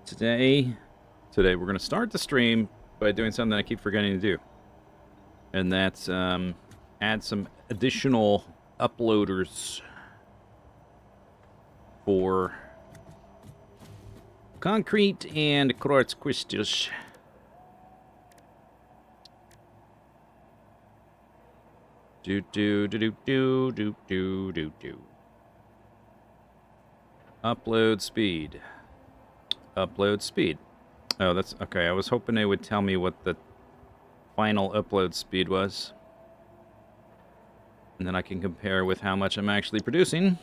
Today we're going to start the stream by doing something I keep forgetting to do. And that's add some additional uploaders for concrete and quartz crystals. Do do do do do do do do do. Upload speed. Upload speed. Oh, that's okay. I was hoping they would tell me what the final upload speed was. And then I can compare with how much I'm actually producing.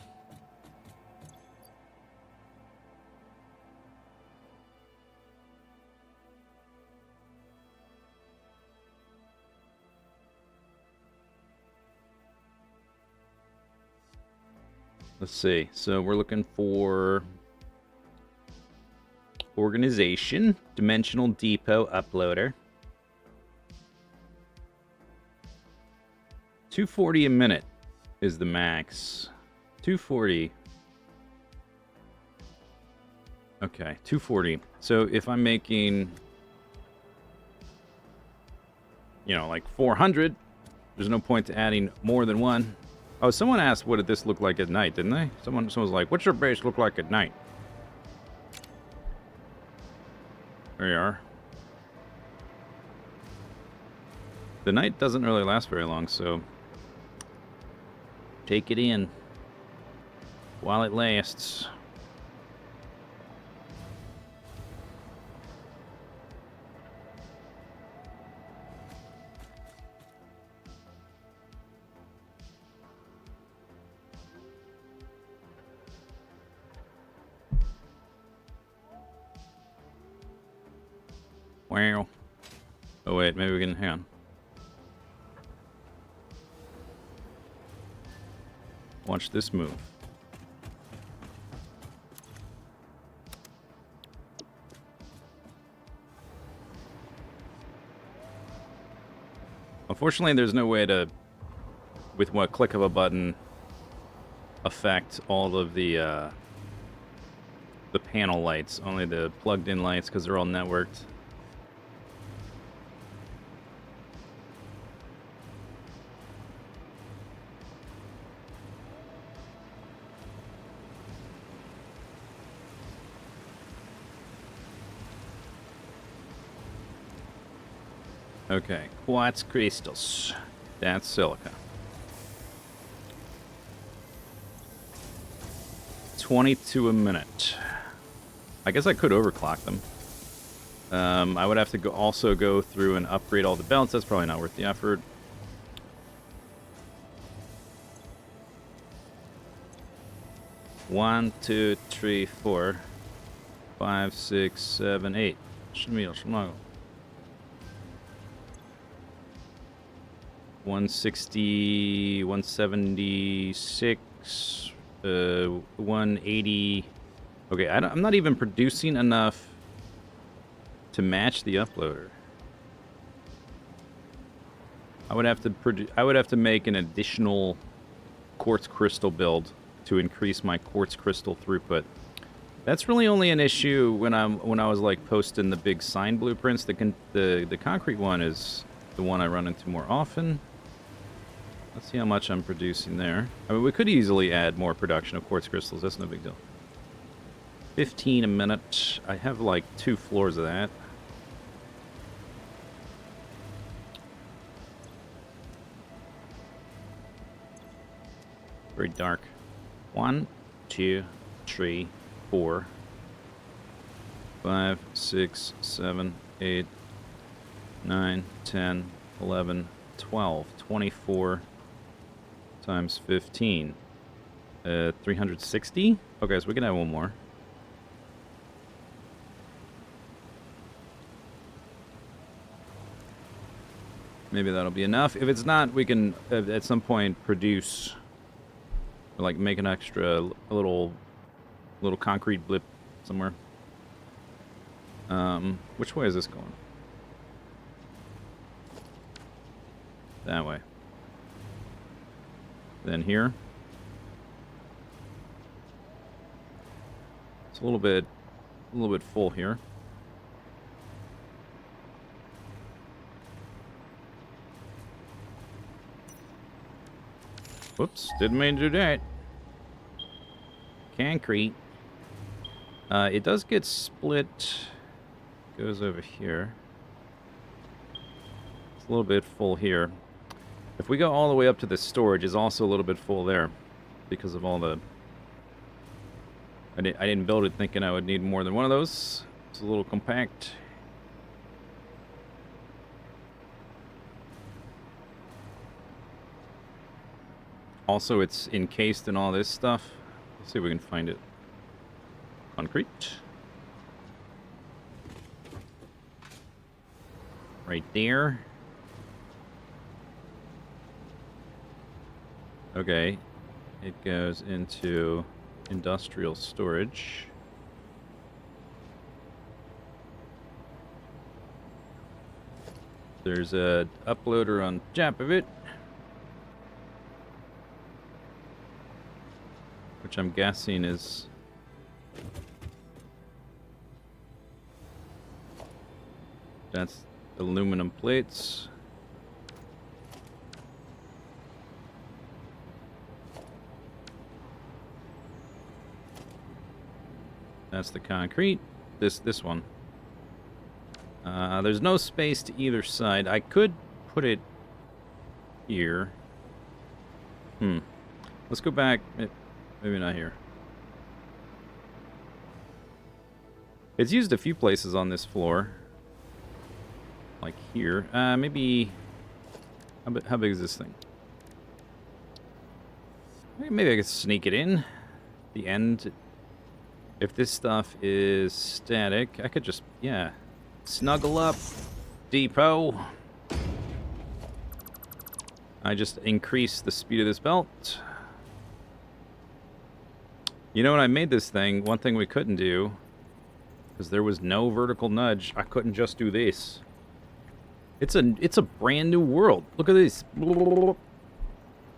Let's see. So we're looking for organization, dimensional depot uploader. 240 a minute is the max. 240. Okay, 240. So if I'm making, like 400, there's no point to adding more than one. Oh, someone asked what did this look like at night, didn't they? Someone was like, what's your base look like at night? There you are. The night doesn't really last very long, so take it in while it lasts. Wow. Oh wait, maybe we can hang on. Watch this move. Unfortunately, there's no way to, with one click of a button, affect all of the panel lights. Only the plugged-in lights, because they're all networked. Okay, quartz crystals. That's silica. 22 a minute. I guess I could overclock them. I would have to also go through and upgrade all the belts. That's probably not worth the effort. One, two, three, 4, 5, 6, 7, 8. 160, 176, 180. Okay, I'm not even producing enough to match the uploader. I would have to make an additional quartz crystal build to increase my quartz crystal throughput. That's really only an issue when I was like posting the big sign blueprints. The concrete one is the one I run into more often. Let's see how much I'm producing there. I mean, we could easily add more production of quartz crystals. That's no big deal. 15 a minute. I have like 2 floors of that. Very dark. 1, 2, 3, 4, 5, 6, 7, 8, 9, 10, 11, 12, 24 times 15. 360? Okay, so we can add one more. Maybe that'll be enough. If it's not, we can at some point produce, like, make an extra little concrete blip somewhere. Which way is this going? That way. Then here. It's a little bit a little bit full here. Whoops, didn't mean to do that. Concrete. It does get split. Goes over here. It's a little bit full here. If we go all the way up to the storage, it's also a little bit full there because of all the... I didn't build it thinking I would need more than one of those. It's a little compact. Also, it's encased in all this stuff. Let's see if we can find it. Concrete. Right there. Okay. It goes into industrial storage. There's a uploader on top of it, which I'm guessing is that's aluminum plates. That's the concrete. This one. There's no space to either side. I could put it here. Let's go back. Maybe not here. It's used a few places on this floor. Like here. Maybe... How big is this thing? Maybe I could sneak it in. The end. If this stuff is static, I could just... Yeah. Snuggle up, depot. I just increase the speed of this belt. You know, when I made this thing, one thing we couldn't do, because there was no vertical nudge, I couldn't just do this. It's a brand new world. Look at this.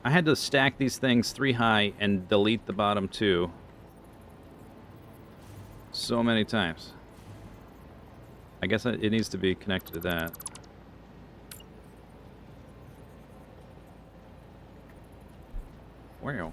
I had to stack these things 3 high and delete the bottom 2 so many times. I guess it needs to be connected to that. Wow.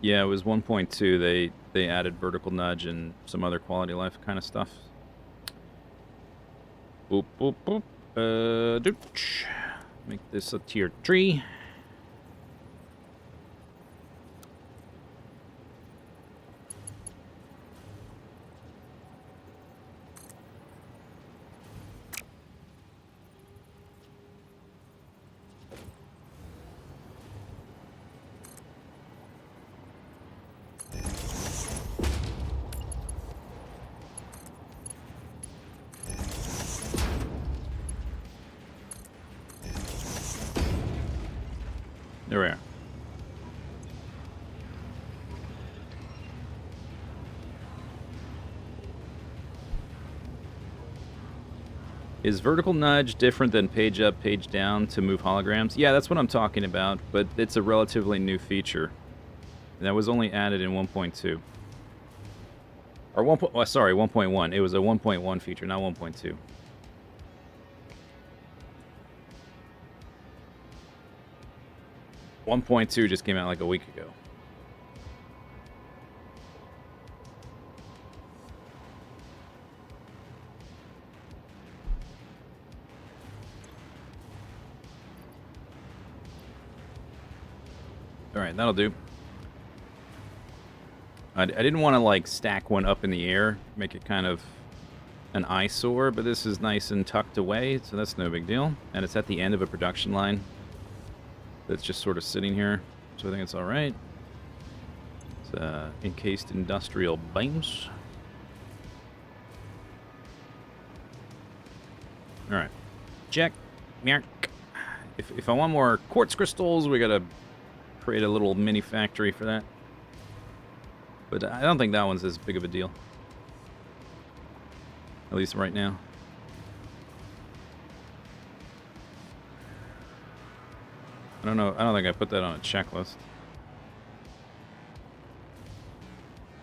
Yeah, it was 1.2. They added vertical nudge and some other quality of life kind of stuff. Boop, boop, boop. Dooch. Make this a tier 3. There we are. Is vertical nudge different than page up, page down to move holograms? Yeah, that's what I'm talking about, but it's a relatively new feature. That was only added in 1.2. Or 1. Oh, sorry, 1.1. It was a 1.1 feature, not 1.2. .2 just came out like a week ago. Alright, that'll do. I didn't want to, like, stack one up in the air, make it kind of an eyesore, but this is nice and tucked away, so that's no big deal. And it's at the end of a production line that's just sort of sitting here, so I think it's alright. It's encased industrial beams. Alright. Check. If If I want more quartz crystals, we gotta create a little mini factory for that. But I don't think that one's as big of a deal. At least right now. I don't know. I don't think I put that on a checklist.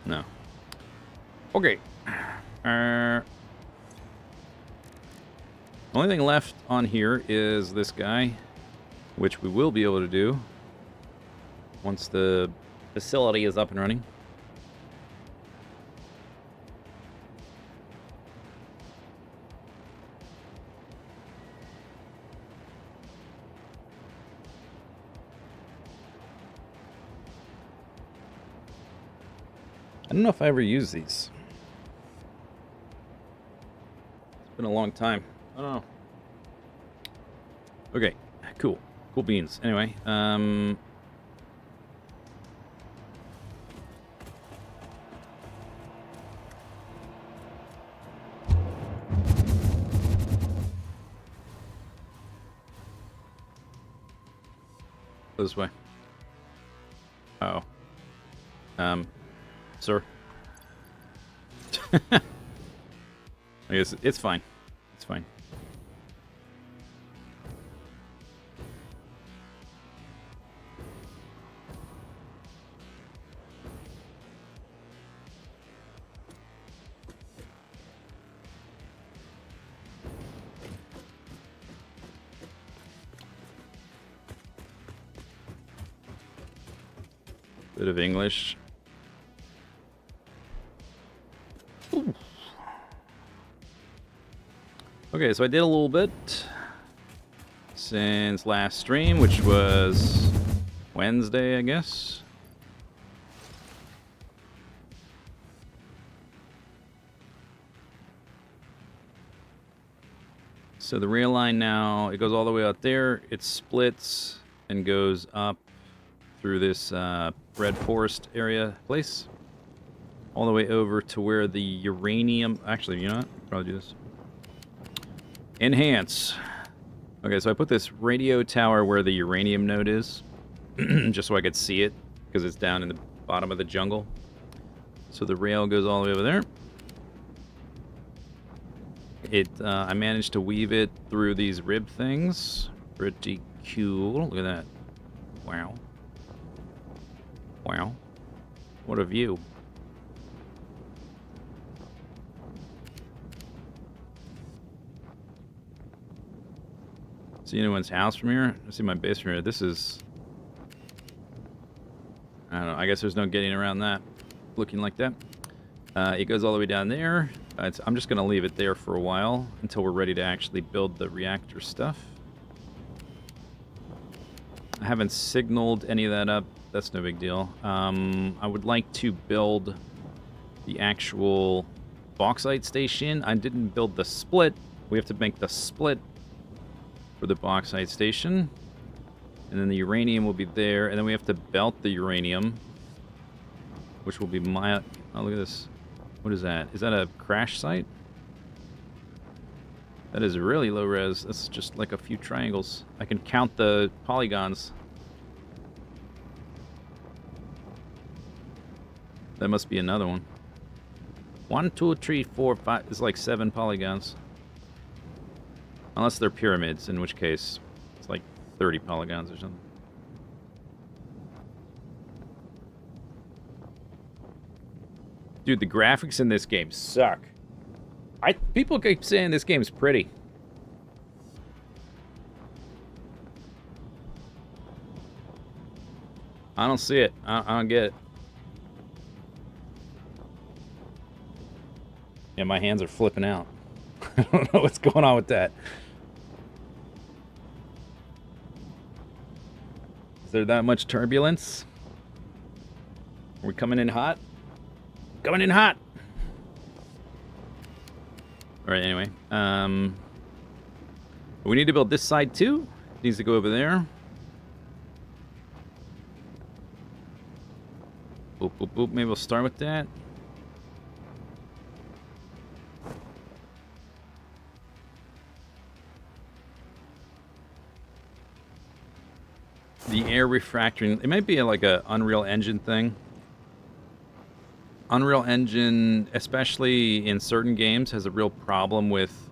No. Okay. Only thing left on here is this guy, which we will be able to do once the facility is up and running. I don't know if I ever use these. It's been a long time. I don't know. Okay, cool. Cool beans. Anyway, this way. Uh-oh. Sir? I guess it's fine. It's fine. Bit of English. Ooh. Okay, so I did a little bit since last stream, which was Wednesday, I guess. So the rail line now, it goes all the way out there. It splits and goes up through this red forest area place, all the way over to where the uranium... Actually, you know what? I can probably do this. Enhance. Okay, so I put this radio tower where the uranium node is, just so I could see it, because it's down in the bottom of the jungle. So the rail goes all the way over there. I managed to weave it through these rib things. Pretty cool. Look at that. Wow. Wow. What a view. See anyone's house from here? I see my base from here. This is... I don't know. I guess there's no getting around that. Looking like that. It goes all the way down there. I'm just going to leave it there for a while until we're ready to actually build the reactor stuff. I haven't signaled any of that up. That's no big deal. I would like to build the actual bauxite station. I didn't build the split. We have to make the split for the bauxite station. And then the uranium will be there. And then we have to belt the uranium, which will be my... Oh, look at this. What is that? Is that a crash site? That is really low res. That's just like a few triangles. I can count the polygons. That must be another one. 1, 2, 3, 4, 5. It's like 7 polygons. Unless they're pyramids, in which case it's like 30 polygons or something. Dude, the graphics in this game suck. People keep saying this game's pretty. I don't see it. I don't get it. Yeah, my hands are flipping out. I don't know what's going on with that. Is there that much turbulence? Are we coming in hot? Coming in hot! Alright, anyway. We need to build this side too. It needs to go over there. Boop, boop, boop. Maybe we'll start with that. The air refractoring. It might be like a Unreal Engine thing. Unreal Engine, especially in certain games, has a real problem with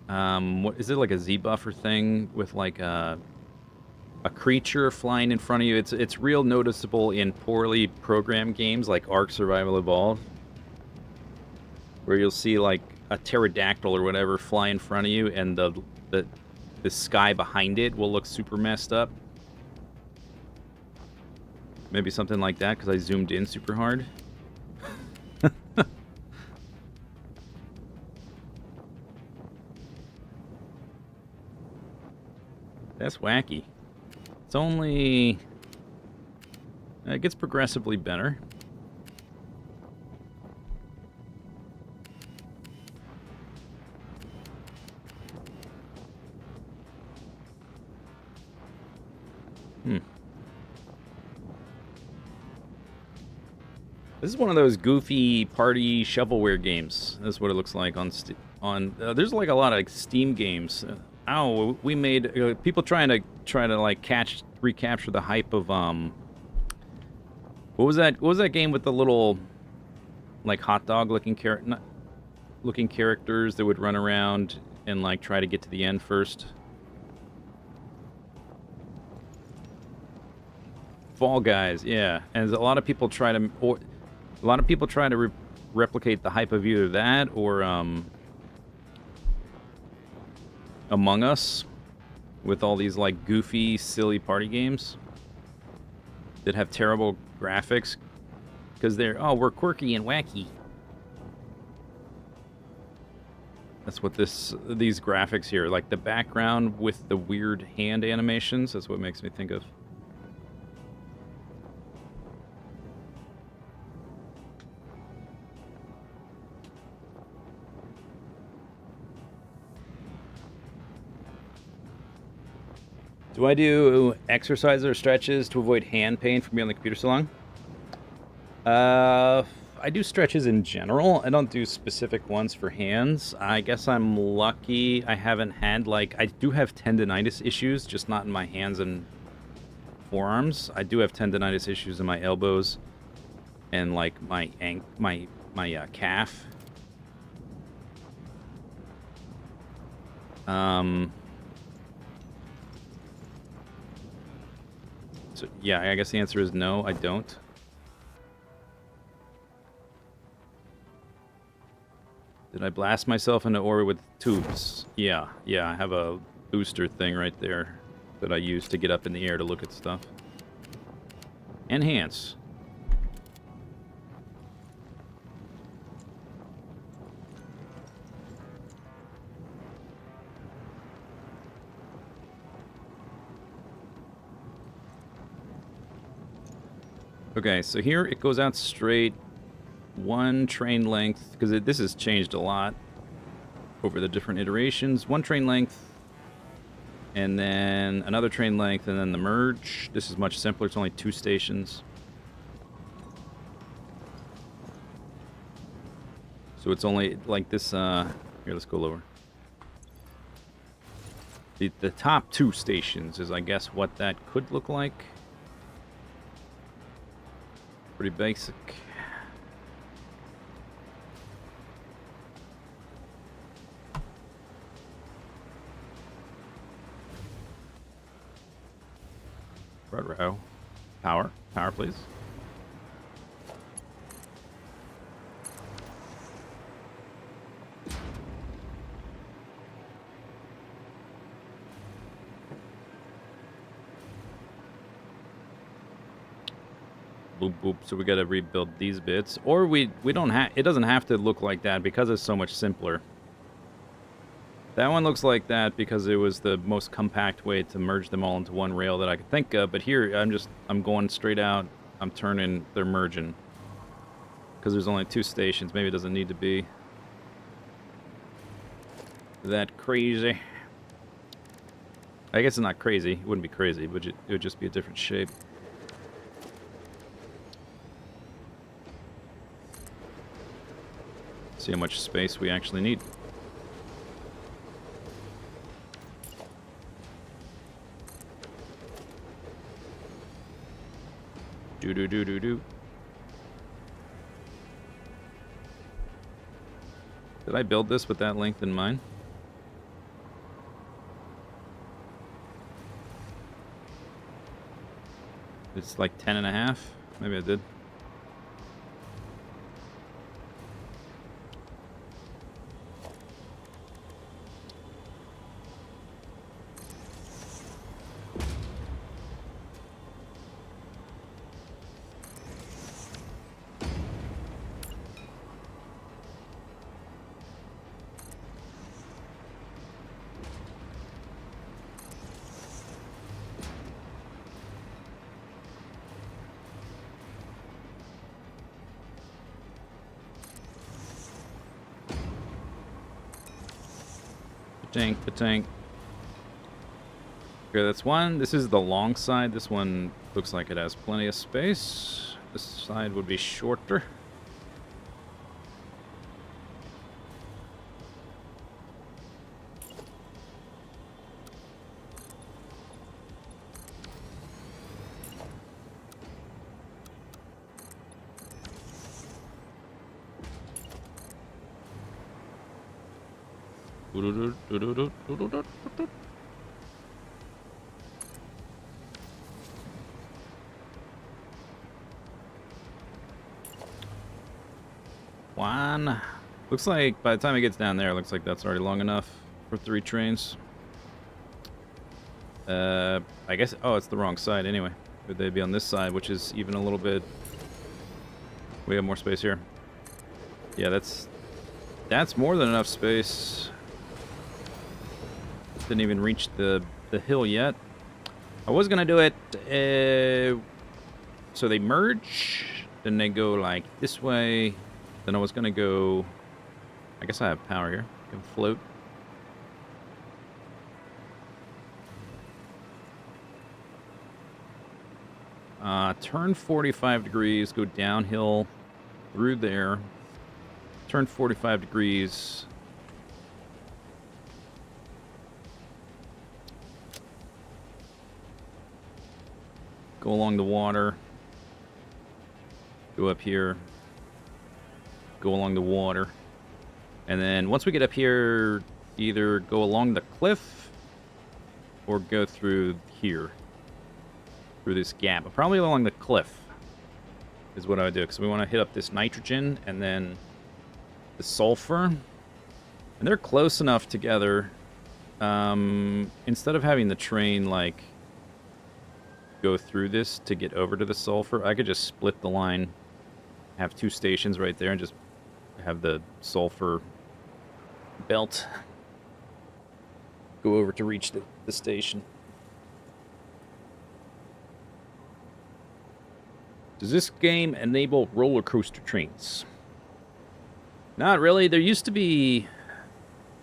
what is it, like a Z buffer thing with like a creature flying in front of you. It's real noticeable in poorly programmed games like Ark Survival Evolved, where you'll see like a pterodactyl or whatever fly in front of you, and the sky behind it will look super messed up. Maybe something like that because I zoomed in super hard. That's wacky. It's only... It gets progressively better. This is one of those goofy party shovelware games. That's what it looks like on there's like a lot of Steam games. We made people trying to like recapture the hype of what was that game with the little like hot dog looking characters that would run around and like try to get to the end first? Fall Guys, yeah. And a lot of people try to replicate the hype of either that or Among Us, with all these like goofy, silly party games that have terrible graphics because we're quirky and wacky. That's what these graphics here, like the background with the weird hand animations, that's what makes me think of. Do I do exercises or stretches to avoid hand pain from being on the computer so long? I do stretches in general. I don't do specific ones for hands. I guess I'm lucky I haven't had, like, I do have tendonitis issues, just not in my hands and forearms. I do have tendonitis issues in my elbows and, like, my calf. So, yeah, I guess the answer is no, I don't. Did I blast myself into orbit with tubes? Yeah, I have a booster thing right there that I use to get up in the air to look at stuff. Enhance. Okay, so here it goes out straight, one train length, because this has changed a lot over the different iterations. One train length, and then another train length, and then the merge. This is much simpler. It's only 2 stations. So it's only like this, here, let's go lower. The top 2 stations is, I guess, what that could look like. Pretty basic. Row. Power, please. Boop, boop. So we gotta rebuild these bits. Or we don't have... It doesn't have to look like that because it's so much simpler. That one looks like that because it was the most compact way to merge them all into one rail that I could think of. But here, I'm going straight out. I'm turning, they're merging. Because there's only 2 stations. Maybe it doesn't need to be that crazy. I guess it's not crazy. It wouldn't be crazy, but it would just be a different shape. See how much space we actually need. Do do do do do. Did I build this with that length in mind? It's like 10.5. Maybe I did. Tank, the tank. Okay, that's one. This is the long side. This one looks like it has plenty of space. This side would be shorter. One. Looks like by the time it gets down there, it looks like that's already long enough for 3 trains. I guess... Oh, it's the wrong side anyway. Could they be on this side, which is even a little bit... We have more space here. Yeah, that's more than enough space. Didn't even reach the hill yet. I was gonna do it... so they merge, then they go like this way. Then I was gonna go... I guess I have power here. I can float. Turn 45 degrees, go downhill through there. Turn 45 degrees. Go along the water. Go up here. Go along the water. And then once we get up here, either go along the cliff or go through here. Through this gap. But probably along the cliff is what I would do. Because we want to hit up this nitrogen and then the sulfur. And they're close enough together. Instead of having the train, like, go through this to get over to the sulfur, I could just split the line, have 2 stations right there, and just have the sulfur belt go over to reach the station. Does this game enable roller coaster trains? Not really. There used to be...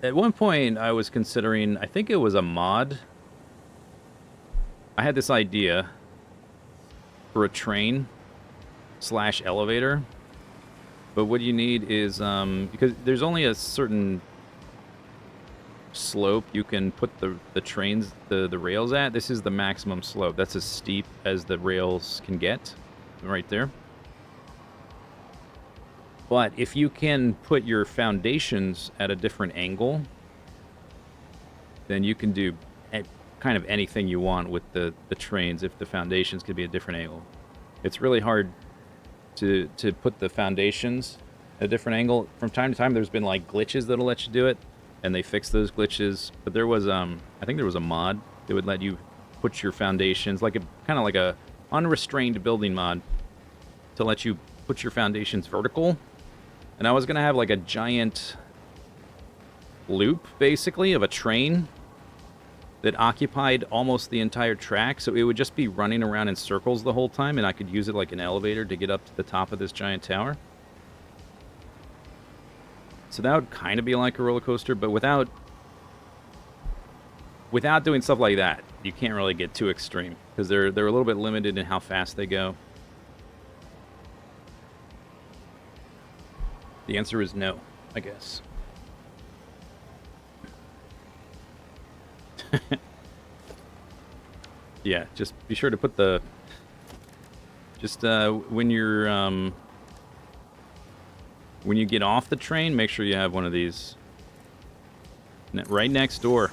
At one point, I was considering... I think it was a mod. I had this idea for a train / elevator. But what you need is... because there's only a certain slope you can put the trains, the rails at. This is the maximum slope. That's as steep as the rails can get. Right there. But if you can put your foundations at a different angle, then you can do kind of anything you want with the trains if the foundations could be a different angle. It's really hard to put the foundations at a different angle. From time to time, there's been like glitches that'll let you do it, and they fix those glitches. But there was I think there was a mod that would let you put your foundations like kind of like a unrestrained building mod to let you put your foundations vertical. And I was gonna have like a giant loop basically of a train that occupied almost the entire track, so it would just be running around in circles the whole time, and I could use it like an elevator to get up to the top of this giant tower. So that would kind of be like a roller coaster, but without doing stuff like that, you can't really get too extreme because they're a little bit limited in how fast they go. The answer is no, I guess. Yeah, just be sure to put the Just when you get off the train, make sure you have one of these right next door,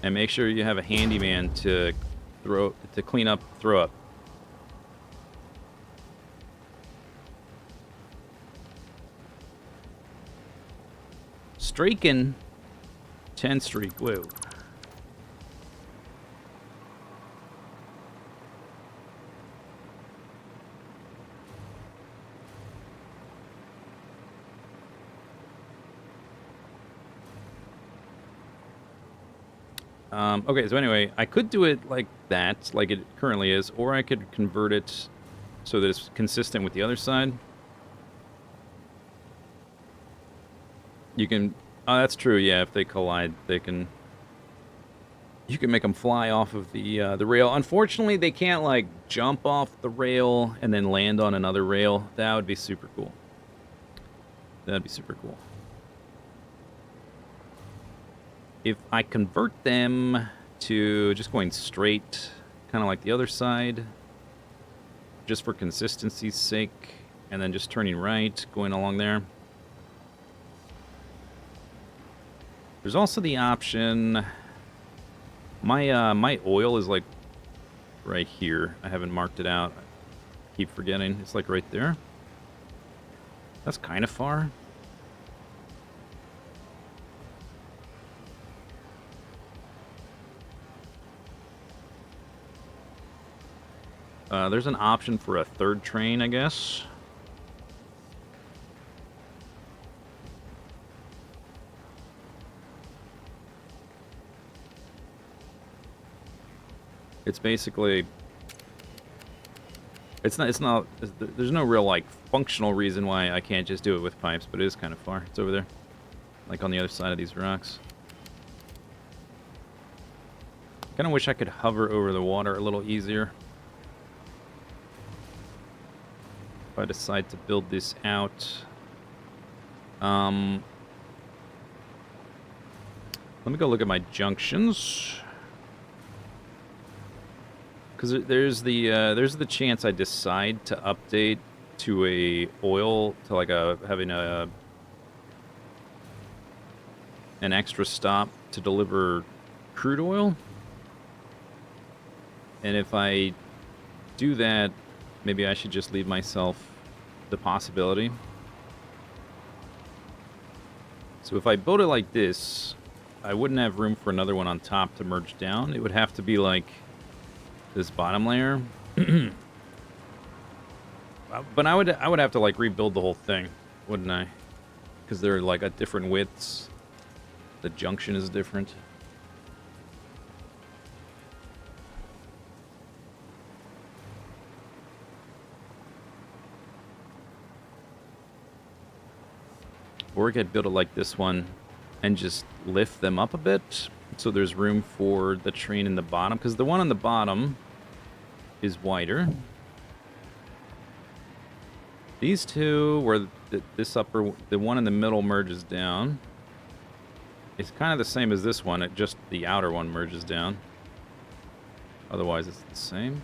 and make sure you have a handyman to clean up throw up. Streaking 10 streak. Whoa. Okay, so anyway, I could do it like that, like it currently is, or I could convert it so that it's consistent with the other side. You can... Oh, that's true, yeah, if they collide, they can... You can make them fly off of the rail. Unfortunately, they can't, like, jump off the rail and then land on another rail. That would be super cool. That'd be super cool. If I convert them to just going straight, kind of like the other side, just for consistency's sake, and then just turning right, going along there. There's also the option... My oil is, like, right here. I haven't marked it out. I keep forgetting. It's, like, right there. That's kind of far. There's an option for a third train, I guess. It's basically... there's no real, like, functional reason why I can't just do it with pipes, but it is kind of far. It's over there. Like, on the other side of these rocks. I kind of wish I could hover over the water a little easier. If I decide to build this out. Let me go look at my junctions. Because there's the chance I decide to update to a oil, to like having an extra stop to deliver crude oil. And if I do that, maybe I should just leave myself the possibility. So if I build it like this, I wouldn't have room for another one on top to merge down. It would have to be like this bottom layer. But I would have to like rebuild the whole thing, wouldn't I? Because they're like at different widths. The junction is different. Or I could build it like this one and just lift them up a bit so there's room for the train in the bottom, because the one on the bottom is wider. These two, where the one in the middle merges down, it's kind of the same as this one, just the outer one merges down. Otherwise it's the same.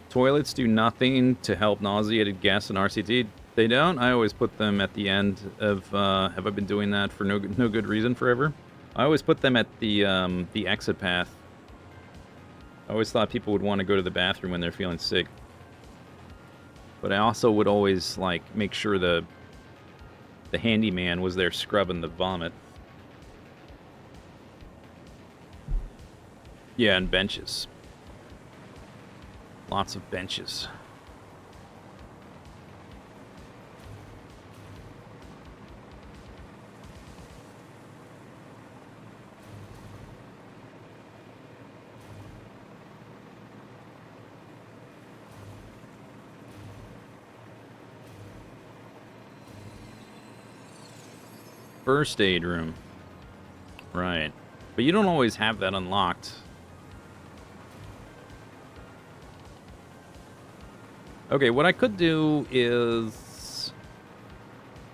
Toilets do nothing to help nauseated guests in RCT. They don't? I always put them at the end of... have I been doing that for no good reason forever? I always put them at the exit path. I always thought people would want to go to the bathroom when they're feeling sick. But I also would always, like, make sure the handyman was there scrubbing the vomit. Yeah, and benches. Lots of benches. First aid room. Right. But you don't always have that unlocked. Okay, what I could do is...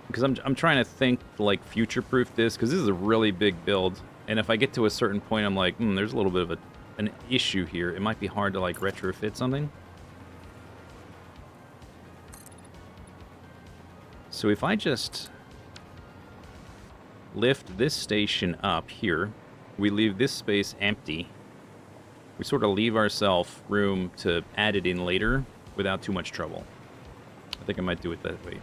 because I'm trying to think to, like, future-proof this, because this is a really big build, and if I get to a certain point, I'm like, there's a little bit of an issue here. It might be hard to, like, retrofit something. So if I just lift this station up here, we leave this space empty, we sort of leave ourselves room to add it in later without too much trouble. I think I might do it that way.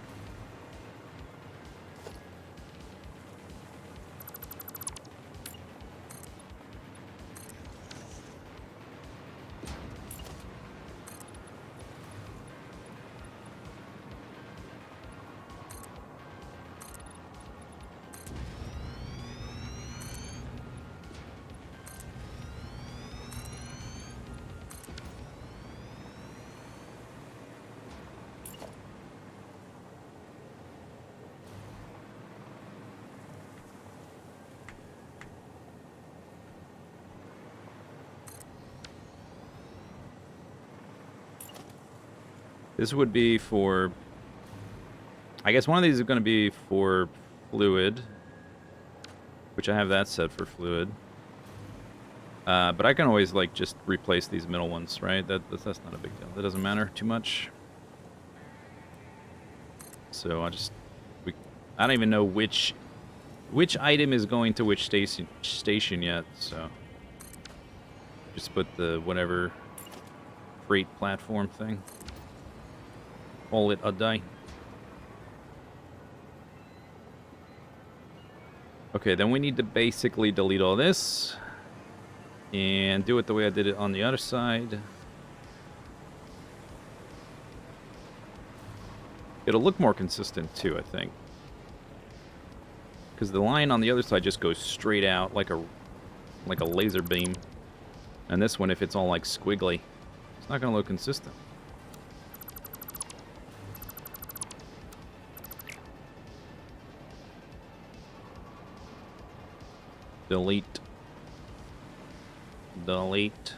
This would be for... I guess one of these is going to be for fluid, which I have that set for fluid. But I can always, like, just replace these middle ones, right? That's not a big deal. That doesn't matter too much. So I don't even know which item is going to which station yet, so just put the whatever freight platform thing. Call it a day. Okay, then we need to basically delete all this and do it the way I did it on the other side. It'll look more consistent too, I think. Because the line on the other side just goes straight out like a laser beam. And this one, if it's all like squiggly, it's not going to look consistent. Delete. Delete.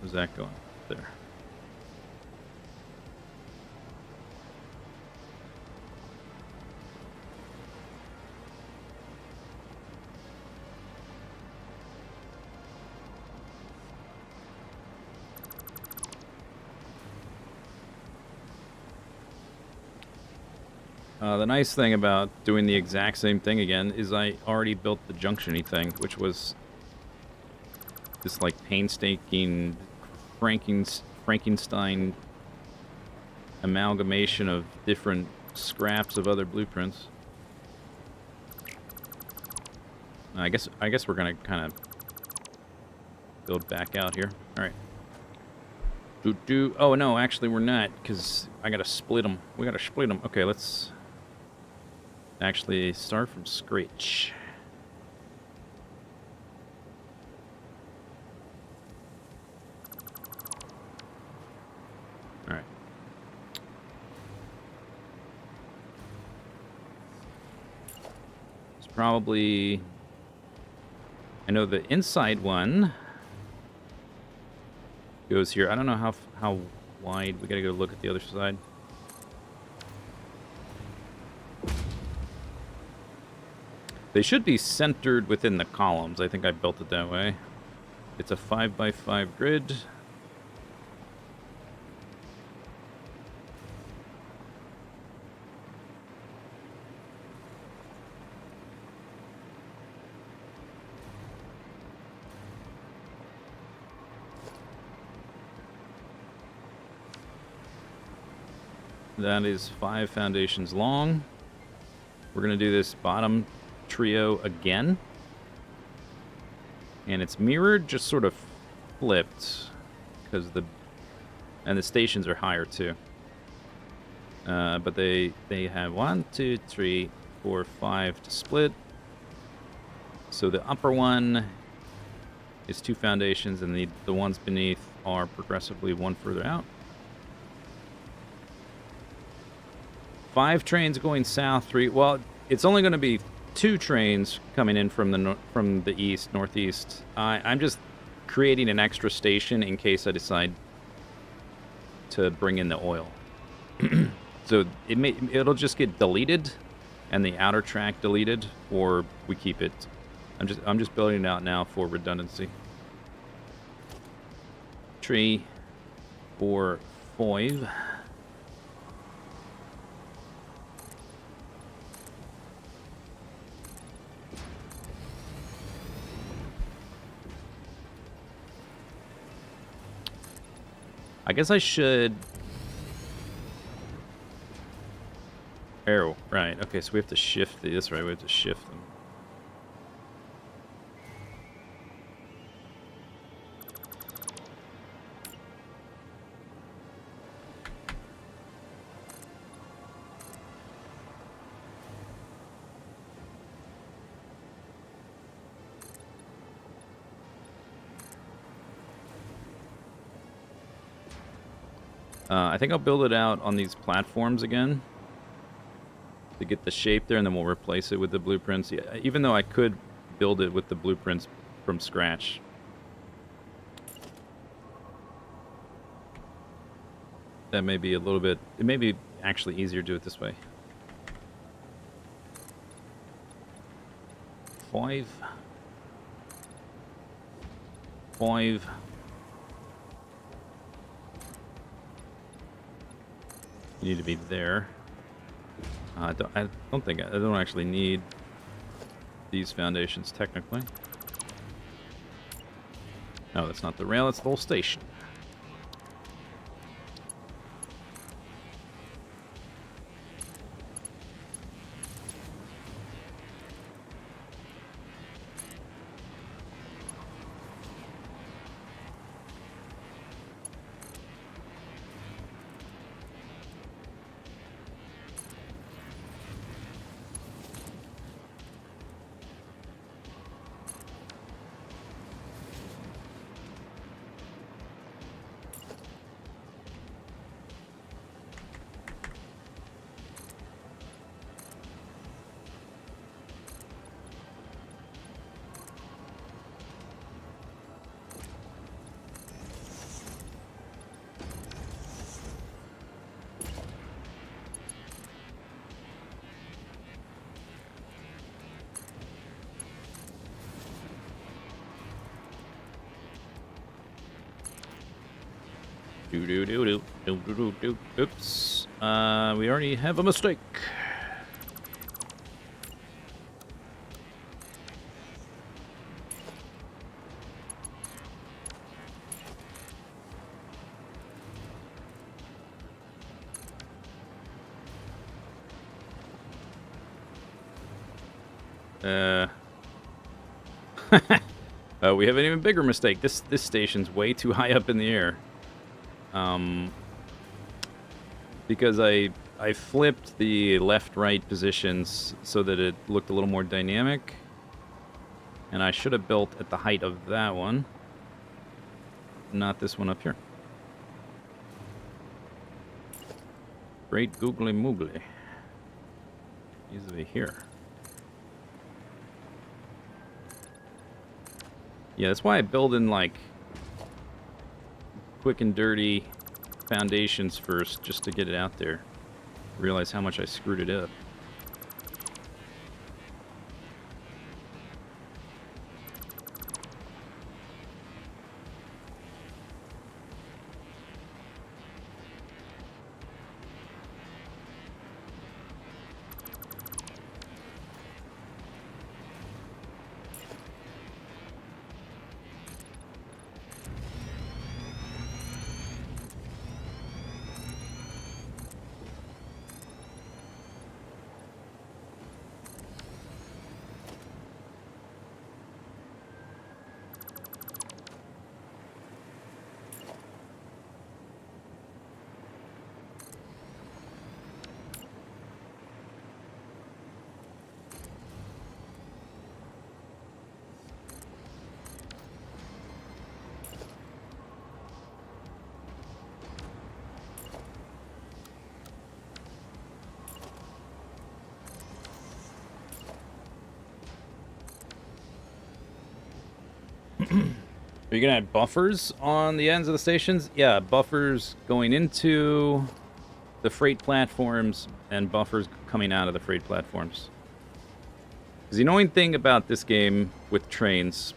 Where's that going? There. The nice thing about doing the exact same thing again is I already built the junction-y thing, which was this, like, painstaking Frankenstein amalgamation of different scraps of other blueprints. I guess we're gonna kind of build back out here. All right. Oh no, actually we're not, because I gotta split them. We gotta split them. Okay, let's actually start from scratch. All right. It's probably... I know the inside one goes here. I don't know how wide. We gotta go look at the other side. They should be centered within the columns. I think I built it that way. It's a 5x5 grid. That is 5 foundations long. We're going to do this bottom trio again. And it's mirrored, just sort of flipped. Because the stations are higher too. But they have 1, 2, 3, 4, 5 to split. So the upper one is 2 foundations, and the ones beneath are progressively 1 further out. 5 trains going south, 3... Well, it's only going to be 2 trains coming in from the east, northeast. I'm just creating an extra station in case I decide to bring in the oil. So it'll just get deleted, and the outer track deleted, or we keep it. I'm just building it out now for redundancy. 3, 4, 5. I guess I should... Arrow, right. Okay, so we have to shift this, right? We have to shift them. I think I'll build it out on these platforms again to get the shape there, and then we'll replace it with the blueprints. Yeah, even though I could build it with the blueprints from scratch. That may be a little bit... It may be actually easier to do it this way. 5. 5. You need to be there. I don't think I don't actually need these foundations technically. No, that's not the rail, that's the whole station. Oops. We already have a mistake. We have an even bigger mistake. This station's way too high up in the air. Because I flipped the left-right positions so that it looked a little more dynamic. And I should have built at the height of that one. Not this one up here. Great googly moogly. Needs to be here. Yeah, that's why I build in, like, quick and dirty foundations first, just to get it out there. Realize how much I screwed it up. Are you gonna add buffers on the ends of the stations? Yeah, buffers going into the freight platforms and buffers coming out of the freight platforms. Because the annoying thing about this game with trains,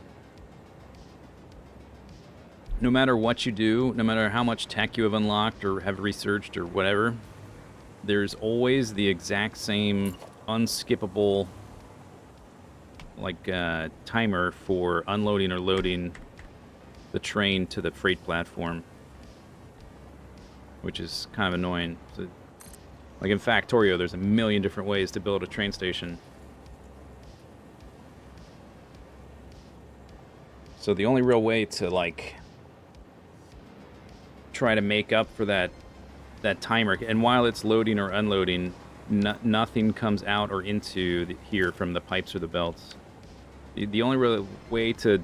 no matter what you do, no matter how much tech you have unlocked or have researched or whatever, there's always the exact same unskippable timer for unloading or loading the train to the freight platform, which is kind of annoying. So, like in Factorio, there's a million different ways to build a train station. So the only real way to like try to make up for that timer, and while it's loading or unloading, nothing comes out or into here from the pipes or the belts. The only real way to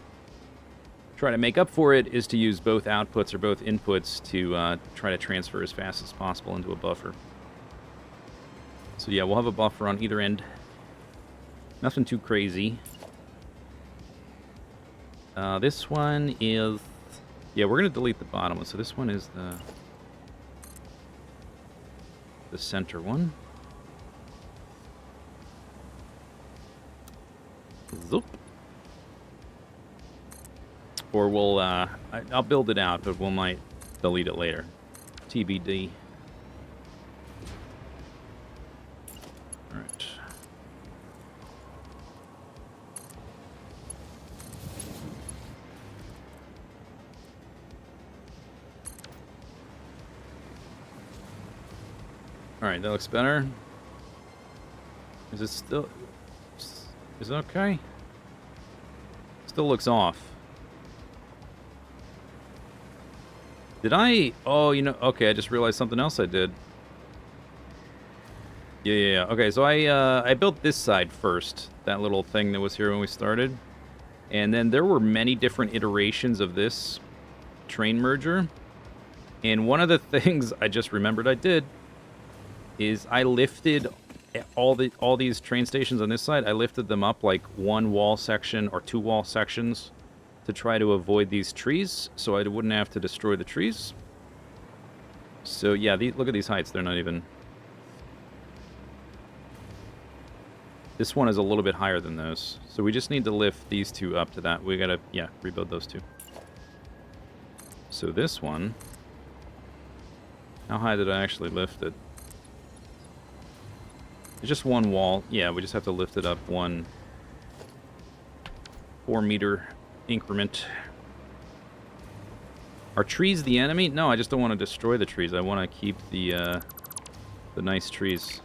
try to make up for it is to use both outputs or both inputs to try to transfer as fast as possible into a buffer. So yeah, we'll have a buffer on either end. Nothing too crazy. This one is... Yeah, we're going to delete the bottom one. So this one is the center one. Zoop. Or we'll, I'll build it out, but we might delete it later. TBD. Alright. Alright, that looks better. Is it still... Is it okay? Still looks off. Did I... Oh, you know... Okay, I just realized something else I did. Yeah. Okay, so I built this side first. That little thing that was here when we started. And then there were many different iterations of this train merger. And one of the things I just remembered I did is I lifted all these train stations on this side. I lifted them up like one wall section or two wall sections to try to avoid these trees, so I wouldn't have to destroy the trees. So yeah, look at these heights. They're not even... This one is a little bit higher than those. So we just need to lift these two up to that. We gotta, yeah, rebuild those two. So this one... How high did I actually lift it? It's just one wall. Yeah, we just have to lift it up one 4-meter increment. Are trees the enemy? No, I just don't want to destroy the trees. I want to keep the nice trees.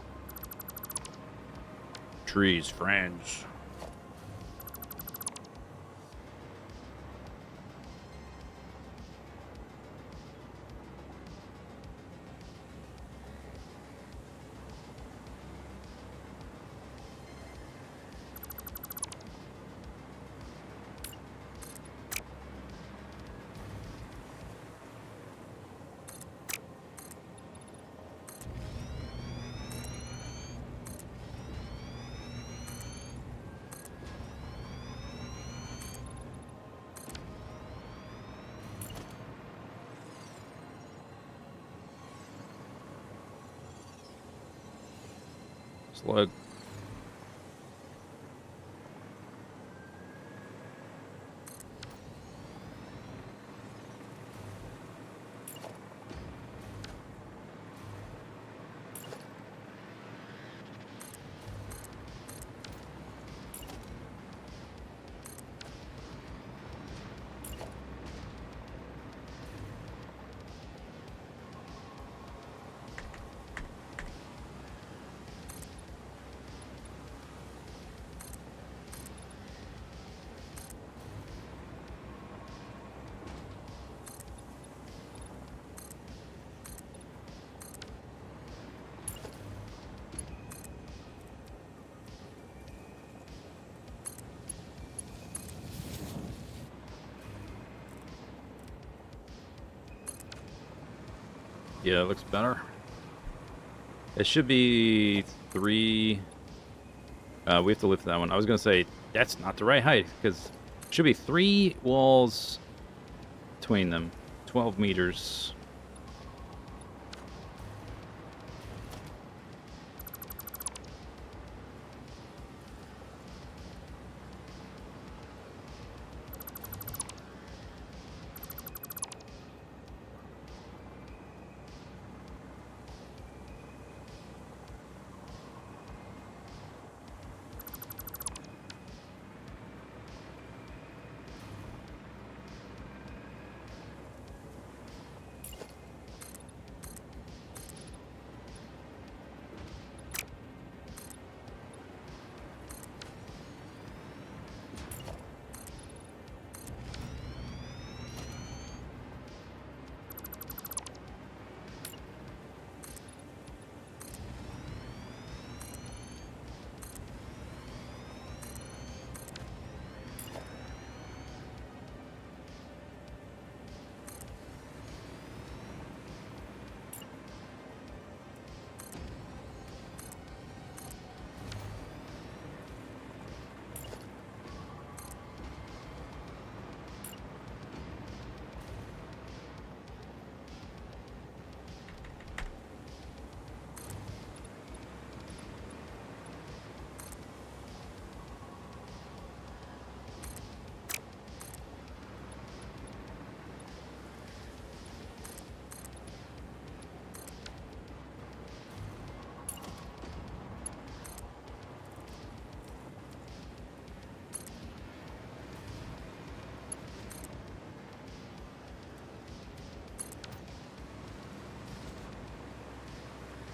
Trees, friends. Slug. Yeah, it looks better. It should be 3... we have to lift that one. I was going to say, that's not the right height, because Should be 3 walls between them. 12 meters.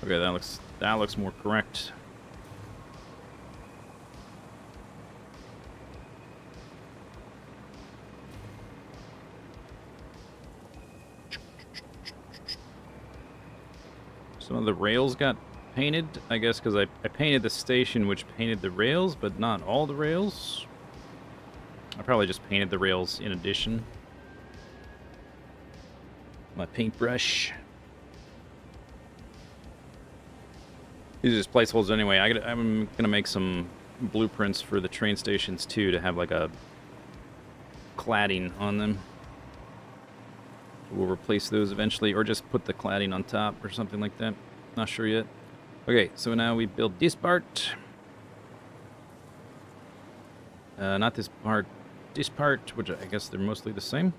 Okay, that looks more correct. Some of the rails got painted, I guess, because I painted the station, which painted the rails, but not all the rails. I probably just painted the rails in addition. My paintbrush. These are just placeholders anyway. I'm gonna make some blueprints for the train stations too, to have like a cladding on them. We'll replace those eventually, or just put the cladding on top or something like that. Not sure yet. Okay, so now we build this part. Not this part. This part, which I guess they're mostly the same.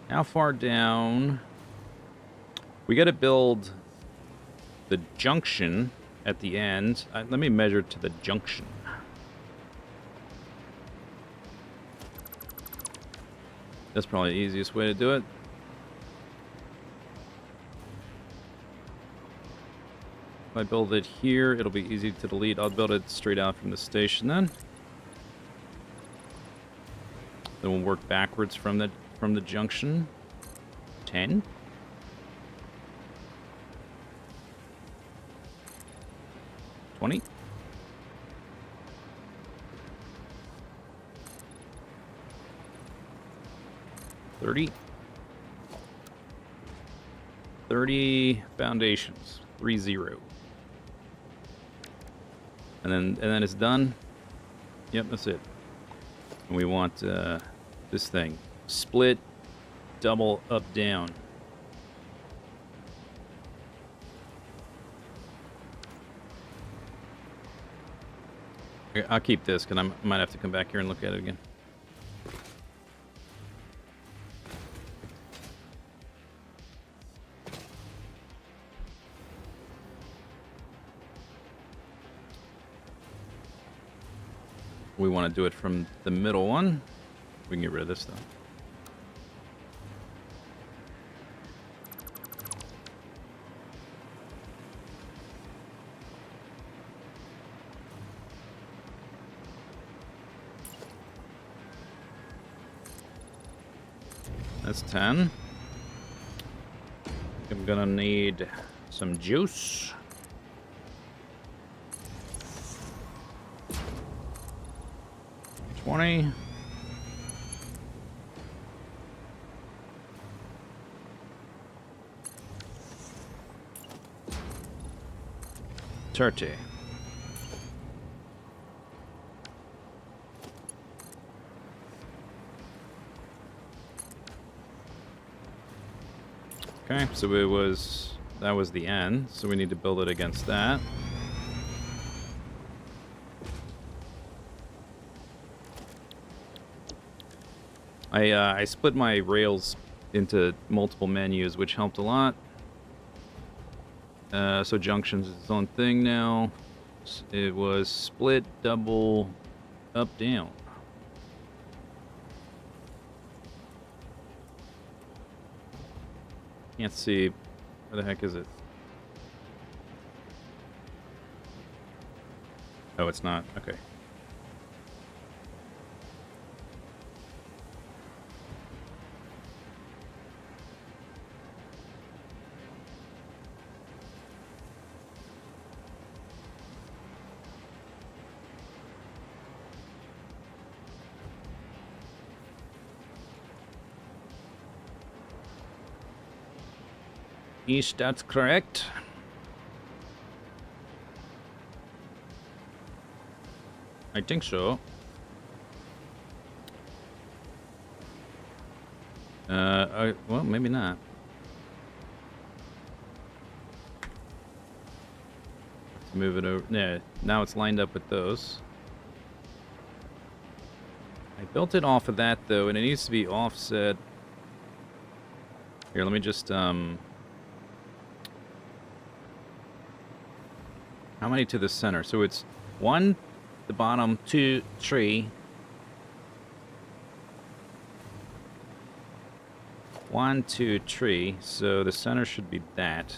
How far down? We got to build the junction at the end. Let me measure to the junction. That's probably the easiest way to do it. If I build it here, it'll be easy to delete. I'll build it straight out from the station then. Then we'll work backwards from the junction. 10. 20. 30. 30 foundations. 3-0. And then it's done. Yep, that's it. And we want this thing. Split, double, up, down. Okay, I'll keep this, because I might have to come back here and look at it again. We want to do it from the middle one. We can get rid of this, though. That's 10. I'm gonna need some juice. Turkey. Okay, so that was the end, so we need to build it against that. I split my rails into multiple menus, which helped a lot. So junctions is its own thing now. It was split, double, up, down. Can't see. Where the heck is it? Oh, it's not. Okay. Is that correct? I think so. Well, maybe not. Let's move it over. Yeah, now it's lined up with those. I built it off of that, though, and it needs to be offset. Here, let me just, how many to the center? So it's 1, the bottom, 2, 3. 1, 2, 3. So the center should be that.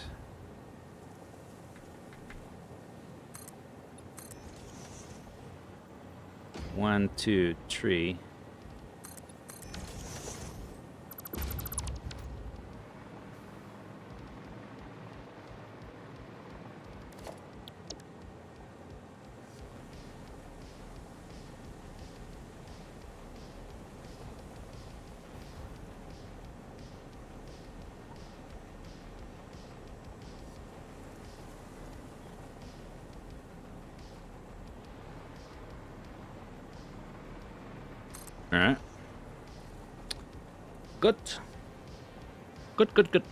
1, 2, 3. All right. Good. Good, good, good.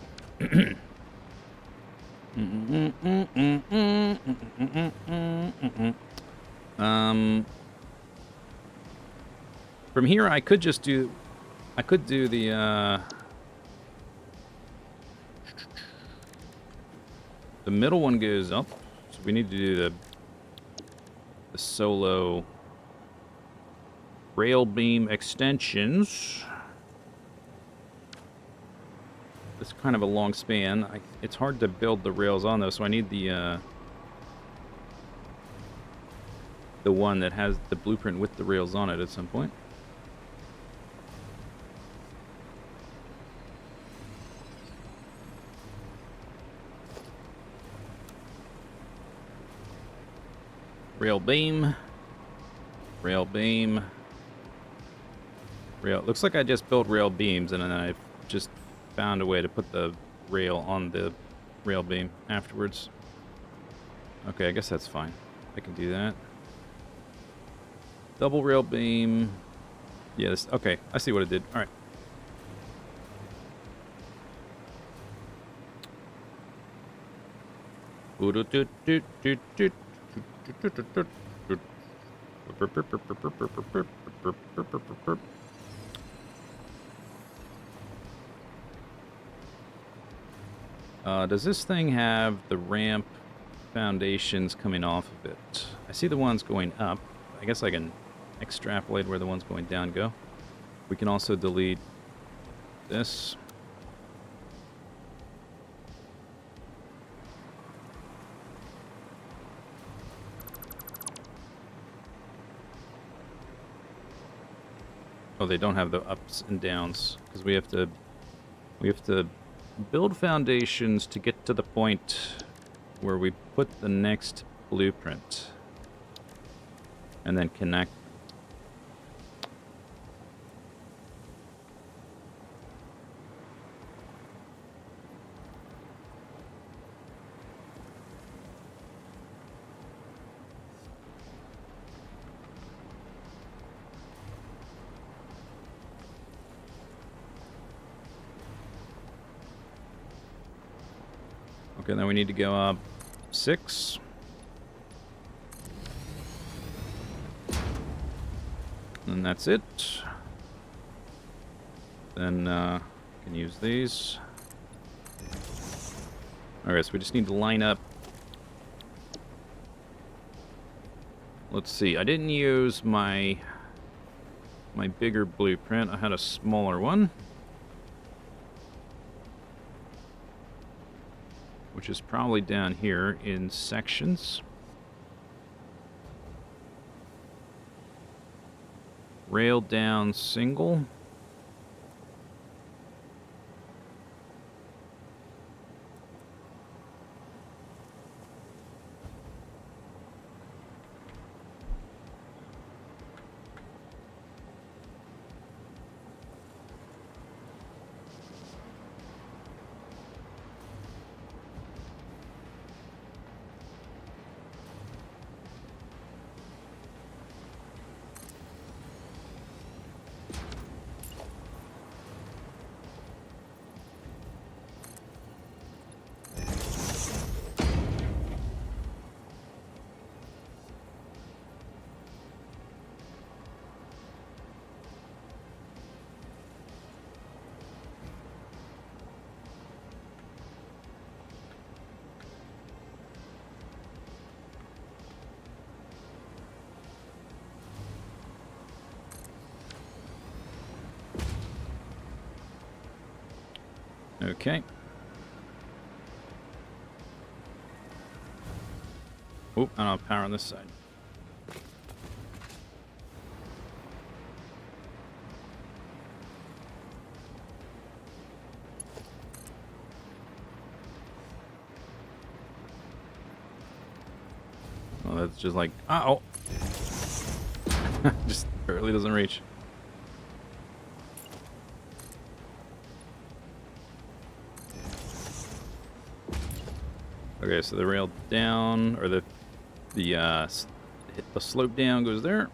From here, I could just do... I could do the middle one goes up. So we need to do the solo rail beam extensions. It's kind of a long span. It's hard to build the rails on those, so I need the one that has the blueprint with the rails on it at some point. Rail beam. Rail beam. Rail. Looks like I just built rail beams and then I just found a way to put the rail on the rail beam afterwards. Okay, I guess that's fine. I can do that. Double rail beam. Yeah, this, okay, I see what it did. All right. Does this thing have the ramp foundations coming off of it? I see the ones going up. I guess I can extrapolate where the ones going down go. We can also delete this. Oh, they don't have the ups and downs because we have to build foundations to get to the point where we put the next blueprint and then connect. Okay, then we need to go up 6. And that's it. Then can use these. Alright, so we just need to line up. Let's see, I didn't use my bigger blueprint. I had a smaller one, which is probably down here in sections. Rail down single. Okay. Oh, and I'll power on this side. Well, that's just like, uh-oh. Just barely doesn't reach. Okay, so the rail down, or the slope down goes there.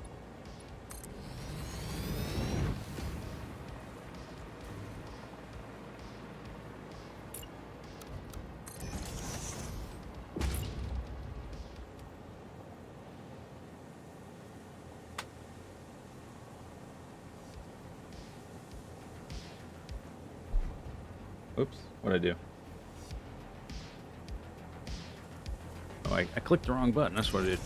Oops, what'd I do? Oh, I clicked the wrong button, that's what I did.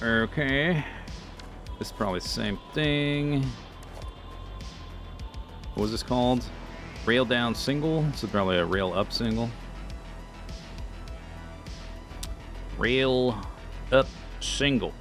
Okay. This is probably the same thing. What was this called? Rail down single? This is probably a rail up single. Rail up single.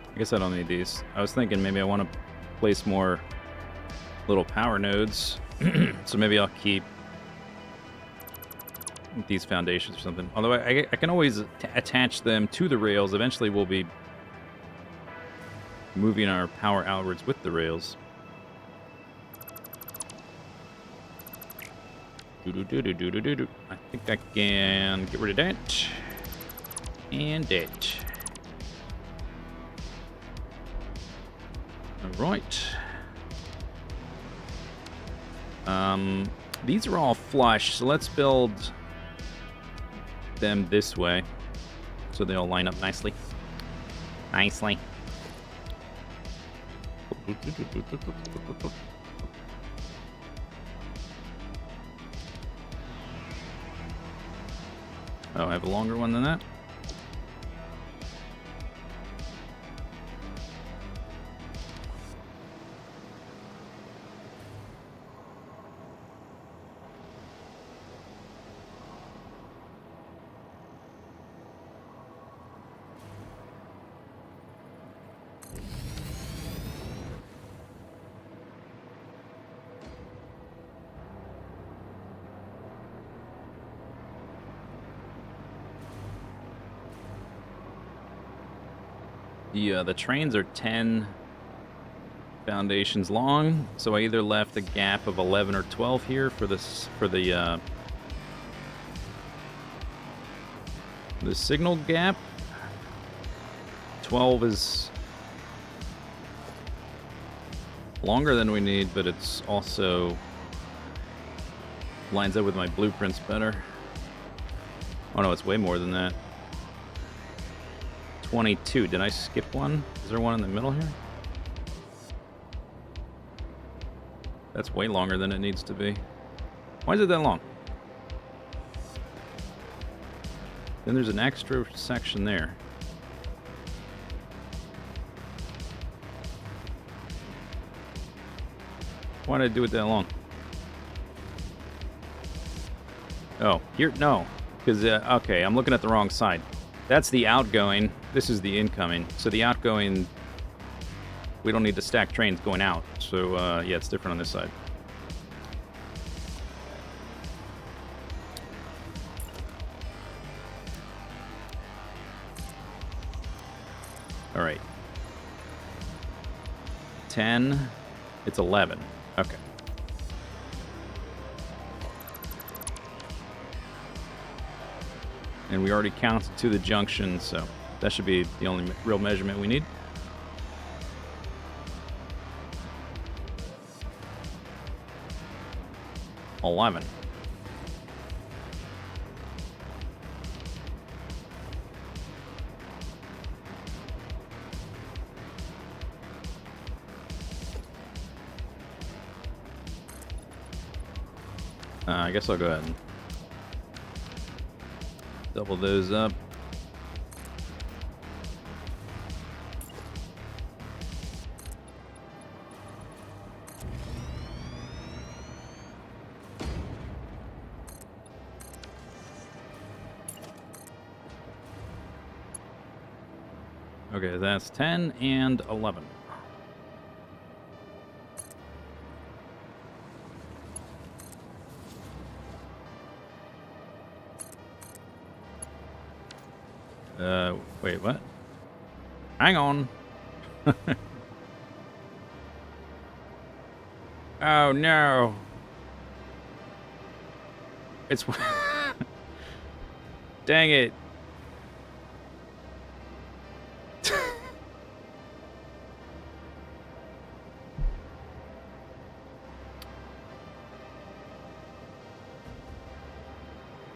I guess I don't need these. I was thinking maybe I want to place more little power nodes. So maybe I'll keep these foundations or something. Although I can always attach them to the rails. Eventually we'll be moving our power outwards with the rails. I think I can get rid of that. And that. Alright. These are all flush, so let's build them this way so they all line up nicely. Nicely. Oh, I have a longer one than that. Yeah, the trains are 10 foundations long, so I either left a gap of 11 or 12 here for this the signal gap. 12 is longer than we need, but it's also lines up with my blueprints better. Oh no, it's way more than that. 22. Did I skip one? Is there one in the middle here? That's way longer than it needs to be. Why is it that long? Then there's an extra section there. Why did I do it that long? Oh, here? No. Because, okay, I'm looking at the wrong side. That's the outgoing. This is the incoming. So the outgoing, we don't need to stack trains going out. So, yeah, it's different on this side. All right. 10. It's 11. Okay. And we already counted to the junction, so that should be the only real measurement we need. $11. I guess I'll go ahead and double those up. Okay, that's 10 and 11. Wait, what? Hang on. Oh, no. It's... Dang it.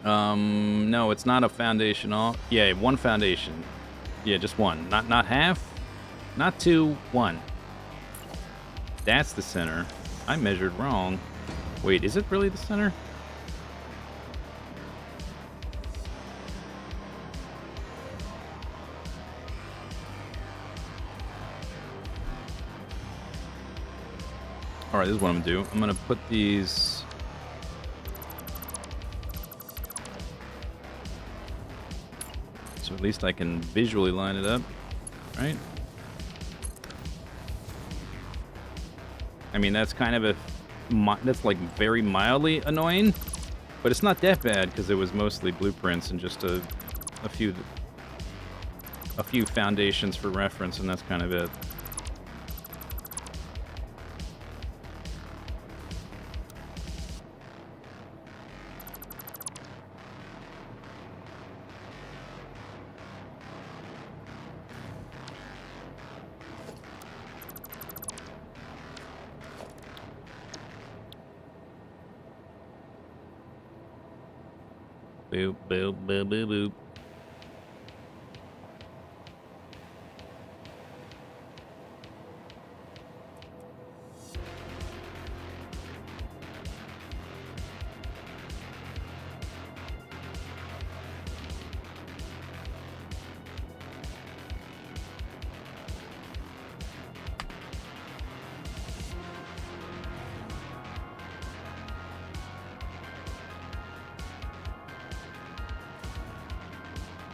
No, it's not a foundation all. Yeah, one foundation. Yeah, just one. Not half. Not two. One. That's the center. I measured wrong. Wait, is it really the center? Alright, this is what I'm gonna do. I'm gonna put these... So at least I can visually line it up, right? I mean, that's kind of that's like very mildly annoying, but it's not that bad because it was mostly blueprints and just a few foundations for reference, and that's kind of it. Boop, boop, boop, boop, boop.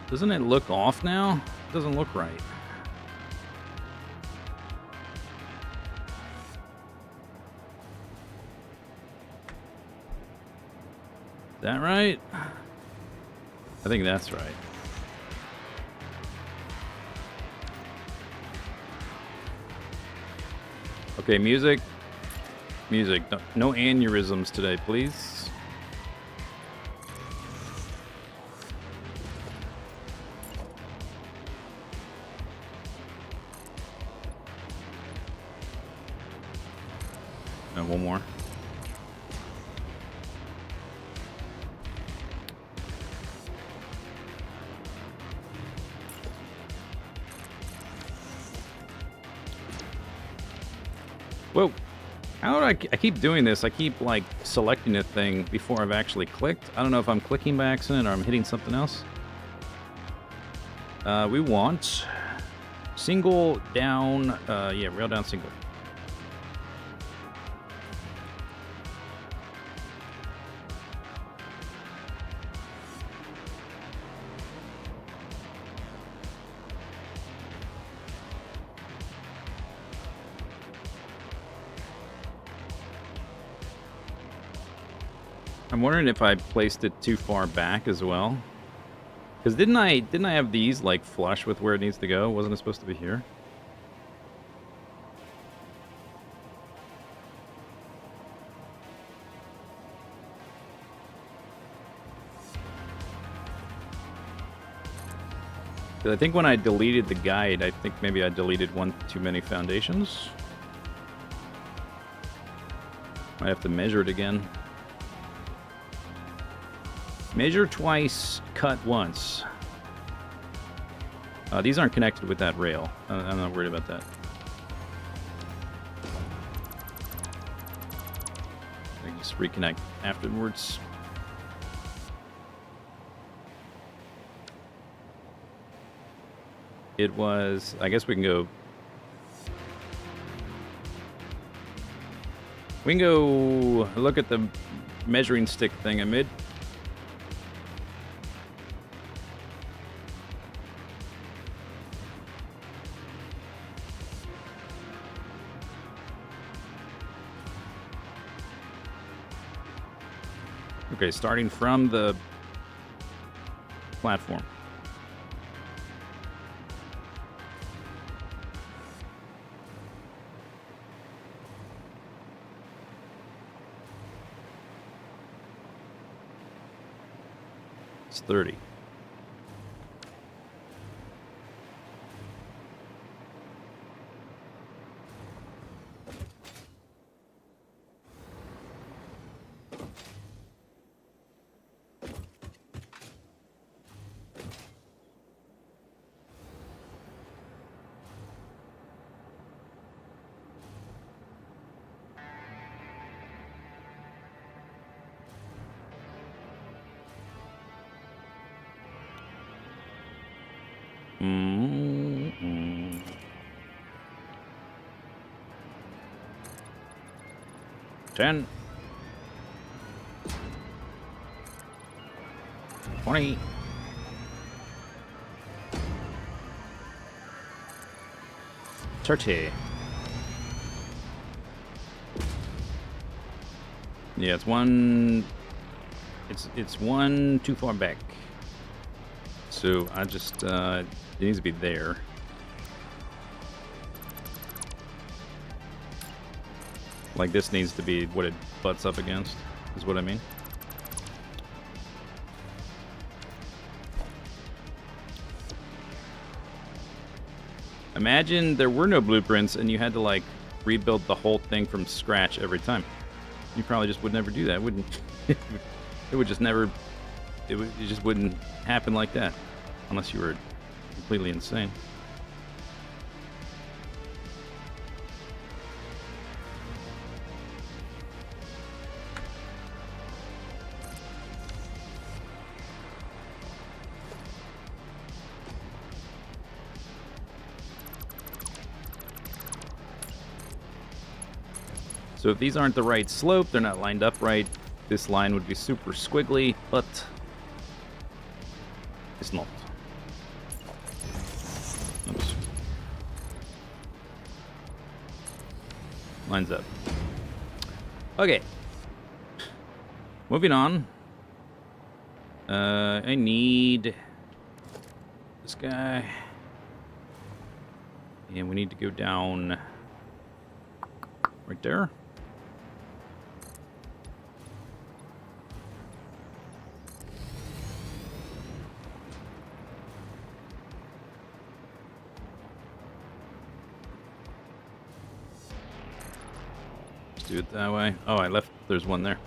Doesn't it look off now? It doesn't look right. Is that right? I think that's right. Okay, music. Music. No aneurysms today, please. One more. Whoa. How do I keep doing this? I keep, like, selecting a thing before I've actually clicked. I don't know if I'm clicking by accident or I'm hitting something else. We want single down, yeah, rail down single. I'm wondering if I placed it too far back as well. Because didn't I have these like flush with where it needs to go? Wasn't it supposed to be here? I think when I deleted the guide, I think maybe I deleted one too many foundations. Might have to measure it again. Measure twice, cut once. These aren't connected with that rail. I'm not worried about that. I can just reconnect afterwards. It was... I guess we can go... We can go look at the measuring stick thing amid. Okay, starting from the platform. It's 30. Mm-hmm. 10. 20. 30. Yeah, it's one. It's one too far back. So I just it needs to be there. Like this needs to be what it butts up against, is what I mean. Imagine there were no blueprints and you had to like rebuild the whole thing from scratch every time. You probably just would never do that, wouldn't you? It would just never it just wouldn't happen like that unless you were completely insane. So if these aren't the right slope, they're not lined up right, this line would be super squiggly, but it's not. Oops. Lines up. Okay. Moving on. I need this guy. And we need to go down right there. Do it that way. Oh, I left. There's one there.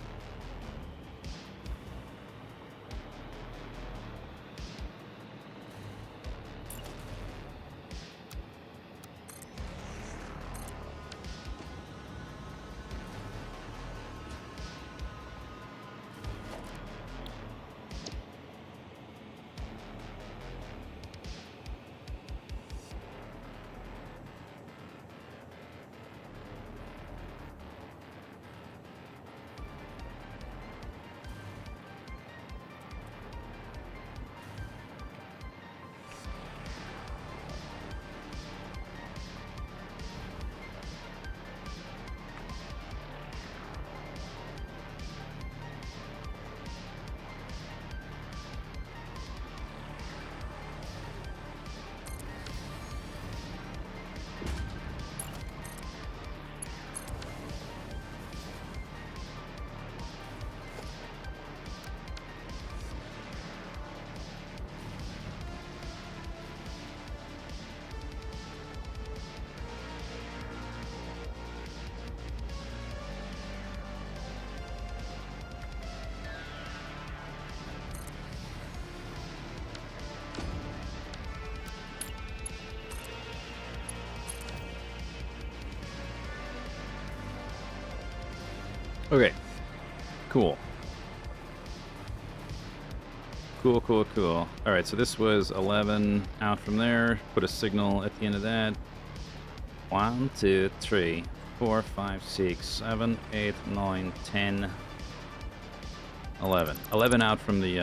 Okay. Cool. Cool. Alright, so this was 11 out from there. Put a signal at the end of that. 1, 2, 3, 4, 5, 6, 7, 8, 9, 10, 11. 11 out from the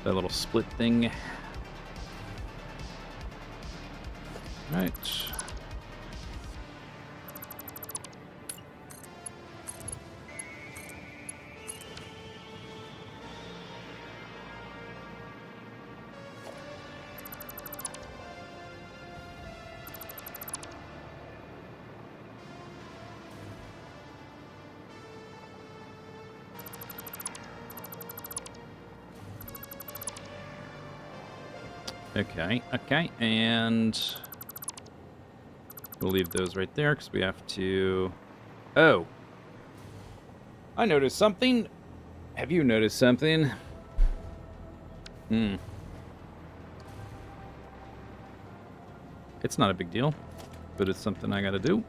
that little split thing. Alright. Okay, and we'll leave those right there because we have to... Oh! I noticed something! Have you noticed something? It's not a big deal, but it's something I gotta do.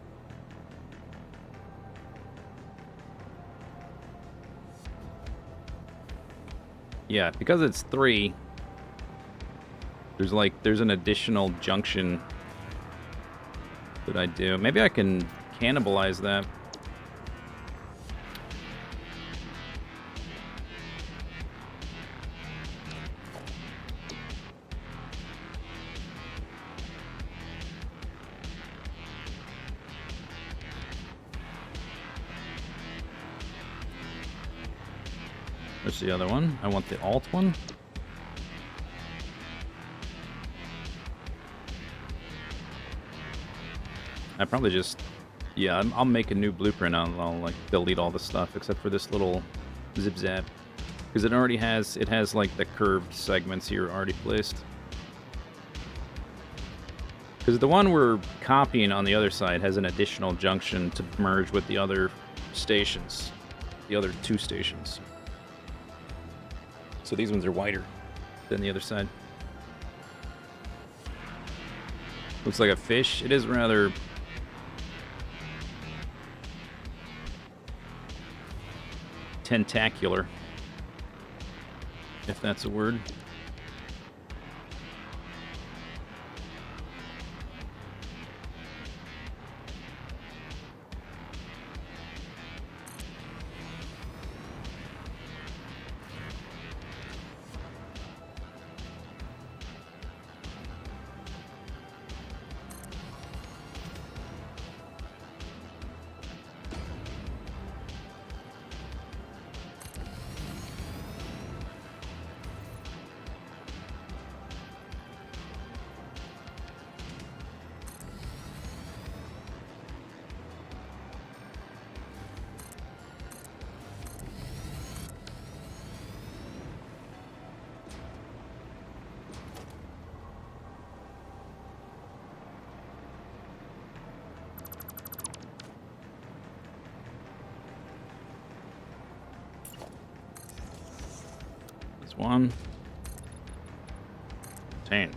Yeah, because it's 3... There's an additional junction that I do. Maybe I can cannibalize that. Where's the other one? I want the alt one. I probably just, yeah, I'll make a new blueprint. I'll like delete all the stuff except for this little zip zap, because it already has like the curved segments here already placed. Because the one we're copying on the other side has an additional junction to merge with the other stations, the other 2 stations. So these ones are wider than the other side. Looks like a fish. It is rather tentacular, if that's a word. One. 10.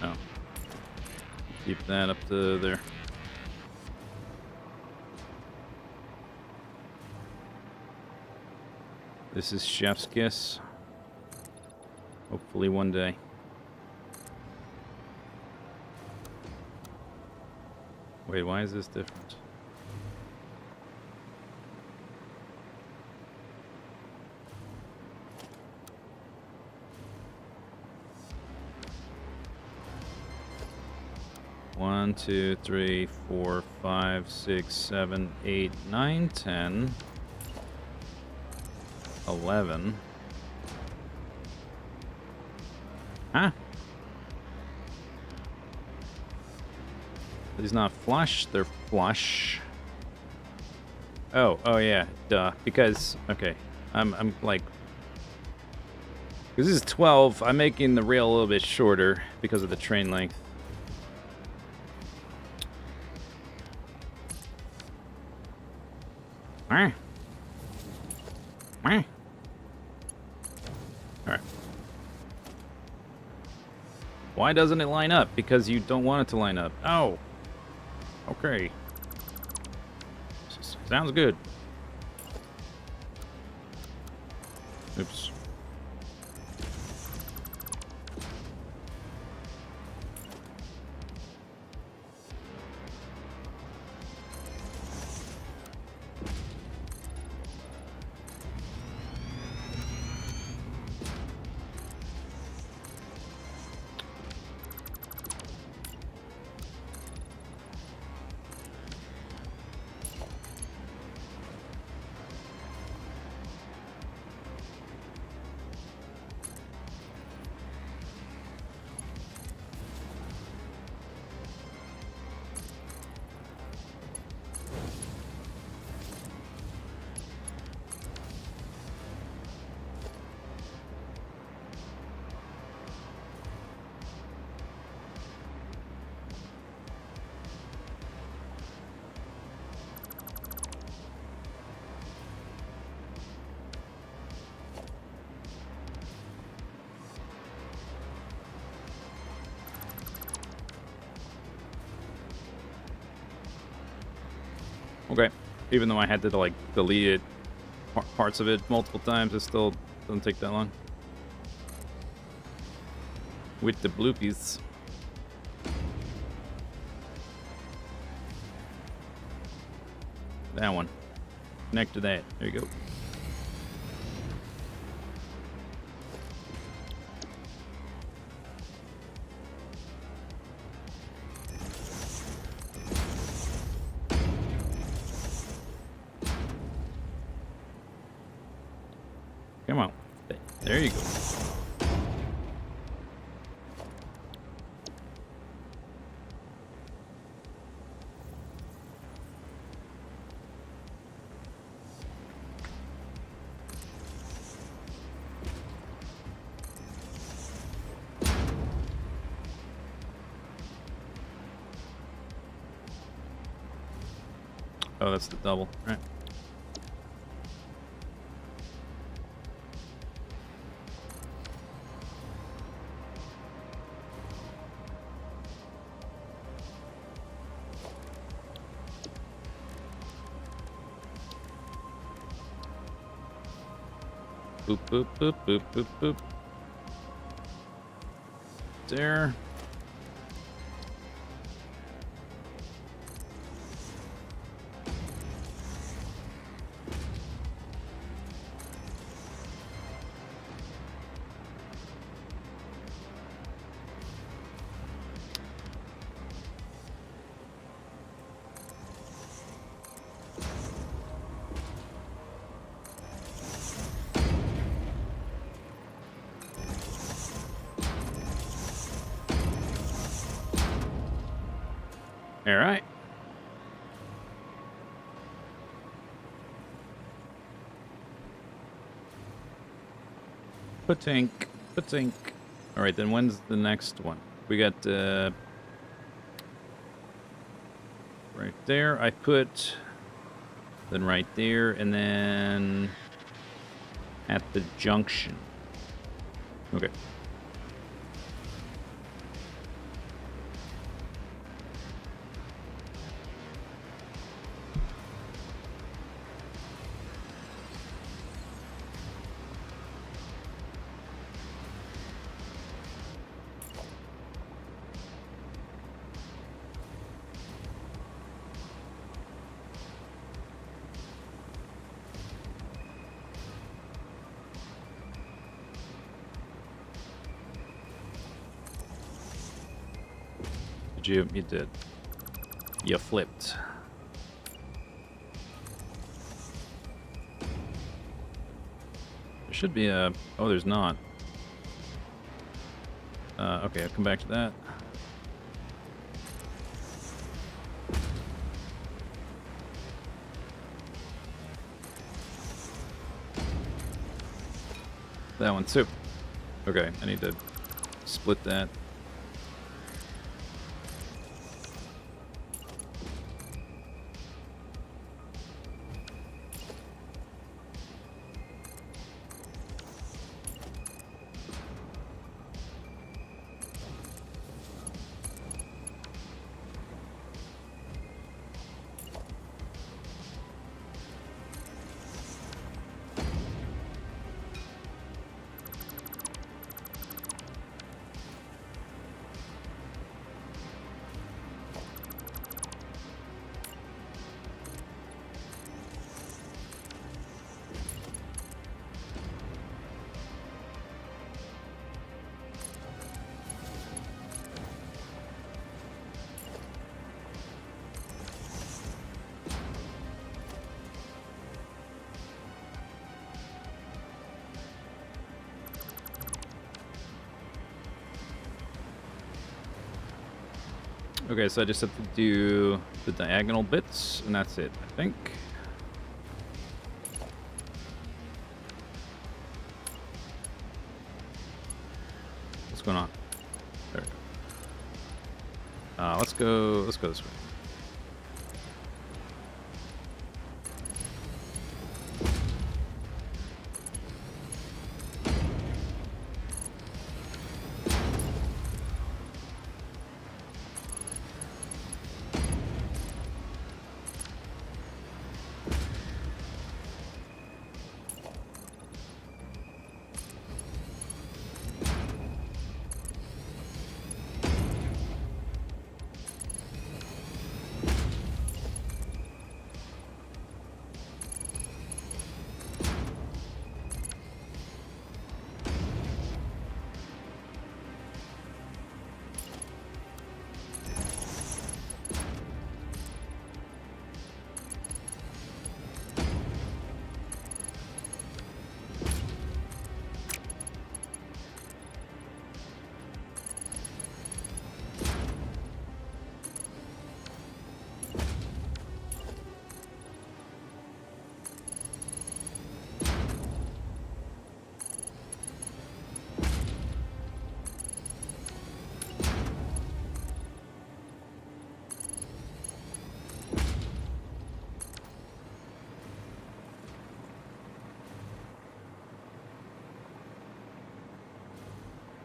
Oh. Keep that up to there. This is chef's kiss. Hopefully one day. Wait, why is this different? One, 2, 3, 4, 5, 6, 7, 8, 9, 10, 11. Huh? These not flush, they're flush. Oh yeah, duh. Because, okay, I'm like, because this is 12, I'm making the rail a little bit shorter because of the train length. Alright. Why doesn't it line up? Because you don't want it to line up. Oh. Okay. Sounds good. Oops. Okay, even though I had to like delete it, parts of it multiple times, it still doesn't take that long. With the bloopies. That one. Connect to that. There you go. Come on. There you go. Oh, that's the double. Right. Boop, boop, boop, boop, boop, boop. There. All right. Patink, patink. All right, then when's the next one? We got right there. I put then right there, and then at the junction. Okay. You did. You flipped. There should be a... Oh, there's not. Okay, I'll come back to that. That one too. Okay, I need to split that. Okay, so I just have to do the diagonal bits, and that's it, I think. What's going on? There we go. Let's go this way.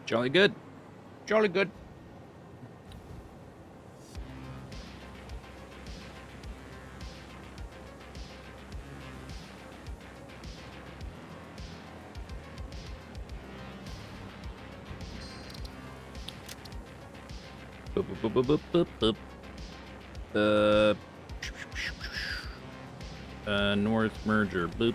Jolly good. Jolly good. Boop, boop, boop, boop, boop, boop. North merger. Boop.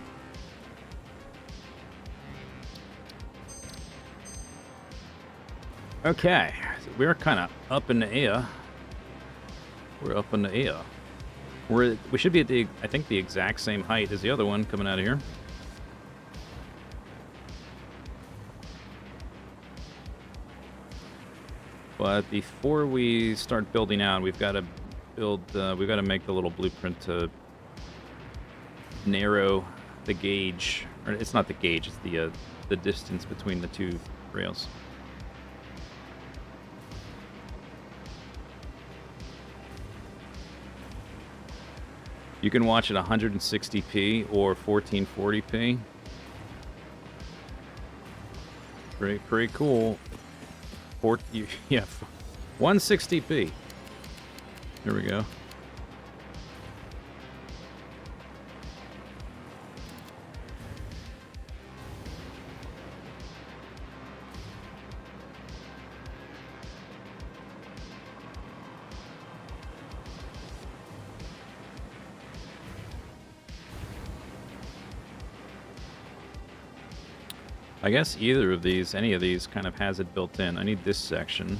Okay, so we're kind of up in the air. We're up in the air. We should be at the, I think, the exact same height as the other one coming out of here. But before we start building out, we've got to build. We've got to make the little blueprint to narrow the gauge. Or it's not the gauge; it's the distance between the two rails. You can watch it 160p or 1440p. Pretty cool. Yeah, 160p. There we go. I guess either of these, any of these, kind of has it built in. I need this section.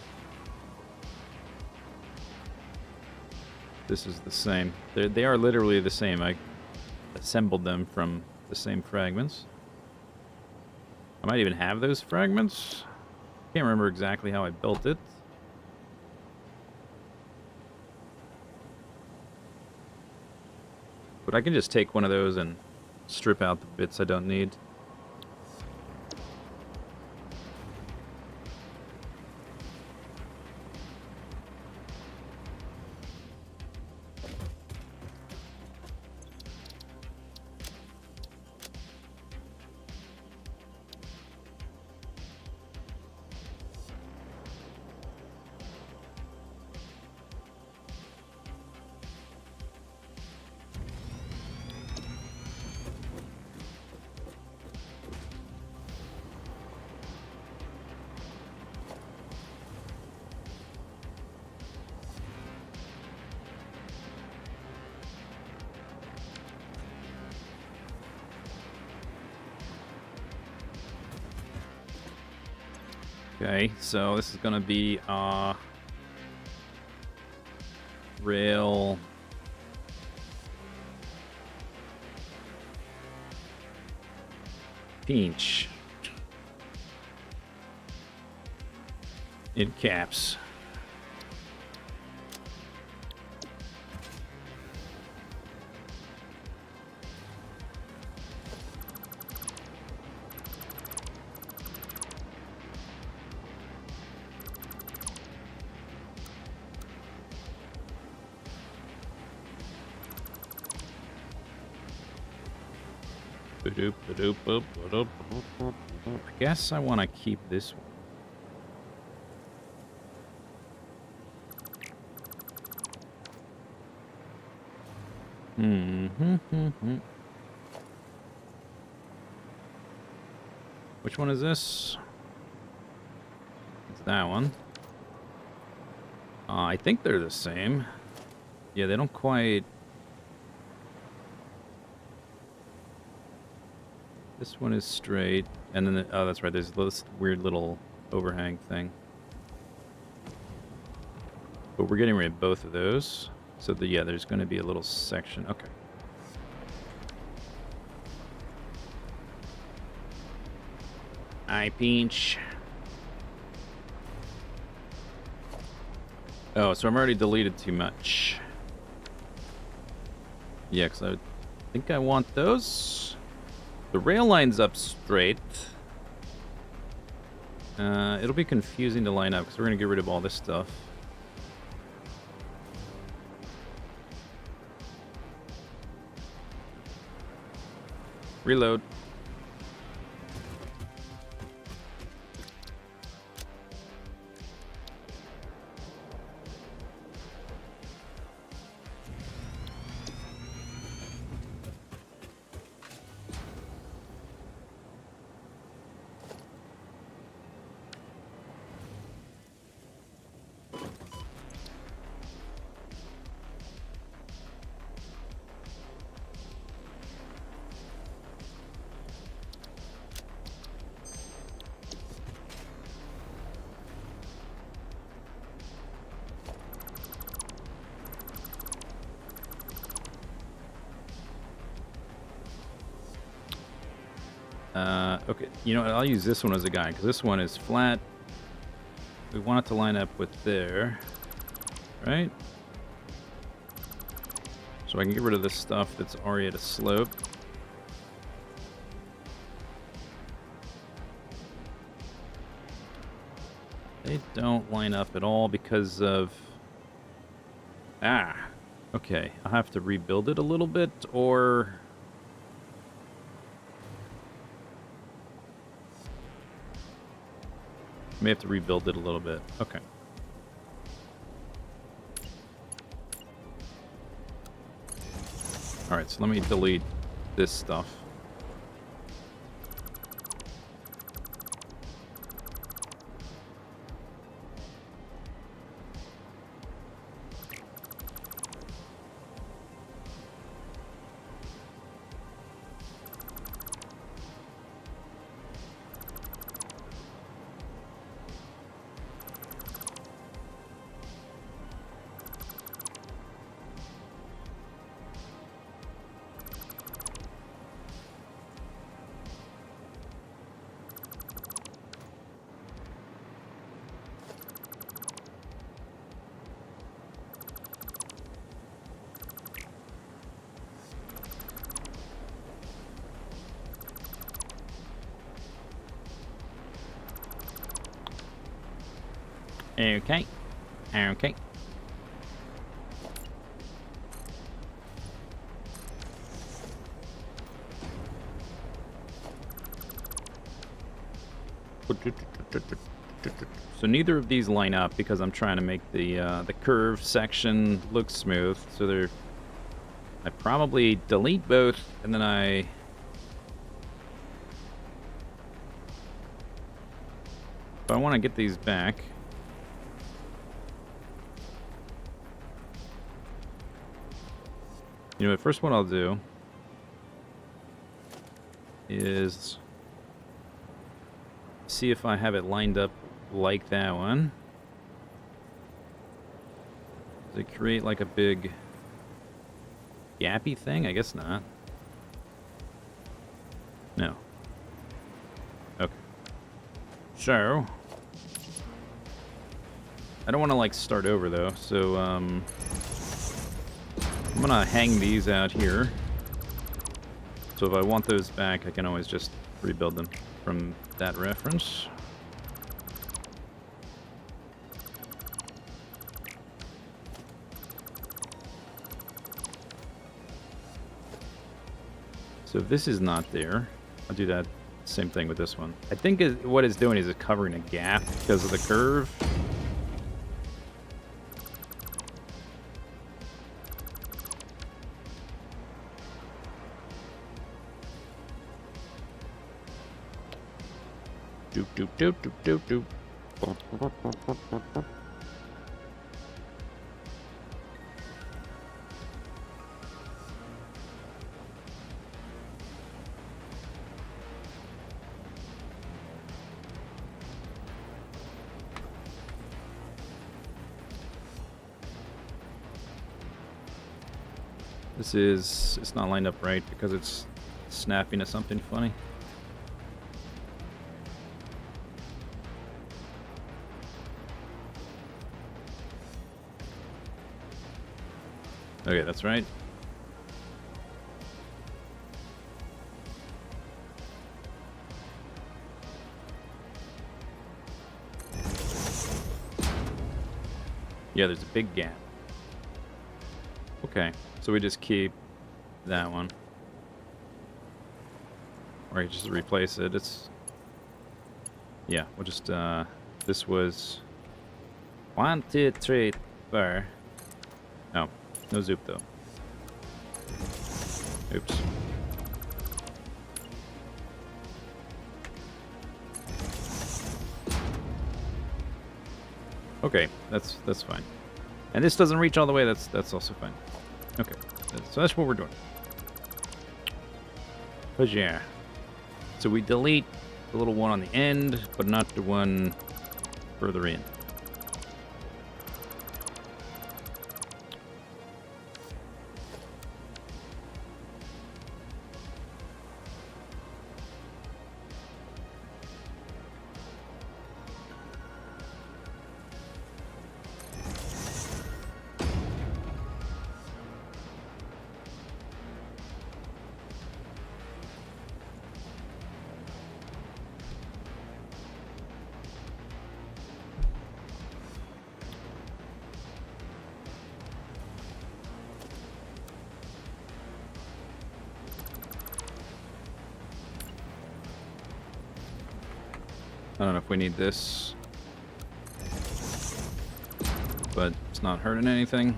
This is the same. They are literally the same. I assembled them from the same fragments. I might even have those fragments. Can't remember exactly how I built it. But I can just take one of those and strip out the bits I don't need. Okay, so this is going to be rail pinch in caps. I guess I want to keep this one. Which one is this? It's that one. I think they're the same. Yeah, they don't quite... This one is straight, and then oh, that's right. There's this weird little overhang thing. But we're getting rid of both of those, so yeah, there's going to be a little section. Okay. I pinch. Oh, so I'm already deleted too much. Yeah, because I think I want those. The rail line's up straight. It'll be confusing to line up because we're going to get rid of all this stuff. Reload. Okay, you know what? I'll use this one as a guide, because this one is flat. We want it to line up with there, right? So I can get rid of this stuff that's already at a slope. They don't line up at all because of... Ah, okay. I'll have to rebuild it a little bit, or... May have to rebuild it a little bit. Okay. Alright, so let me delete this stuff. Okay. Okay. So neither of these line up because I'm trying to make the curve section look smooth. So they're... I probably delete both, and then I... If I want to get these back... You know what, first what I'll do is see if I have it lined up like that one. Does it create like a big gappy thing? I guess not. No. Okay. So, I don't want to like start over though, so I'm gonna hang these out here. So if I want those back, I can always just rebuild them from that reference. So if this is not there, I'll do that same thing with this one. I think what it's doing is it's covering a gap because of the curve. Doop doop doop doop doop doop. It's not lined up right because it's snapping to something funny. Okay, that's right. Yeah, there's a big gap. Okay, so we just keep that one. Or just replace it. It's... Yeah, we'll just, this was... 1, 2, 3, 4. Oh, no zoop though. Oops. Okay, that's fine. And this doesn't reach all the way, that's also fine. Okay, so that's what we're doing. But yeah. So we delete the little one on the end, but not the one further in. I don't know if we need this, but it's not hurting anything.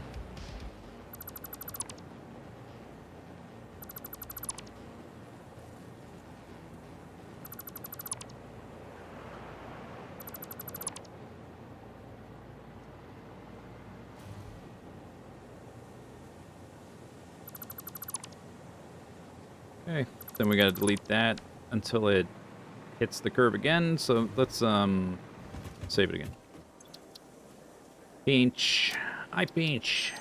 Okay, then we gotta delete that until it hits the curve again. So let's save it again. Pinch. I pinch.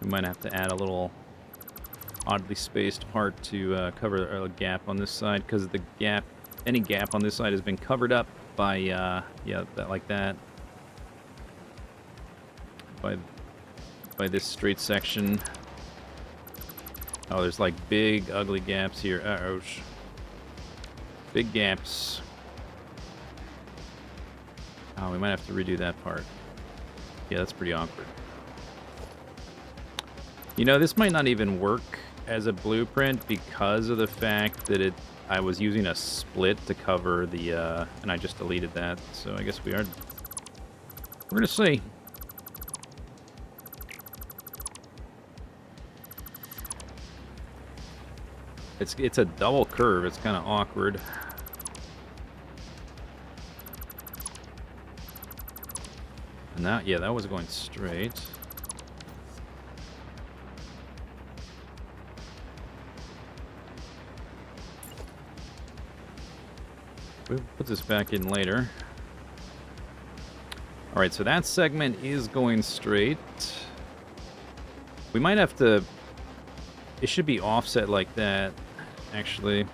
We might have to add a little oddly spaced part to cover a gap on this side, because the gap, any gap on this side has been covered up by, yeah, that like that. By this straight section. Oh, there's like big, ugly gaps here. Uh-oh. Big gaps. Oh, we might have to redo that part. Yeah, that's pretty awkward. You know, this might not even work as a blueprint because of the fact that I was using a split to cover the, and I just deleted that. So I guess we're gonna see. It's a double curve. It's kind of awkward. And that, yeah, that was going straight. We'll put this back in later. All right, so that segment is going straight. We might have to... It should be offset like that, actually.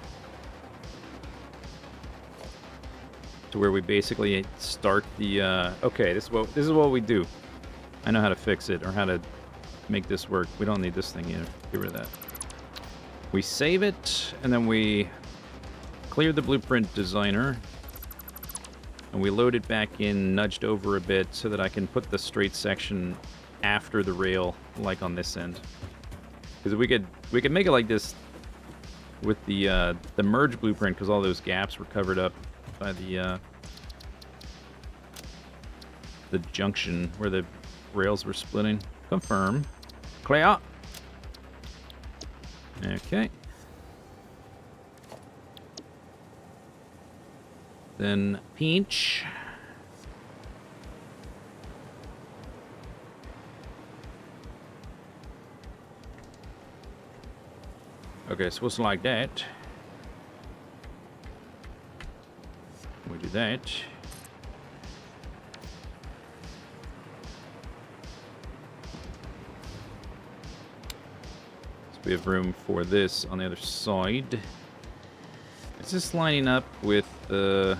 To where we basically start the... Okay, this is what we do. I know how to fix it, or how to make this work. We don't need this thing either. Get rid of that. We save it, and then we clear the blueprint designer. And we load it back in, nudged over a bit, so that I can put the straight section after the rail, like on this end. Because we could make it like this with the merge blueprint, because all those gaps were covered up by the junction where the rails were splitting. Confirm. Clear. Okay. Then pinch. Okay, so it's like that. We do that. So we have room for this on the other side. Is this lining up with the...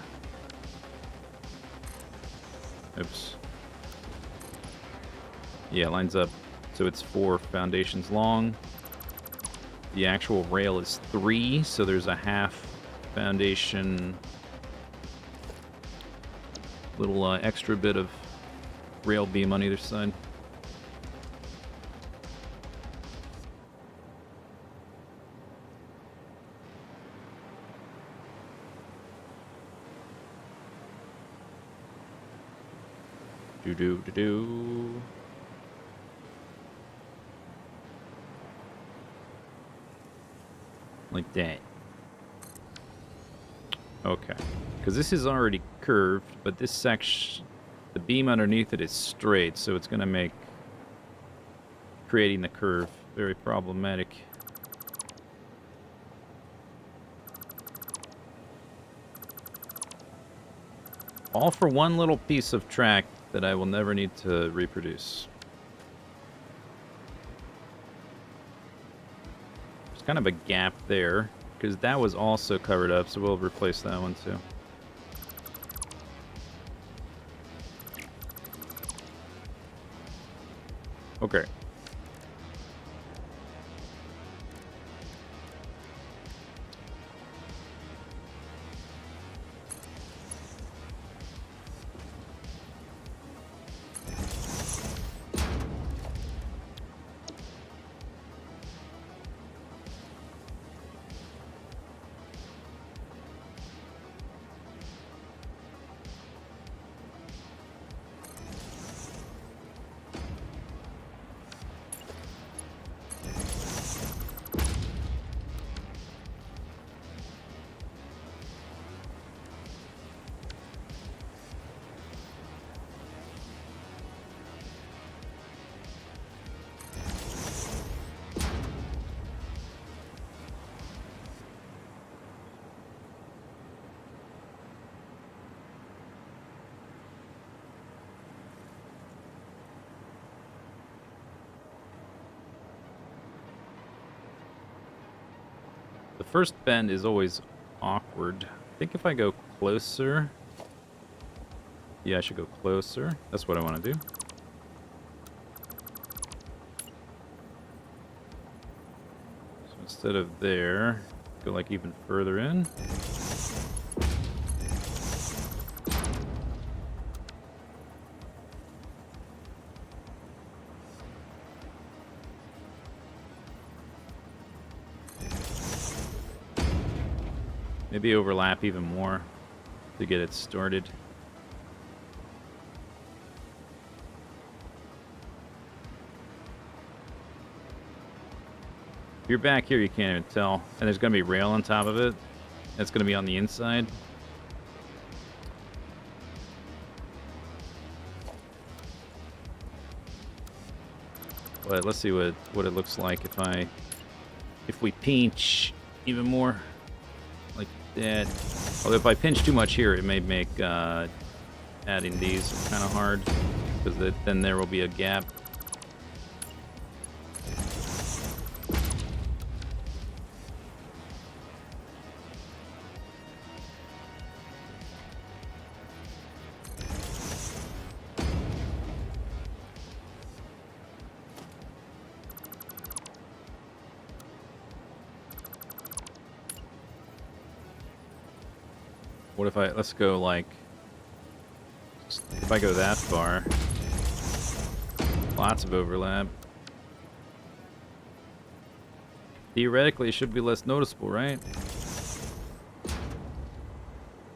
Oops. Yeah, it lines up. So it's 4 foundations long. The actual rail is 3, so there's a half foundation, little extra bit of rail beam on either side. Do-do-do-do. Like that. Okay. Because this is already curved, but this section, the beam underneath it is straight, so it's going to make creating the curve very problematic. All for one little piece of track that I will never need to reproduce. There's kind of a gap there, because that was also covered up, so we'll replace that one too. Okay. first bend is always awkward. I think if I go closer... Yeah, I should go closer. That's what I want to do. So instead of there, go like even further in. Maybe overlap even more to get it started. If you're back here, you can't even tell. And there's going to be rail on top of it. That's going to be on the inside. But let's see what it looks like if we pinch even more like that. Although if I pinch too much here, it may make adding these kind of hard, because then there will be a gap. What if let's go like, if I go that far, lots of overlap. Theoretically, it should be less noticeable, right?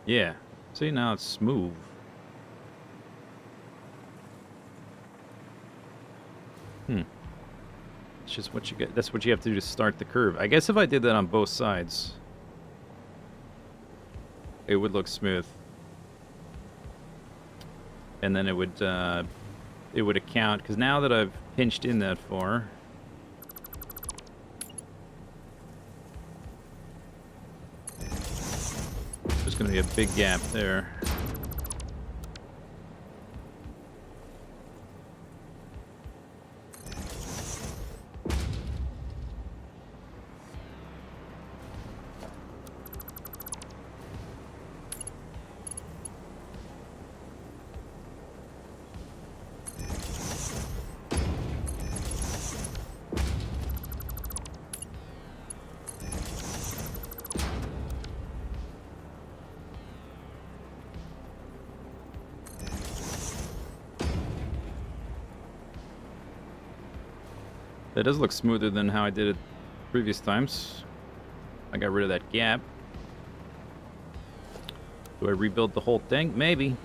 Yeah. See, now it's smooth. It's just what you get. That's what you have to do to start the curve. I guess if I did that on both sides, it would look smooth, and then it would account, because now that I've pinched in that far, there's going to be a big gap there. That does look smoother than how I did it previous times. I got rid of that gap. Do I rebuild the whole thing? Maybe.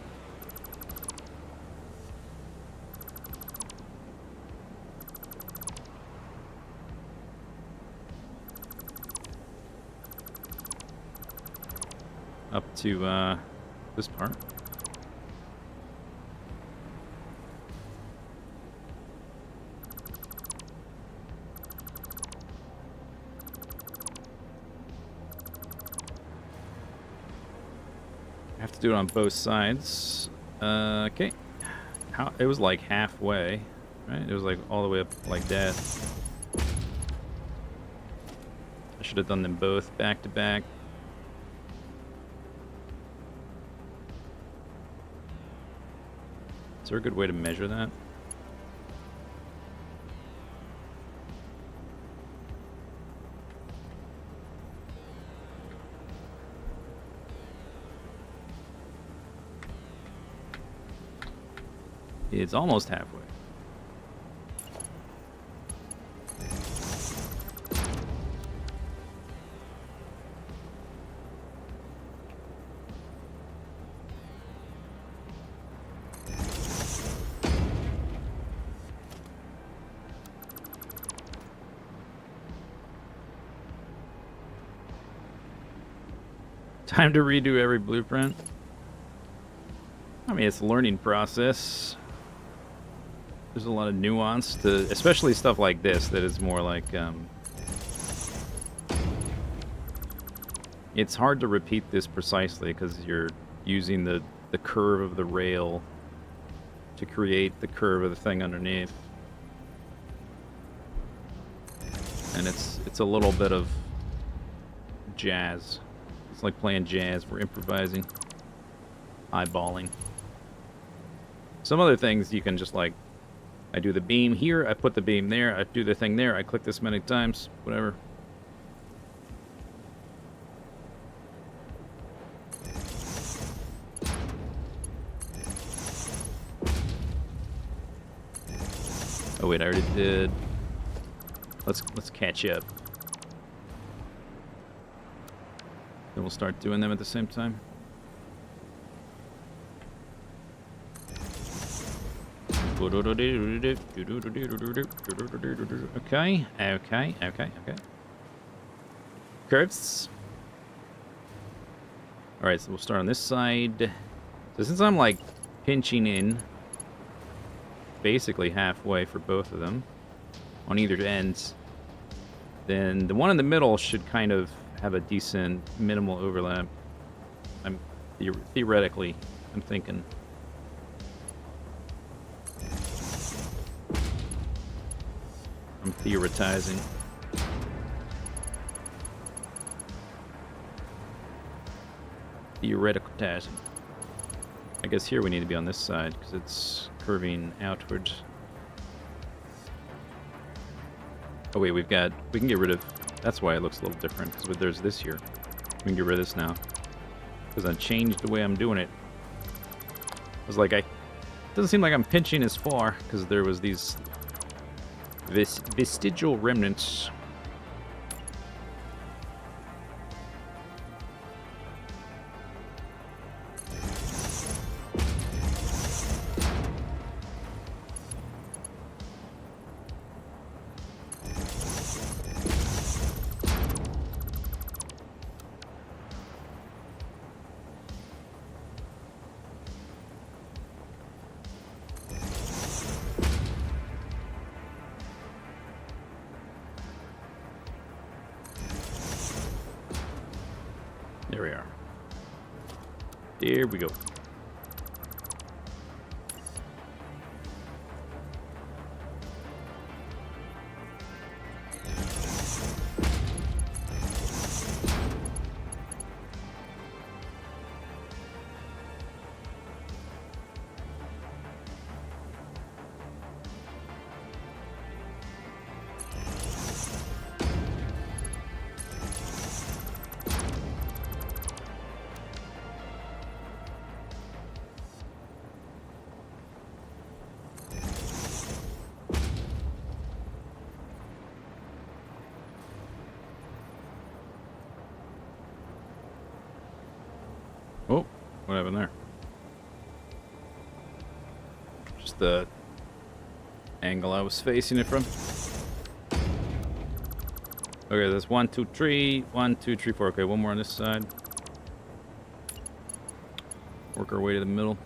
Up to this part. I have to do it on both sides. Okay. It was like halfway, right? It was like all the way up like that. I should have done them both back to back. Is there a good way to measure that? It's almost halfway. Time to redo every blueprint. I mean, it's a learning process. There's a lot of nuance to, especially stuff like this, that is more like, it's hard to repeat this precisely because you're using the curve of the rail to create the curve of the thing underneath. And it's a little bit of jazz. It's like playing jazz. We're improvising, eyeballing. Some other things you can just like, I do the beam here, I put the beam there, I do the thing there, I click this many times, whatever. Oh wait, I already did. Let's catch up. Then we'll start doing them at the same time. Okay. Curves. Alright, so we'll start on this side. So since I'm like pinching in basically halfway for both of them on either ends, then the one in the middle should kind of have a decent minimal overlap. I'm theoretically, I'm thinking. I'm theoretizing. Theoreticizing. I guess here we need to be on this side because it's curving outwards. Oh wait, we can get rid of, that's why it looks a little different, because there's this here. We can get rid of this now. Because I changed the way I'm doing it. I was like, it doesn't seem like I'm pinching as far, because there was these vestigial remnants. There we are. Here we go. Oh, what happened there? Just the angle I was facing it from. Okay, that's 1, 2, 3. 1, 2, 3, 4. Okay, one more on this side. Work our way to the middle.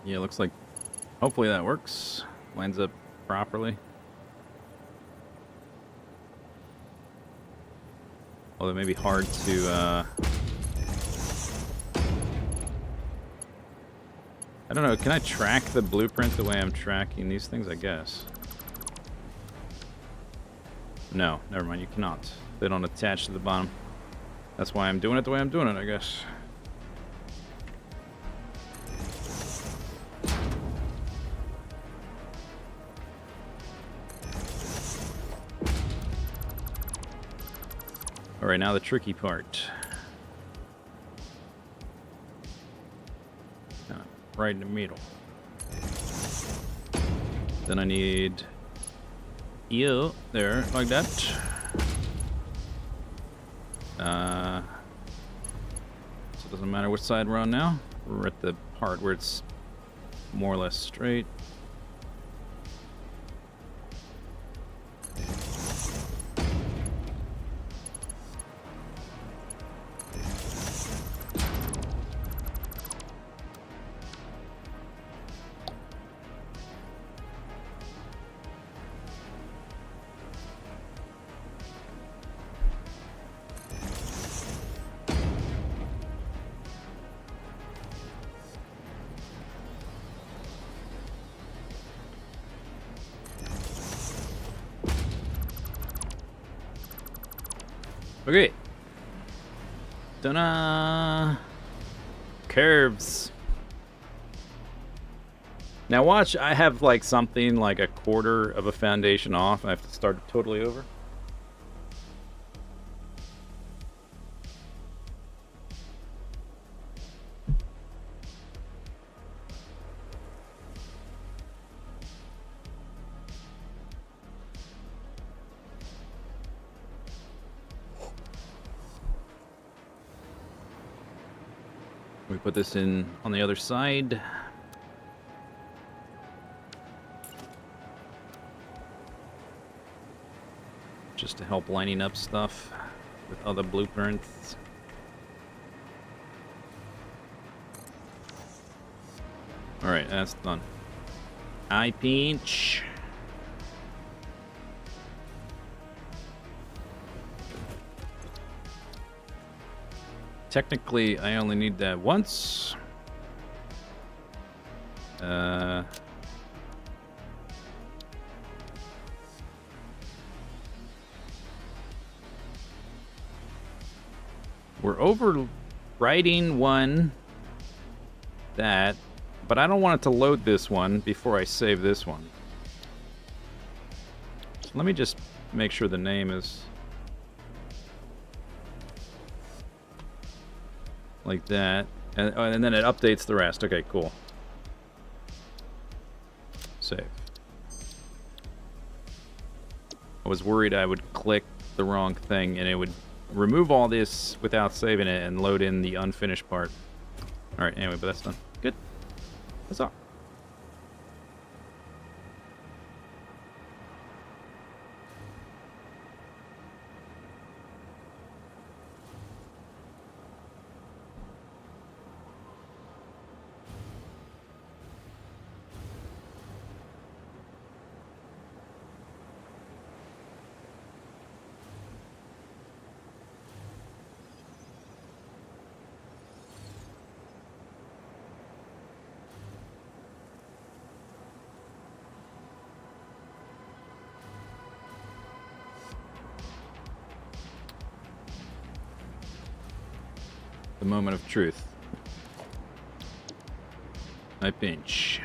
Yeah, looks like hopefully that works. Lines up properly. Although it may be hard to, I don't know, can I track the blueprint the way I'm tracking these things? I guess. No, never mind, you cannot. They don't attach to the bottom. That's why I'm doing it the way I'm doing it, I guess. Alright, now the tricky part. Right in the middle. Then I need you there, like that. So it doesn't matter which side we're on now. We're at the part where it's more or less straight. Okay. Ta-da! Curves. Now watch, I have like something like a quarter of a foundation off. I have to start it totally over. We put this in on the other side. Just to help lining up stuff with other blueprints. Alright, that's done. Eye pinch. Technically, I only need that once. We're overwriting one that, but I don't want it to load this one before I save this one. So let me just make sure the name is like that, and then it updates the rest. Okay, cool. Save. I was worried I would click the wrong thing and it would remove all this without saving it and load in the unfinished part. Alright, anyway, but that's done. Good. That's all. The moment of truth. I pinch.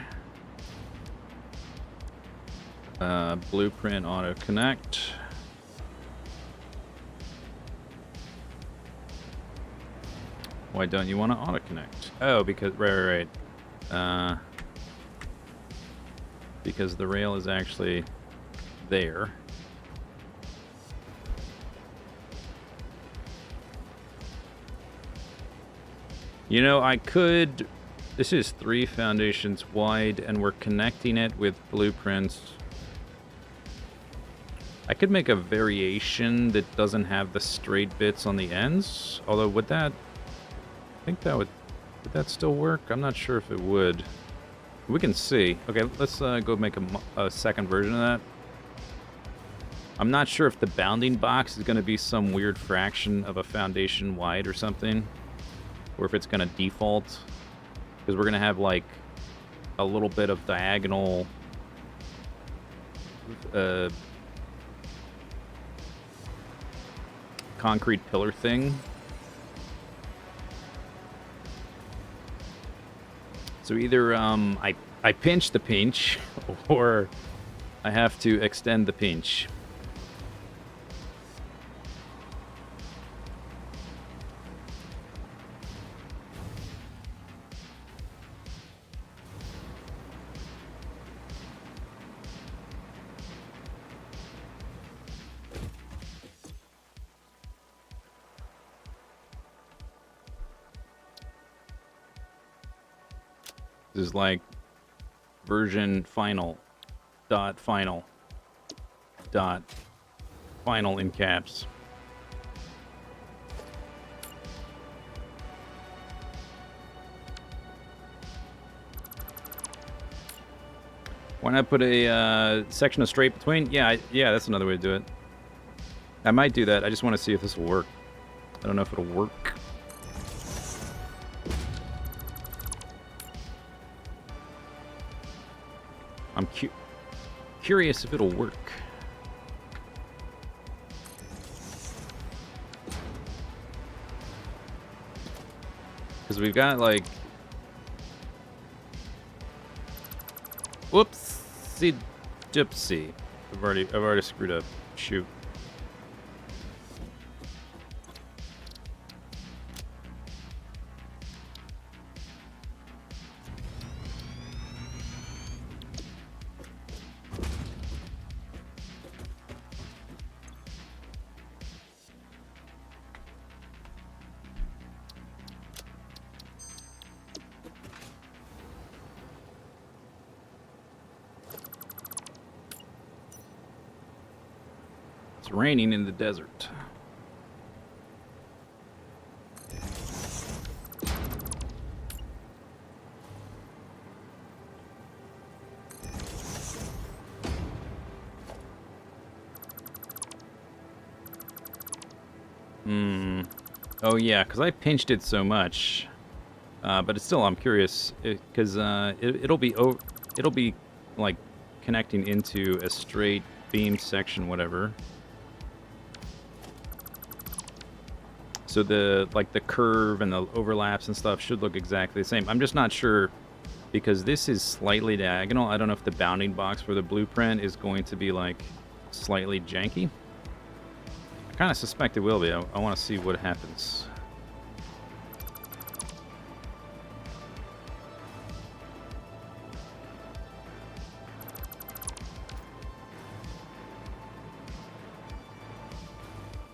Blueprint auto connect. Why don't you want to auto connect? Oh, because right. Because the rail is actually there. You know, I could... This is 3 foundations wide, and we're connecting it with blueprints. I could make a variation that doesn't have the straight bits on the ends. Although, would that... I think that would that still work? I'm not sure if it would. We can see. Okay, let's go make a second version of that. I'm not sure if the bounding box is going to be some weird fraction of a foundation wide or something. Or if it's going to default. Because we're going to have, like, a little bit of diagonal... concrete pillar thing. So either I pinch the pinch, or I have to extend the pinch. This is like version final dot final dot final in caps. Why not put a section of straight between? Yeah, yeah, that's another way to do it. I might do that. I just want to see if this will work. I don't know if it'll work. I'm curious if it'll work. Because we've got like... Whoopsie gypsy. I've already screwed up. Shoot. It's raining in the desert. Oh yeah, because I pinched it so much. But it's still, I'm curious, because it'll be like connecting into a straight beam section, whatever. So the curve and the overlaps and stuff should look exactly the same. I'm just not sure because this is slightly diagonal. I don't know if the bounding box for the blueprint is going to be like slightly janky. I kind of suspect it will be. I want to see what happens.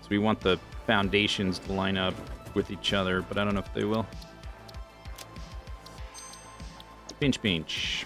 So we want the foundations to line up with each other, but I don't know if they will. Pinch, pinch.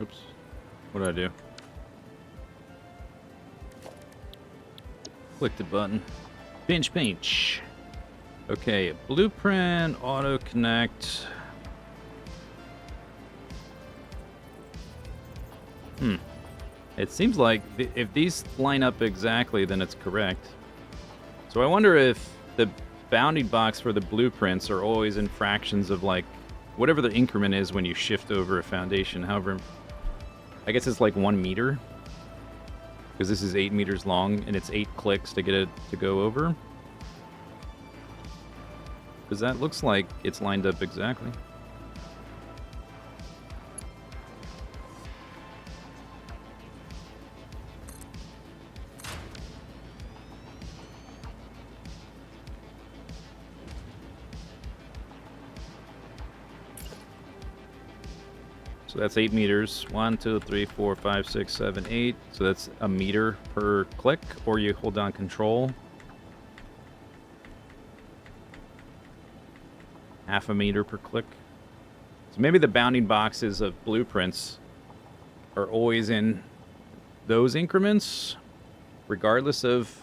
Oops. What did I do? Click the button. Pinch, pinch. Okay, blueprint, auto connect. It seems like if these line up exactly, then it's correct. So I wonder if the bounding box for the blueprints are always in fractions of like whatever the increment is when you shift over a foundation. However, I guess it's like 1 meter because this is 8 meters long and it's 8 clicks to get it to go over. Because that looks like it's lined up exactly. So that's 8 meters. 1, 2, 3, 4, 5, 6, 7, 8. So that's a meter per click, or you hold down control. Half a meter per click. So maybe the bounding boxes of blueprints are always in those increments, regardless of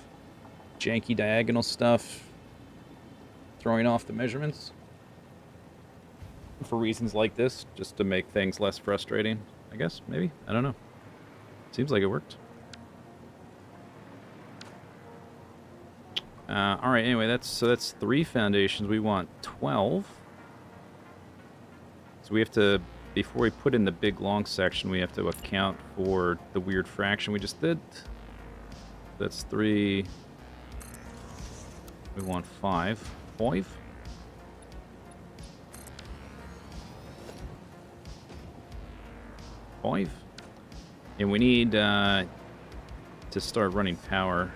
janky diagonal stuff throwing off the measurements. For reasons like this, just to make things less frustrating, I guess, maybe? I don't know. Seems like it worked. All right. Anyway, that's 3 foundations. We want 12. So we have to, before we put in the big long section, we have to account for the weird fraction we just did. That's 3. We want 5. 5. And we need to start running power.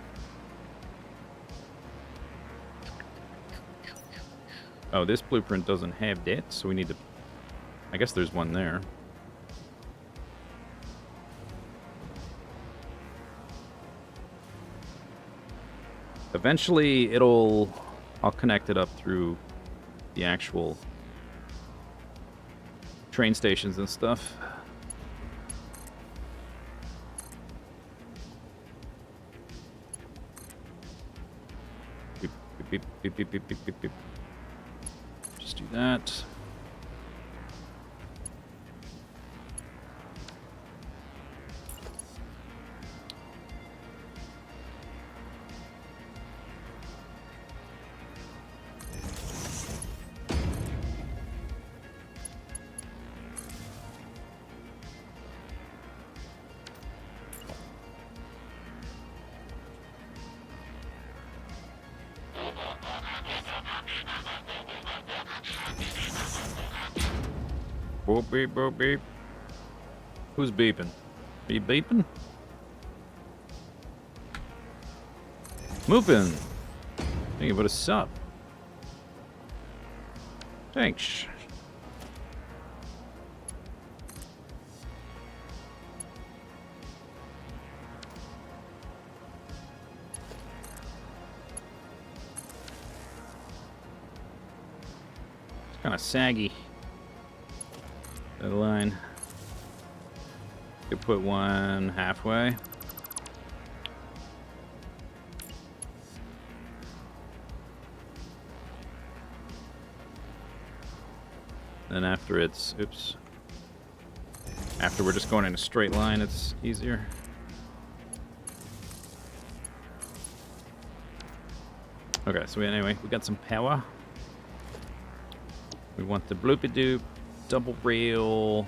Oh, this blueprint doesn't have that, so we need to... I guess there's one there. Eventually, I'll connect it up through the actual train stations and stuff. Beep, beep, beep, beep, beep, beep, beep, beep. Just do that. Boop, beep, boop, beep. Who's beeping? Are you beeping? Moving. Hey, what a sup? Thanks. It's kind of saggy. The line. Could put one halfway. Then after it's, oops. After we're just going in a straight line, it's easier. Okay, so anyway, we got some power. We want the bloopy doop double rail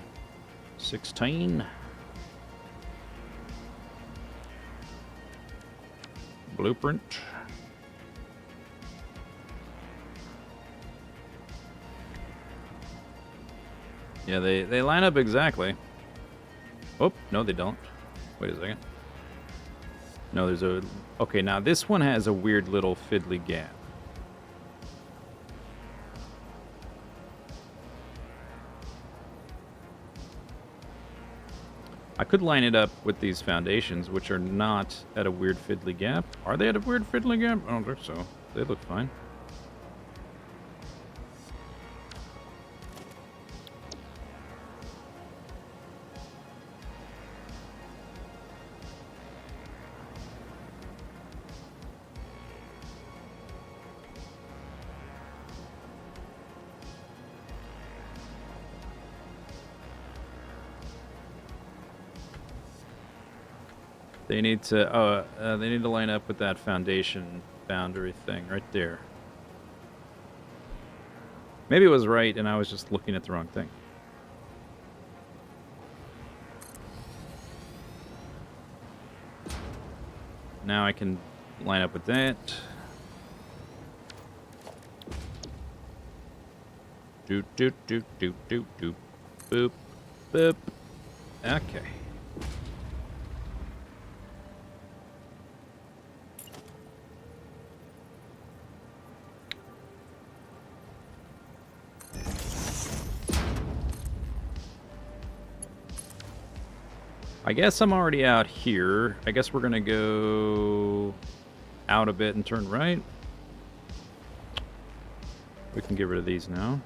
16. Blueprint. Yeah, they line up exactly. Oh, no, they don't. Wait a second. No, there's a... Okay, now this one has a weird little fiddly gap. I could line it up with these foundations, which are not at a weird fiddly gap. Are they at a weird fiddly gap? I don't think so. They look fine. They need to, they need to line up with that foundation boundary thing right there. Maybe it was right and I was just looking at the wrong thing. Now I can line up with that. Doot, doot, doot, doot, doot, doot. Boop, boop. Okay. I guess I'm already out here. I guess we're gonna go out a bit and turn right. We can get rid of these now.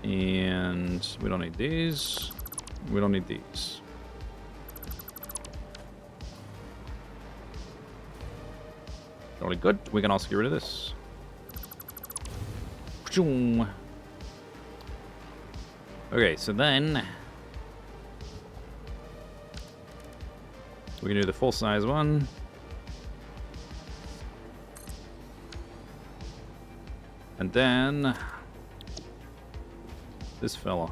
And we don't need these. We don't need these. Totally good. We can also get rid of this. Okay, so then So we can do the full-size one. And then this fella.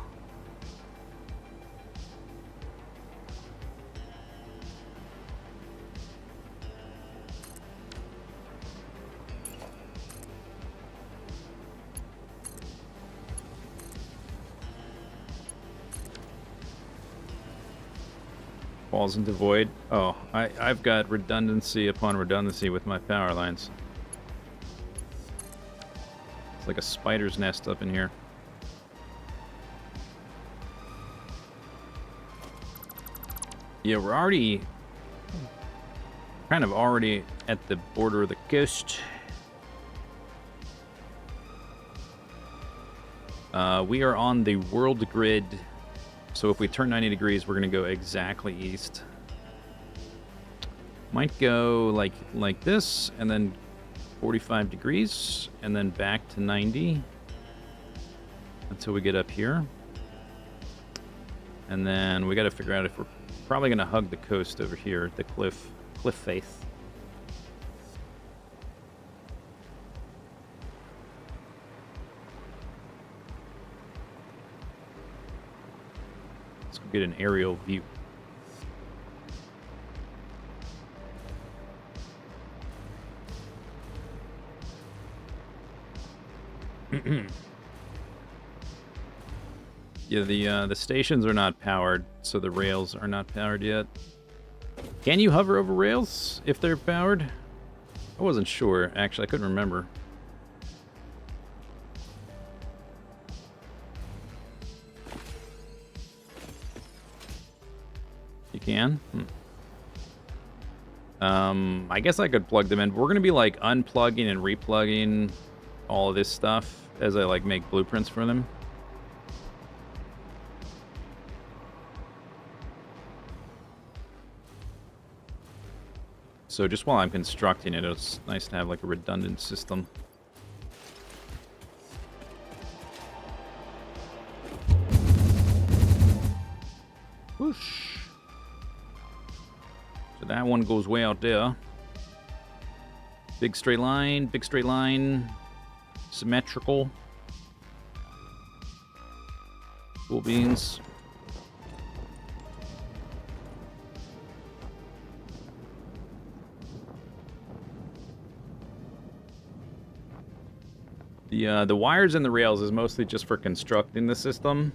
Falls into void. Oh, I've got redundancy upon redundancy with my power lines. It's like a spider's nest up in here. Yeah, we're already kind of already at the border of the coast. We are on the world grid. So if we turn 90 degrees, we're going to go exactly east. Might go like this, and then 45 degrees, and then back to 90 until we get up here. And then we got to figure out if we're probably going to hug the coast over here, the cliff face. Get an aerial view. Yeah, the stations are not powered, so the rails are not powered yet. Can you hover over rails if they're powered? I wasn't sure, actually. I couldn't remember. You can? I guess I could plug them in. We're going to be, like, unplugging and replugging all of this stuff as I, like, make blueprints for them. So just while I'm constructing it, it's nice to have, like, a redundant system. Whoosh. So that one goes way out there. Big straight line, symmetrical. Cool beans. The wires and the rails is mostly just for constructing the system.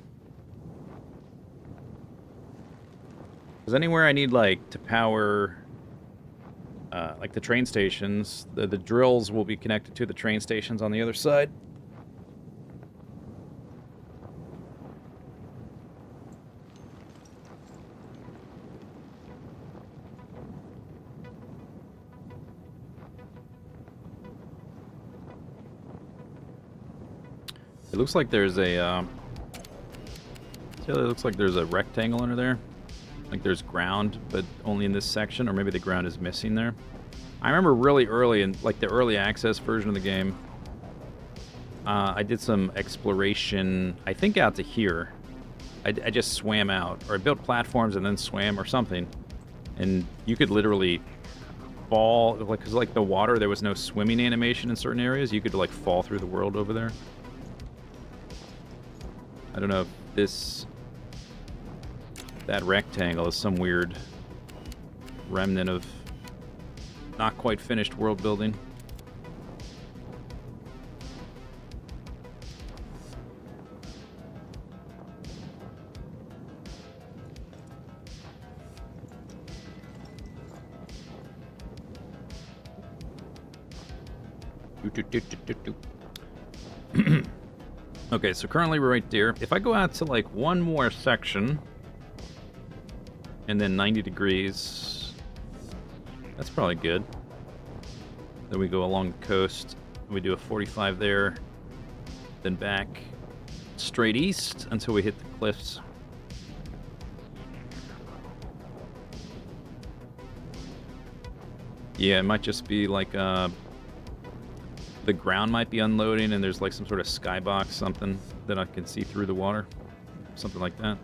Because anywhere I need, like, to power, like, the train stations, the drills will be connected to the train stations on the other side. It looks like there's a, it looks like there's a rectangle under there. Like there's ground, but only in this section, or maybe the ground is missing there. I remember really early in, like, the early access version of the game, I did some exploration, I think out to here. I just swam out, or I built platforms and then swam or something. And you could literally fall, like, because, like, the water, there was no swimming animation in certain areas. You could, like, fall through the world over there. I don't know if this... that rectangle is some weird remnant of not quite finished world building. Okay, so currently we're right there. If I go out to, like, one more section and then 90 degrees, that's probably good. Then we go along the coast, we do a 45 there, then back straight east until we hit the cliffs. Yeah, it might just be like the ground might be unloading and there's like some sort of skybox, something that I can see through the water. Something like that.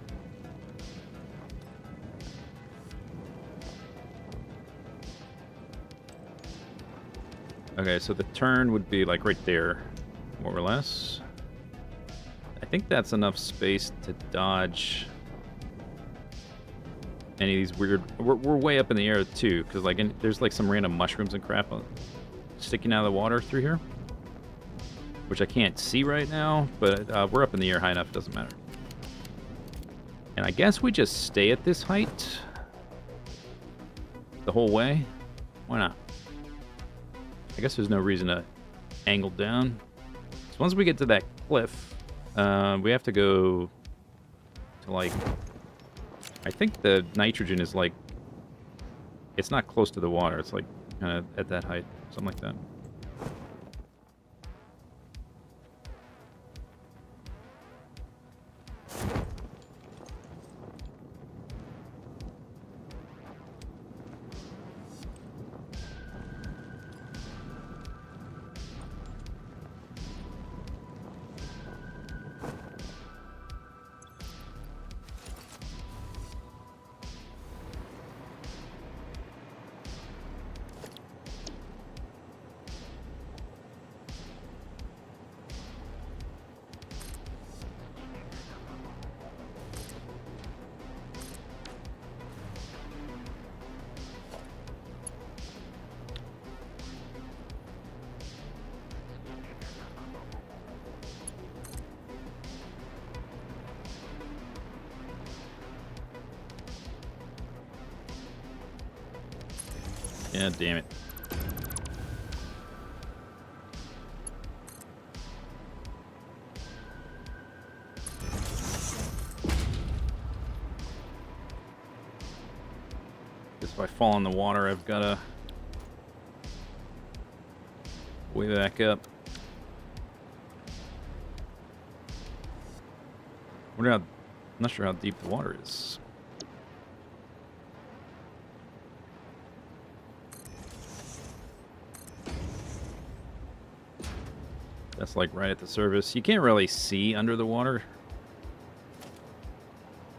Okay, so the turn would be like right there, more or less. I think that's enough space to dodge any of these weird... We're way up in the air, too, because like there's like some random mushrooms and crap sticking out of the water through here, which I can't see right now, but we're up in the air high enough, it doesn't matter. And I guess we just stay at this height the whole way. Why not? I guess there's no reason to angle down. So once we get to that cliff, we have to go to like... I think the nitrogen is like... It's not close to the water. It's like kind of at that height. Something like that. Yeah, damn it. Guess if I fall in the water, I've got to way back up. I'm not sure how deep the water is. That's like right at the surface. You can't really see under the water.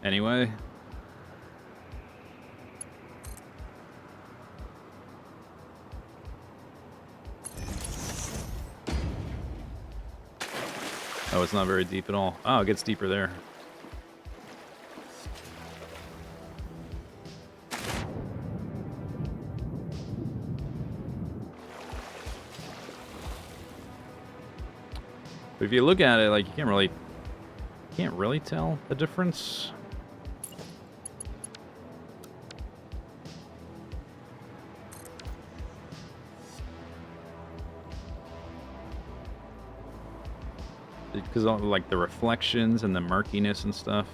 Anyway. Oh, it's not very deep at all. Oh, it gets deeper there. But if you look at it, like, you can't really tell the difference. Because of, like, the reflections and the murkiness and stuff.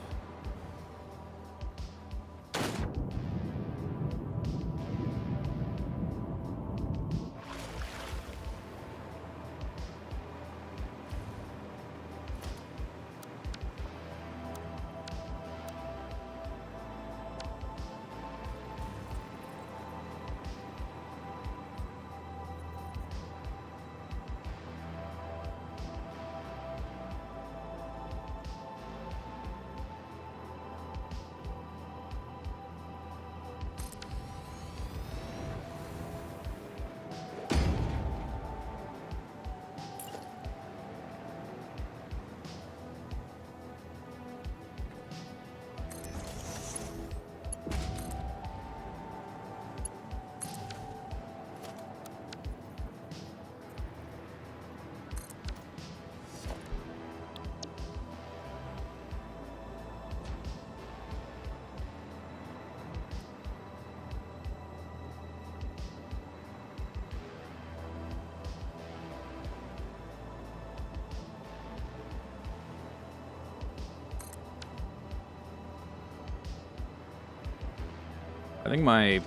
I think my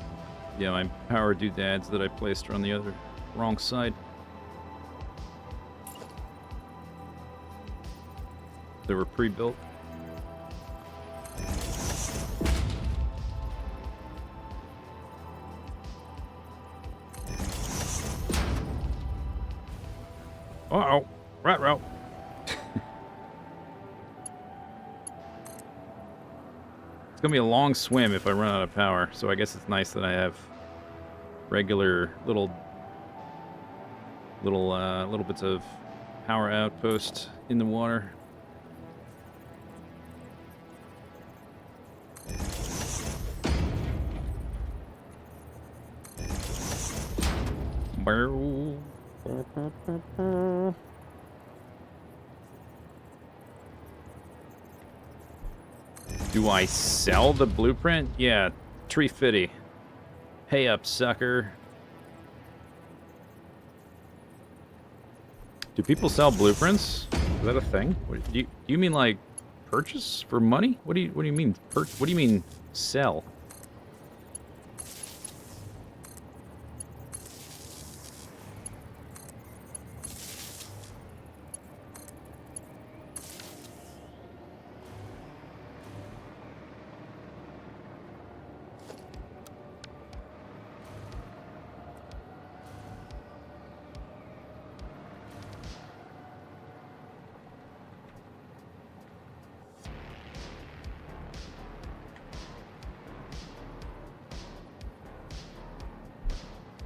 power doodads that I placed are on the wrong side. They were pre-built. Uh-oh. Rat route. It's gonna be a long swim if I run out of power, so I guess it's nice that I have regular little Little bits of power outpost in the water. Do I sell the blueprint? Yeah, tree fitty. Pay up, sucker. Do people sell blueprints? Is that a thing? Do you mean like purchase for money? What do you mean? What do you mean sell?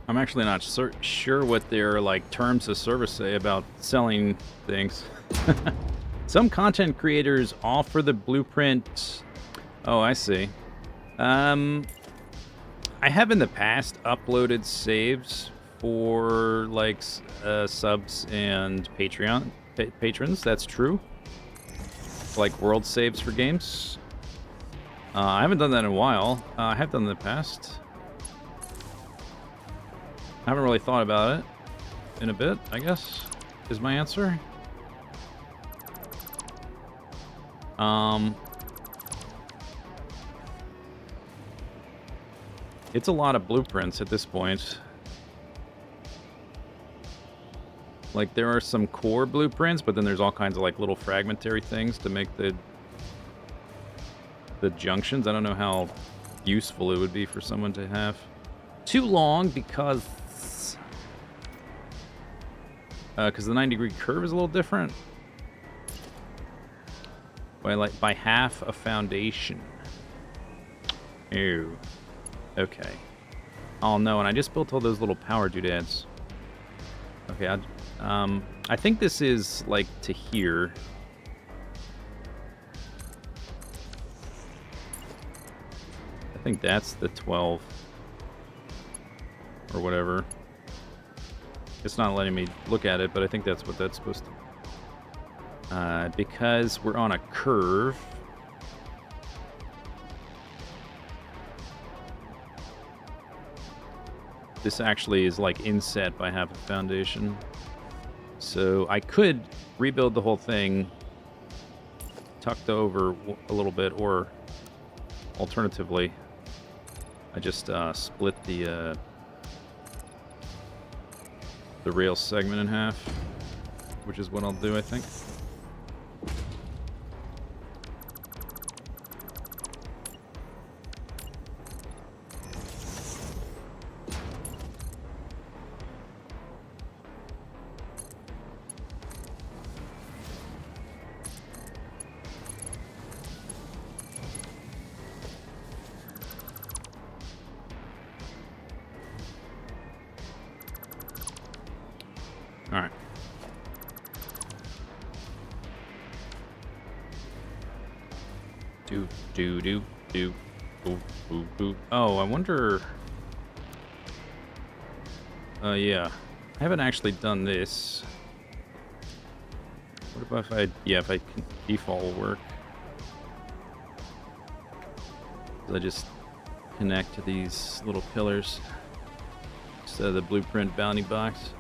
I'm actually not sure what their like terms of service say about selling things. Some content creators offer the blueprint. Oh, I see. I have in the past uploaded saves for like subs and Patreon patrons. That's true. Like world saves for games. I haven't done that in a while. I have done in the past. I haven't really thought about it in a bit, I guess, is my answer. It's a lot of blueprints at this point. Like, there are some core blueprints, but then there's all kinds of, like, little fragmentary things to make the junctions. I don't know how useful it would be for someone to have. Too long because the 90-degree curve is a little different. By half a foundation. Ew. Okay. Oh no, and I just built all those little power doodads. Okay, I think this is like to here. I think that's the 12 or whatever. It's not letting me look at it, but I think that's what that's supposed to. Because we're on a curve. This actually is like inset by half a foundation. So I could rebuild the whole thing tucked over a little bit, or alternatively, I just split the rail segment in half, which is what I'll do, I think. Alright. Do. Boo. Oh, I wonder... yeah. I haven't actually done this. What about if I... Yeah, if I can... Default will work. I just connect to these little pillars instead of the blueprint bounding box.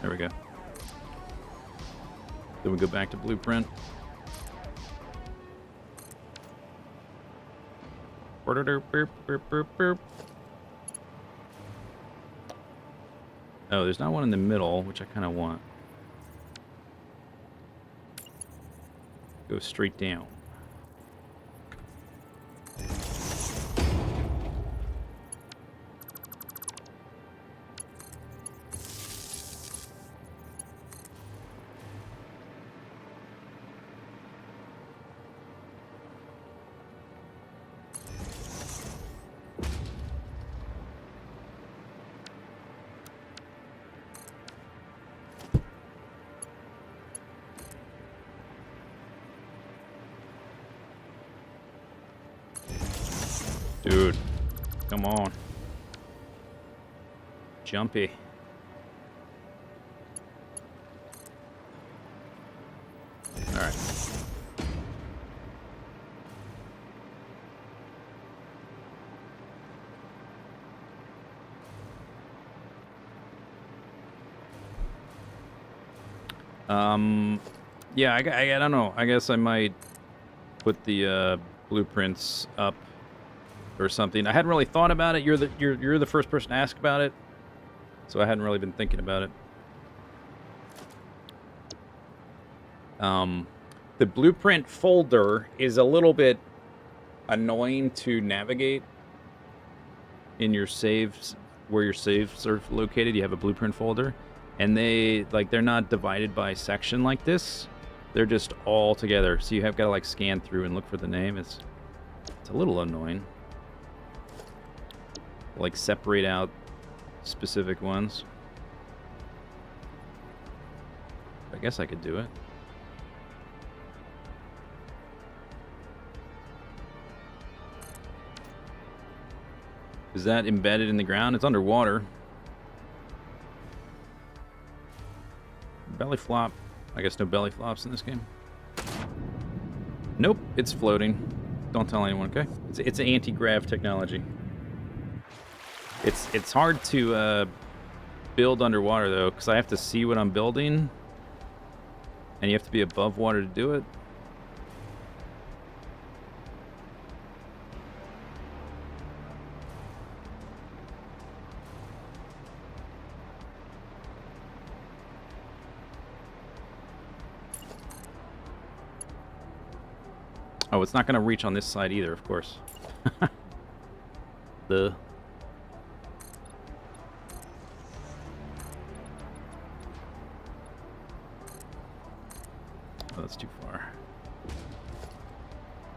There we go. Then we go back to blueprint. Oh, there's not one in the middle, which I kind of want. Go straight down. Dude, come on. Jumpy. All right. Yeah, I don't know. I guess I might put the blueprints up or something. I hadn't really thought about it. You're the first person to ask about it, so I hadn't really been thinking about it. The blueprint folder is a little bit annoying to navigate in your saves, where your saves are located. You have a blueprint folder, and they're not divided by section like this. They're just all together. So you have got to like scan through and look for the name. It's a little annoying. Like separate out specific ones. I guess I could do it. Is that embedded in the ground? It's underwater. Belly flop. I guess no belly flops in this game. Nope, it's floating. Don't tell anyone, okay? It's anti-grav technology. It's hard to build underwater though, because I have to see what I'm building, and you have to be above water to do it. Oh, it's not going to reach on this side either, of course. Oh, that's too far.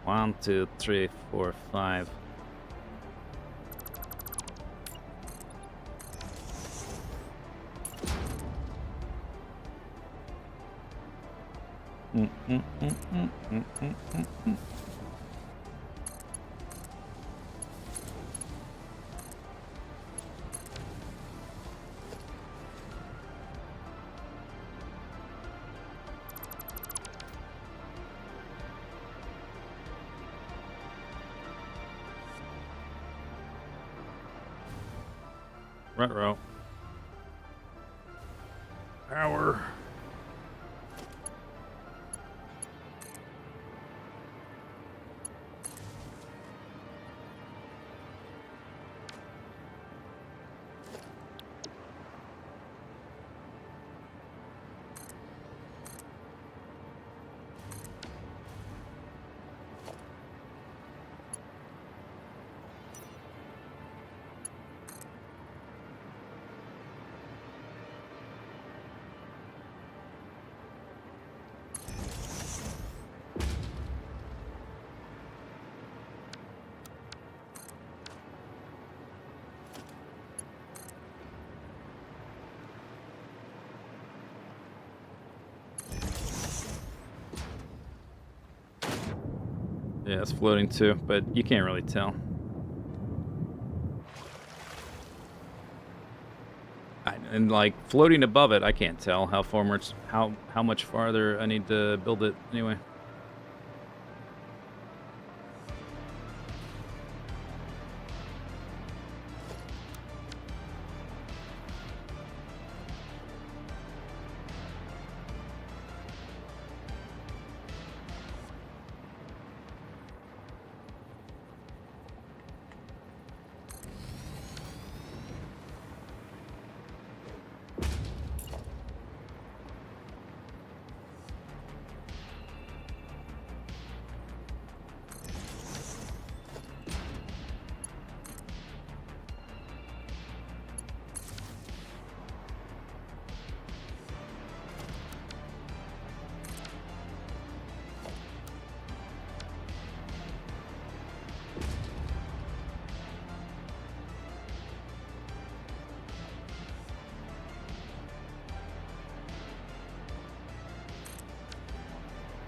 1, 2, 3, 4, 5. Ruh-roh. Power. Yeah, it's floating too, but you can't really tell. And like floating above it, I can't tell how far much how much farther I need to build it anyway.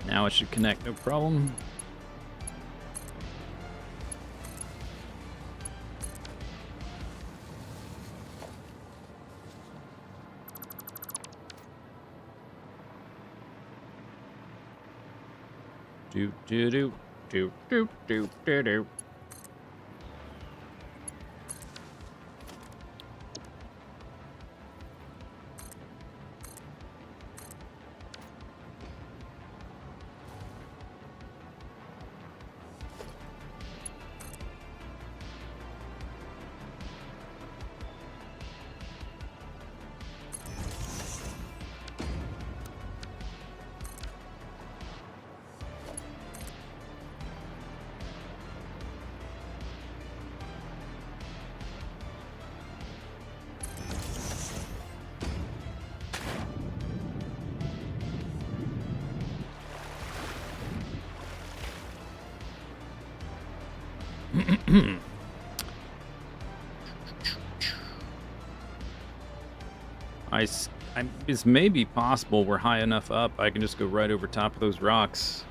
Now it should connect, no problem. Do do do do do do do do. This may be possible. We're high enough up. I can just go right over top of those rocks.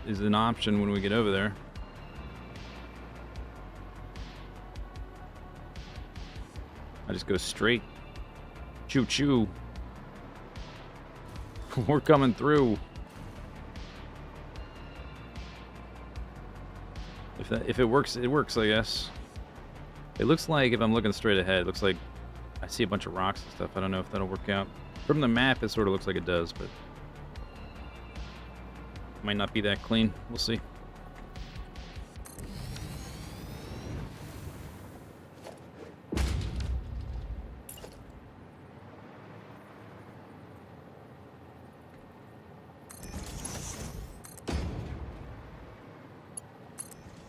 Is an option when we get over there. I just go straight. Choo choo. We're coming through. If it works, it works, I guess. It looks like if I'm looking straight ahead, it looks like I see a bunch of rocks and stuff. I don't know if that'll work out. From the map, it sort of looks like it does, but might not be that clean. We'll see.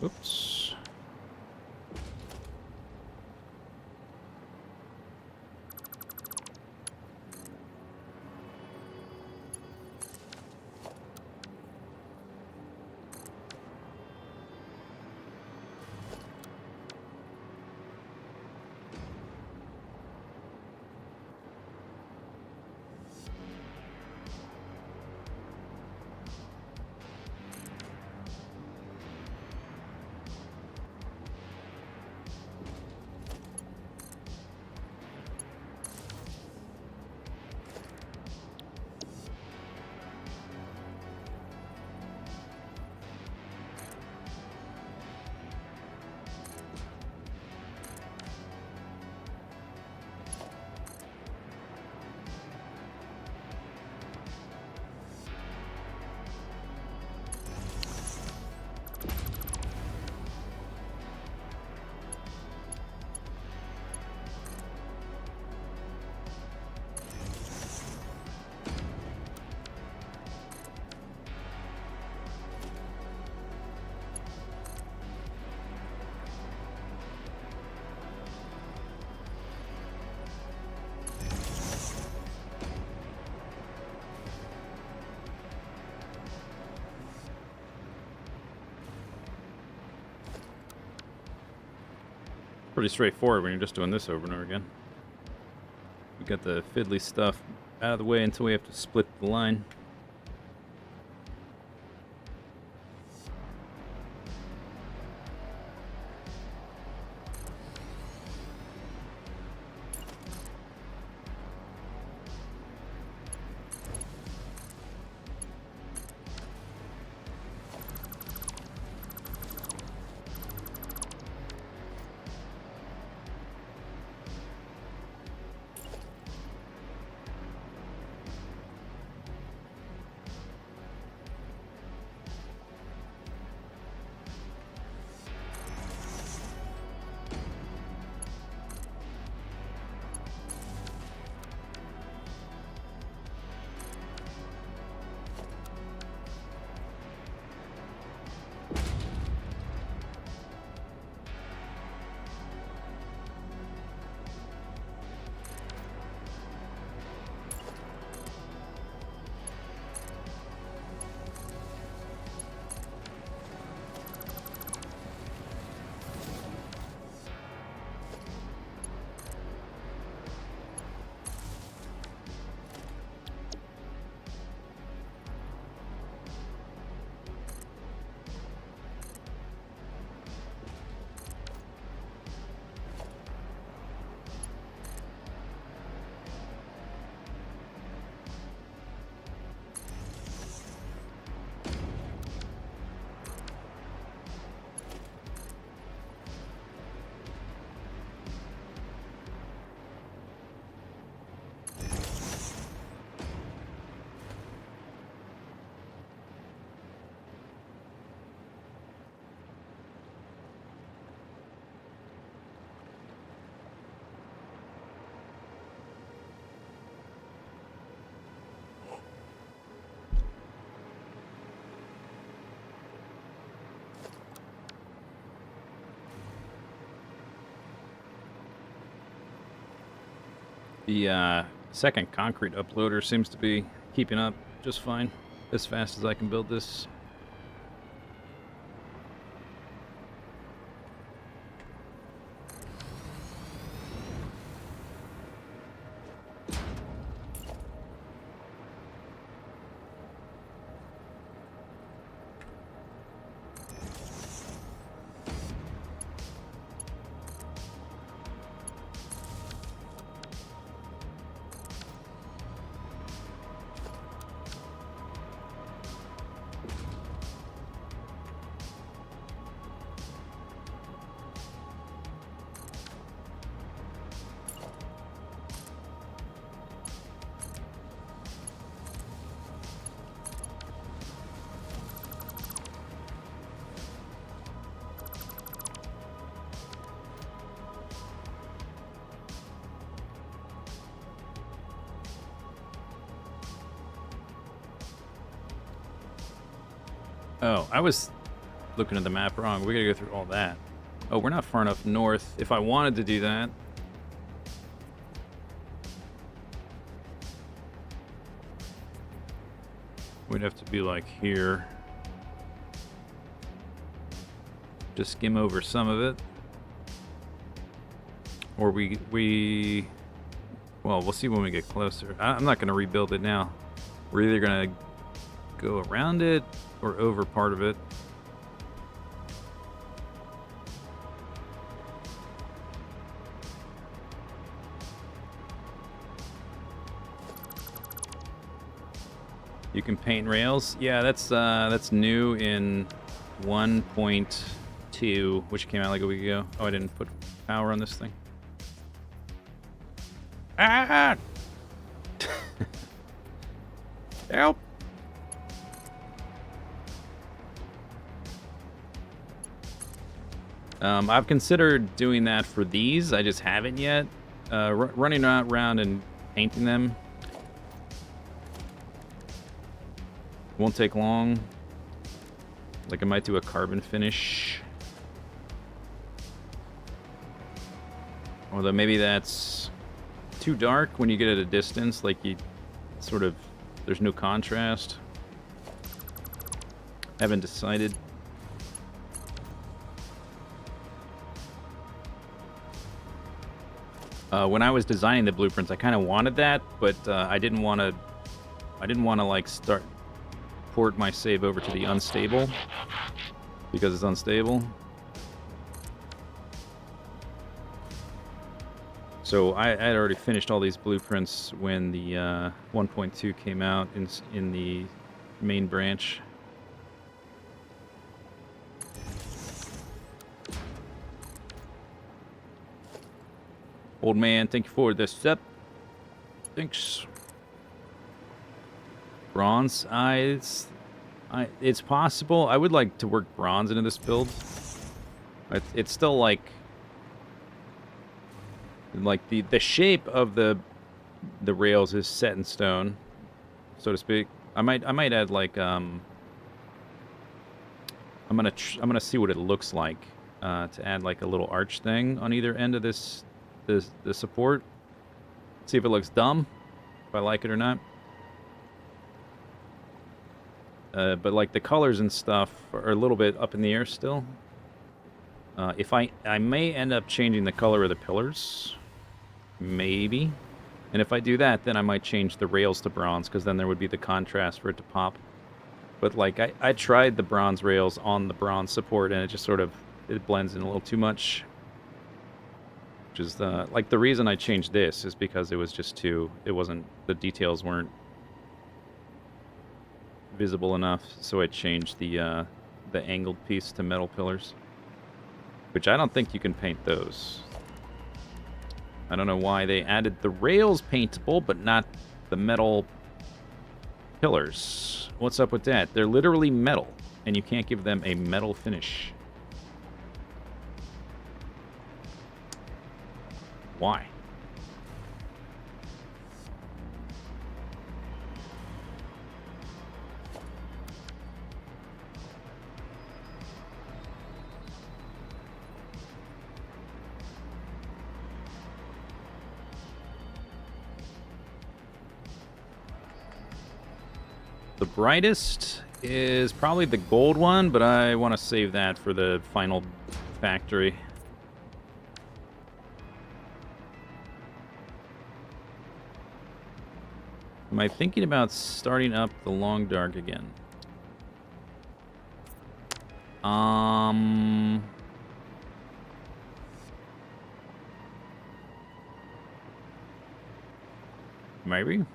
Oops. Pretty straightforward when you're just doing this over and over again. We got the fiddly stuff out of the way until we have to split the line. The second concrete uploader seems to be keeping up just fine, as fast as I can build this. Oh, I was looking at the map wrong. We gotta go through all that. Oh, we're not far enough north. If I wanted to do that... we'd have to be like here. Just skim over some of it. Or we... well, we'll see when we get closer. I'm not gonna rebuild it now. We're either gonna go around it or over part of it. You can paint rails. Yeah, that's new in 1.2, which came out like a week ago. Oh, I didn't put power on this thing. Ah! Help! I've considered doing that for these. I just haven't yet. Running around and painting them won't take long. Like, I might do a carbon finish. Although maybe that's too dark when you get at a distance. Like, you sort of... there's no contrast. Haven't decided. When I was designing the blueprints, I kind of wanted that, but I didn't want to like port my save over to the unstable because it's unstable. So I had already finished all these blueprints when the 1.2 came out in the main branch. Old man, thank you for the step. Thanks. Bronze. It's possible. I would like to work bronze into this build. It's still like the shape of the rails is set in stone, so to speak. I might add like I'm gonna see what it looks like to add like a little arch thing on either end of the support. See if it looks dumb, if I like it or not. But like the colors and stuff are a little bit up in the air still. If I may end up changing the color of the pillars, maybe. And if I do that, then I might change the rails to bronze, because then there would be the contrast for it to pop. But like I tried the bronze rails on the bronze support, and it just sort of it blends in a little too much. Which is like the reason I changed this is because it was just too. It wasn't, the details weren't visible enough, so I changed the angled piece to metal pillars, which I don't think you can paint those. I don't know why they added the rails paintable, but not the metal pillars. What's up with that? They're literally metal, and you can't give them a metal finish. Why? The brightest is probably the gold one, but I want to save that for the final factory. Am I thinking about starting up the long dark again? Maybe.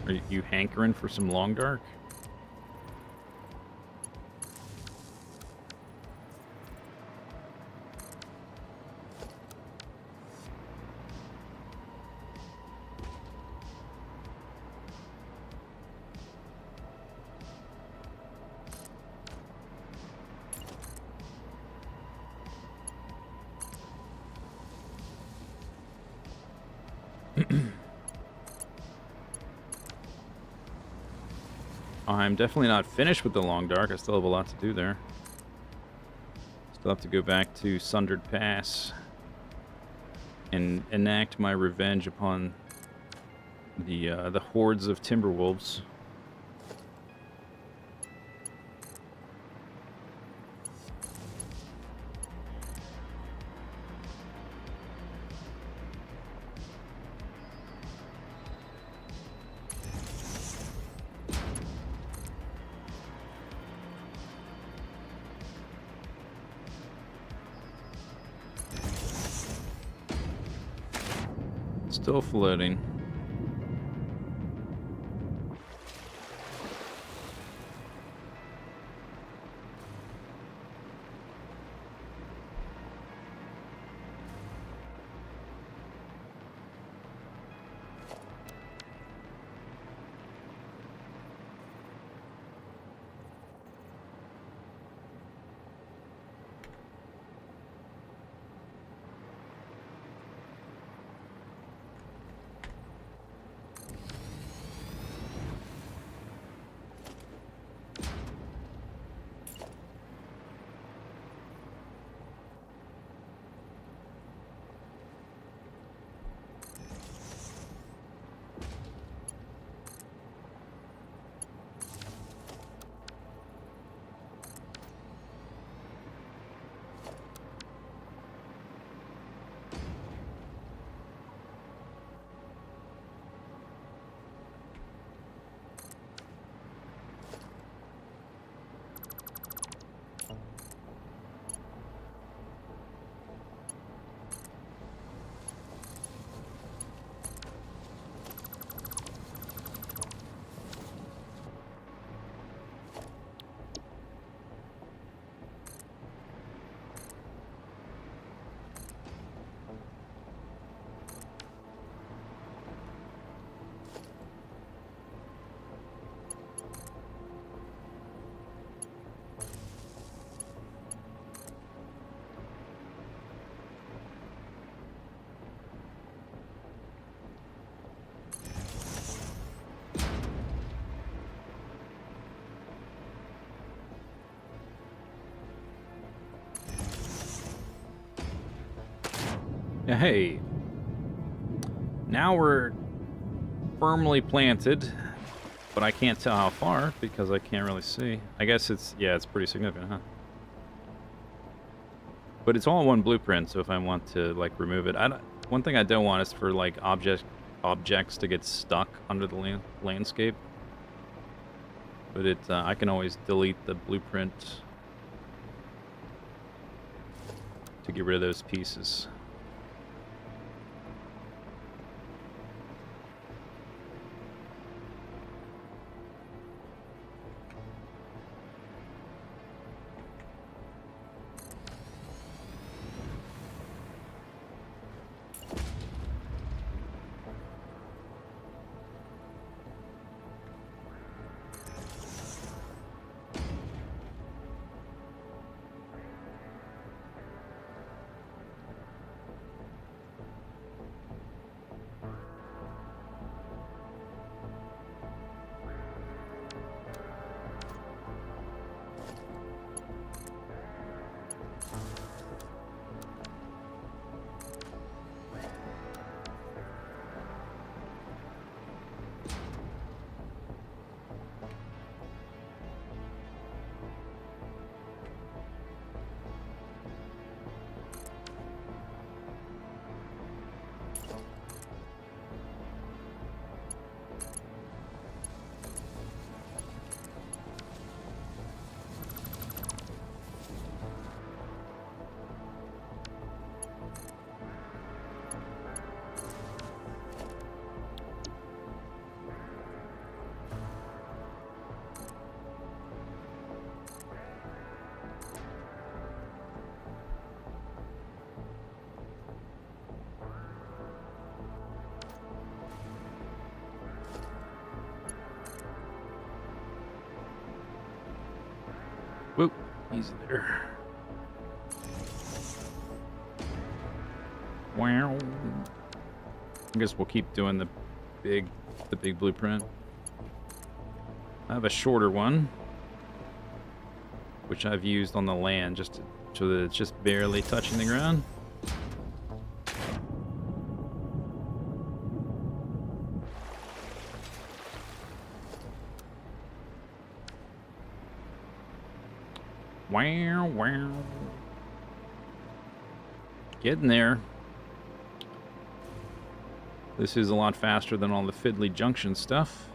Are you hankering for some long dark? I'm definitely not finished with the long dark. I still have a lot to do there. Still have to go back to Sundered Pass and enact my revenge upon the hordes of Timberwolves. Still floating. Hey, now we're firmly planted, but I can't tell how far because I can't really see. I guess it's, yeah, it's pretty significant, huh? But it's all in one blueprint, so if I want to, like, remove it, one thing I don't want is for, like, objects to get stuck under the landscape. But I can always delete the blueprint to get rid of those pieces. Easy there. Wow. I guess we'll keep doing the big blueprint. I have a shorter one, which I've used on the land just so that it's just barely touching the ground. Wow, wow. Getting there. This is a lot faster than all the fiddly junction stuff.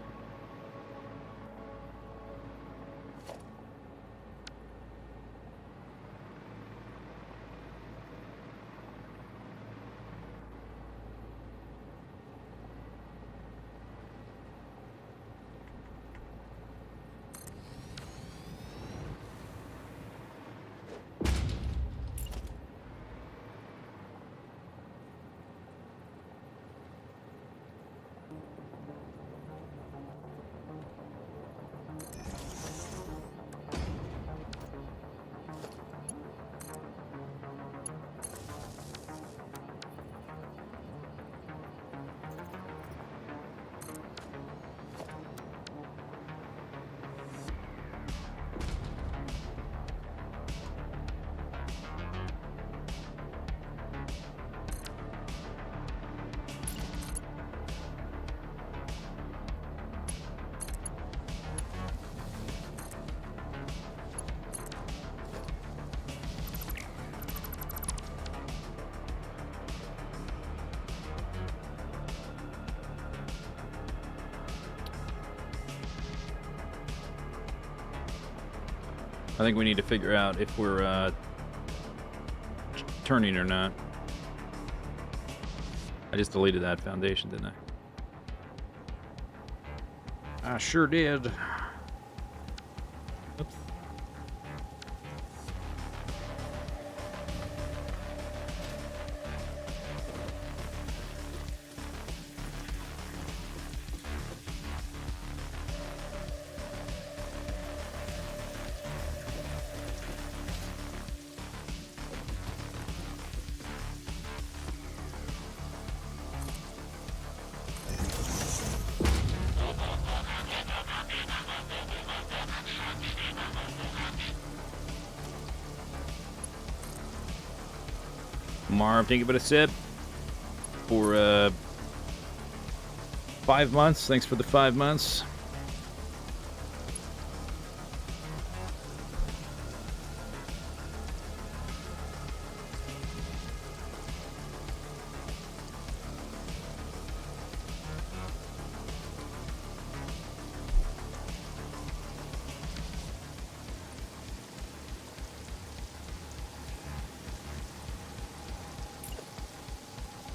I think we need to figure out if we're turning or not. I just deleted that foundation, didn't I? I sure did. Oops. Marv, take a bit of sip for 5 months. Thanks for the 5 months.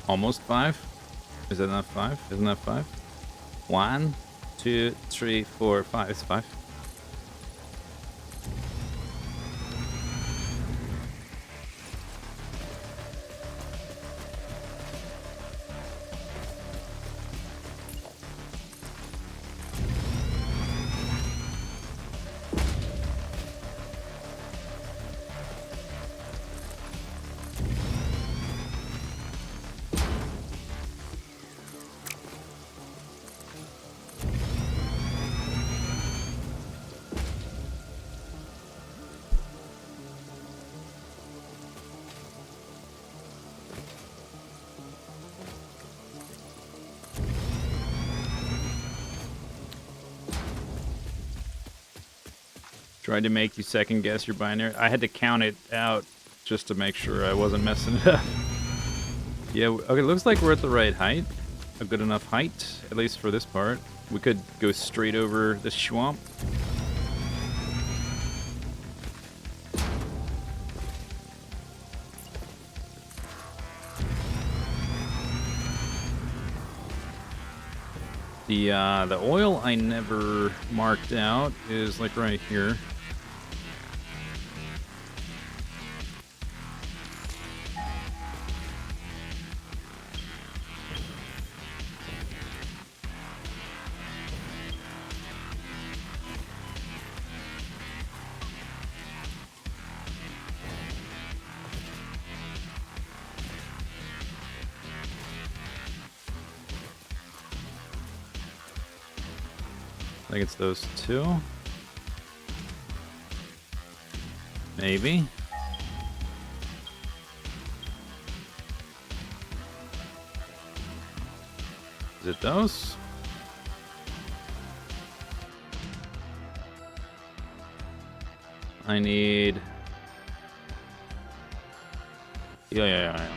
Almost 5. Is that not 5? Isn't that 5? 1, 2, 3, 4, 5. It's 5. Tried to make you second guess your binary. I had to count it out just to make sure I wasn't messing it up. Yeah, okay, looks like we're at the right height. A good enough height, at least for this part. We could go straight over the swamp. The oil I never marked out is like right here. I think it's those two. Maybe. Is it those? I need... Yeah.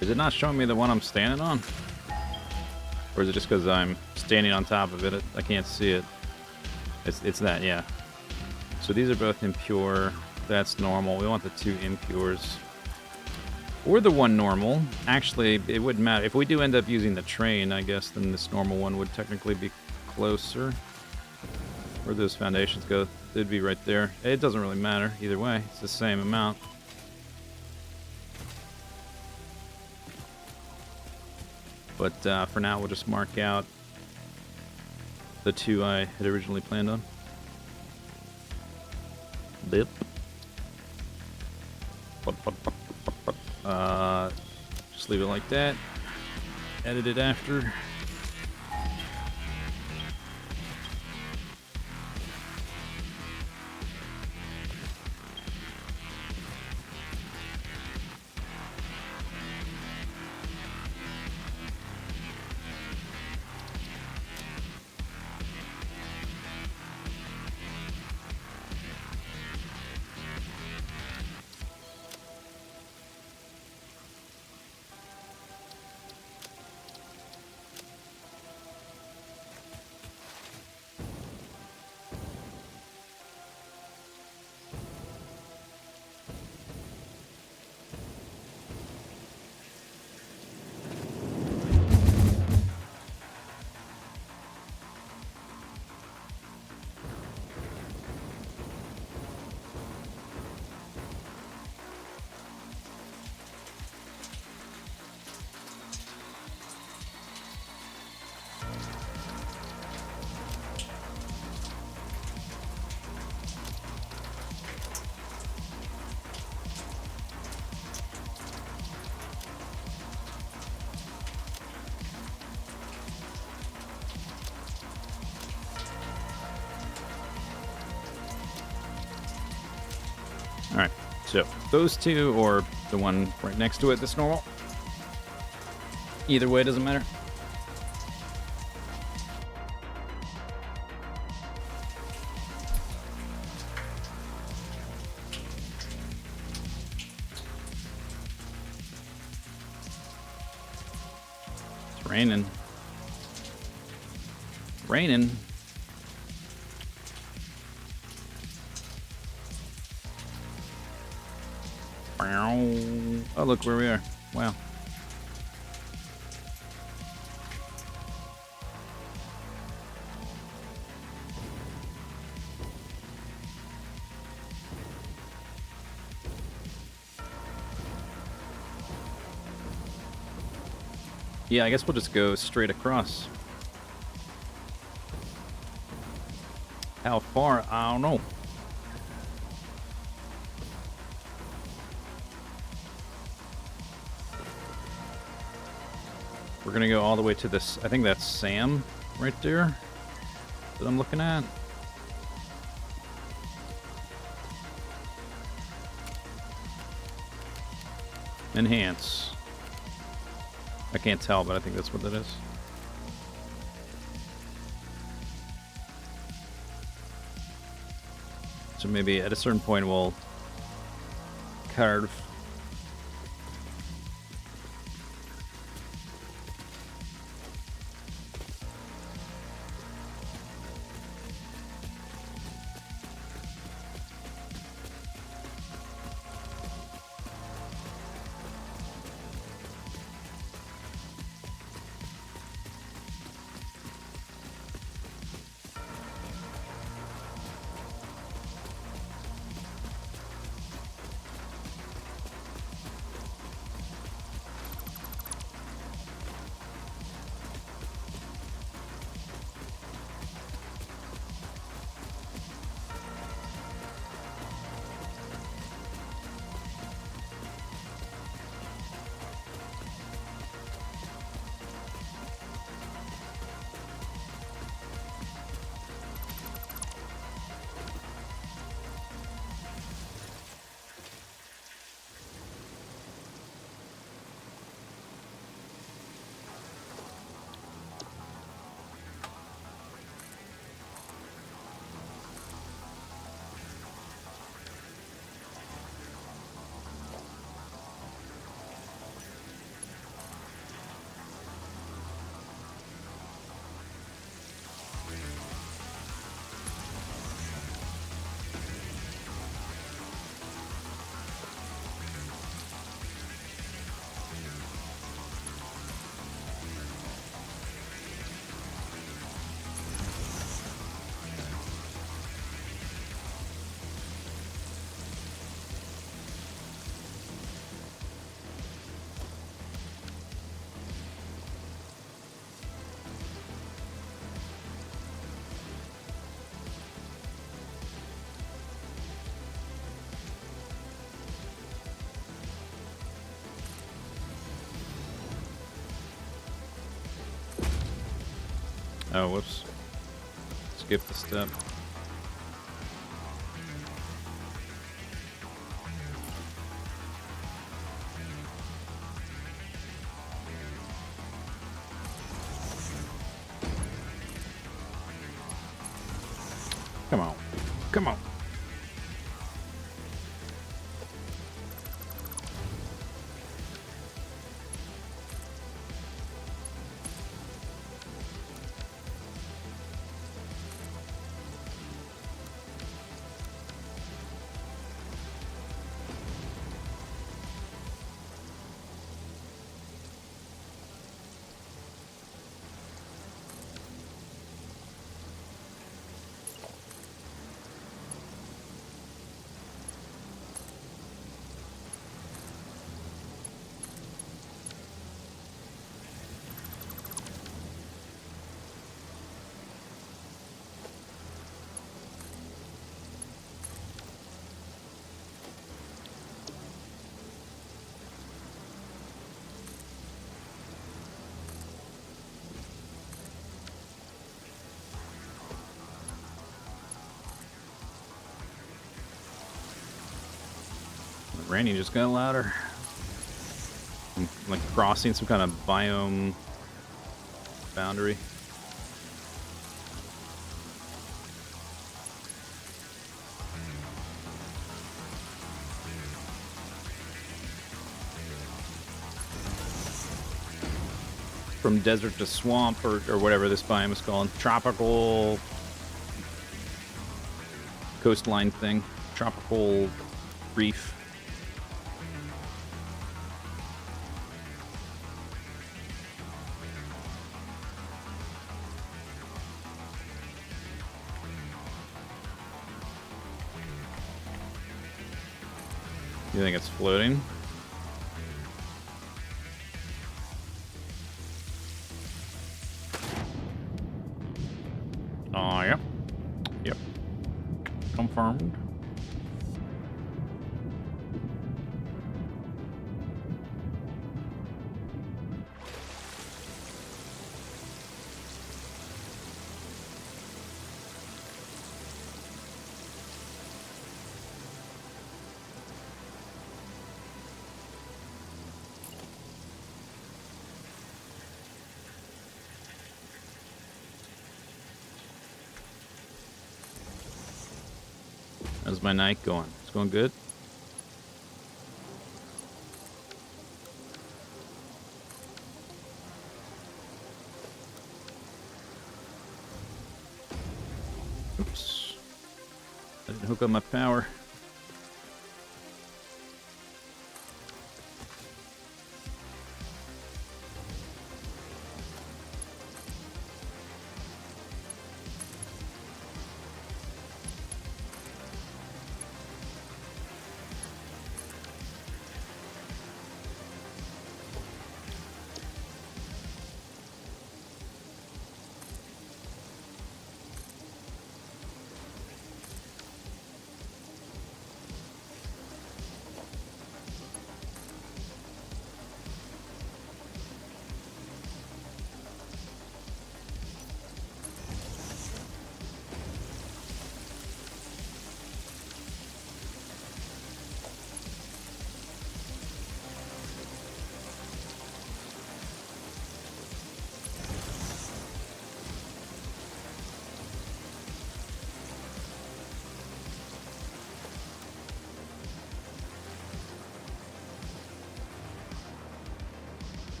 Is it not showing me the one I'm standing on? Or is it just because I'm standing on top of it? I can't see it. It's that, yeah. So these are both impure. That's normal. We want the two impures. Or the one normal. Actually, it wouldn't matter. If we do end up using the train, I guess, then this normal one would technically be closer. Where those foundations go, they'd be right there. It doesn't really matter either way. It's the same amount. But for now, we'll just mark out the two I had originally planned on. Dip. Just leave it like that. Edit it after. Alright, so those two, or the one right next to it that's normal. Either way, doesn't matter. It's raining. Raining. Oh, look where we are. Wow. Yeah, I guess we'll just go straight across. How far? I don't know. We're gonna go all the way to this. I think that's Sam right there that I'm looking at. Enhance. I can't tell, but I think that's what that is. So maybe at a certain point we'll carve. Oh, whoops. Skip the step. Come on. Come on. The raining just got louder. I'm like crossing some kind of biome boundary. From desert to swamp, or whatever this biome is called. Tropical coastline thing. Tropical reef. You think it's floating? Oh, yep. Yep. Confirmed. How's my night going? It's going good? Oops. I didn't hook up my power.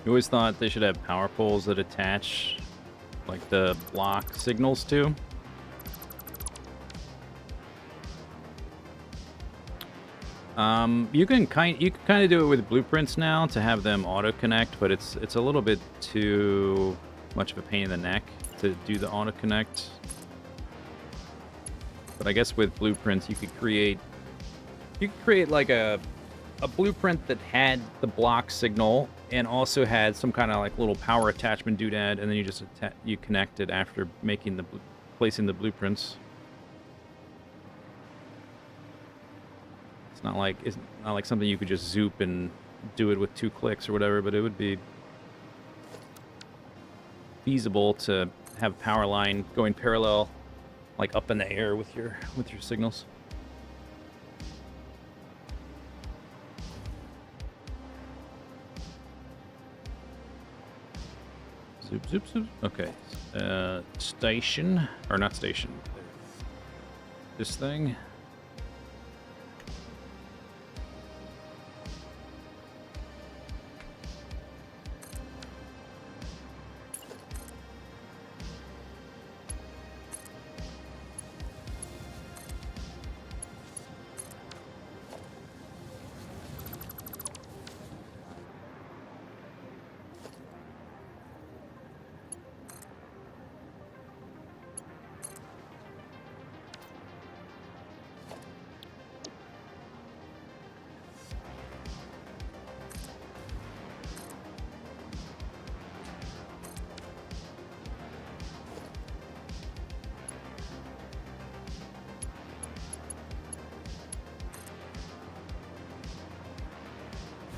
You always thought they should have power poles that attach, like, the block signals to. You can kind of do it with blueprints now to have them auto connect, but it's a little bit too much of a pain in the neck to do the auto connect. But I guess with blueprints, you could create like a blueprint that had the block signal and also had some kind of like little power attachment doodad, and then you just you connect it after making placing the blueprints. It's not like something you could just zoop and do it with 2 clicks or whatever, but it would be feasible to have power line going parallel, like up in the air with your signals. Zoop, zoop, zoop. Okay. Station. Or not station. This thing.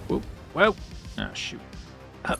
Whoop. Whoa. Ah, shoot. Up.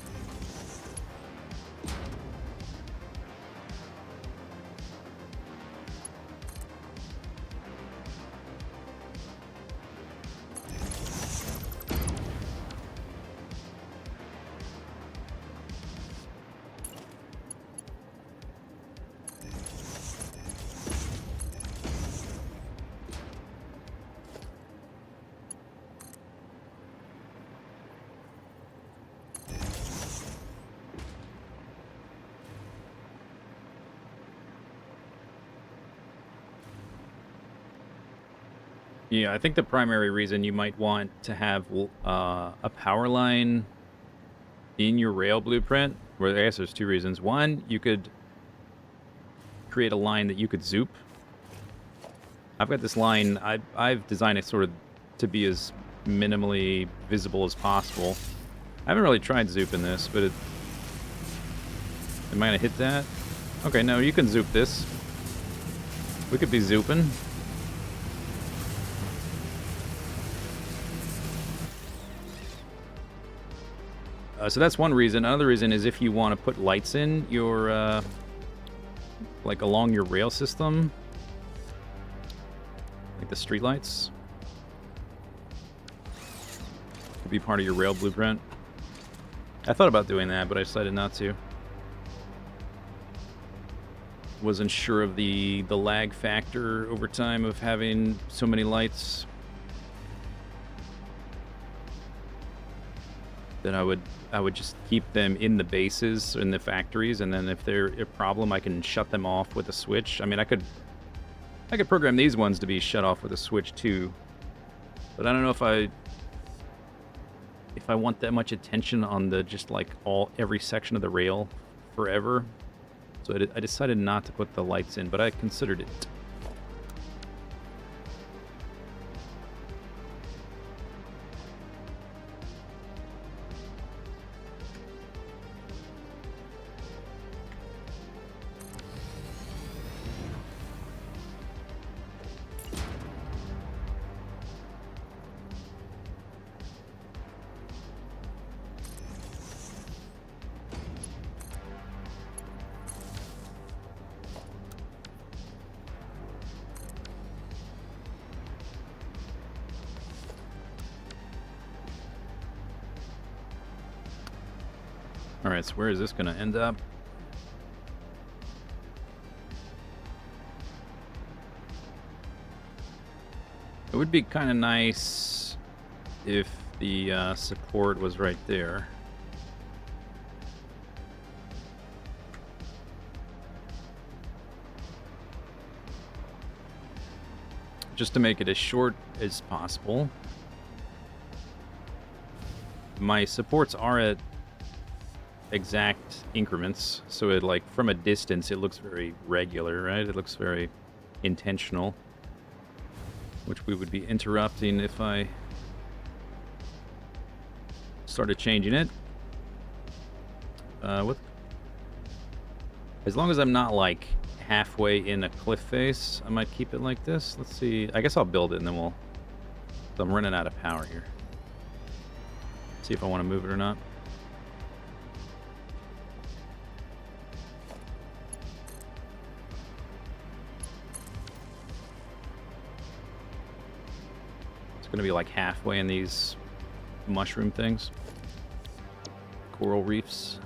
Yeah, I think the primary reason you might want to have a power line in your rail blueprint, well, I guess there's 2 reasons. One, you could create a line that you could zoop. I've got this line, I've designed it sort of to be as minimally visible as possible. I haven't really tried zooping this, but am I going to hit that? Okay, no, you can zoop this. We could be zooping. So that's one reason. Another reason is if you want to put lights in your, like along your rail system, like the street lights, could be part of your rail blueprint. I thought about doing that, but I decided not to. Wasn't sure of the lag factor over time of having so many lights. Then I would just keep them in the bases in the factories, and then if they're a problem, I can shut them off with a switch. I mean, I could program these ones to be shut off with a switch too, but I don't know if I want that much attention on the just like every section of the rail forever. So I decided not to put the lights in, but I considered it. Alright, so where is this going to end up? It would be kind of nice if the support was right there. Just to make it as short as possible. My supports are at exact increments, so it, like, from a distance, it looks very regular, right? It looks very intentional, which we would be interrupting if I started changing it. What? As long as I'm not, like, halfway in a cliff face, I might keep it like this. Let's see. I guess I'll build it, and then we'll... So I'm running out of power here. See if I want to move it or not. It's going to be like halfway in these mushroom things. Coral reefs.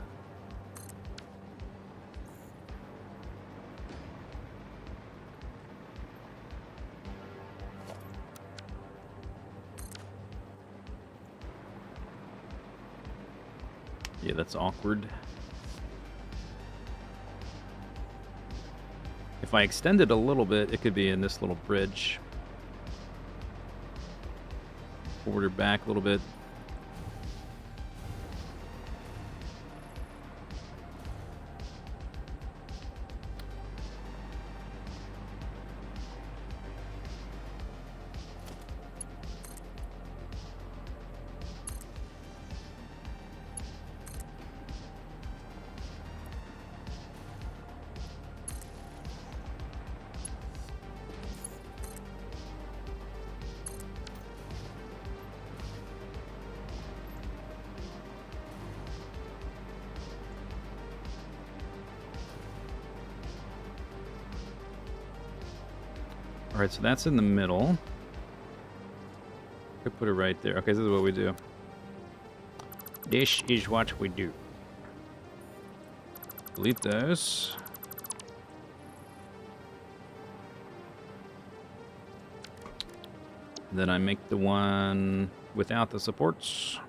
Yeah, that's awkward. If I extend it a little bit, it could be in this little bridge. Forward or back a little bit. Alright, so that's in the middle. Could put it right there. Okay, this is what we do. This is what we do. Delete those. Then I make the one without the supports.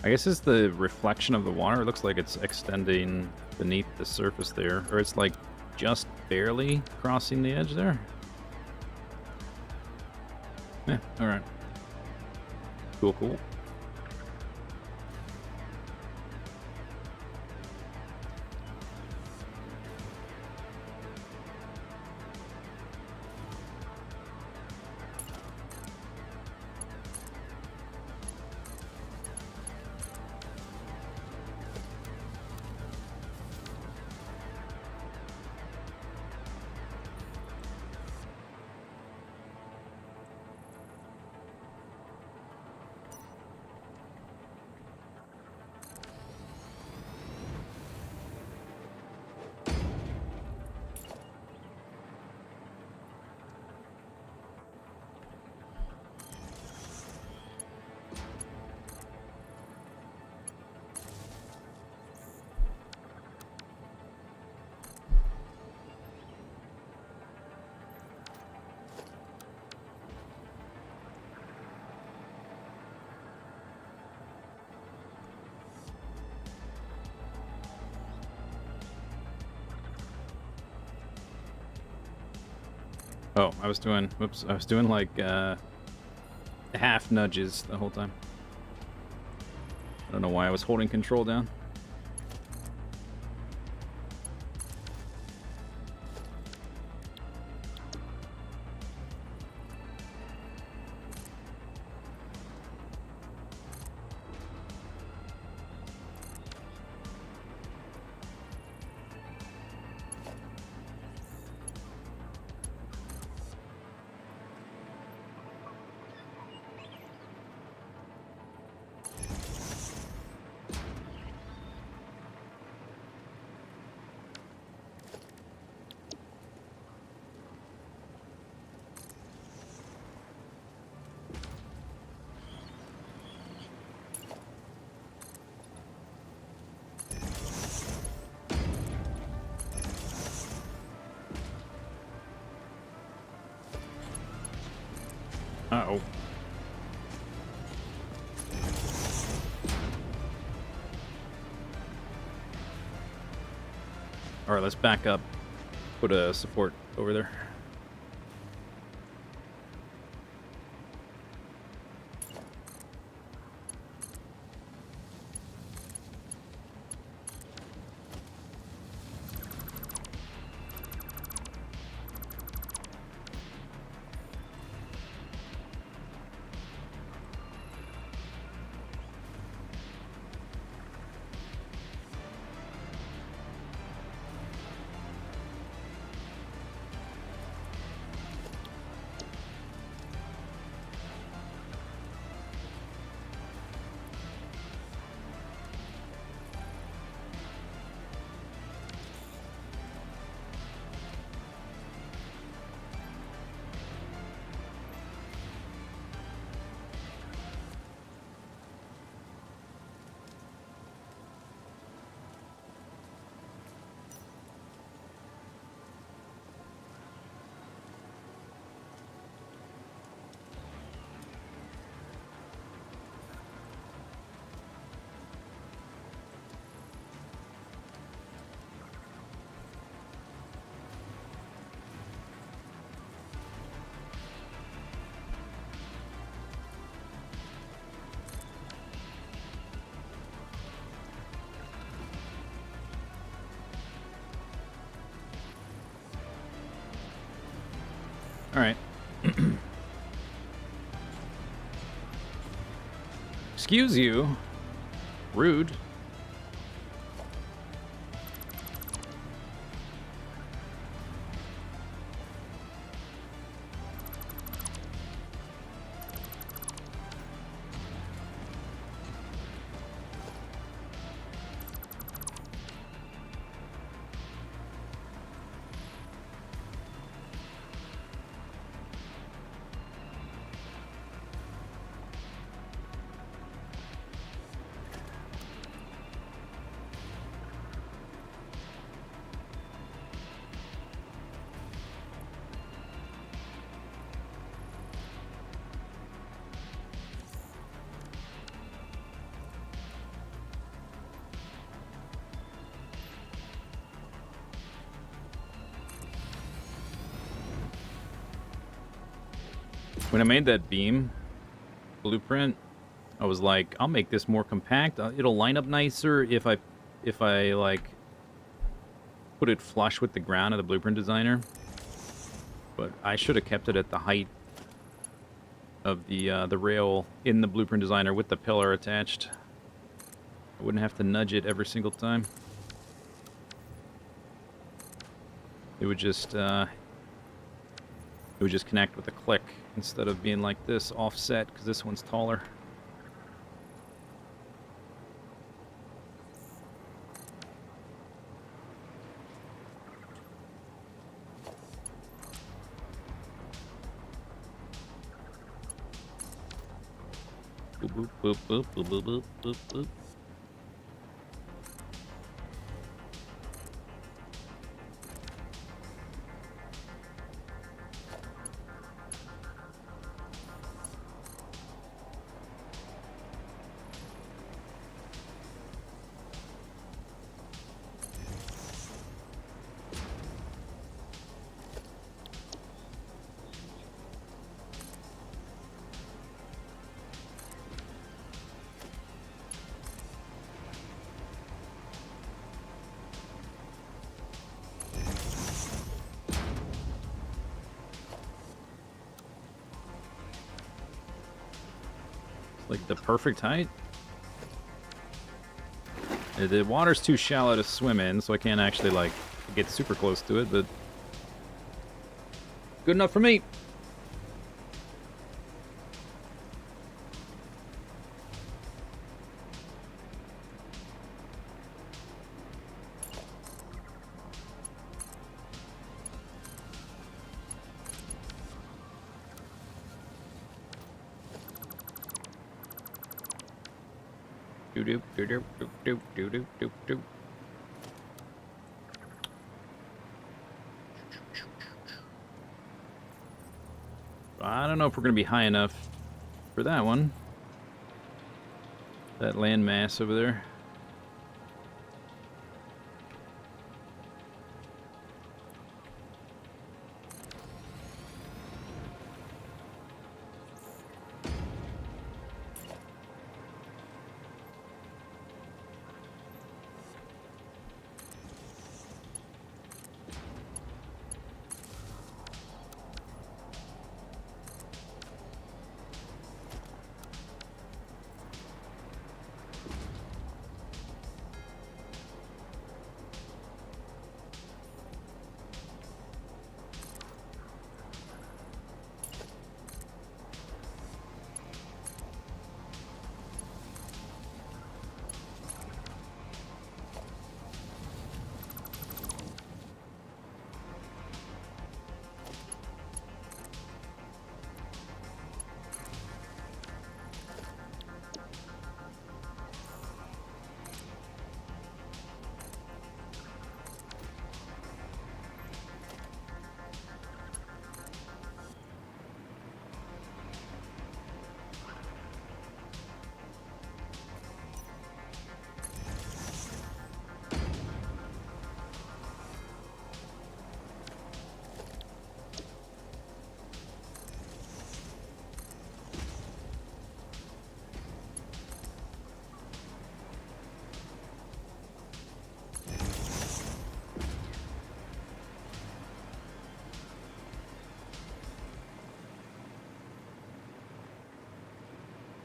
I guess it's the reflection of the water. It looks like it's extending beneath the surface there. Or it's like just barely crossing the edge there. Yeah, alright. Cool, cool. Oh, I was doing, whoops, I was doing like half nudges the whole time. I don't know why I was holding control down. Uh-oh. Alright, let's back up. Put a support over there. Alright. Excuse you. Rude. When I made that beam blueprint, I was like, I'll make this more compact. It'll line up nicer if I like put it flush with the ground of the blueprint designer. But I should have kept it at the height of the rail in the blueprint designer with the pillar attached. I wouldn't have to nudge it every single time. It would just connect with a click instead of being like this offset, because this one's taller. Boop, boop, boop, boop, boop, boop, boop, boop. Like the perfect height. The water's too shallow to swim in, so I can't actually, like, get super close to it, but... good enough for me! Doop doop doop doop doop doop doop doop. I don't know if we're gonna be high enough for that one. That land mass over there.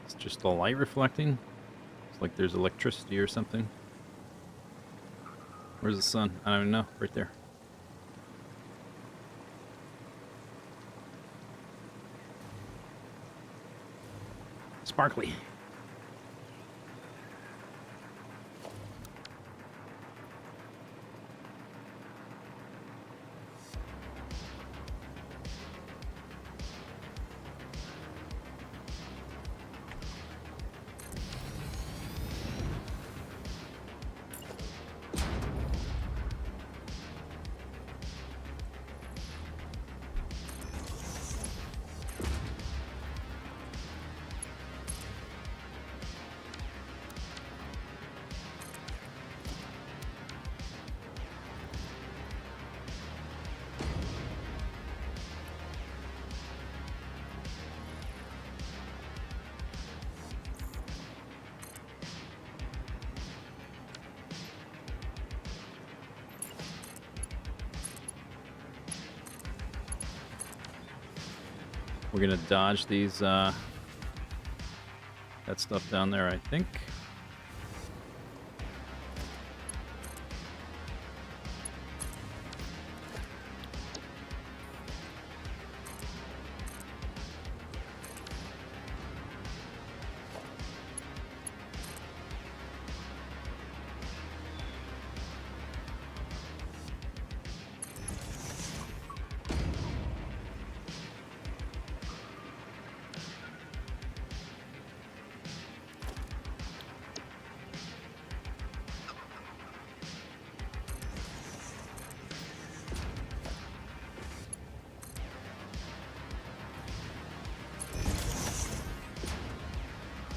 It's just the light reflecting. It's like there's electricity or something. Where's the sun? I don't even know. Right there. Sparkly. We're gonna dodge these, that stuff down there, I think.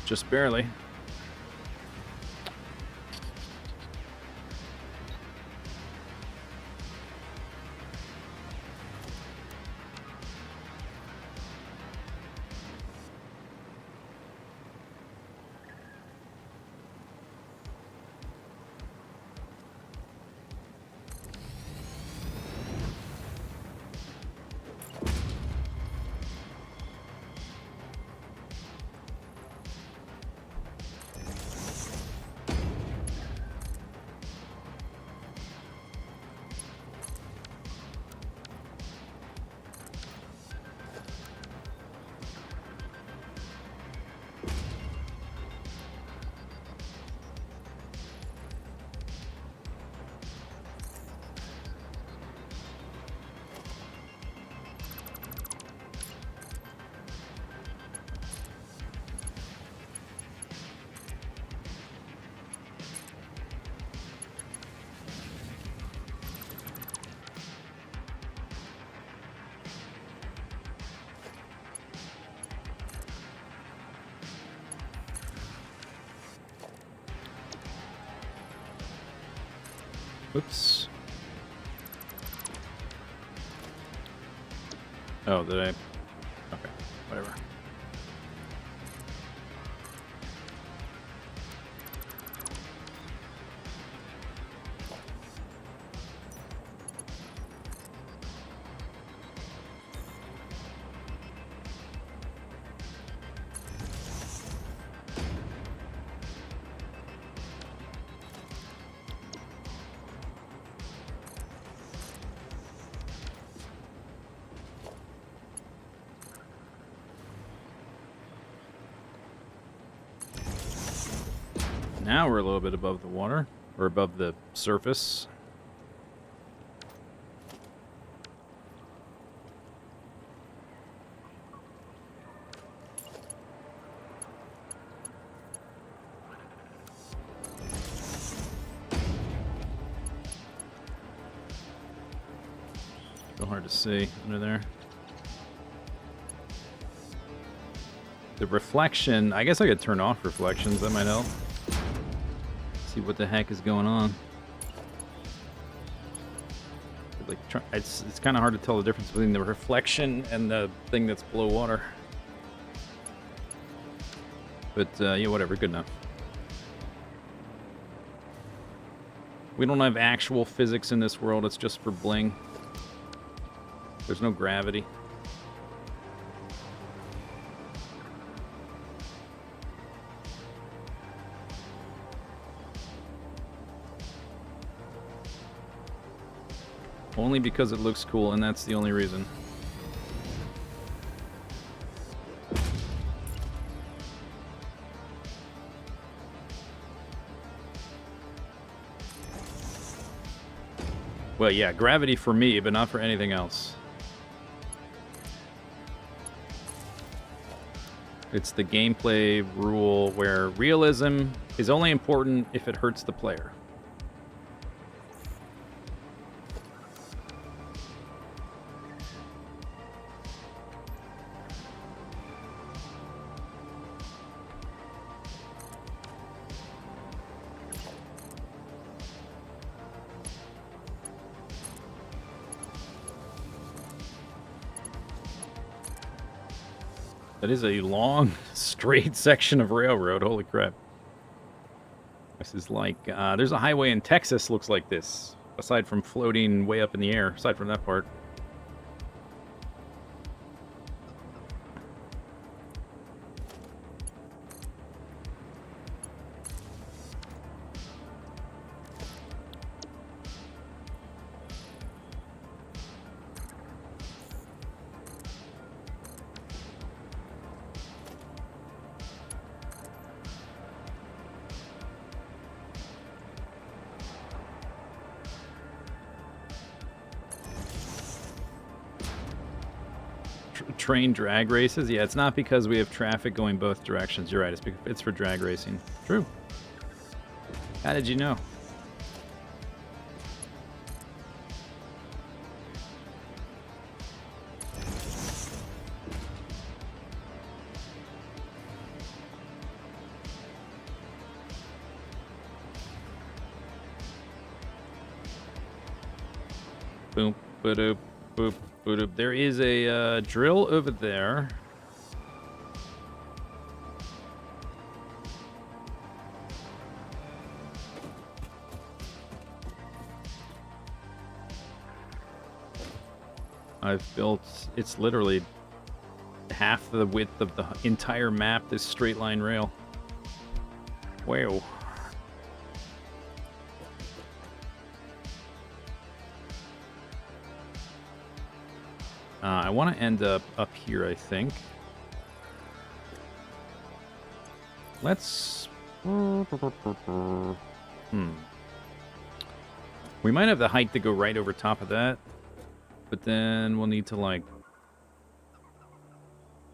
Just barely. Oops. Oh, did I? Okay, whatever. Now we're a little bit above the water, or above the surface. Still hard to see under there. The reflection, I guess I could turn off reflections, that might help. See what the heck is going on. Like, it's kind of hard to tell the difference between the reflection and the thing that's below water. But yeah, whatever, good enough. We don't have actual physics in this world, it's just for bling. There's no gravity. Only because it looks cool, and that's the only reason. Well, yeah, gravity for me, but not for anything else. It's the gameplay rule where realism is only important if it hurts the player. That is a long, straight section of railroad. Holy crap. This is like, there's a highway in Texas looks like this. Aside from floating way up in the air. Aside from that part. Train drag races? Yeah, it's not because we have traffic going both directions. You're right, it's for drag racing. True. How did you know? Boom, ba-doop, boop. There is a drill over there. I've built, it's literally half the width of the entire map, this straight line rail. Wow. I want to end up here, I think. Let's... We might have the height to go right over top of that. But then we'll need to, like,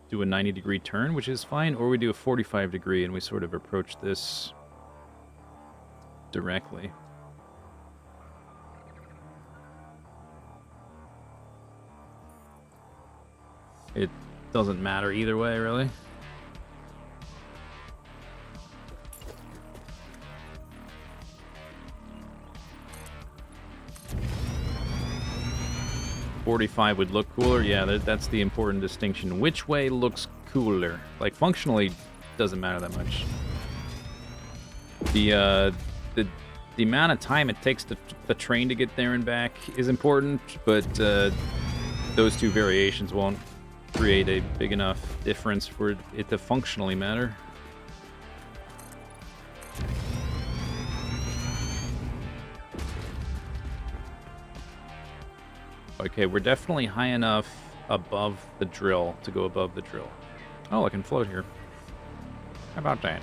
do a 90-degree turn, which is fine. Or we do a 45-degree and we sort of approach this directly. It doesn't matter either way, really. 45 would look cooler. Yeah, that's the important distinction. Which way looks cooler? Like, functionally, doesn't matter that much. The amount of time it takes the train to get there and back is important, but those two variations won't create a big enough difference for it to functionally matter. Okay, we're definitely high enough above the drill to go above the drill. Oh, I can float here. How about that?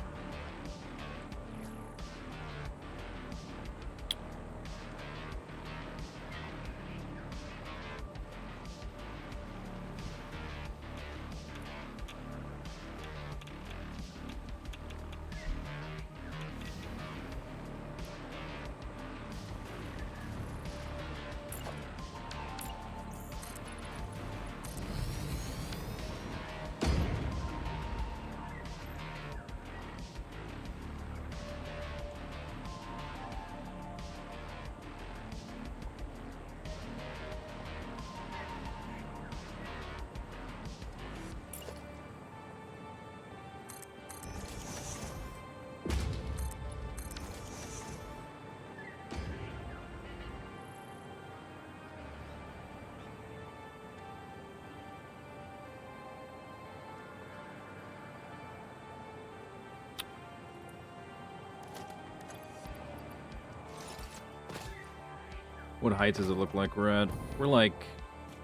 What height does it look like we're at? We're like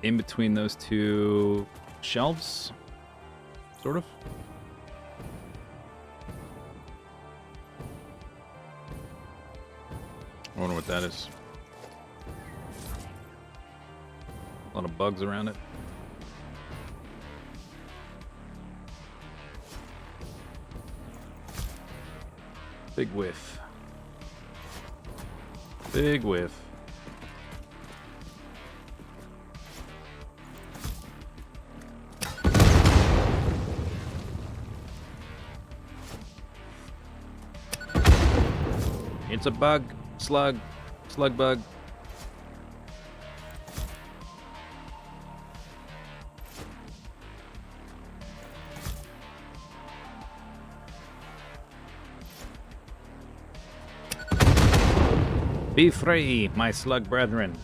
in between those two shelves, sort of. I wonder what that is. A lot of bugs around it. Big whiff. Big whiff. It's a bug. Slug bug. Be free, my slug brethren.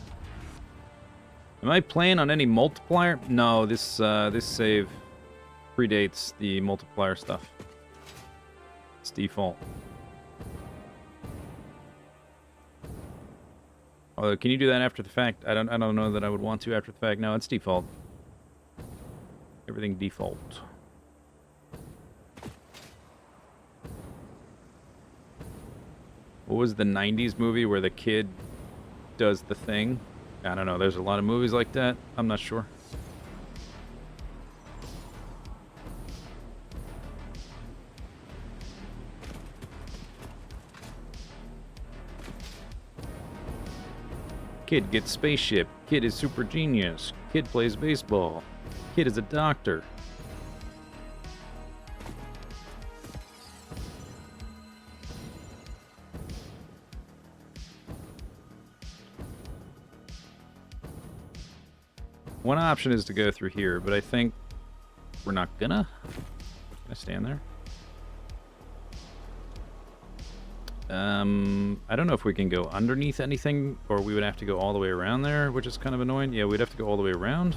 Am I playing on any multiplier? No, this save predates the multiplier stuff. It's default. Although, can you do that after the fact? I don't know that I would want to after the fact. No, it's default. Everything default. What was the 90s movie where the kid does the thing? I don't know. There's a lot of movies like that. I'm not sure. Kid gets spaceship. Kid is super genius. Kid plays baseball. Kid is a doctor. One option is to go through here, but I think we're not gonna stand there. I don't know if we can go underneath anything, or we would have to go all the way around there, which is kind of annoying. Yeah, we'd have to go all the way around.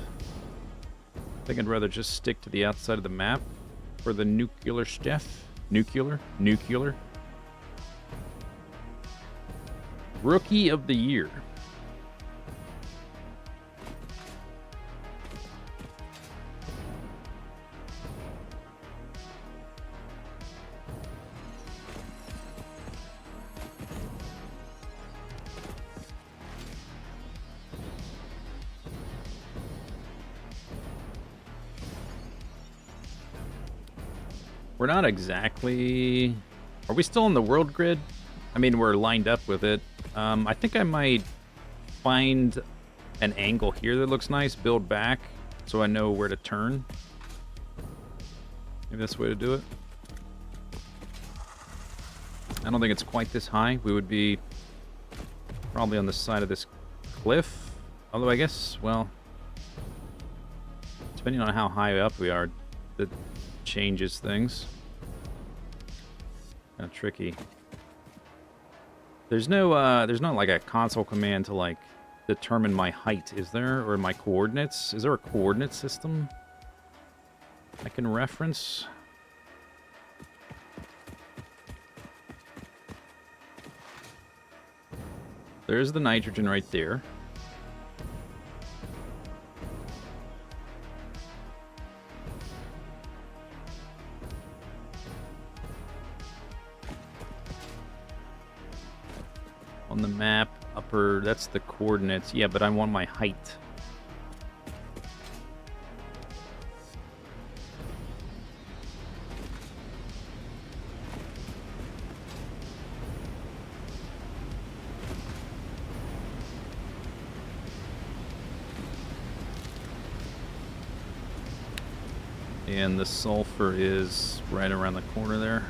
I think I'd rather just stick to the outside of the map for the nuclear stuff. Nuclear. Rookie of the Year. We're not exactly... Are we still on the world grid? I mean, we're lined up with it. I think I might find an angle here that looks nice, build back, so I know where to turn. Maybe that's the way to do it. I don't think it's quite this high. We would be probably on the side of this cliff. Although I guess, well, depending on how high up we are, that changes things. Kind of tricky. There's not like a console command to like determine my height, is there? Or my coordinates? Is there a coordinate system I can reference? There's the nitrogen right there. On the map, upper, that's the coordinates. Yeah, but I want my height. And the sulfur is right around the corner there.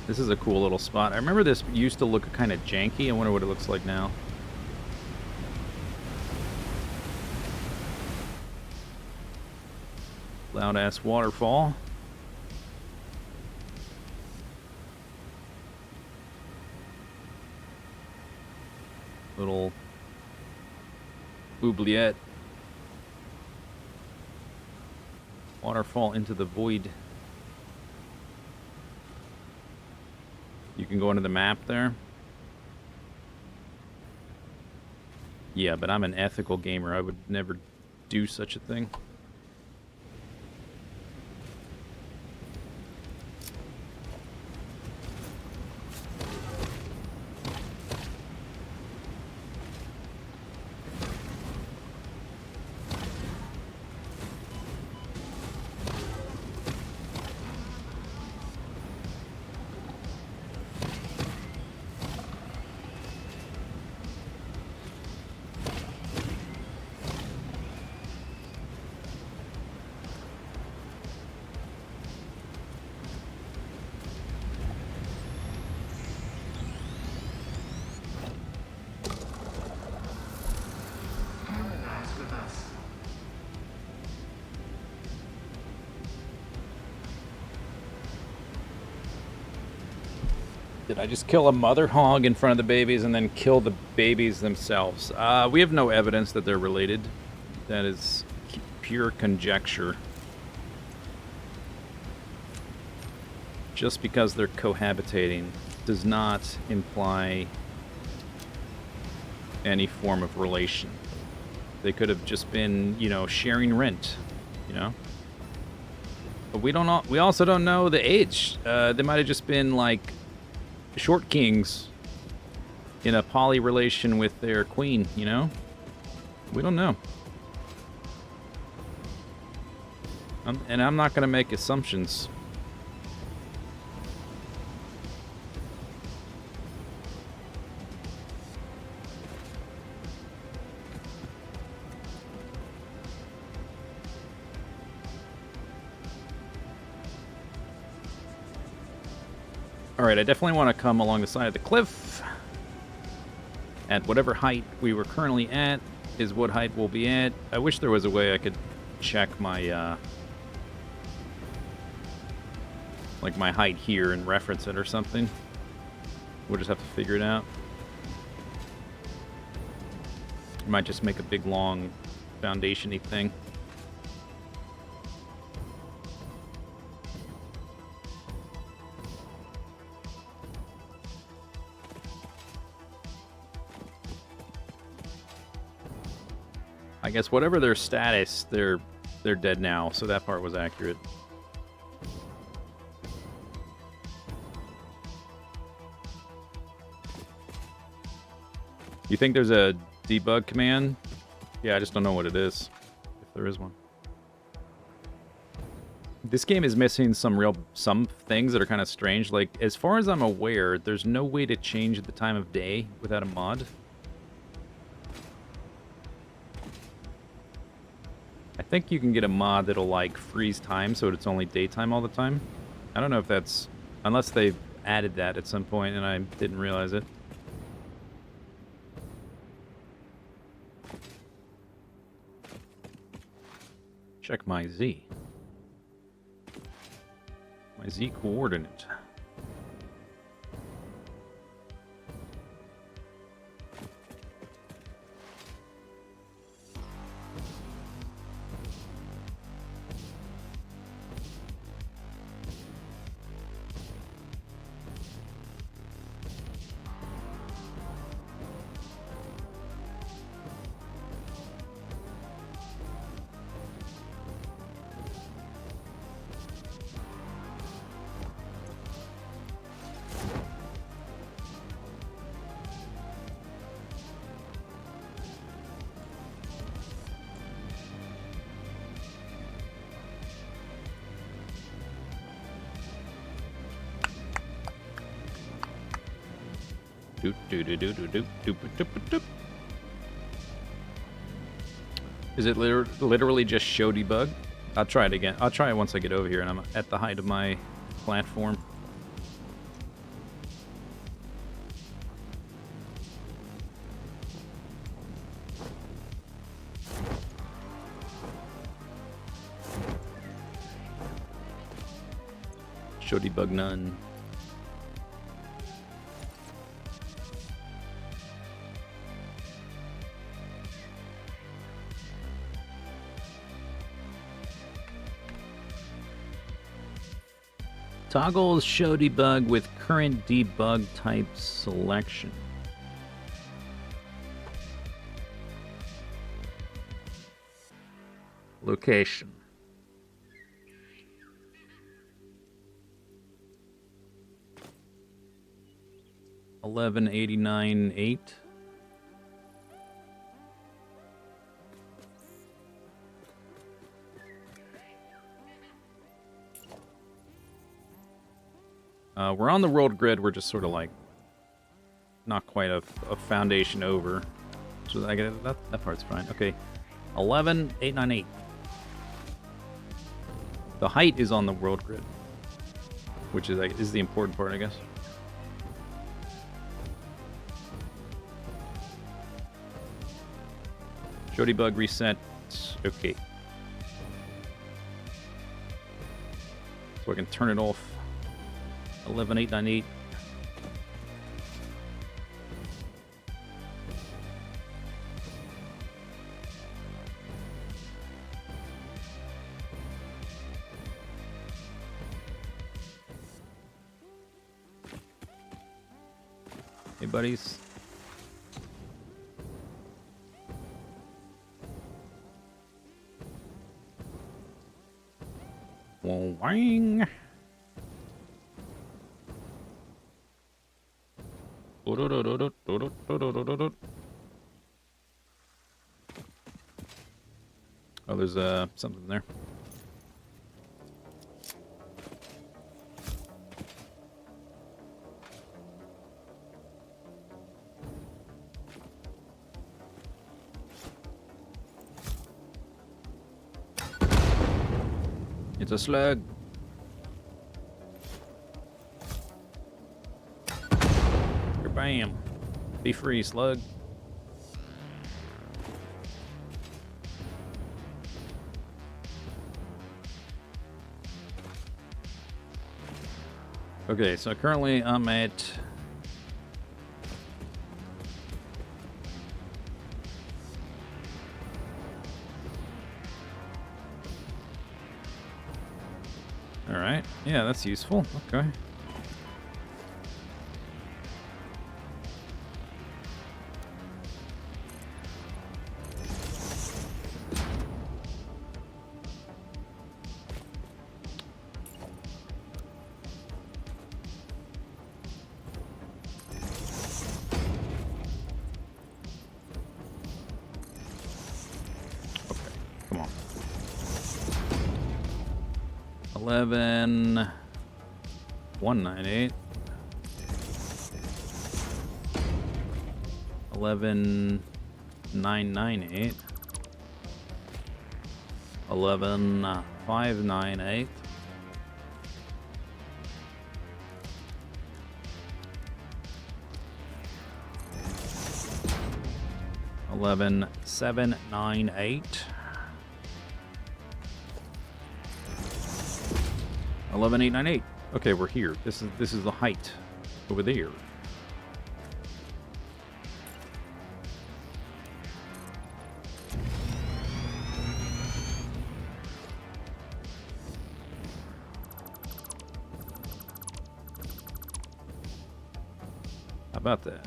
This is a cool little spot. I remember this used to look kind of janky. I wonder what it looks like now. Loud-ass waterfall. Little oubliette. Waterfall into the void. You can go into the map there. Yeah, but I'm an ethical gamer. I would never do such a thing. Did I just kill a mother hog in front of the babies and then kill the babies themselves? We have no evidence that they're related. That is pure conjecture. Just because they're cohabitating does not imply any form of relation. They could have just been, you know, sharing rent, you know? But we don't know, we also don't know the age. They might have just been like short kings in a poly relation with their queen, you know? We don't know. And I'm not going to make assumptions. Alright, I definitely want to come along the side of the cliff. At whatever height we were currently at is what height we'll be at. I wish there was a way I could check my, like my height here and reference it or something. We'll just have to figure it out. I might just make a big, long, foundation-y thing. I guess whatever their status, they're dead now, so that part was accurate. You think there's a debug command? Yeah, I just don't know what it is, if there is one. This game is missing some things that are kind of strange. Like, as far as I'm aware, there's no way to change the time of day without a mod. I think you can get a mod that'll, like, freeze time so it's only daytime all the time. I don't know if that's... Unless they've added that at some point and I didn't realize it. check my Z. My Z coordinate. Is it literally just show debug? I'll try it again. I'll try it once I get over here and I'm at the height of my platform. Show debug none. Toggle show debug with current debug type selection. Location. $11.89.8. We're on the world grid. We're just sort of like not quite a foundation over. So I get that part's fine. Okay, 11.898. The height is on the world grid, which is the important part, I guess. Show debug reset. Okay. So I can turn it off. 11.898. Hey, buddies. Wang. Oh, there's something there. It's a slug. Bam. Be free, slug. Okay, so currently I'm at... Alright, yeah, that's useful. Okay. Come on. 11.198. 11.998. 11.598. 11.798. 11898. Okay, we're here. This is the height over there. How about that?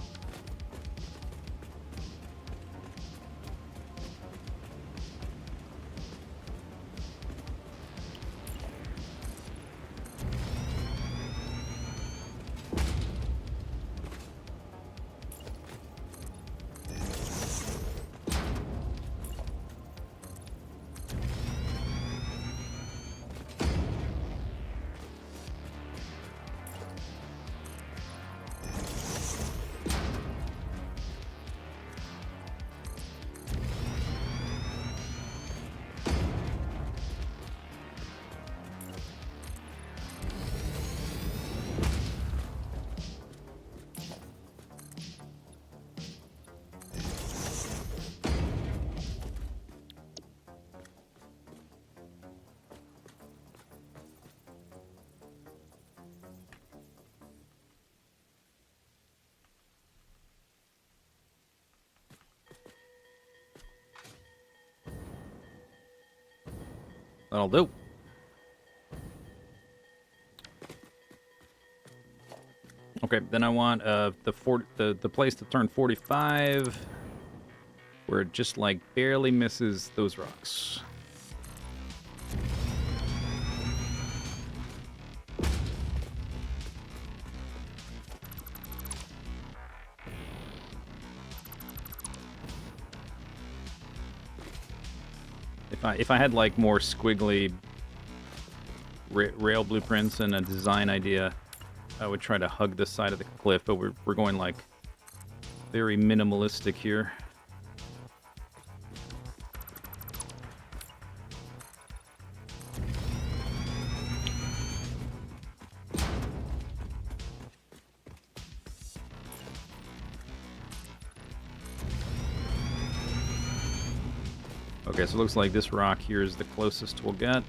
That'll do. Okay, then I want the place to turn 45, where it just like barely misses those rocks. If I had like more squiggly rail blueprints and a design idea, I would try to hug the side of the cliff, but we're going like very minimalistic here. Okay, so it looks like this rock here is the closest we'll get.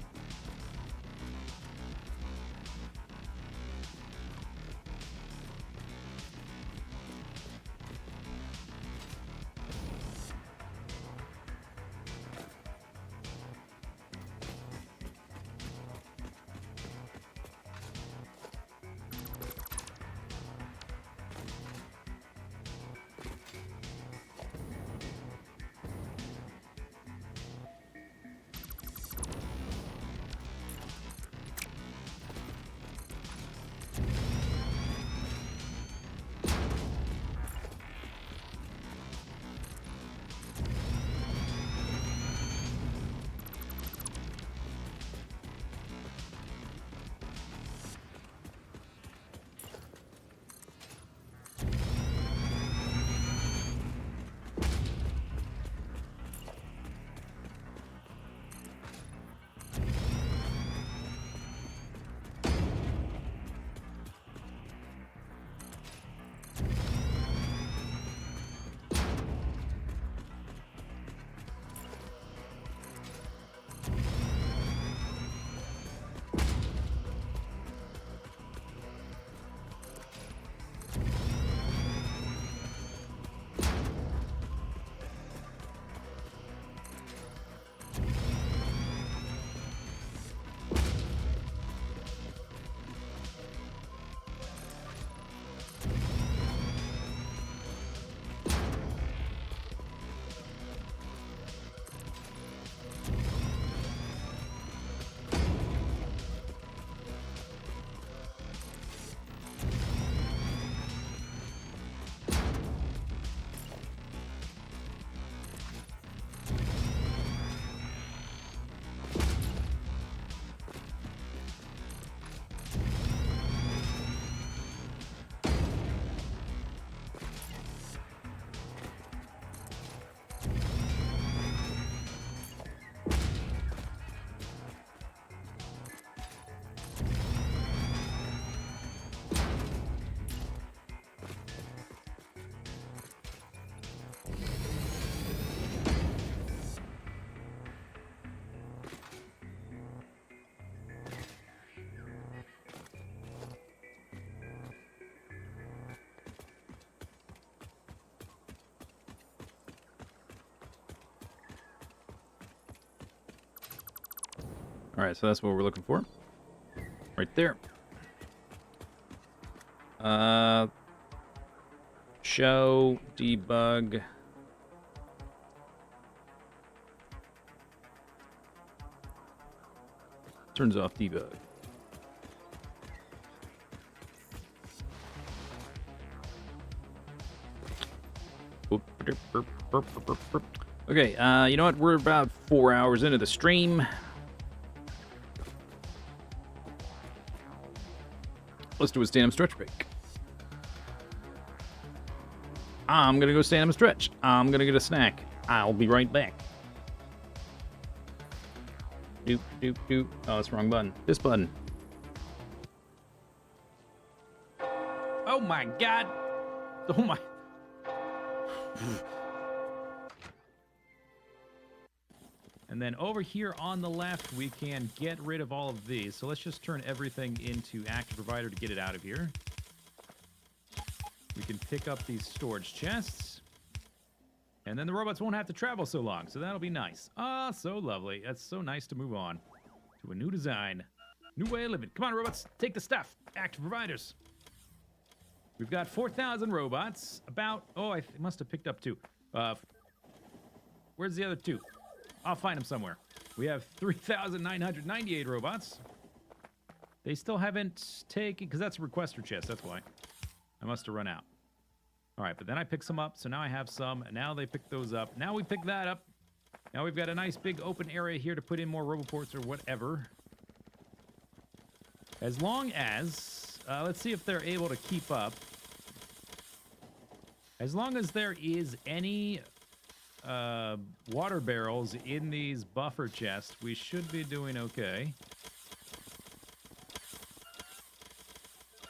All right, so that's what we're looking for. Right there. Show, debug. Turns off debug. Okay, you know what? We're about 4 hours into the stream. Let's do a stand-up stretch break. I'm gonna go stand-up stretch. I'm gonna get a snack. I'll be right back. Doop, doop, doop. Oh, it's the wrong button. This button. Oh my god. Oh my... And then over here on the left, we can get rid of all of these. So let's just turn everything into active provider to get it out of here. We can pick up these storage chests. And then the robots won't have to travel so long, so that'll be nice. Ah, so lovely. That's so nice to move on to a new design. New way of living. Come on, robots. Take the stuff. Active providers. We've got 4,000 robots. About... Oh, I must have picked up 2. Where's the other 2? I'll find them somewhere. We have 3,998 robots. They still haven't taken... Because that's a requester chest, that's why. I must have run out. All right, but then I picked some up, so now I have some. And now they pick those up. Now we pick that up. Now we've got a nice big open area here to put in more roboports or whatever. As long as... let's see if they're able to keep up. As long as there is any... water barrels in these buffer chests, we should be doing okay.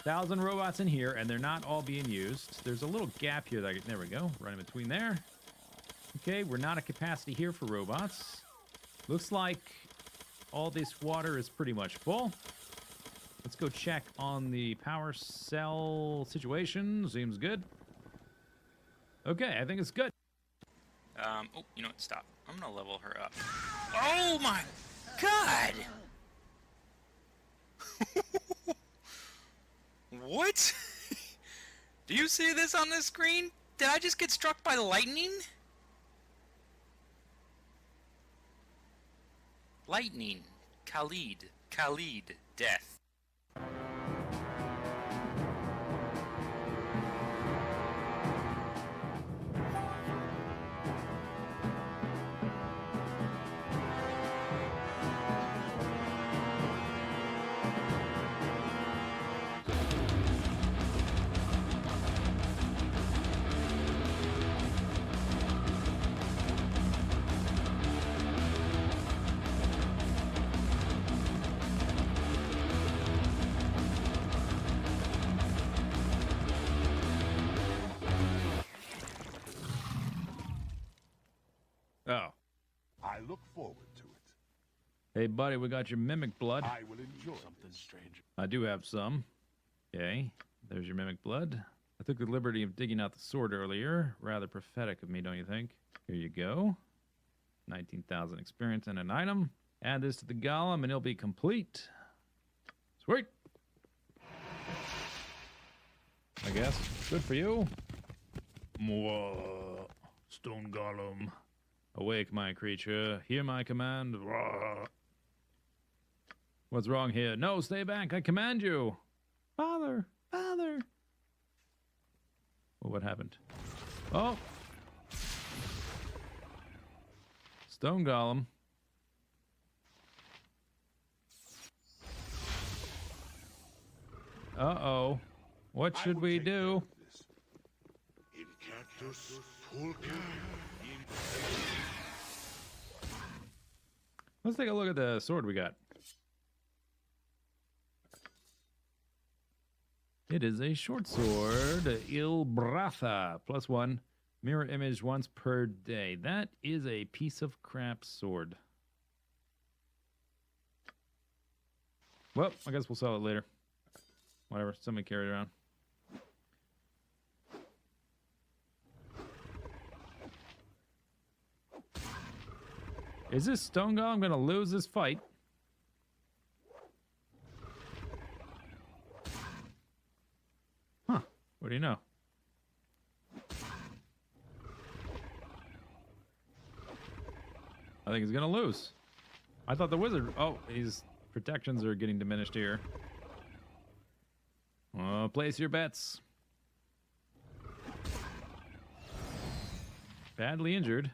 1,000 robots in here, and they're not all being used. There's a little gap here. There we go. Right in between there. Okay, we're not at capacity here for robots. Looks like all this water is pretty much full. Let's go check on the power cell situation. Seems good. Okay, I think it's good. Oh, you know what? Stop. I'm gonna level her up. Oh my god! What? Do you see this on the screen? Did I just get struck by lightning? Lightning. Khalid. Death. Oh. I look forward to it. Hey, buddy, we got your mimic blood. I will enjoy something strange. I do have some. Okay, there's your mimic blood. I took the liberty of digging out the sword earlier. Rather prophetic of me, don't you think? Here you go. 19,000 experience and an item. Add this to the golem and it'll be complete. Sweet. I guess. Good for you. Mwah. Stone golem. Awake, my creature. Hear my command. What's wrong here? No, stay back. I command you. Father. Father. Well, what happened? Oh. Stone golem. Uh-oh. What should we do? Let's take a look at the sword we got. It is a short sword, Il Bratha, +1. Mirror image once per day. That is a piece of crap sword. Well, I guess we'll sell it later. Whatever, somebody carry it around. Is this Stone Golem going to lose this fight? I think he's gonna lose. I thought the wizard... Oh, his protections are getting diminished here. Place your bets. Badly injured.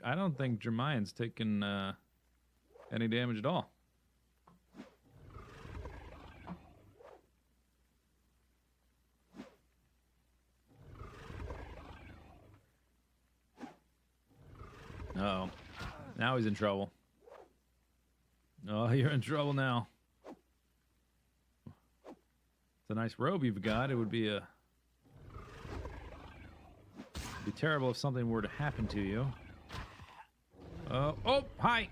I don't think Jermaine's taken any damage at all. Uh-oh. Now he's in trouble. Oh, you're in trouble now. It's a nice robe you've got. It would be terrible if something were to happen to you. Oh, hi.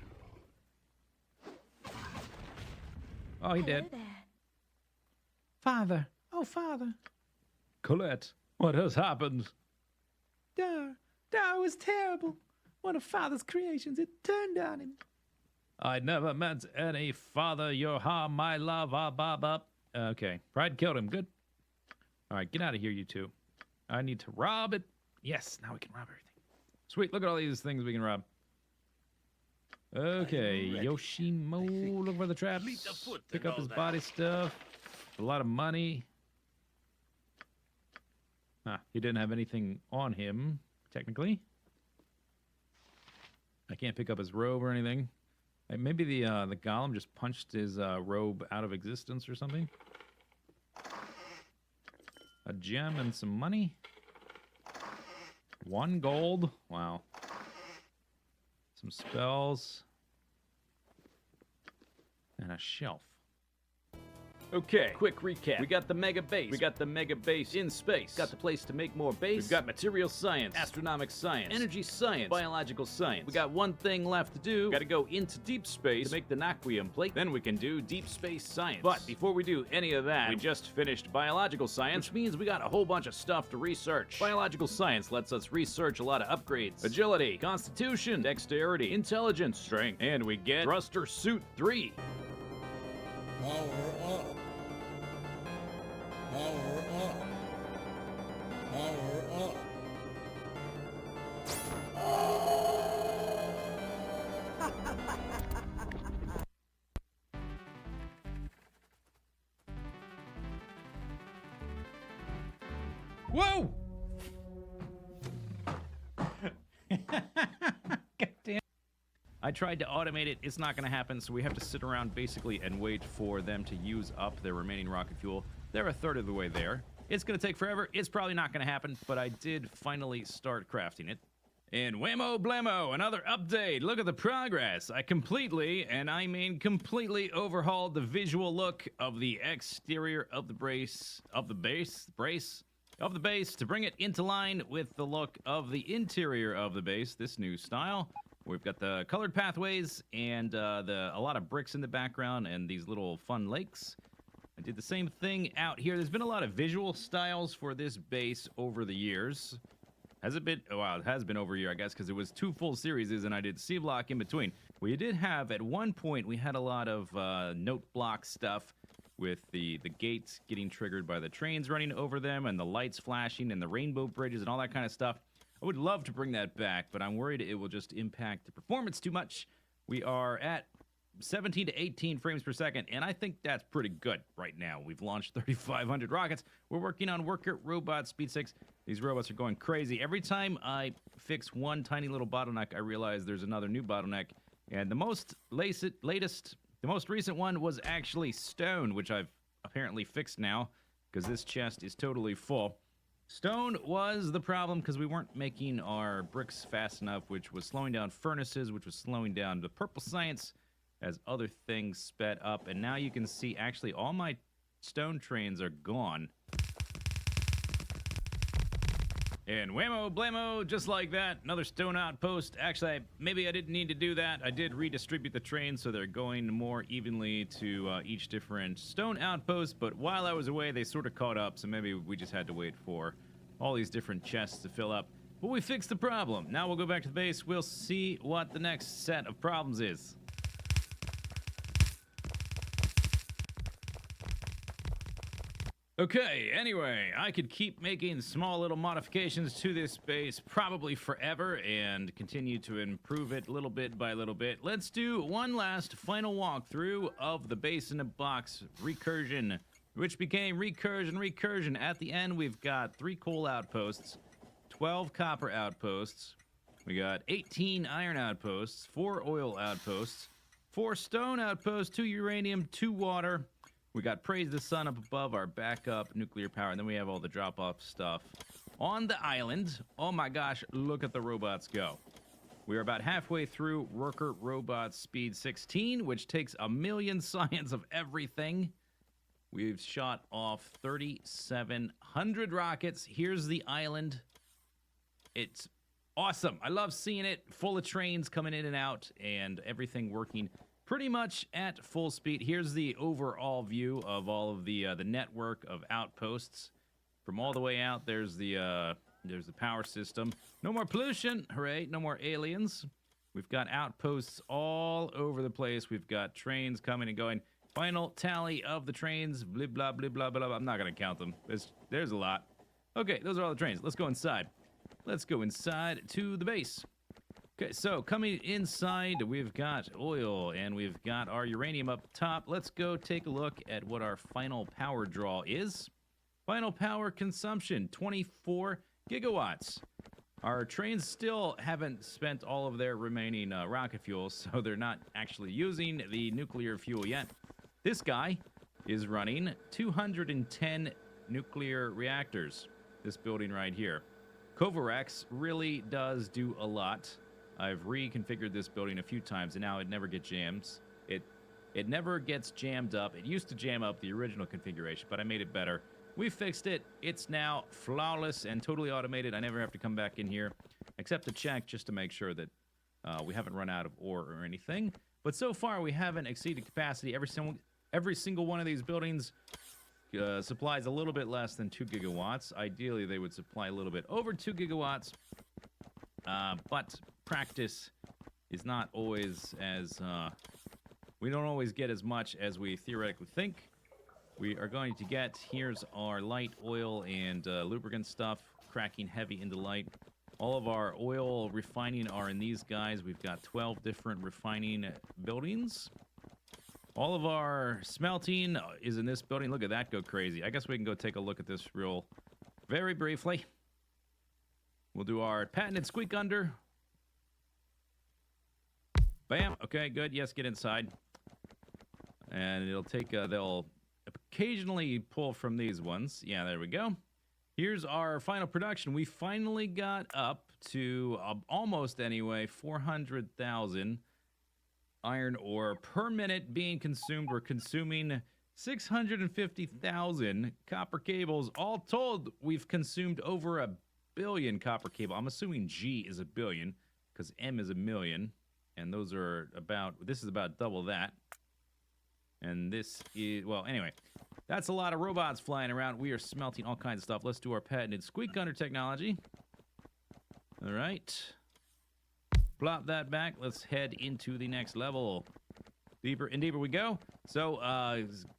Oh, he did. There. Father. Oh, Father. Colette, what has happened? Dar was terrible. One of Father's creations, it turned on him. I never meant any father, your harm, my love, baba. Okay, Pride killed him, good. All right, get out of here, you two. I need to rob it. Yes, now we can rob everything. Sweet, look at all these things we can rob. Okay, Yoshimo, look for the traps. Pick up his body stuff. A lot of money. He didn't have anything on him, technically. I can't pick up his robe or anything. Maybe the golem just punched his robe out of existence or something. A gem and some money. 1 gold. Wow. Some spells. And a shelf. Okay, quick recap. We got the mega base. We got the mega base in space. Got the place to make more base. We've got material science, astronomic science, energy science, biological science. We got one thing left to do. Got to go into deep space to make the Naquium plate. Then we can do deep space science. But before we do any of that, we just finished biological science, which means we got a whole bunch of stuff to research. Biological science lets us research a lot of upgrades. Agility, constitution, dexterity, intelligence, strength, and we get Thruster Suit 3. Whoa! Goddamn. I tried to automate it. It's not going to happen, so we have to sit around basically and wait for them to use up their remaining rocket fuel. They're a third of the way there. It's going to take forever. It's probably not going to happen, but I did finally start crafting it. And whammo blammo, another update. Look at the progress. I completely, and I mean completely, overhauled the visual look of the exterior of the base to bring it into line with the look of the interior of the base, this new style. We've got the colored pathways and a lot of bricks in the background and these little fun lakes. I did the same thing out here. There's been a lot of visual styles for this base over the years. Has it been? Well, it has been over a year, I guess, because it was 2 full series, and I did C-Block in between. We did have, at one point, we had a lot of note block stuff with the gates getting triggered by the trains running over them and the lights flashing and the rainbow bridges and all that kind of stuff. I would love to bring that back, but I'm worried it will just impact the performance too much. We are at 17 to 18 frames per second, and I think that's pretty good right now. We've launched 3,500 rockets. We're working on Worker Robot Speed 6. These robots are going crazy. Every time I fix one tiny little bottleneck, I realize there's another new bottleneck. And the most recent one was actually stone, which I've apparently fixed now, because this chest is totally full. Stone was the problem because we weren't making our bricks fast enough, which was slowing down furnaces, which was slowing down the purple science as other things sped up. And now you can see, actually, all my stone trains are gone. And whammo blammo, just like that, another stone outpost. Actually, maybe I didn't need to do that. I did redistribute the trains so they're going more evenly to each different stone outpost, but while I was away, they sort of caught up, so maybe we just had to wait for all these different chests to fill up. But we fixed the problem. Now we'll go back to the base. We'll see what the next set of problems is. Okay, anyway, I could keep making small little modifications to this base probably forever and continue to improve it little bit by little bit. Let's do one last final walkthrough of the base in a box recursion, which became recursion. At the end, we've got 3 coal outposts, 12 copper outposts, we got 18 iron outposts, 4 oil outposts, 4 stone outposts, 2 uranium, 2 water. We got Praise the Sun up above, our backup nuclear power, and then we have all the drop-off stuff on the island. Oh my gosh, look at the robots go. We are about halfway through Worker Robot Speed 16, which takes 1,000,000 science of everything. We've shot off 3,700 rockets. Here's the island. It's awesome. I love seeing it, full of trains coming in and out, and everything working pretty much at full speed. Here's the overall view of all of the network of outposts. From all the way out, there's the power system. No more pollution, hooray! No more aliens. We've got outposts all over the place. We've got trains coming and going. Final tally of the trains. Blah blah blah blah blah. I'm not gonna count them. There's a lot. Okay, those are all the trains. Let's go inside. Let's go inside to the base. Okay, so coming inside, we've got oil and we've got our uranium up top. Let's go take a look at what our final power draw is. Final power consumption, 24 gigawatts. Our trains still haven't spent all of their remaining rocket fuel, so they're not actually using the nuclear fuel yet. This guy is running 210 nuclear reactors, this building right here. Kovarex really does do a lot. I've reconfigured this building a few times, and now it never gets jams. It never gets jammed up. It used to jam up the original configuration, but I made it better. We fixed it. It's now flawless and totally automated. I never have to come back in here, except to check just to make sure that we haven't run out of ore or anything. But so far, we haven't exceeded capacity. Every single one of these buildings supplies a little bit less than 2 gigawatts. Ideally, they would supply a little bit over 2 gigawatts. But practice is not always as... we don't always get as much as we theoretically think. We are going to get... Here's our light oil and lubricant stuff, cracking heavy into light. All of our oil refining are in these guys. We've got 12 different refining buildings. All of our smelting is in this building. Look at that go crazy. I guess we can go take a look at this very briefly. We'll do our patented squeak under. Bam. Okay, good. Yes, get inside. And it'll take, they'll occasionally pull from these ones. Yeah, there we go. Here's our final production. We finally got up to almost, anyway, 400,000 iron ore per minute being consumed. We're consuming 650,000 copper cables. All told, we've consumed over 1 billion copper cable. I'm assuming G is 1 billion because M is 1,000,000. And those are about, this is about double that. And this is, well, anyway, that's a lot of robots flying around. We are smelting all kinds of stuff. Let's do our patented squeak under technology. All right. Plop that back. Let's head into the next level. Deeper and deeper we go. So,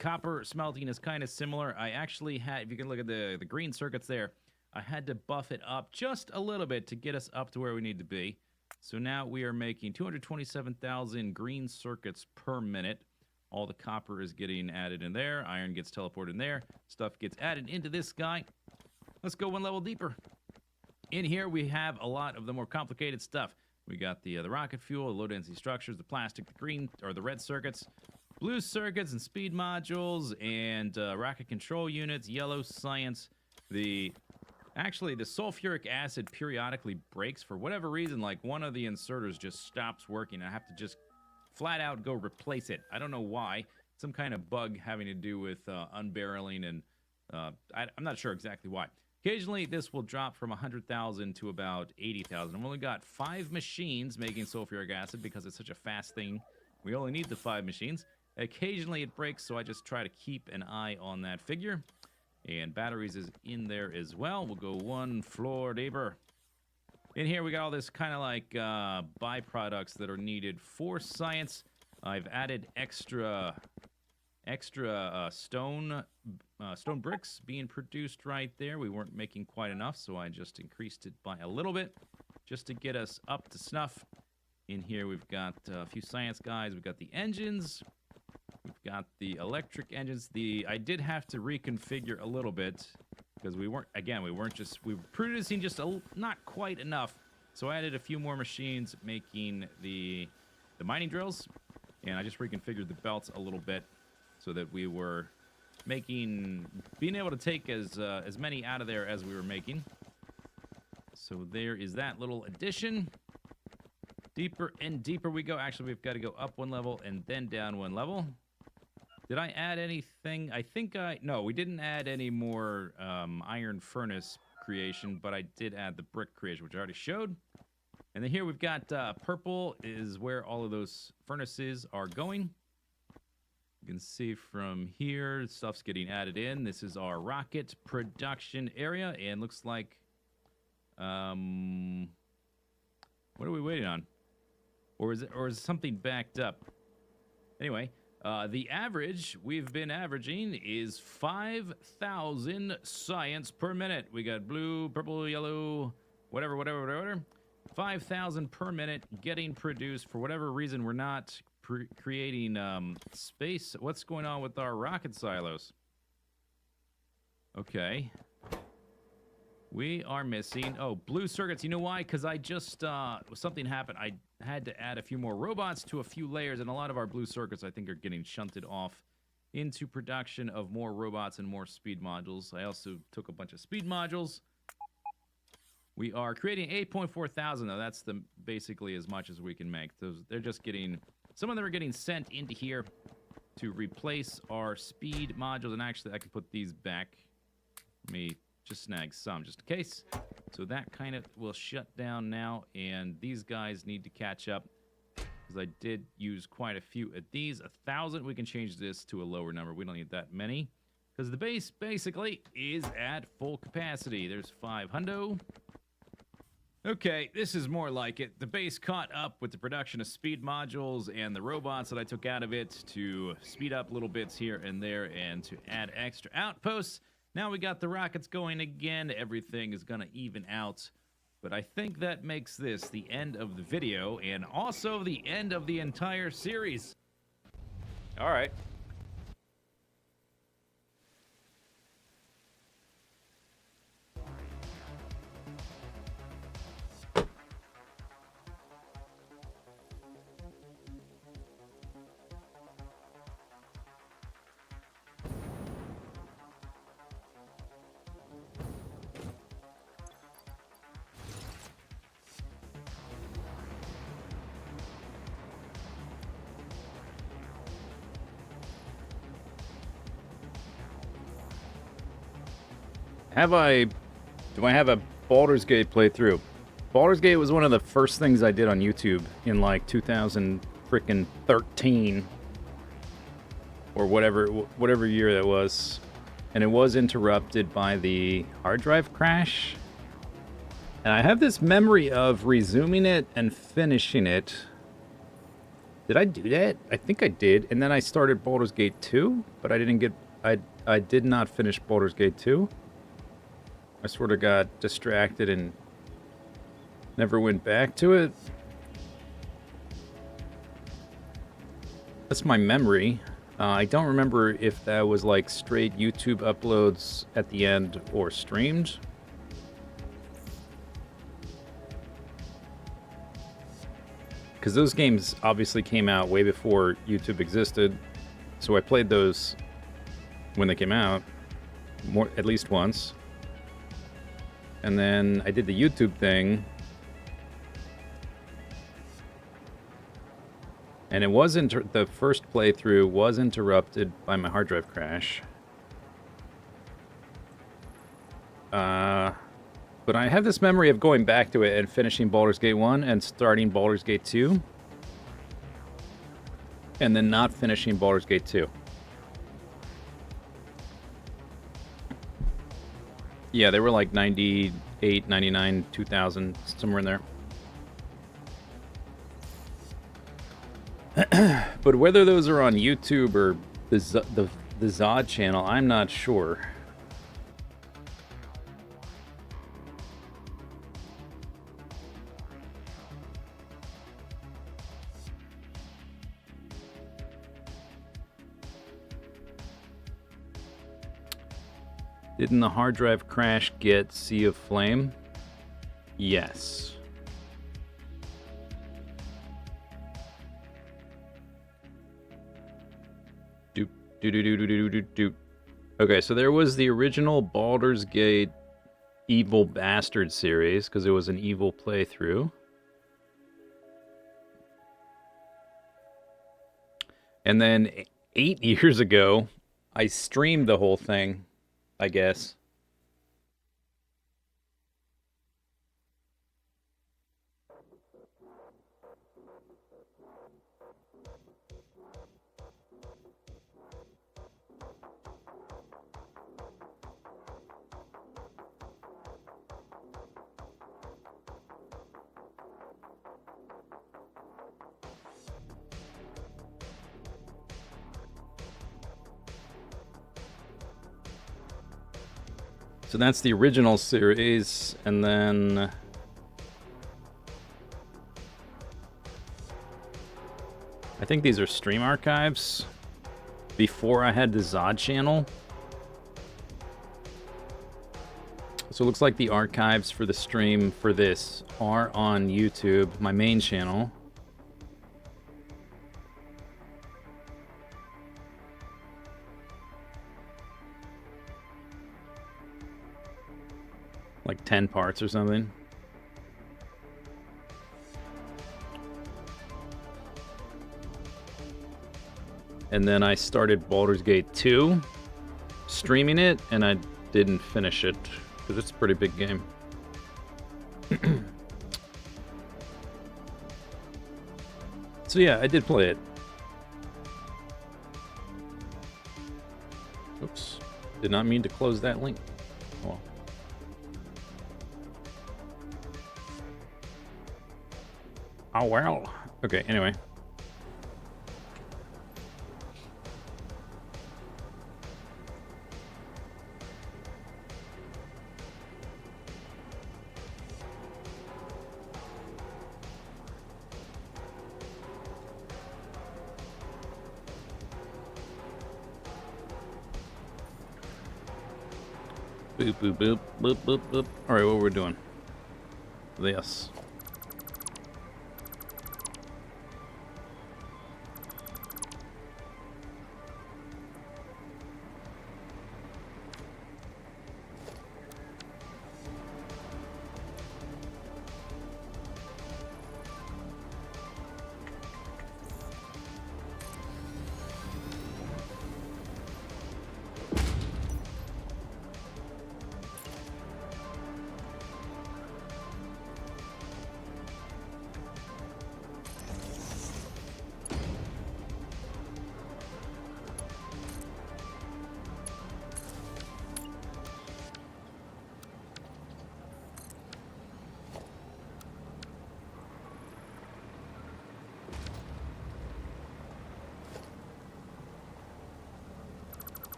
copper smelting is kind of similar. I actually had, if you can look at the green circuits there, I had to buff it up just a little bit to get us up to where we need to be. So now we are making 227,000 green circuits per minute. All the copper is getting added in there. Iron gets teleported in there. Stuff gets added into this guy. Let's go one level deeper. In here, we have a lot of the more complicated stuff. We got the rocket fuel, the low-density structures, the plastic, the green, or the red circuits, blue circuits and speed modules, and rocket control units, yellow science. Actually, the sulfuric acid periodically breaks for whatever reason. Like, one of the inserters just stops working. I have to just flat out go replace it. I don't know why. Some kind of bug having to do with unbarreling, and I'm not sure exactly why. Occasionally, this will drop from 100,000 to about 80,000. I've only got 5 machines making sulfuric acid because it's such a fast thing. We only need the 5 machines. Occasionally, it breaks, so I just try to keep an eye on that figure. And batteries is in there as well. We'll go one floor deeper. In here, we got all this kind of like byproducts that are needed for science. I've added extra extra stone bricks being produced right there. We weren't making quite enough, so I just increased it by a little bit just to get us up to snuff. In here, we've got a few science guys. We've got the engines. We've got the electric engines. I did have to reconfigure a little bit because we were producing just not quite enough. So I added a few more machines making the mining drills, and I just reconfigured the belts a little bit so that we were being able to take as many out of there as we were making. So there is that little addition. Deeper and deeper we go. Actually, we've got to go up one level and then down one level. Did I add anything? No, we didn't add any more iron furnace creation, but I did add the brick creation, which I already showed. And then here we've got purple is where all of those furnaces are going. You can see from here, stuff's getting added in. This is our rocket production area, and looks like, what are we waiting on? Or is it something backed up? Anyway, the average we've been averaging is 5,000 science per minute. We got blue, purple, yellow, whatever. 5,000 per minute getting produced. For whatever reason, we're not creating space. What's going on with our rocket silos? Okay. We are missing, blue circuits. You know why? Because I just, something happened. I had to add a few more robots to a few layers, and a lot of our blue circuits, I think, are getting shunted off into production of more robots and more speed modules. I also took a bunch of speed modules. We are creating 8.4 thousand, though. That's basically as much as we can make. They're just getting, some of them are getting sent into here to replace our speed modules, and actually, I can put these back. Let me just snag some just in case. So that kind of will shut down now, and these guys need to catch up because I did use quite a few of these. 1,000, we can change this to a lower number. We don't need that many because the base basically is at full capacity. There's 500. Okay, this is more like it. The base caught up with the production of speed modules and the robots that I took out of it to speed up little bits here and there and to add extra outposts. Now we got the rockets going again. Everything is going to even out. But I think that makes this the end of the video and also the end of the entire series. All right. Do I have a Baldur's Gate playthrough? Baldur's Gate was one of the first things I did on YouTube in like 2013 or whatever year that was, and it was interrupted by the hard drive crash. And I have this memory of resuming it and finishing it. Did I do that? I think I did. And then I started Baldur's Gate 2, but I did not finish Baldur's Gate 2. I sort of got distracted and never went back to it. That's my memory. I don't remember if that was like straight YouTube uploads at the end or streamed. Because those games obviously came out way before YouTube existed. So I played those when they came out, at least once. And then I did the YouTube thing. And it was the first playthrough was interrupted by my hard drive crash. But I have this memory of going back to it and finishing Baldur's Gate 1 and starting Baldur's Gate 2. And then not finishing Baldur's Gate 2. Yeah, they were like 98, 99, 2000, somewhere in there. But whether those are on YouTube or the Zod channel, I'm not sure. Didn't the hard drive crash get Sea of Flame? Yes. Doop, doop, doop, doop, doop, doop, doop. Okay, so there was the original Baldur's Gate Evil Bastard series, because it was an evil playthrough. And then 8 years ago, I streamed the whole thing, I guess. So that's the original series, and then I think these are stream archives before I had the Zod channel. So it looks like the archives for the stream for this are on YouTube, my main channel. Like 10 parts or something. And then I started Baldur's Gate 2, streaming it, and I didn't finish it, because it's a pretty big game. So yeah, I did play it. Oops. Did not mean to close that link. Well. Oh well. Okay, anyway. Boop, boop, boop, boop, boop, boop. Alright, what we're doing? This.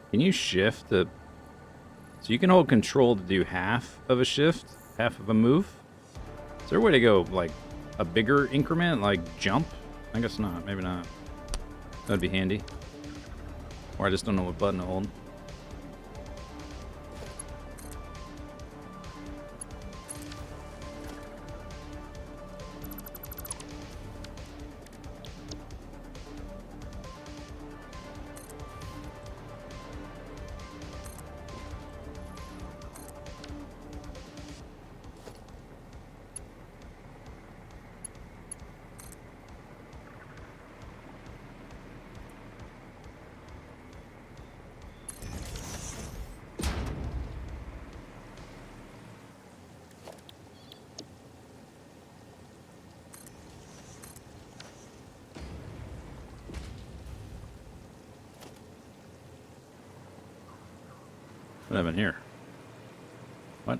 Can you shift the... So you can hold control to do half of a shift, half of a move? Is there a way to go, like, a bigger increment, like jump? I guess not, maybe not. That'd be handy. Or I just don't know what button to hold. What happened here? What?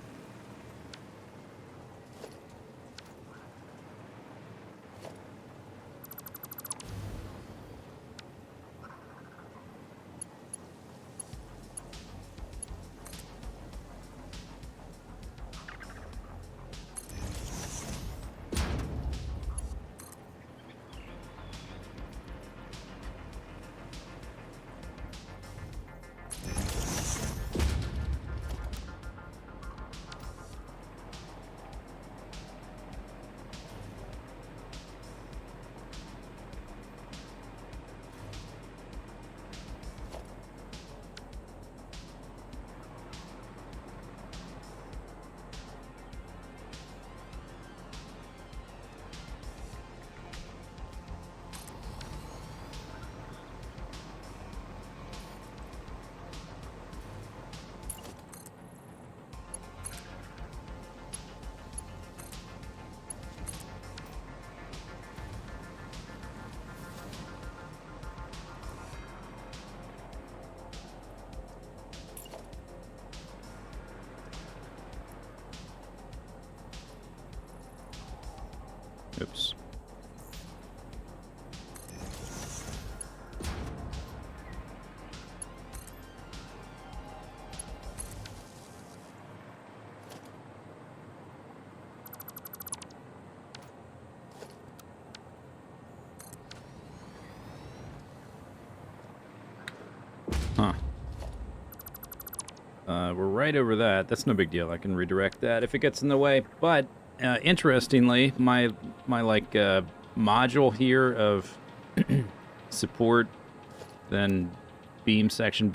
Oops. Huh. We're right over that. That's no big deal. I can redirect that if it gets in the way. But interestingly, my like module here of support, then beam section,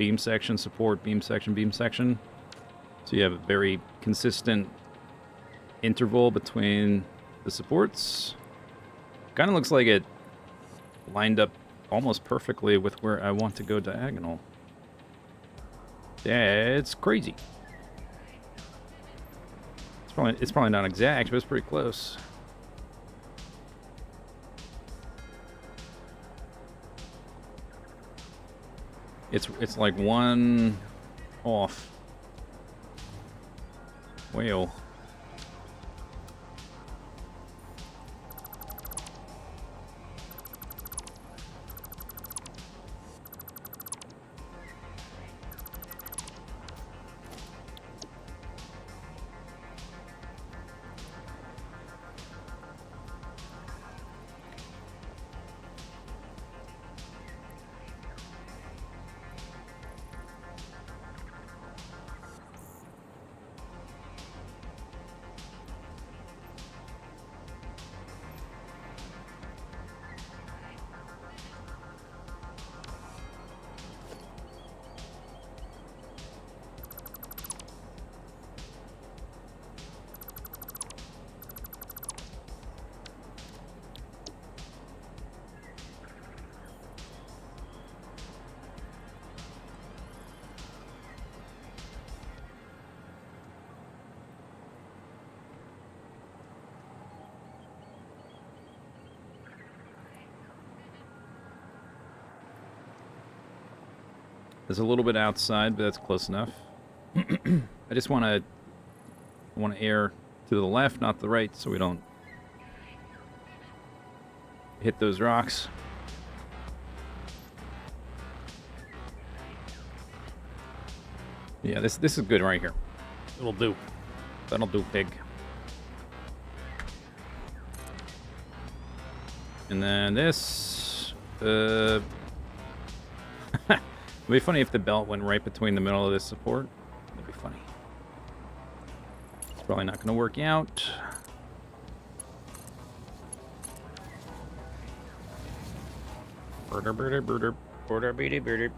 support, beam section. So you have a very consistent interval between the supports. Kind of looks like it lined up almost perfectly with where I want to go diagonal. Yeah, it's crazy. It's probably not exact, but it's pretty close. It's like one off. Well. It's a little bit outside, but that's close enough. I just want to air to the left, not the right, so we don't hit those rocks. Yeah, this is good right here. It'll do. That'll do, pig. And then this. It'd be funny if the belt went right between the middle of this support. That'd be funny. It's probably not going to work out. Birder, birder, birder, birder, birder, birder.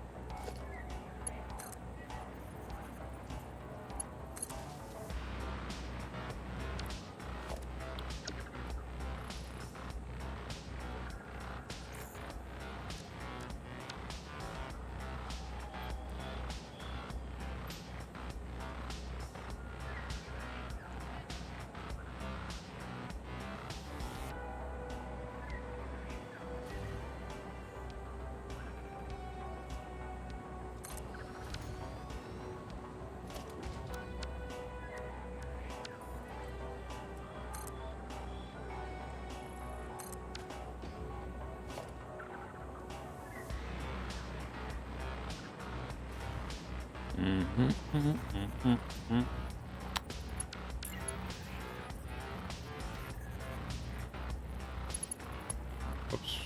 Oops.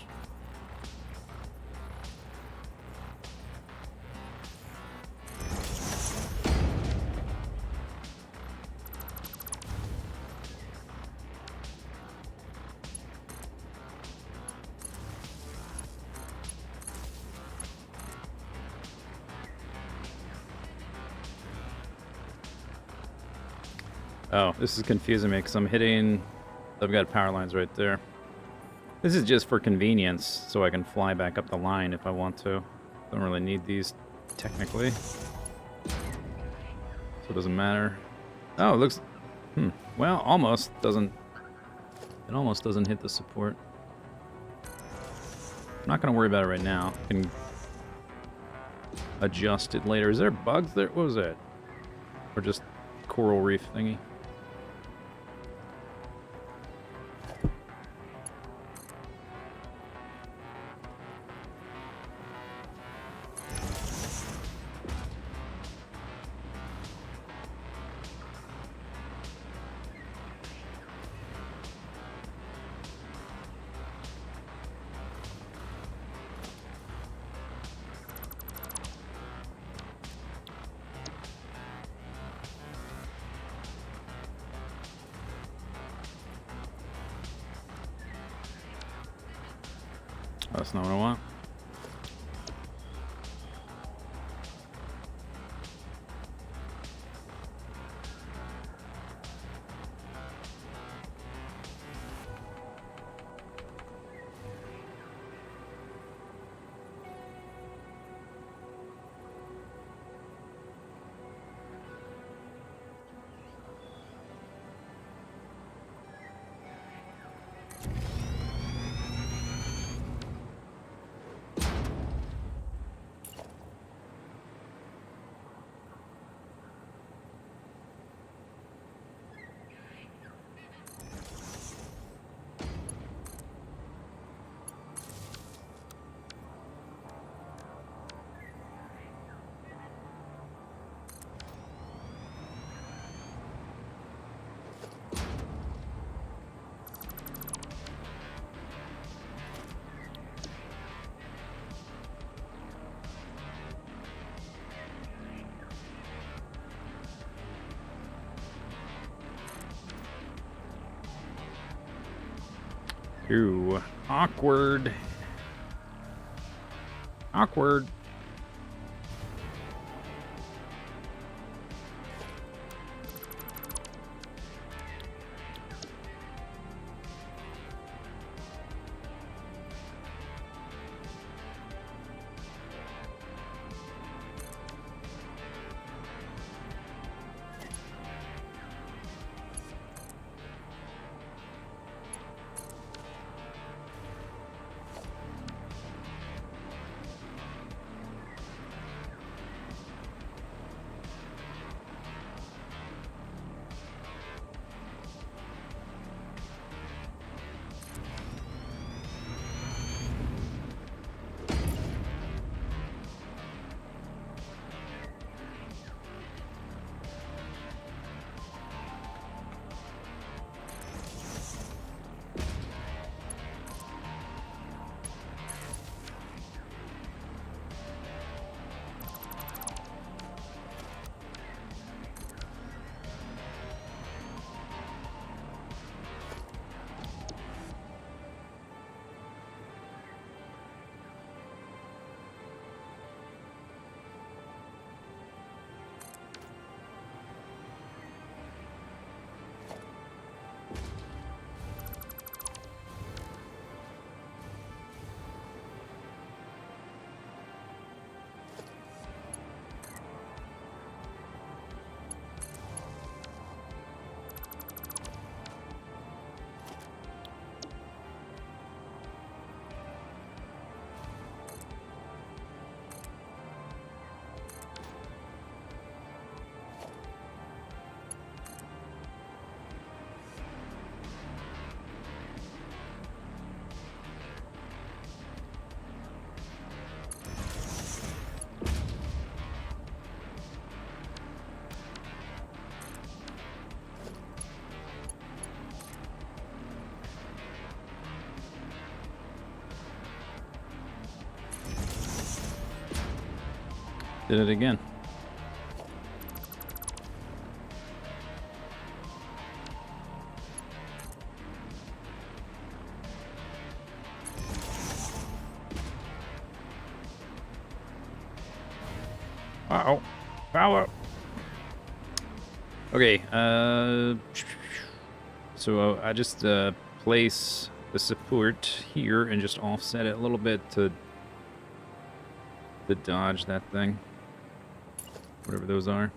Oh, this is confusing me because I'm hitting... I've got power lines right there. This is just for convenience, so I can fly back up the line if I want to. Don't really need these, technically. So it doesn't matter. Oh, it looks... Well, almost doesn't... It almost doesn't hit the support. I'm not going to worry about it right now. I can adjust it later. Is there bugs there? What was that? Or just coral reef thingy? That's not what I want. Ooh, awkward. Awkward. Did it again. Uh-oh. Power. Okay, so I just place the support here and just offset it a little bit to dodge that thing. Whatever those are.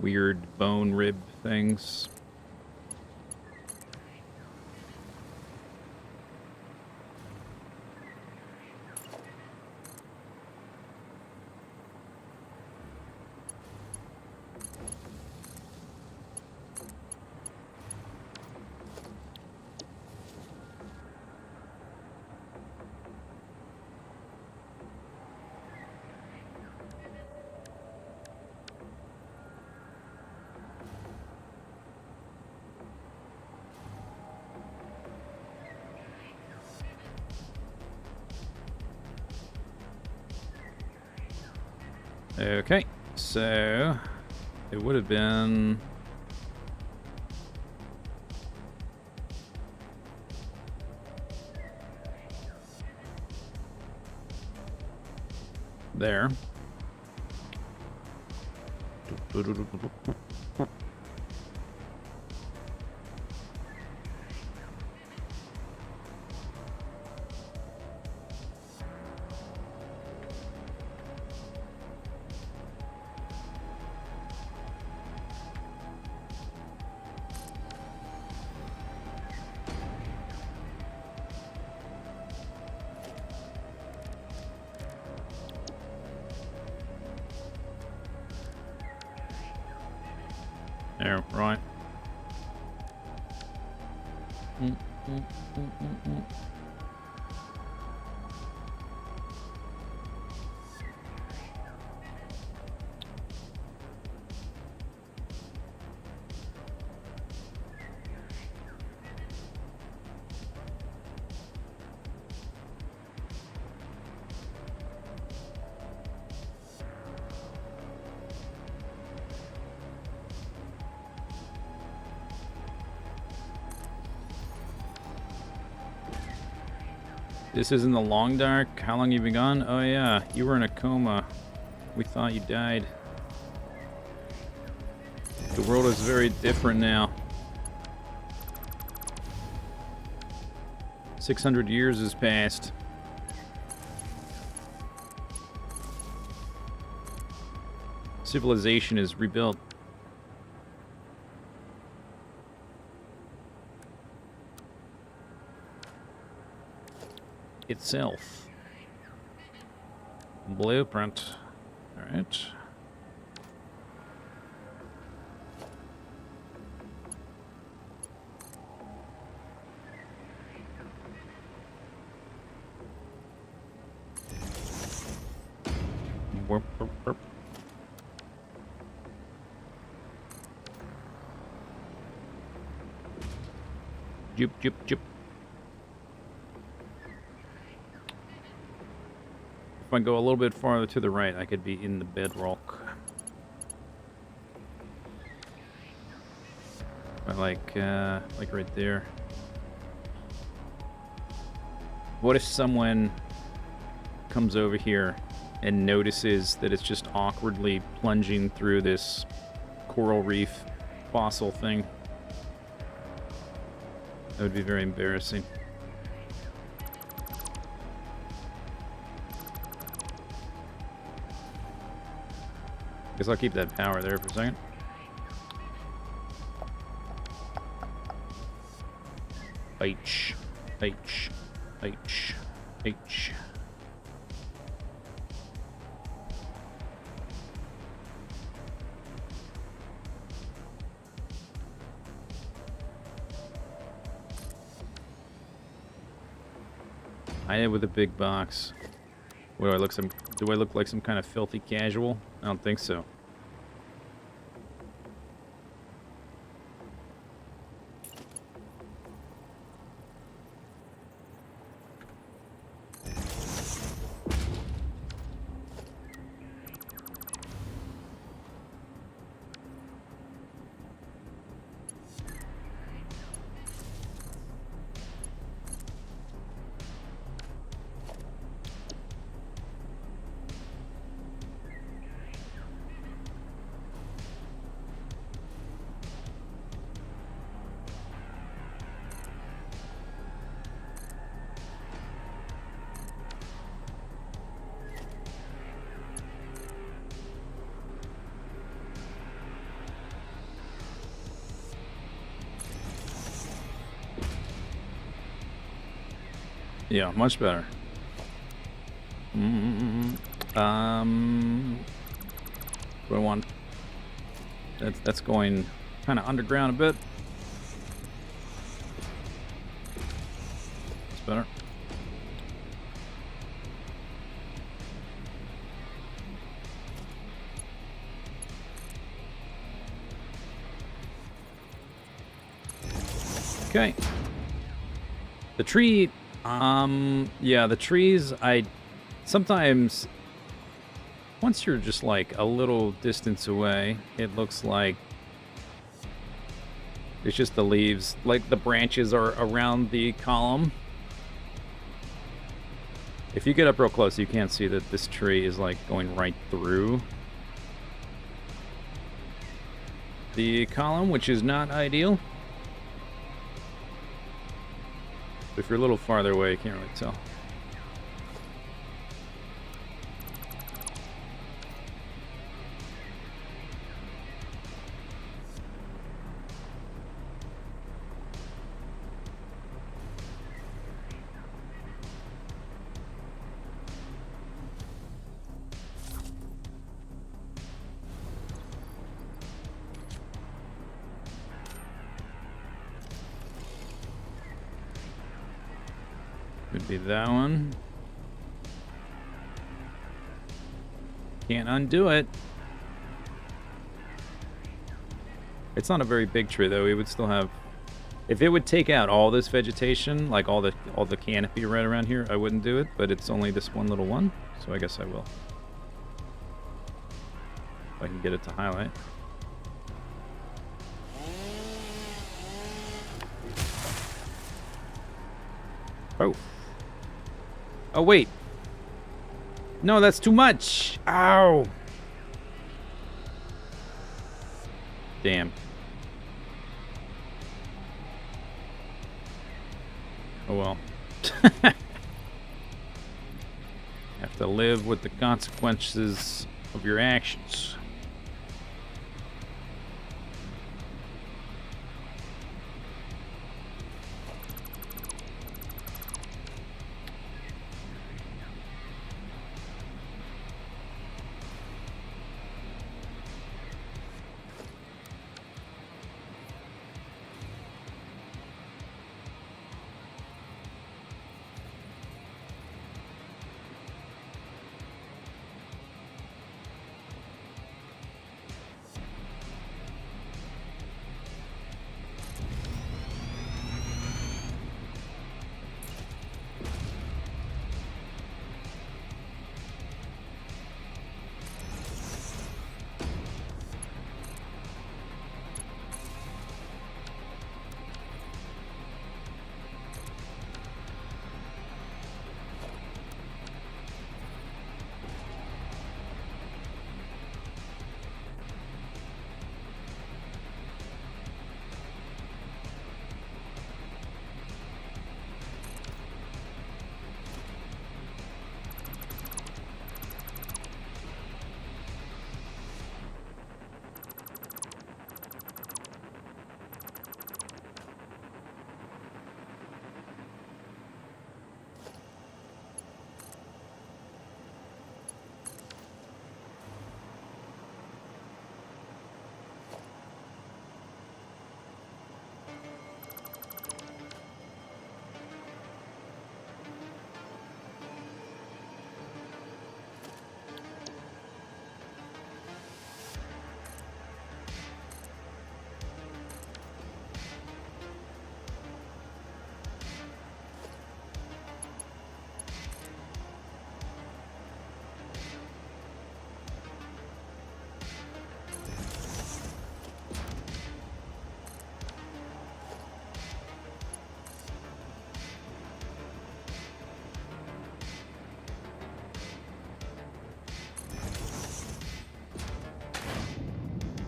Weird bone rib things. Okay, so it would have been there. There, right. This is in the long dark. How long you been gone? Oh yeah, you were in a coma. We thought you died. The world is very different now. 600 years has passed. Civilization is rebuilt. Itself. Blueprint. All right. Warp, warp, warp. Jup, jup, jup. If I go a little bit farther to the right, I could be in the bedrock. Like right there. What if someone comes over here and notices that it's just awkwardly plunging through this coral reef fossil thing? That would be very embarrassing. Guess I'll keep that power there for a second. H. H. H. H. I did with a big box. What do I look do I look like some kind of filthy casual? I don't think so. Yeah, much better. What do I want? That's going kind of underground a bit. That's better. Okay. The tree. Yeah, the trees, sometimes, once you're just like a little distance away, it looks like it's just the leaves, like the branches are around the column. If you get up real close, you can't see that this tree is like going right through the column, which is not ideal. If you're a little farther away, you can't really tell. Could be that one. Can't undo it. It's not a very big tree though. We would still have, if it would take out all this vegetation, like all the canopy right around here, I wouldn't do it, but it's only this one little one, so I guess I will. If I can get it to highlight. Oh. Oh, wait. No, that's too much. Ow. Damn. Oh, well. Have to live with the consequences of your actions.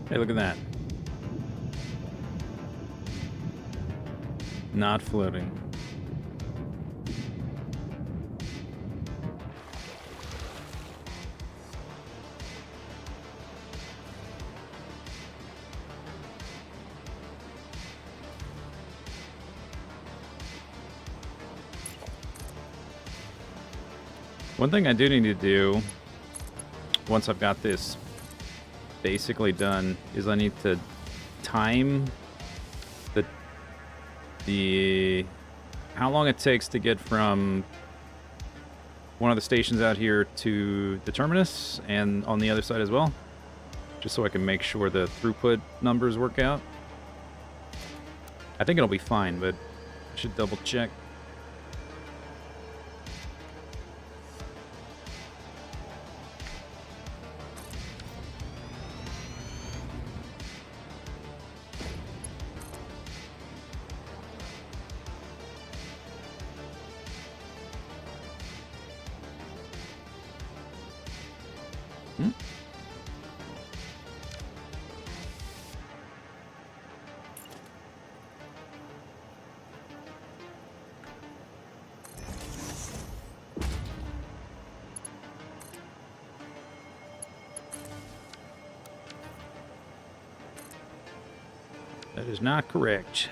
Hey, look at that. Not floating. One thing I do need to do, once I've got this basically done, is I need to time the how long it takes to get from one of the stations out here to the terminus and on the other side as well, just so I can make sure the throughput numbers work out. I think it'll be fine, but I should double check. Hmm. That is not correct.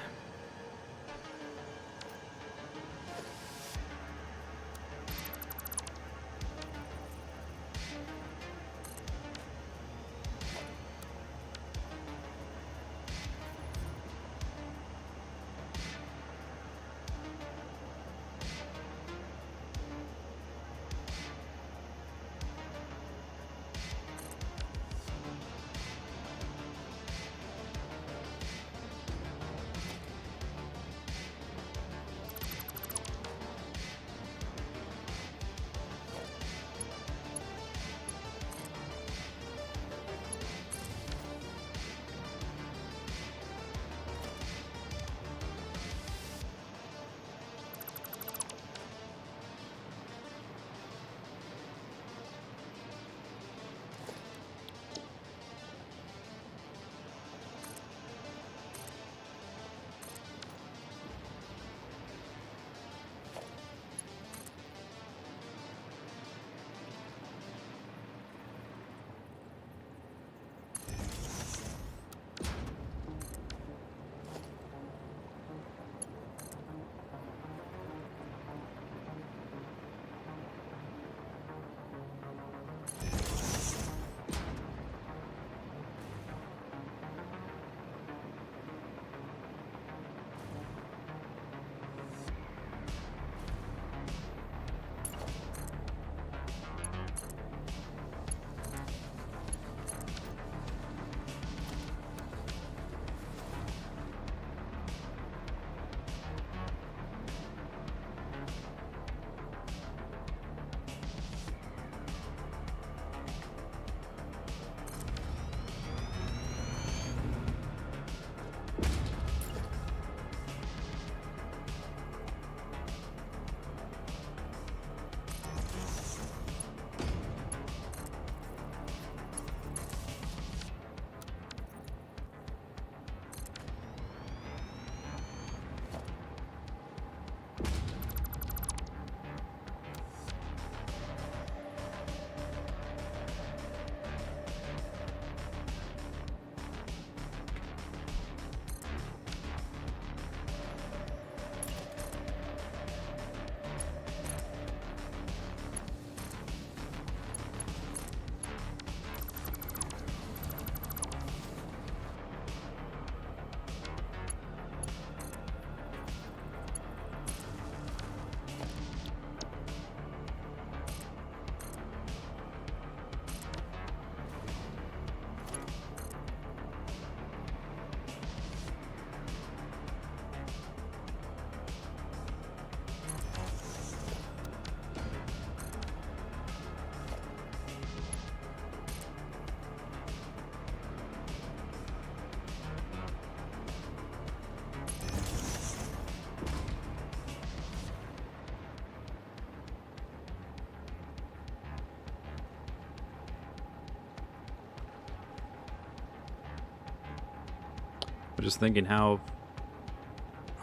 I'm just thinking how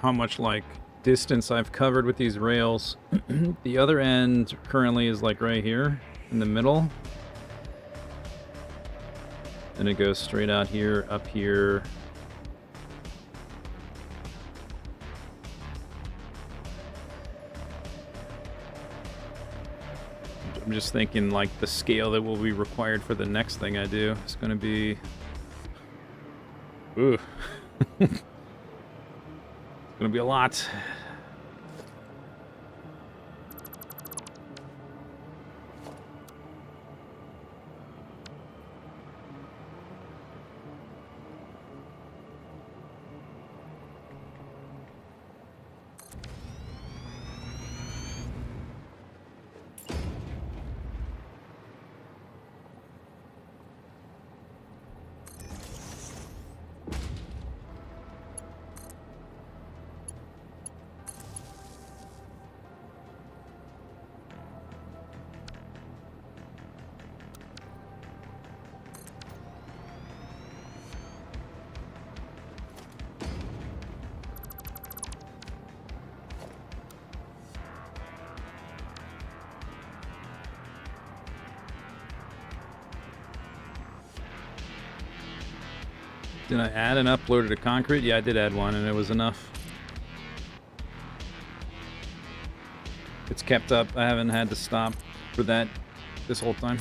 much like distance I've covered with these rails. The other end currently is like right here in the middle. And it goes straight out here, up here. I'm just thinking like the scale that will be required for the next thing I do is going to be... Ooh. It's going to be a lot. Did I add an uploader to concrete? Yeah, I did add one, and it was enough. It's kept up. I haven't had to stop for that this whole time.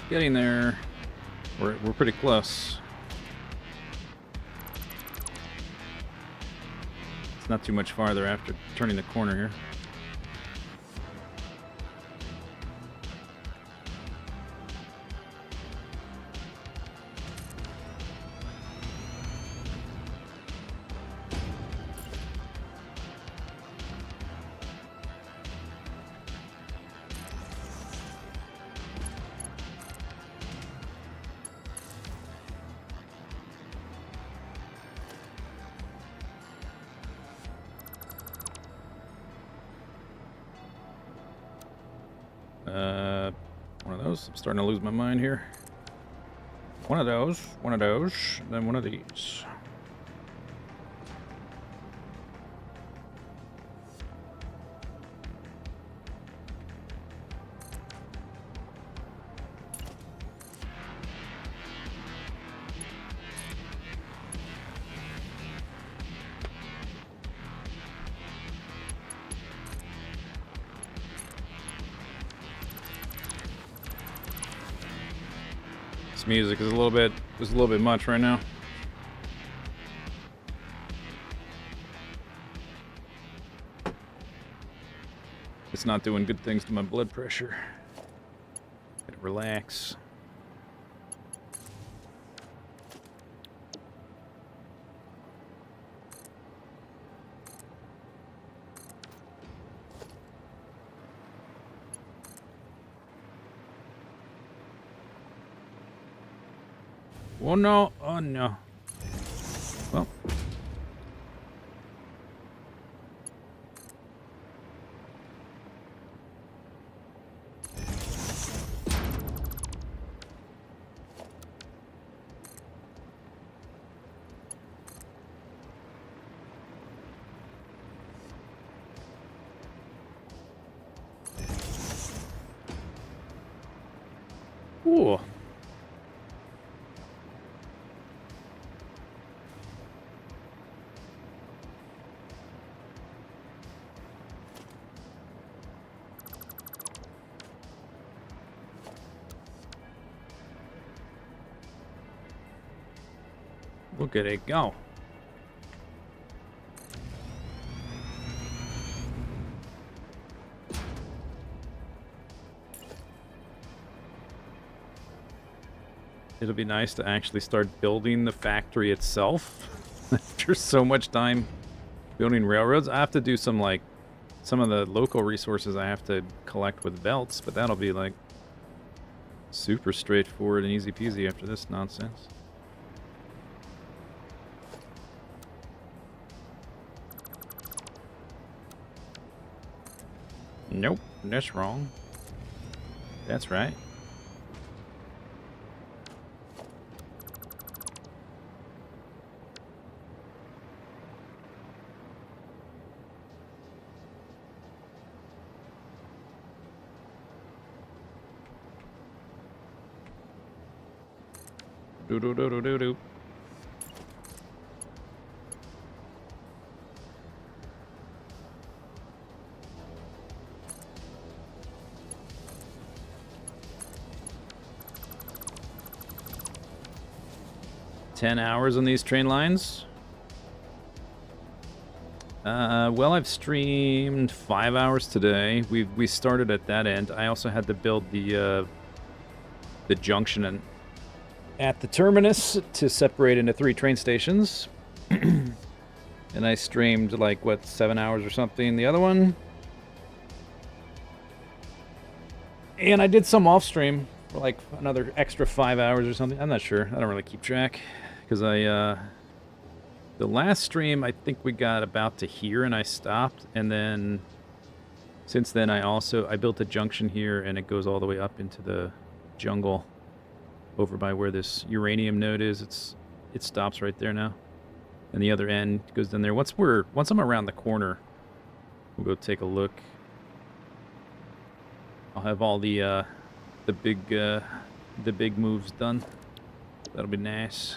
Getting there. We're pretty close. It's not too much farther after turning the corner here. One of those. I'm starting to lose my mind here. One of those, then one of these. Music is a little bit much right now. It's not doing good things to my blood pressure. Gotta relax. Oh no, oh no. Well. Ooh. Look at it go. It'll be nice to actually start building the factory itself after so much time building railroads. I have to do some of the local resources I have to collect with belts, but that'll be like super straightforward and easy peasy after this nonsense. Nope, that's wrong. That's right. Do do do do do do. $10 hours on these train lines. Well, I've streamed 5 hours today. We started at that end. I also had to build the junction at the terminus to separate into 3 train stations. And I streamed like what 7 hours or something. The other one, and I did some off stream for like another extra 5 hours or something. I'm not sure. I don't really keep track because the last stream, I think we got about to here and I stopped, and then since then I built a junction here and it goes all the way up into the jungle over by where this uranium node is. It stops right there now. And the other end goes down there. Once I'm around the corner, we'll go take a look. I'll have all the big moves done. That'll be nice.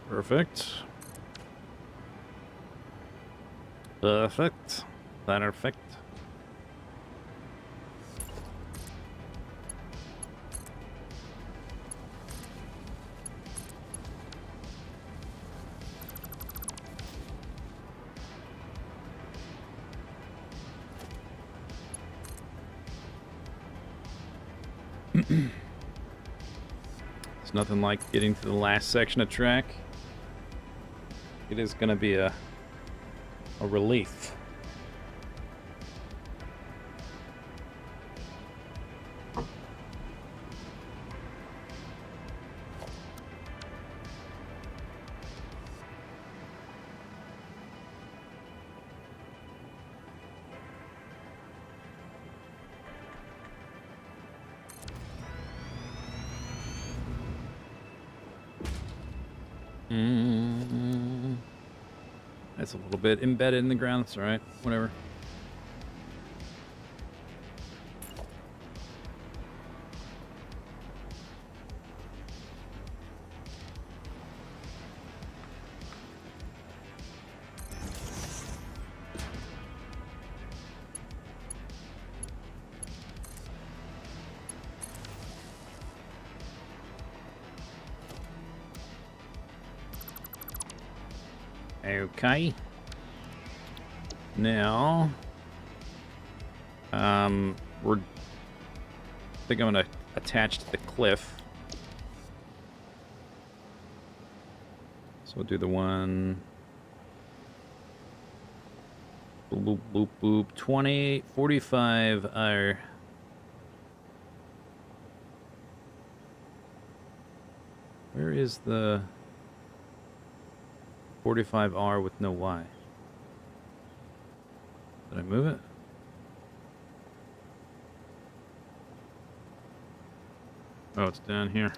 Perfect. Perfect. Perfect. It's nothing like getting to the last section of track. It is going to be a relief. That's a little bit embedded in the ground. That's all right. Whatever. Okay. Now, I think I'm gonna attach to the cliff. So we'll do the one. Boop, boop, boop. 20, 45 are. Where is the 45R with no Y? Did I move it? Oh, it's down here.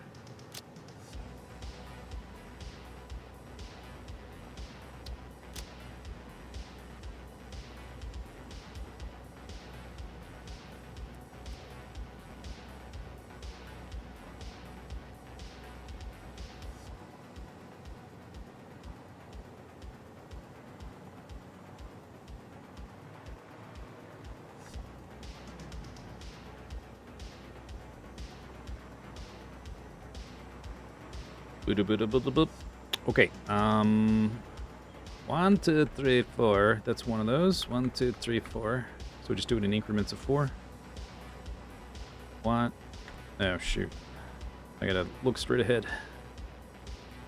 Boop-a-boop-a-boop-a-boop. Okay. 1, 2, 3, 4. That's one of those. 1, 2, 3, 4. So we just do it in increments of 4. What? Oh shoot! I gotta look straight ahead.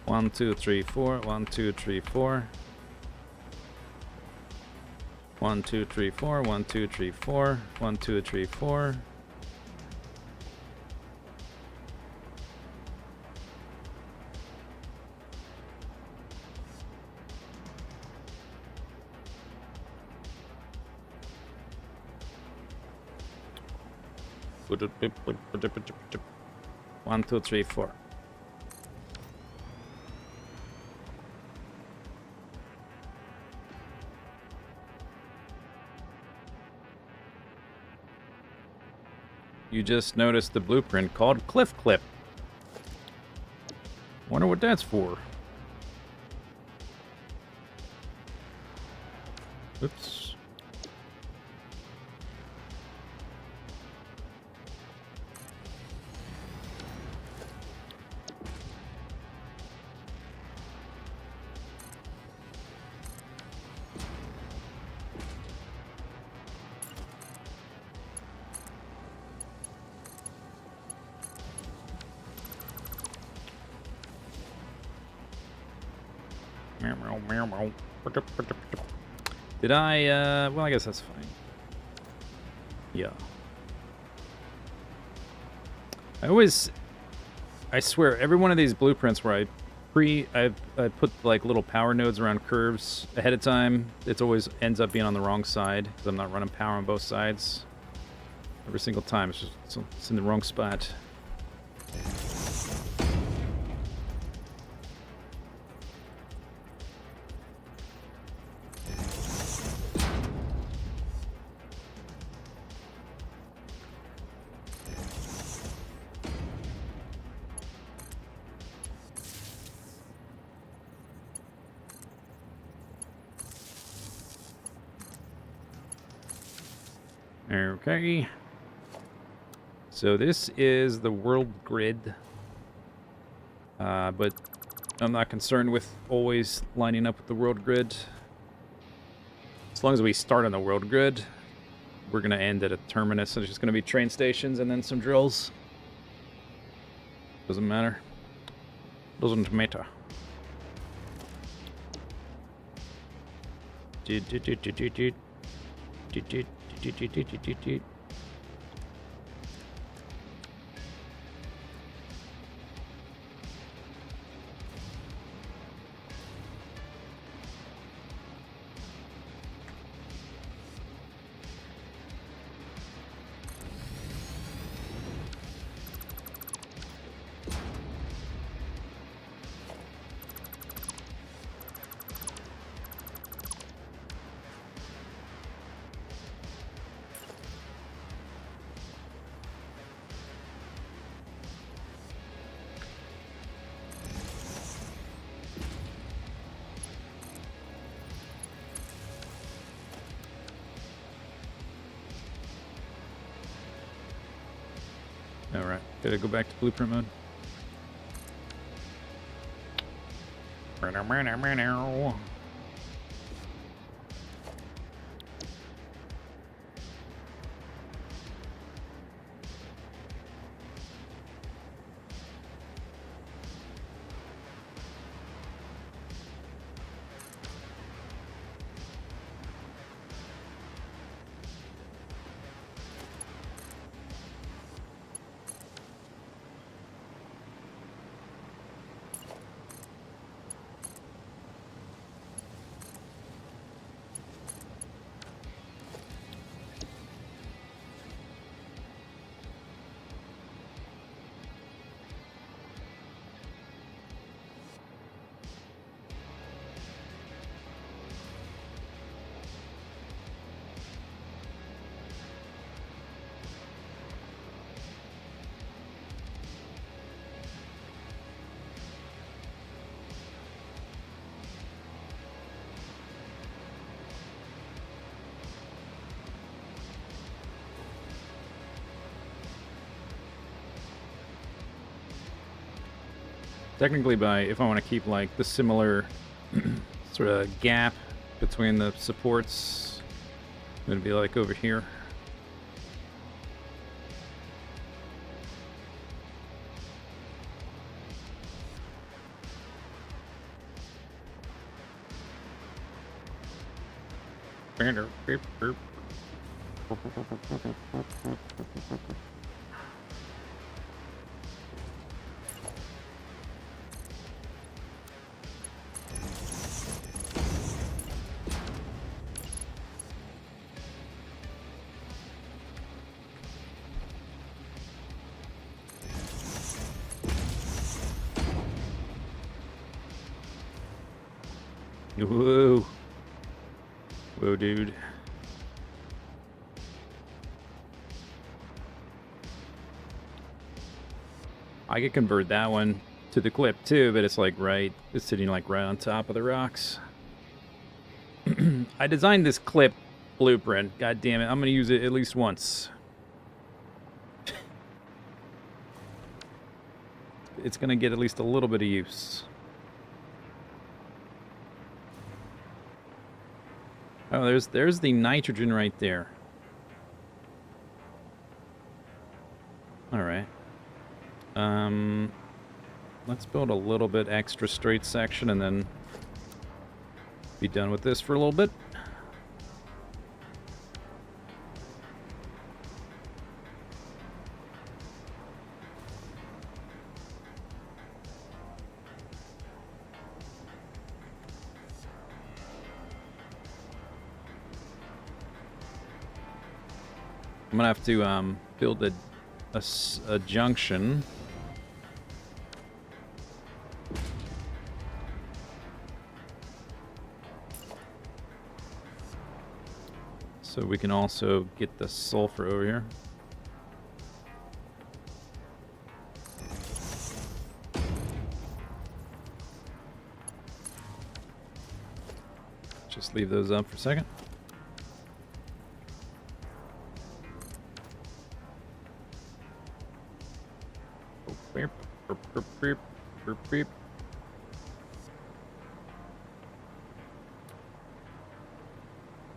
1, 2, 3, 4. 1, 2, 3, 4. 1, 2, 3, 4. 1, 2, 3, 4. 1, 2, 3, 4. One, two, three, four. You just noticed the blueprint called Cliff Clip. Wonder what that's for. Oops. Did I, well, I guess that's fine. Yeah. I swear, every one of these blueprints where I put like little power nodes around curves ahead of time, it always ends up being on the wrong side, because I'm not running power on both sides. Every single time, it's in the wrong spot. Okay. So this is the world grid. But I'm not concerned with always lining up with the world grid. As long as we start on the world grid, we're going to end at a terminus. So there's just going to be train stations and then some drills. Doesn't matter. Doesn't matter. Alright, gotta go back to blueprint mode. Technically, if I want to keep like the similar sort of gap between the supports, it's gonna be like over here. Whoa. Whoa, dude. I could convert that one to the clip too, but it's like it's sitting like right on top of the rocks. I designed this clip blueprint. God damn it, I'm gonna use it at least once. It's gonna get at least a little bit of use. Oh, there's the nitrogen right there. All right. Let's build a little bit extra straight section and then be done with this for a little bit. I'm gonna have to build a junction. So we can also get the sulfur over here. Just leave those up for a second.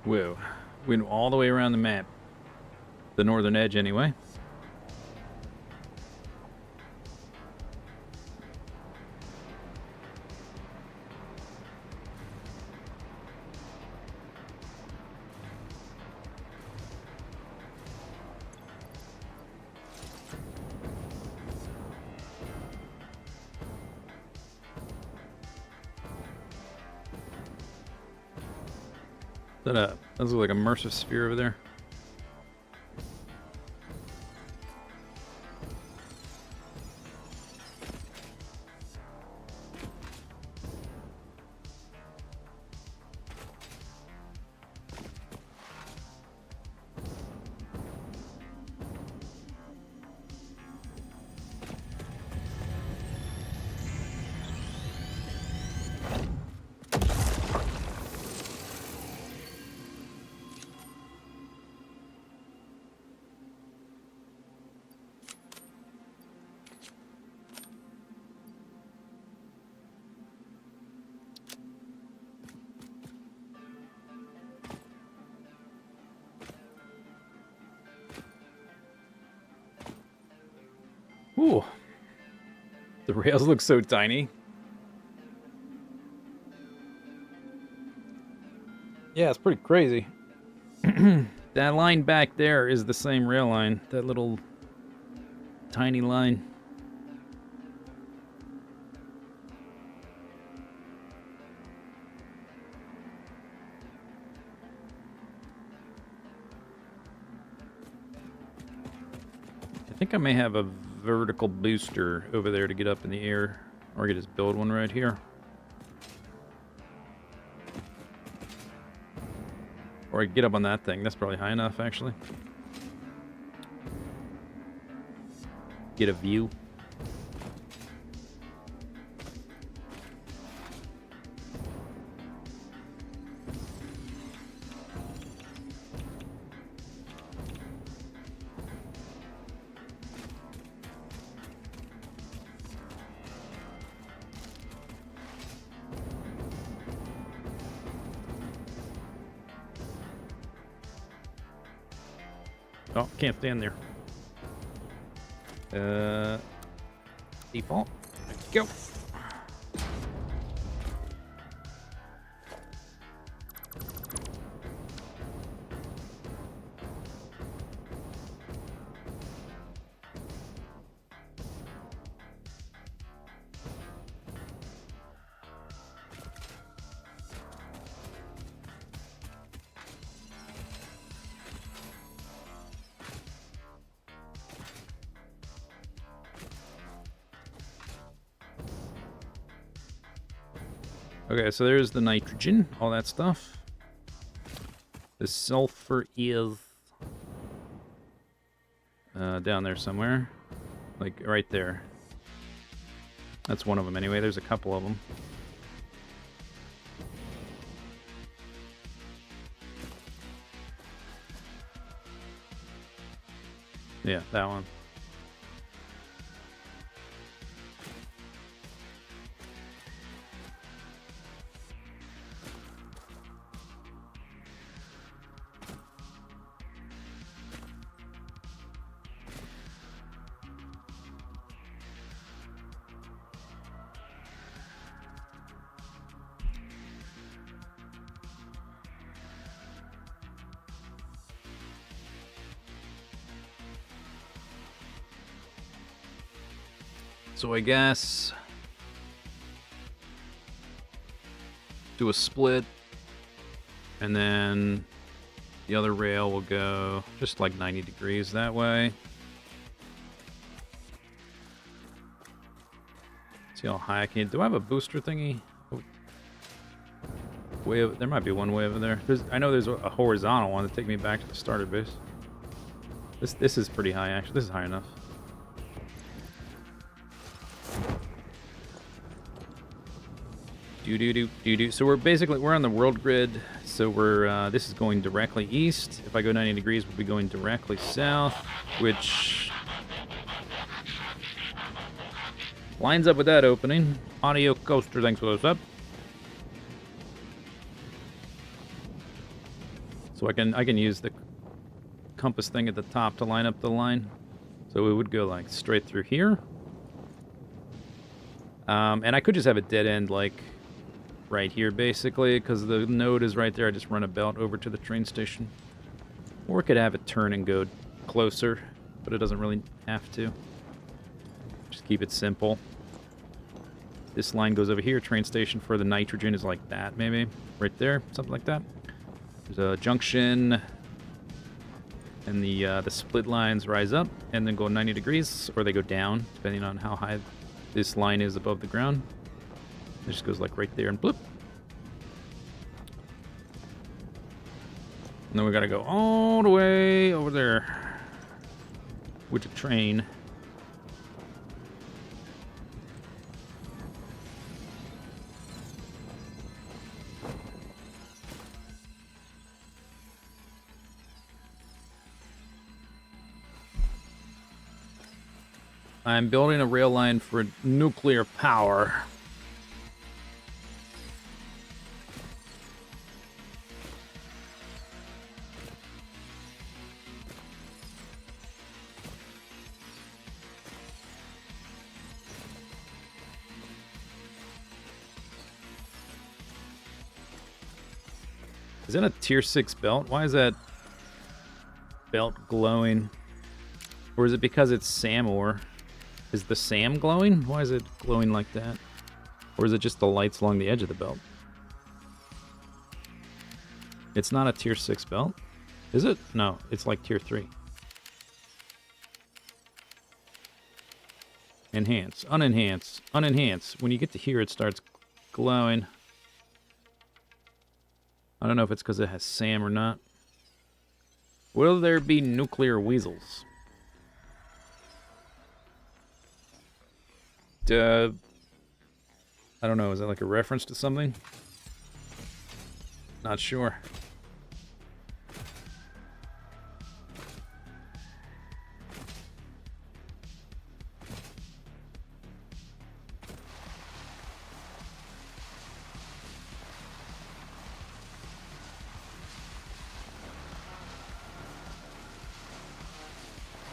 Whoa. We went all the way around the map. The northern edge, anyway. That looks like a immersive sphere over there. Ooh. The rails look so tiny. Yeah, it's pretty crazy. That line back there is the same rail line. That little tiny line. I think I may have a vertical booster over there to get up in the air. Or I could just build one right here. Or I could get up on that thing. That's probably high enough, actually. Get a view. Oh, can't stand there. Default. Go. Okay, so there's the nitrogen, all that stuff. The sulfur is down there somewhere. Like, right there. That's one of them anyway. There's a couple of them. Yeah, that one. So I guess do a split, and then the other rail will go just like 90 degrees that way. See how high I can. Do I have a booster thingy? Oh. There might be one way over there. I know there's a horizontal one to take me back to the starter base. This is pretty high actually. This is high enough. So we're on the world grid. So this is going directly east. If I go 90 degrees, we'll be going directly south, which lines up with that opening. Audio coaster, thanks for those up. So I can use the compass thing at the top to line up the line. So it would go like straight through here. And I could just have a dead end like right here, basically, because the node is right there. I just run a belt over to the train station. Or I could have it turn and go closer, but it doesn't really have to. Just keep it simple. This line goes over here. Train station for the nitrogen is like that, maybe. Right there, something like that. There's a junction, and the split lines rise up and then go 90 degrees, or they go down, depending on how high this line is above the ground. It just goes like right there and bloop. And then we gotta go all the way over there with the train. I'm building a rail line for nuclear power. Is that a tier 6 belt? Why is that belt glowing? Or is it because it's SAM ore? Is the SAM glowing? Why is it glowing like that? Or is it just the lights along the edge of the belt? It's not a tier 6 belt. Is it? No, it's like tier 3. Enhance, unenhance, unenhance. When you get to here, it starts glowing. I don't know if it's because it has SAM or not. Will there be nuclear weasels? I don't know. Is that like a reference to something? Not sure.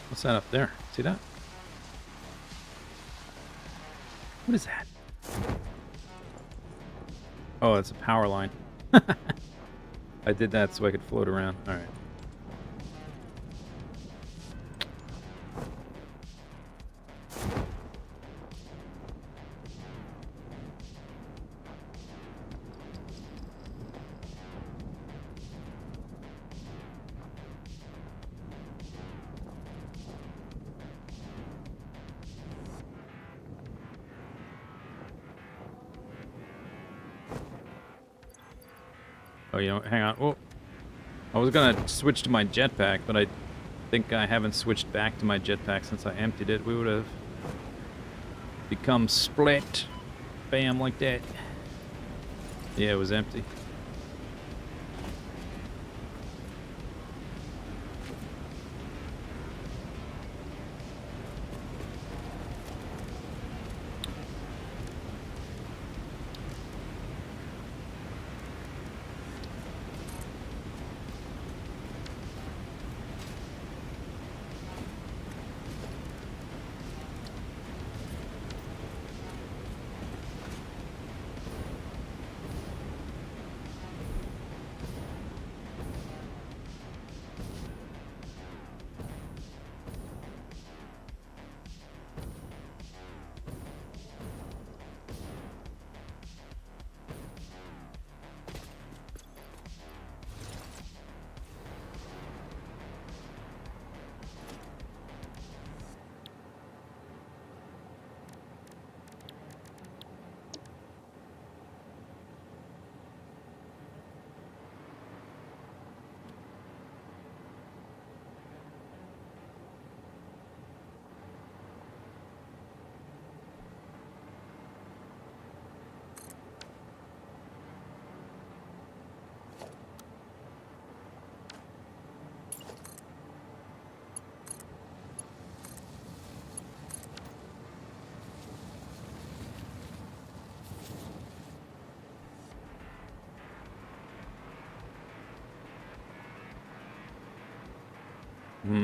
What's that up there? See that? What is that? Oh, it's a power line. I did that so I could float around. All right. Oh, you know, hang on. Oh, I was gonna switch to my jetpack, but I think I haven't switched back to my jetpack since I emptied it. We would have become split. Bam, like that. Yeah, it was empty.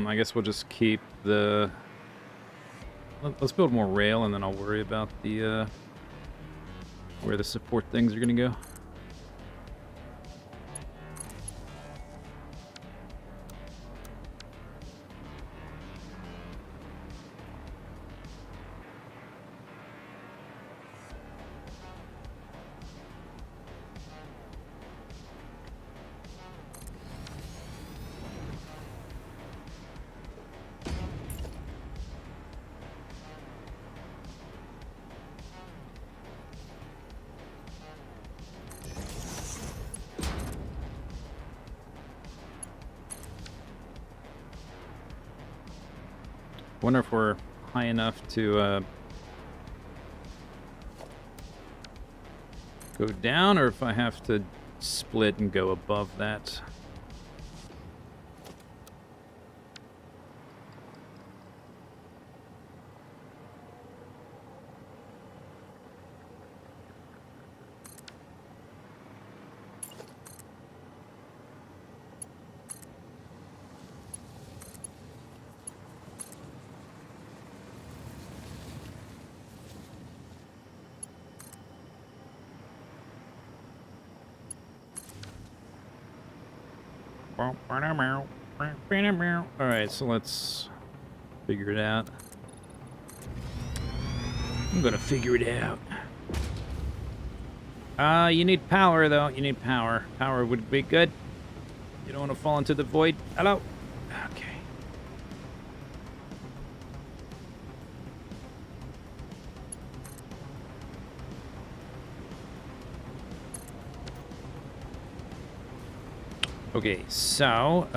I guess we'll just keep the... Let's build more rail, and then I'll worry about the, where the support things are gonna go. Wonder if we're high enough to go down, or if I have to split and go above that. Alright, so let's figure it out. I'm gonna figure it out. You need power, though. You need power. Power would be good. You don't want to fall into the void. Hello? Okay. Okay, so,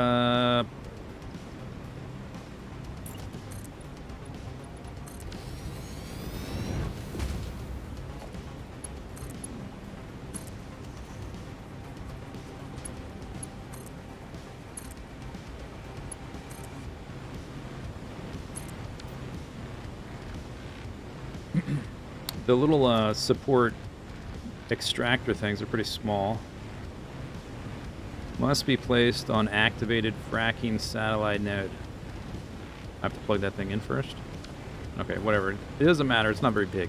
the little support extractor things are pretty small. Must be placed on activated fracking satellite node. I have to plug that thing in first? Okay, whatever. It doesn't matter. It's not very big.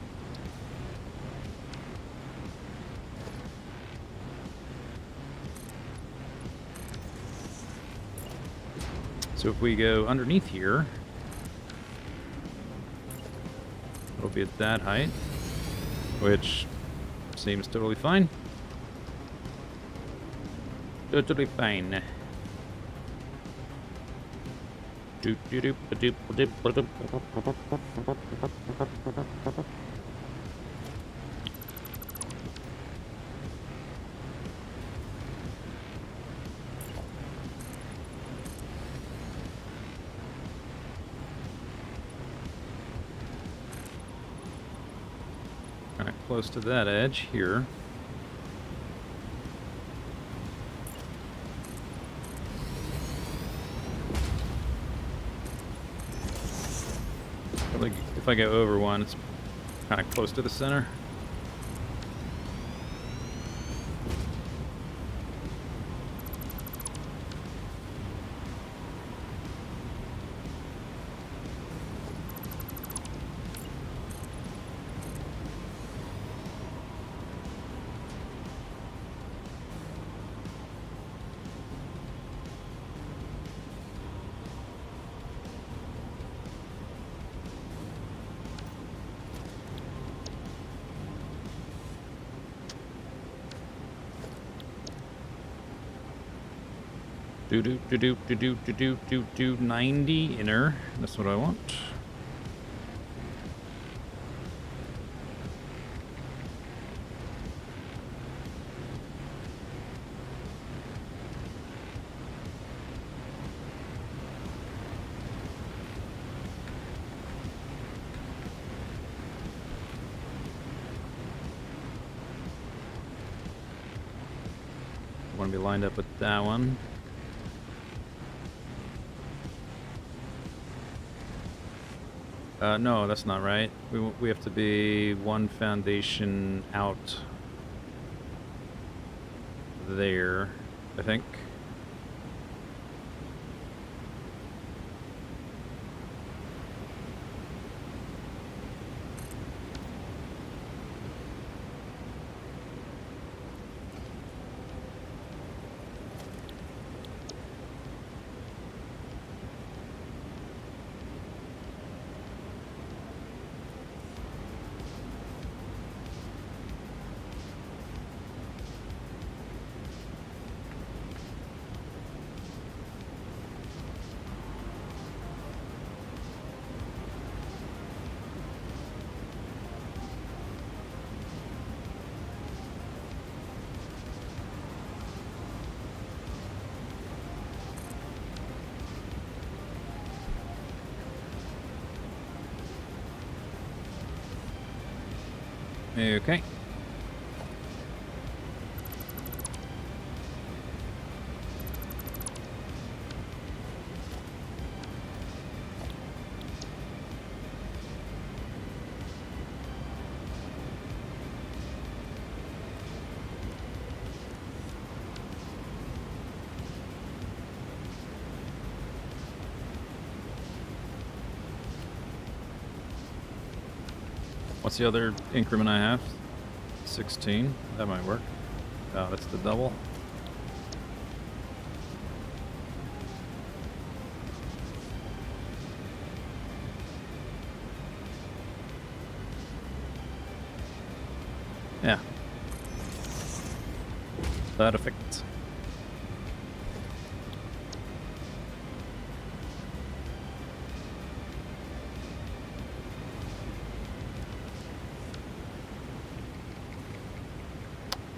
So if we go underneath here, it'll be at that height, which seems totally fine. Totally fine. Alright, close to that edge here. Like if I go over one, it's kind of close to the center. Do 90 inner. That's what I want. Want to be lined up with that one. No, that's not right. We have to be one foundation out there, I think. Okay. What's the other increment I have? 16. That might work. Oh, that's the double. Yeah. Perfect.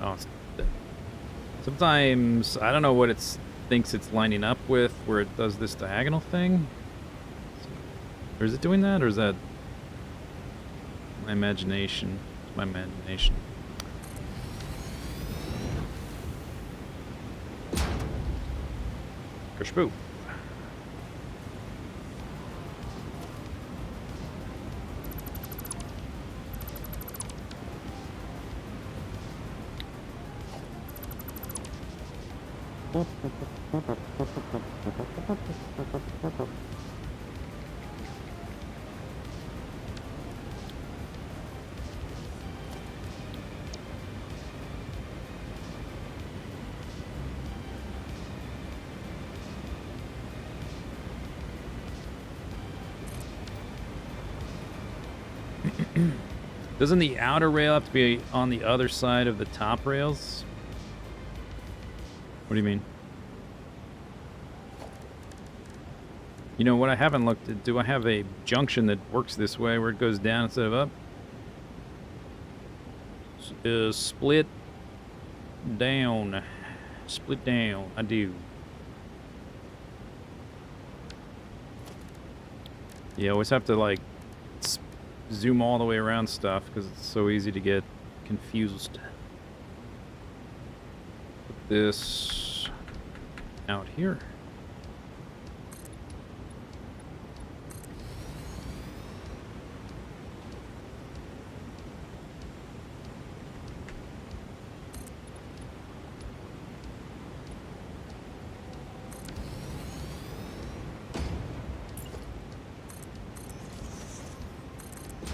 Oh, sometimes I don't know what it thinks it's lining up with, where it does this diagonal thing. Or is it doing that, or is that my imagination? My imagination. Kershboo. Doesn't the outer rail have to be on the other side of the top rails? What do you mean? You know what? I haven't looked at. Do I have a junction that works this way where it goes down instead of up? Split down. Split down. I do. You always have to like zoom all the way around stuff because it's so easy to get confused. Put this out here.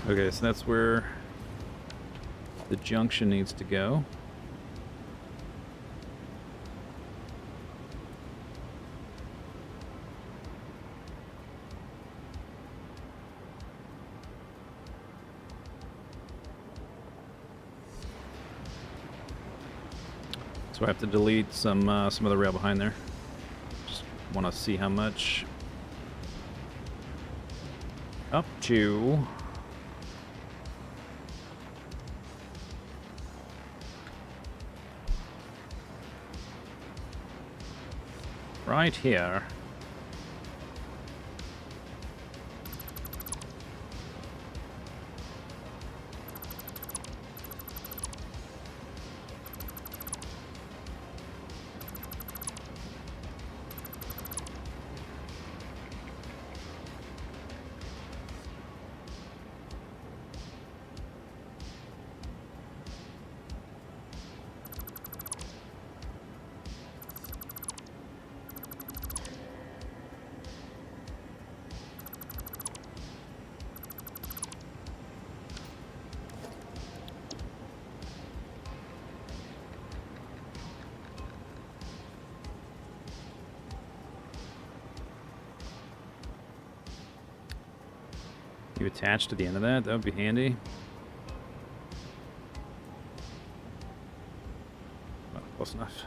Okay, so that's where the junction needs to go. So I have to delete some of the rail behind there. Just want to see how much up to. Right here. You attach to the end of that? That would be handy. Oh, close enough.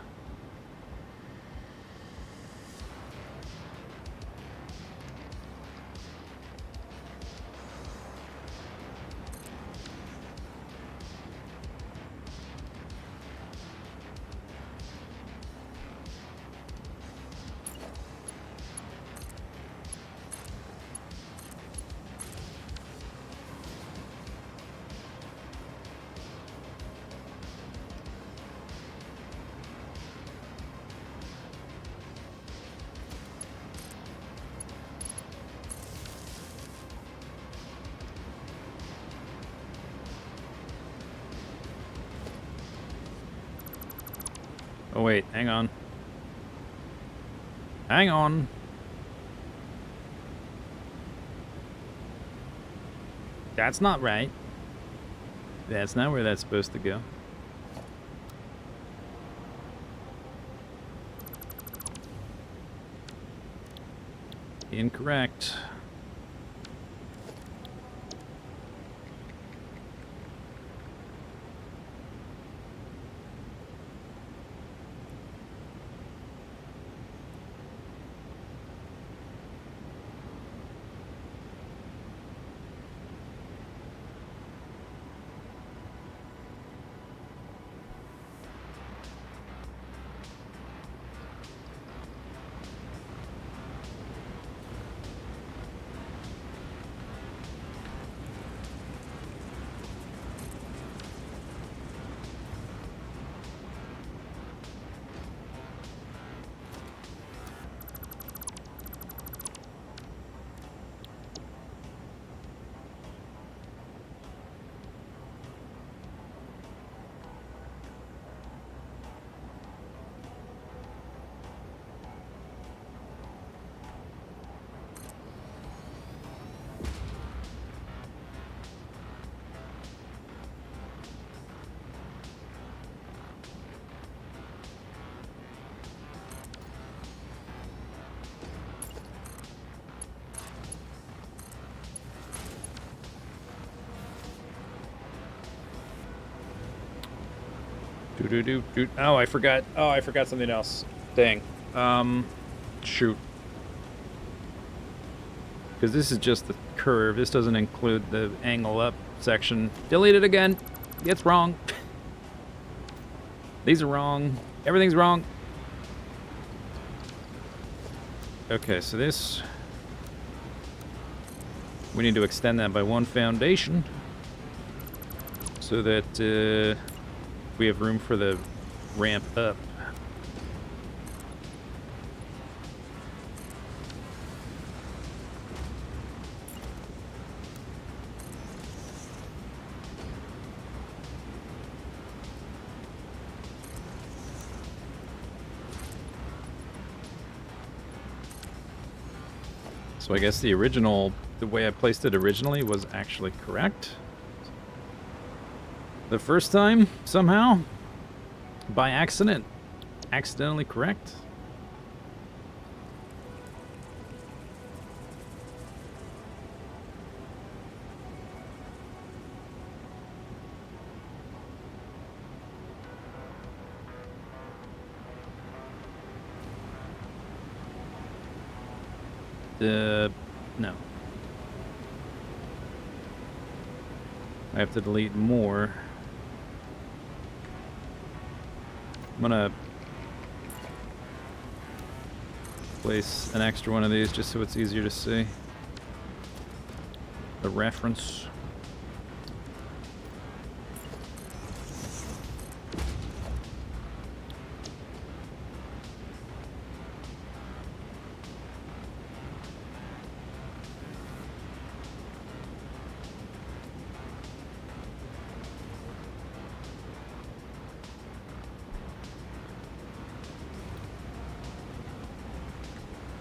Oh wait, hang on. Hang on. That's not right. That's not where that's supposed to go. Incorrect. Do. Oh, I forgot. Oh, I forgot something else. Dang. Shoot. Because this is just the curve. This doesn't include the angle up section. Delete it again. It's wrong. These are wrong. Everything's wrong. Okay, so this... we need to extend that by 1 foundation. So that we have room for the ramp up. So I guess the way I placed it originally was actually correct. The first time, somehow, by accident, accidentally correct. No. I have to delete more. I'm gonna place an extra one of these just so it's easier to see the reference.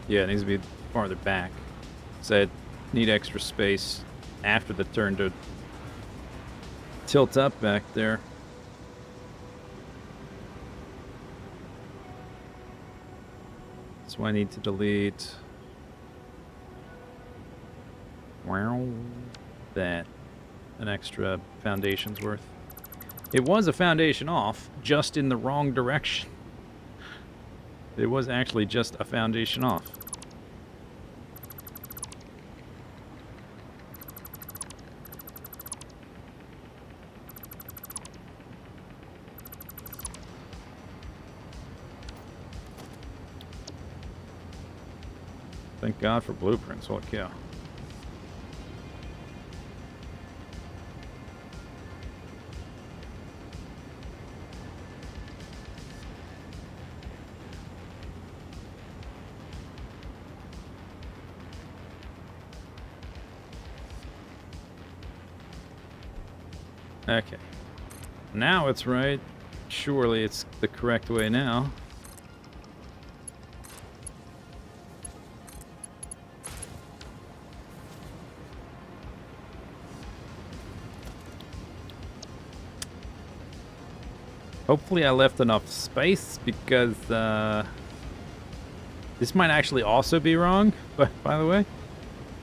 Yeah, it needs to be farther back. So I need extra space after the turn to tilt up back there. So I need to delete that, an extra foundation's worth. It was a foundation off, just in the wrong direction. It was actually just a foundation off. Thank God for blueprints, holy cow. Okay. Now it's right. Surely it's the correct way now. Hopefully I left enough space because this might actually also be wrong, but by the way,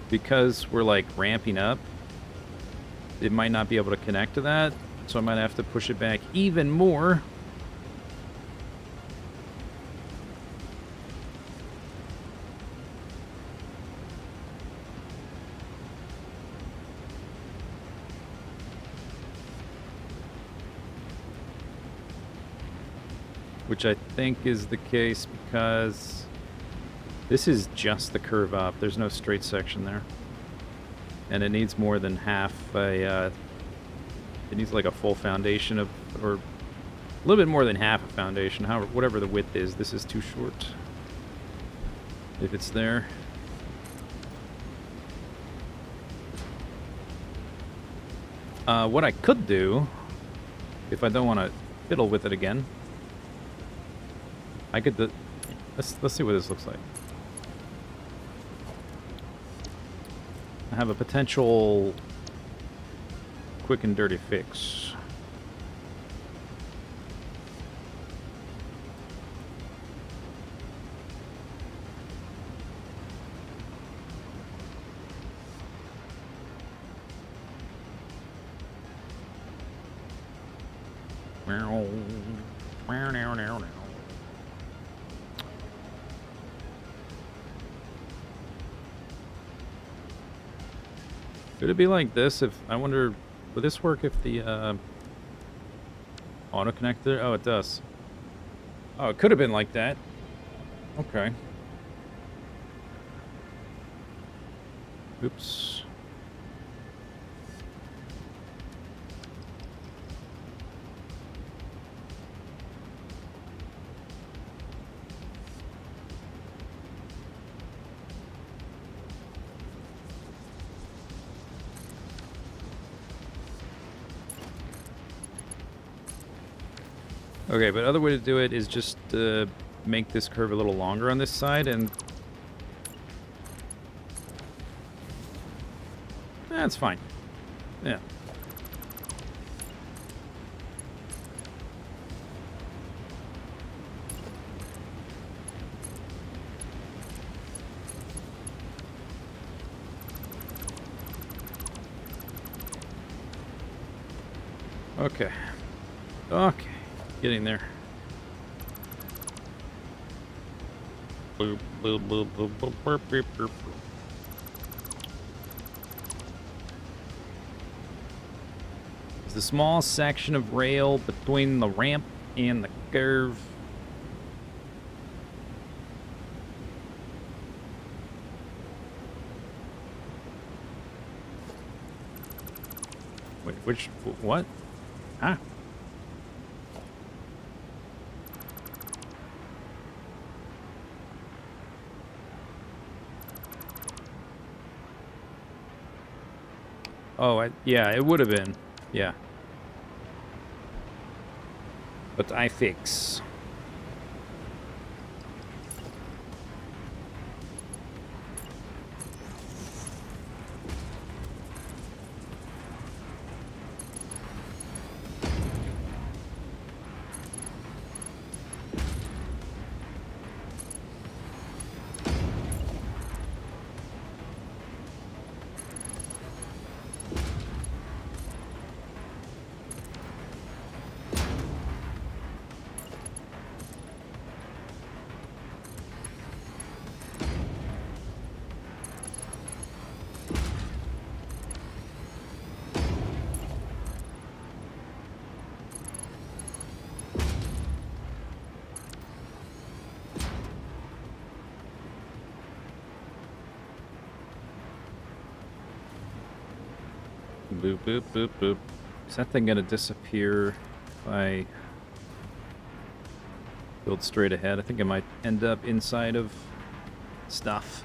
because we're like ramping up, it might not be able to connect to that, so I might have to push it back even more. Which I think is the case because this is just the curve up. There's no straight section there. And it needs more than half a, it needs like a full foundation of, or a little bit more than half a foundation. However, whatever the width is, this is too short. If it's there. What I could do, if I don't want to fiddle with it again, I could, let's see what this looks like. I have a potential quick and dirty fix. Meow. Could it be like this if, I wonder, would this work if the auto connector? Oh, it does. Oh, it could have been like that. Okay. Oops. Okay, but other way to do it is just make this curve a little longer on this side, and that's fine. Yeah. Okay. Okay. Getting there. Boop, boop, boop, boop, boop, boop, boop, boop. It's a small section of rail between the ramp and the curve. Wait, which, what? Huh? Oh, yeah, it would have been. Yeah. But I fix. Boop, boop, boop, boop. Is that thing gonna disappear if I build straight ahead? I think I might end up inside of stuff.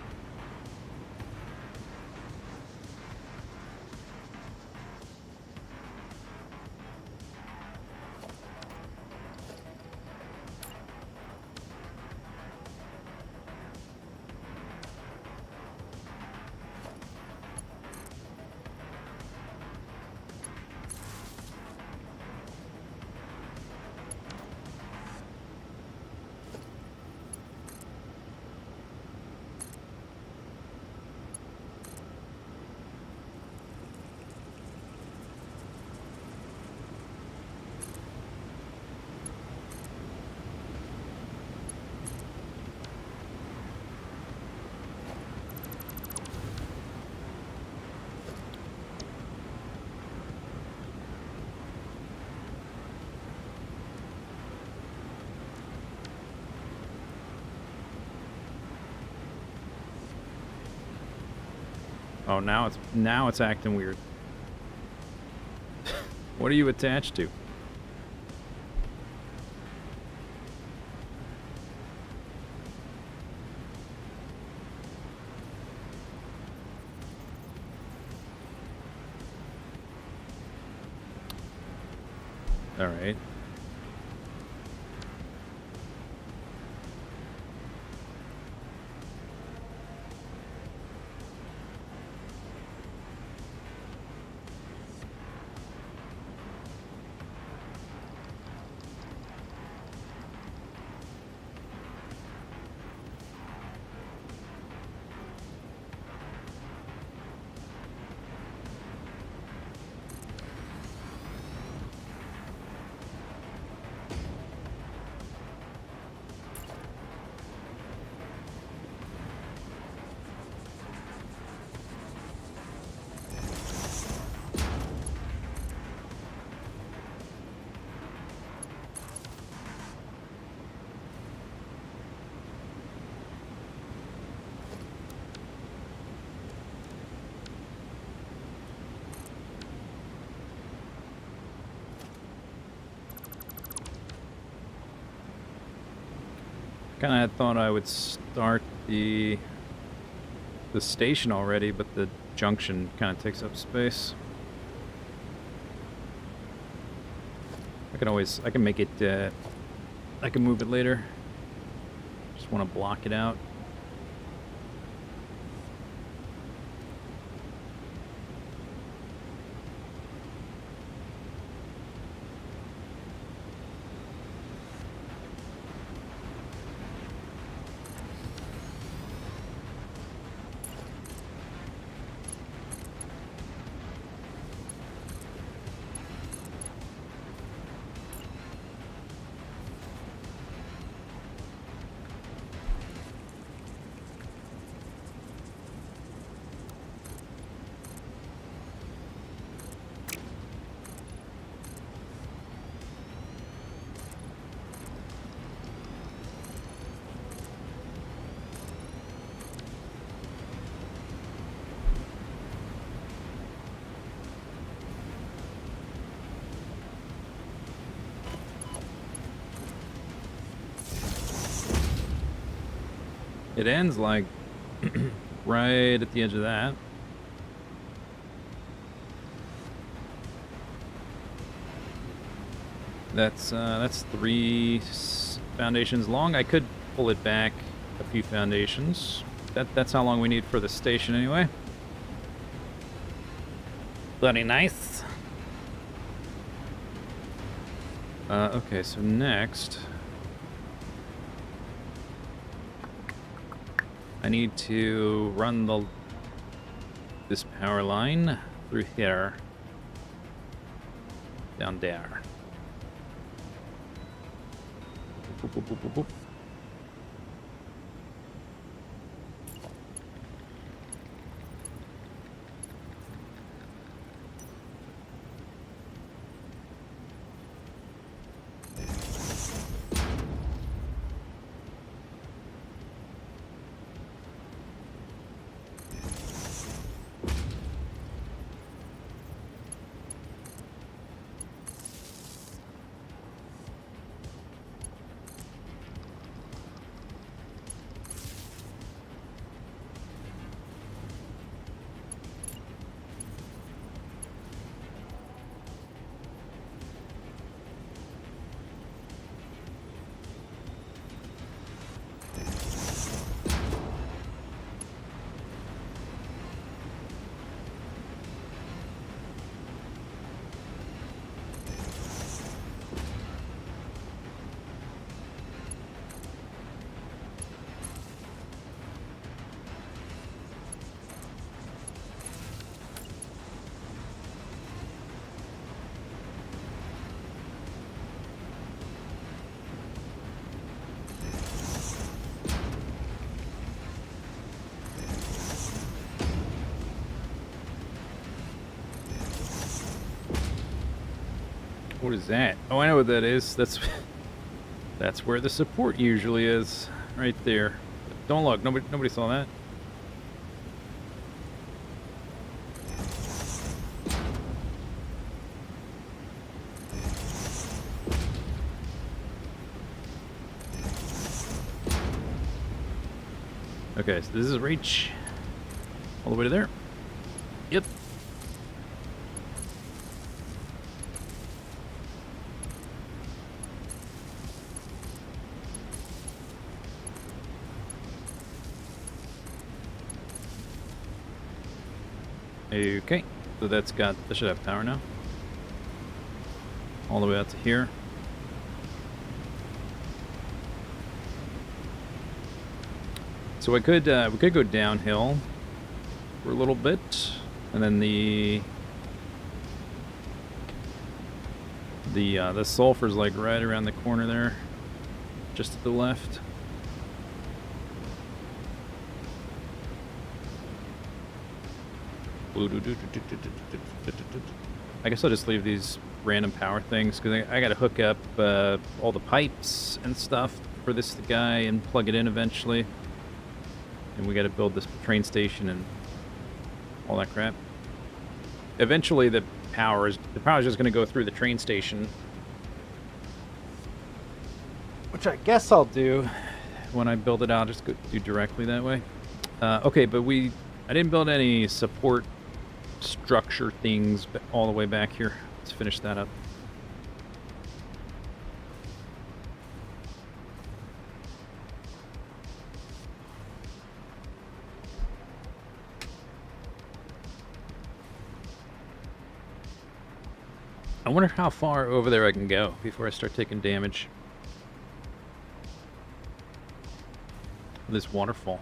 Oh, now it's acting weird. What are you attached to? All right. Kind of thought I would start the station already, but the junction kind of takes up space. I can make it, I can move it later. Just want to block it out. It ends like right at the edge of that. That's 3 foundations long. I could pull it back a few foundations. That's how long we need for the station anyway. Bloody nice. Okay, so next I need to run this power line through here, down there. Boop, boop, boop, boop, boop. What is that? Oh, I know what that is. That's where the support usually is, right there. Don't look. Nobody saw that. Okay, so this is reach all the way to there. Yep. Okay, so that should have power now. All the way out to here. So we could go downhill for a little bit, and then the sulfur's like right around the corner there, just to the left. I guess I'll just leave these random power things because I got to hook up all the pipes and stuff for this guy and plug it in eventually. And we got to build this train station and all that crap. Eventually, the power is just going to go through the train station, which I guess I'll do when I build it out, just go do directly that way. Okay, but I didn't build any support structure things all the way back here. Let's finish that up. I wonder how far over there I can go before I start taking damage. This waterfall.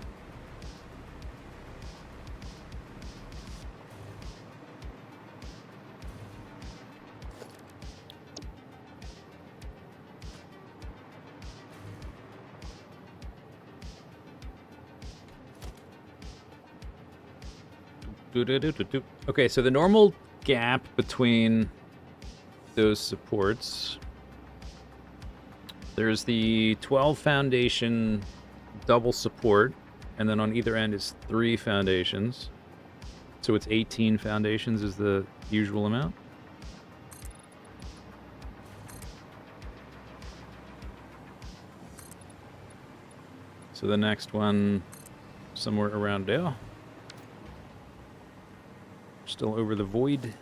Okay, so the normal gap between those supports, there's the 12 foundation double support, and then on either end is 3 foundations. So it's 18 foundations is the usual amount. So the next one, somewhere around there. Still over the void.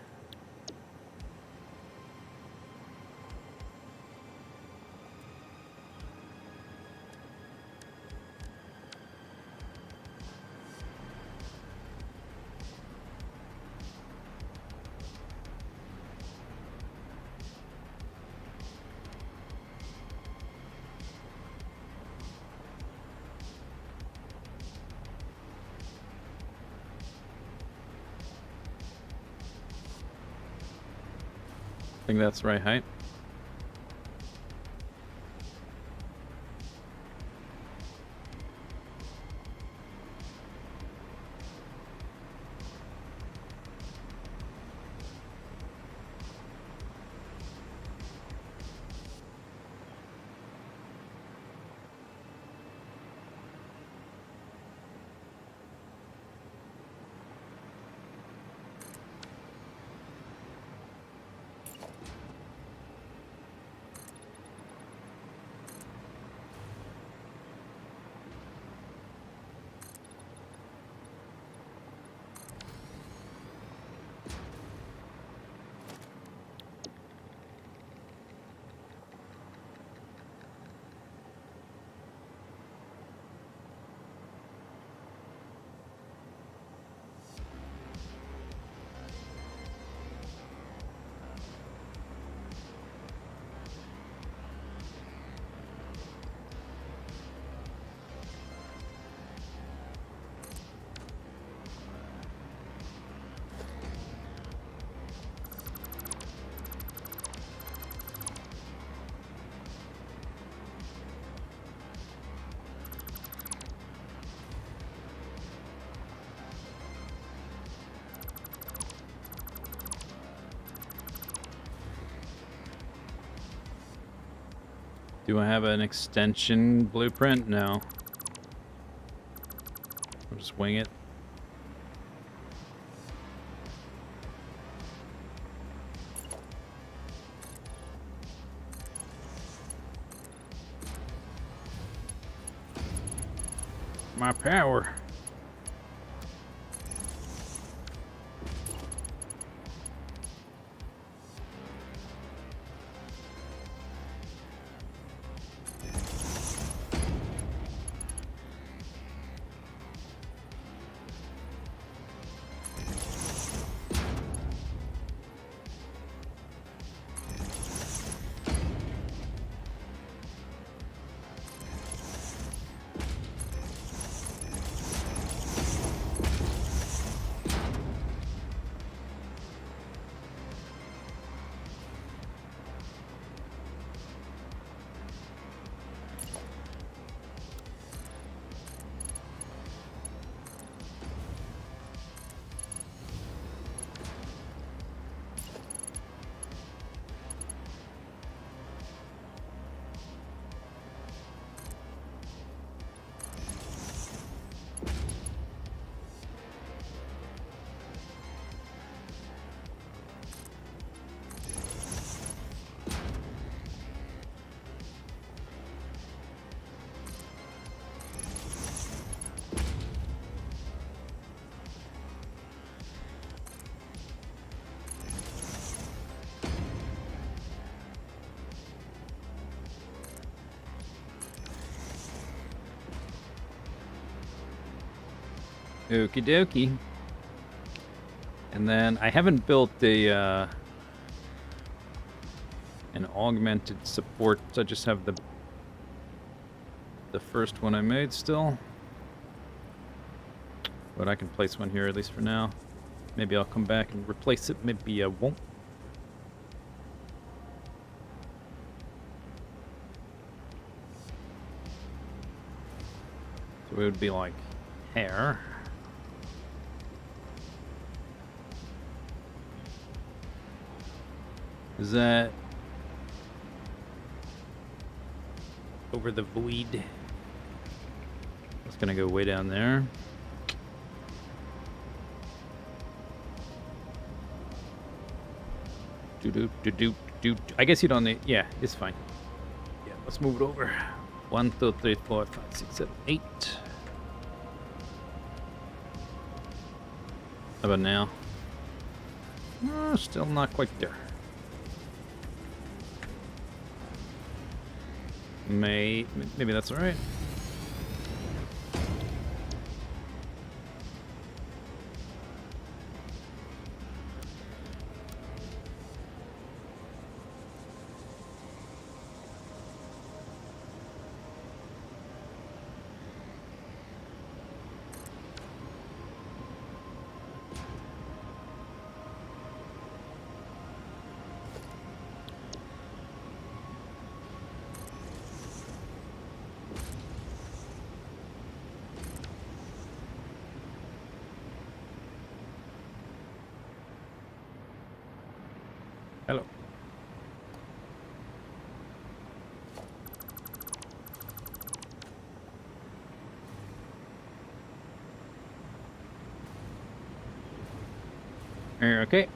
I think that's the right height. Do I have an extension blueprint? No. I'll just wing it. My power. Okie dokie. And then I haven't built a an augmented support. I just have the first one I made still. But I can place one here at least for now. Maybe I'll come back and replace it. Maybe I won't. So it would be like hair. Is that over the void? It's gonna go way down there. Do. I guess you don't need. Yeah, it's fine. Yeah, let's move it over. 1, 2, 3, 4, 5, 6, 7, 8. How about now? Still not quite there. Maybe that's all right. Hello. Okay.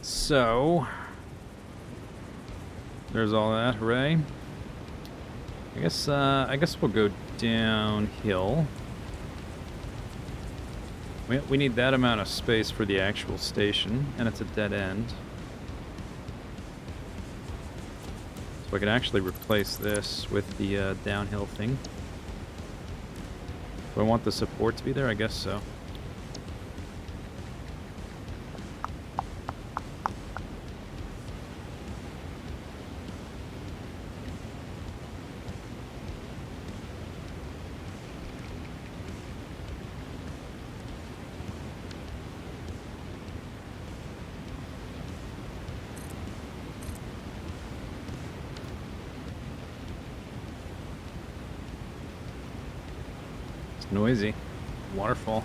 So there's all that, hooray. I guess we'll go downhill. We need that amount of space for the actual station, and it's a dead end. So I can actually replace this with the downhill thing. Do I want the support to be there? I guess so. Noisy. Waterfall.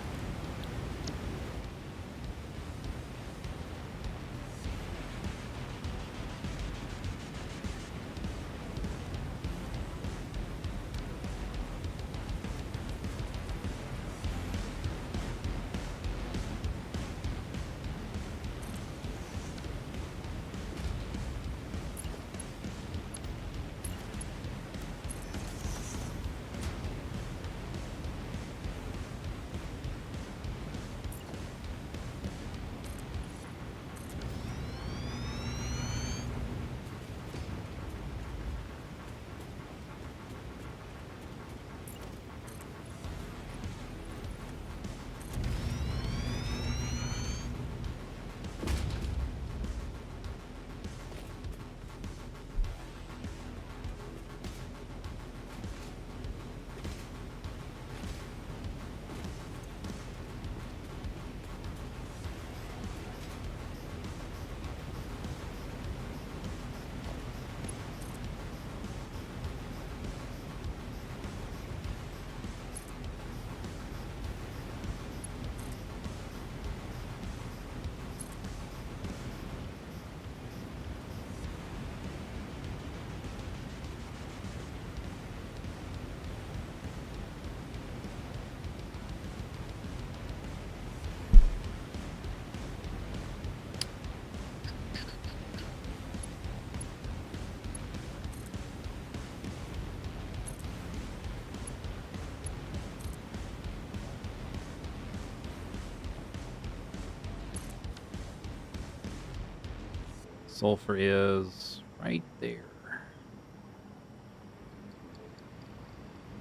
Sulfur is right there.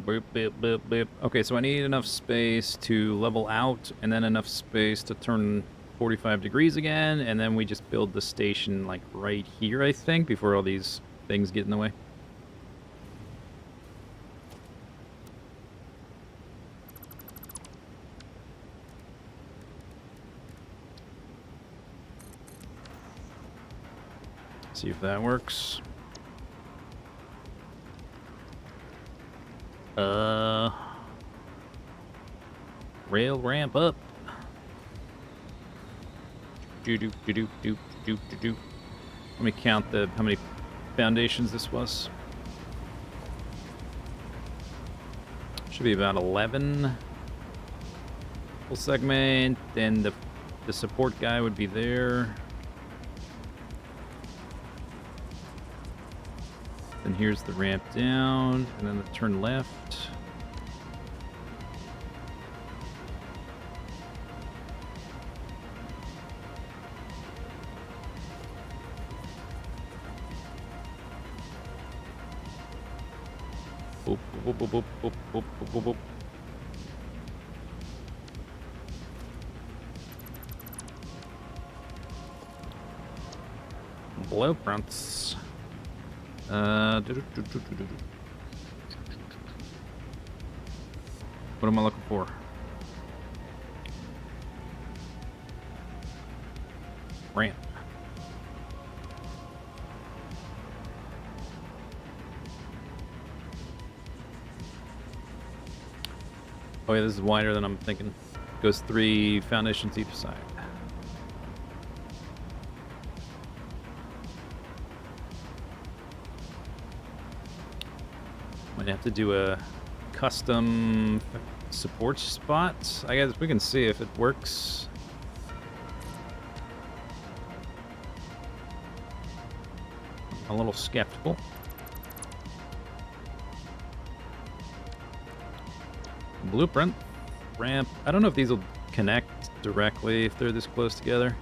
Boop, boop, boop, boop. Okay, so I need enough space to level out, and then enough space to turn 45 degrees again, and then we just build the station, like, right here, I think, before all these things get in the way. See if that works. Rail ramp up. Do do do do do do do do. Let me count how many foundations this was. Should be about 11. Full segment. Then the support guy would be there. Then here's the ramp down, and then the turn left. Boop, boop, boop, boop, boop, boop, boop, boop, boop. Blueprints. What am I looking for? Ramp. Oh yeah, this is wider than I'm thinking. Goes 3 foundations each side. Might have to do a custom support spot. I guess we can see if it works. I'm a little skeptical. Blueprint. Ramp. I don't know if these will connect directly if they're this close together.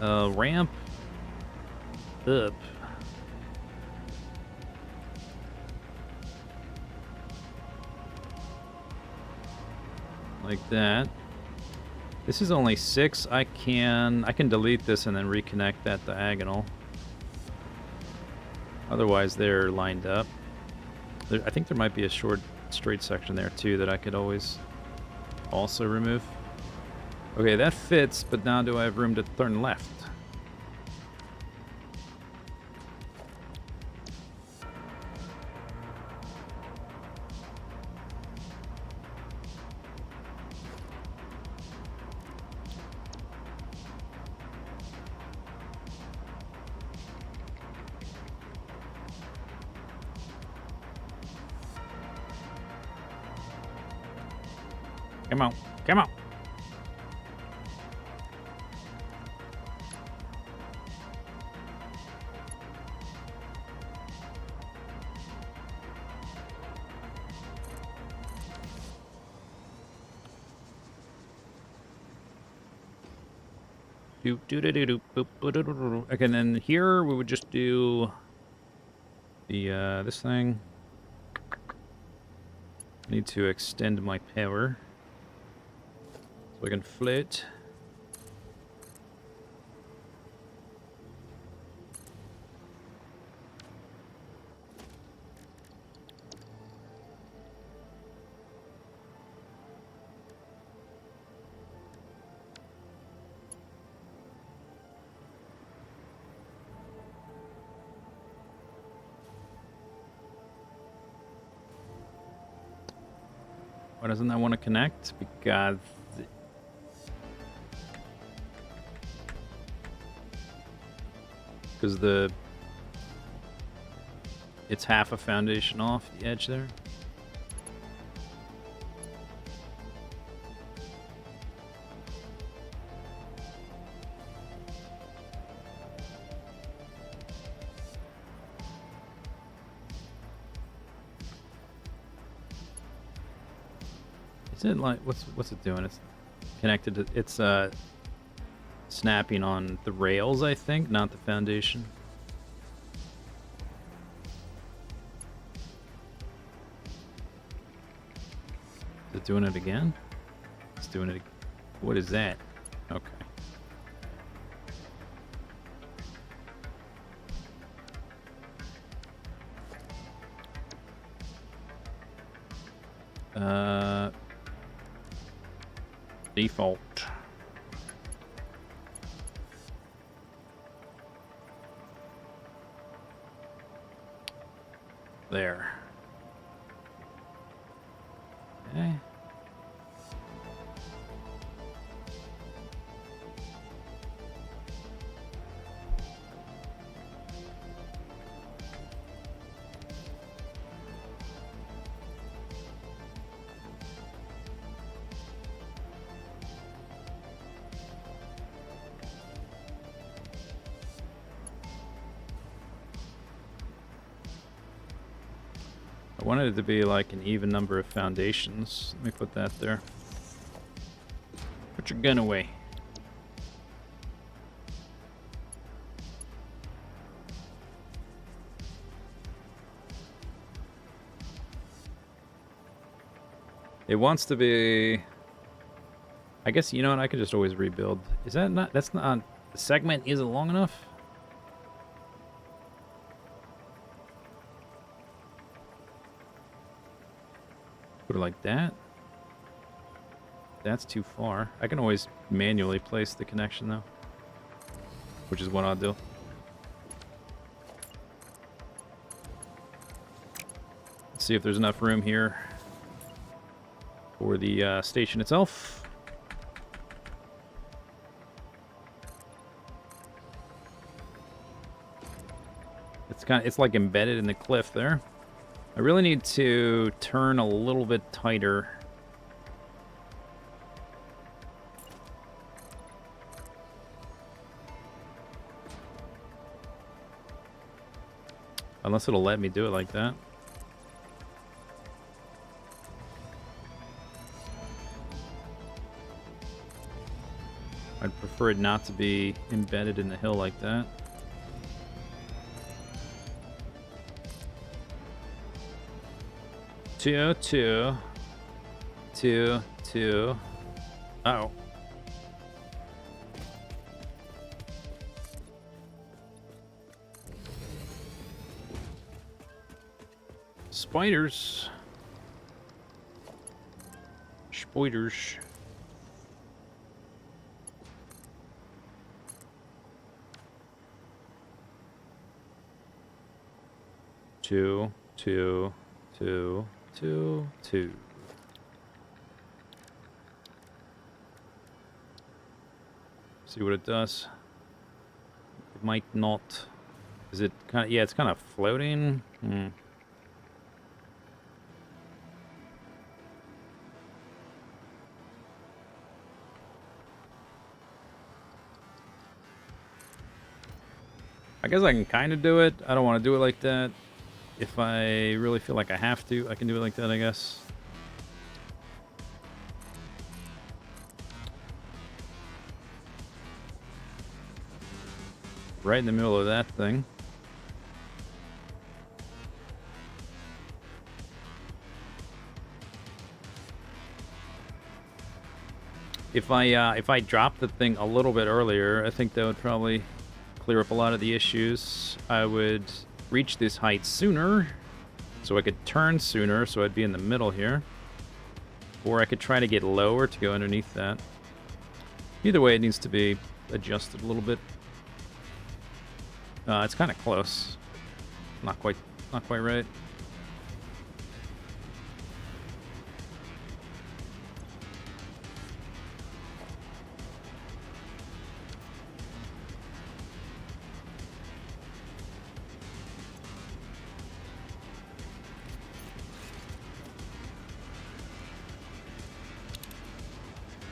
Ramp. Up. Like that. This is only 6. I can delete this and then reconnect that diagonal. Otherwise, they're lined up. I think there might be a short straight section there too that I could always also remove. Okay, that fits, but now do I have room to turn left? Come on, come on. Do do do do do boop, boop, do, do, do, do. Okay, and then here we would just do the this thing. Need to extend my power. So I can float. Why doesn't that want to connect? Because it's half a foundation off the edge there. Is it like what's it doing? It's connected to it's snapping on the rails, I think, not the foundation. Is it doing it again? It's doing it. What is that? Okay. Default. There. Okay. I wanted it to be like an even number of foundations. Let me put that there. Put your gun away. It wants to be... I guess, you know what, I could just always rebuild. Is that not... That's not... The segment isn't long enough? Put it like that. That's too far. I can always manually place the connection though, which is what I'll do. Let's see if there's enough room here for the station itself. It's like embedded in the cliff there. I really need to turn a little bit tighter. Unless it'll let me do it like that. I'd prefer it not to be embedded in the hill like that. Two. Uh-oh. Spiders. Spoiders. Two. See what it does. It might not. Is it kind of? Yeah, it's kind of floating. I guess I can kind of do it. I don't want to do it like that. If I really feel like I have to, I can do it like that, I guess. Right in the middle of that thing. If I drop the thing a little bit earlier, I think that would probably clear up a lot of the issues. I would reach this height sooner, so I could turn sooner, so I'd be in the middle here. Or I could try to get lower to go underneath that. Either way, it needs to be adjusted a little bit. It's kind of close. Not quite right.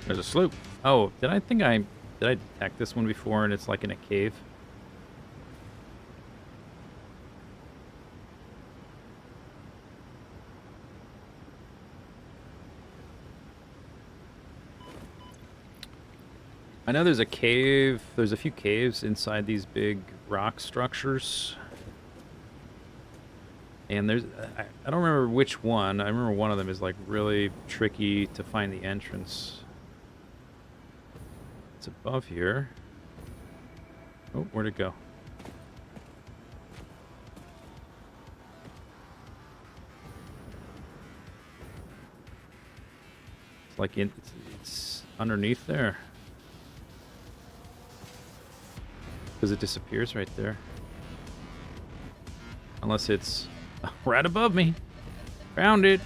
There's a sloop. Oh, did I detect this one before and it's like in a cave? I know there's a cave, there's a few caves inside these big rock structures. And there's, I don't remember which one. I remember one of them is like really tricky to find the entrance. It's above here. Oh, where'd it go? It's like it's underneath there. Because it disappears right there. Unless it's right above me. Found it.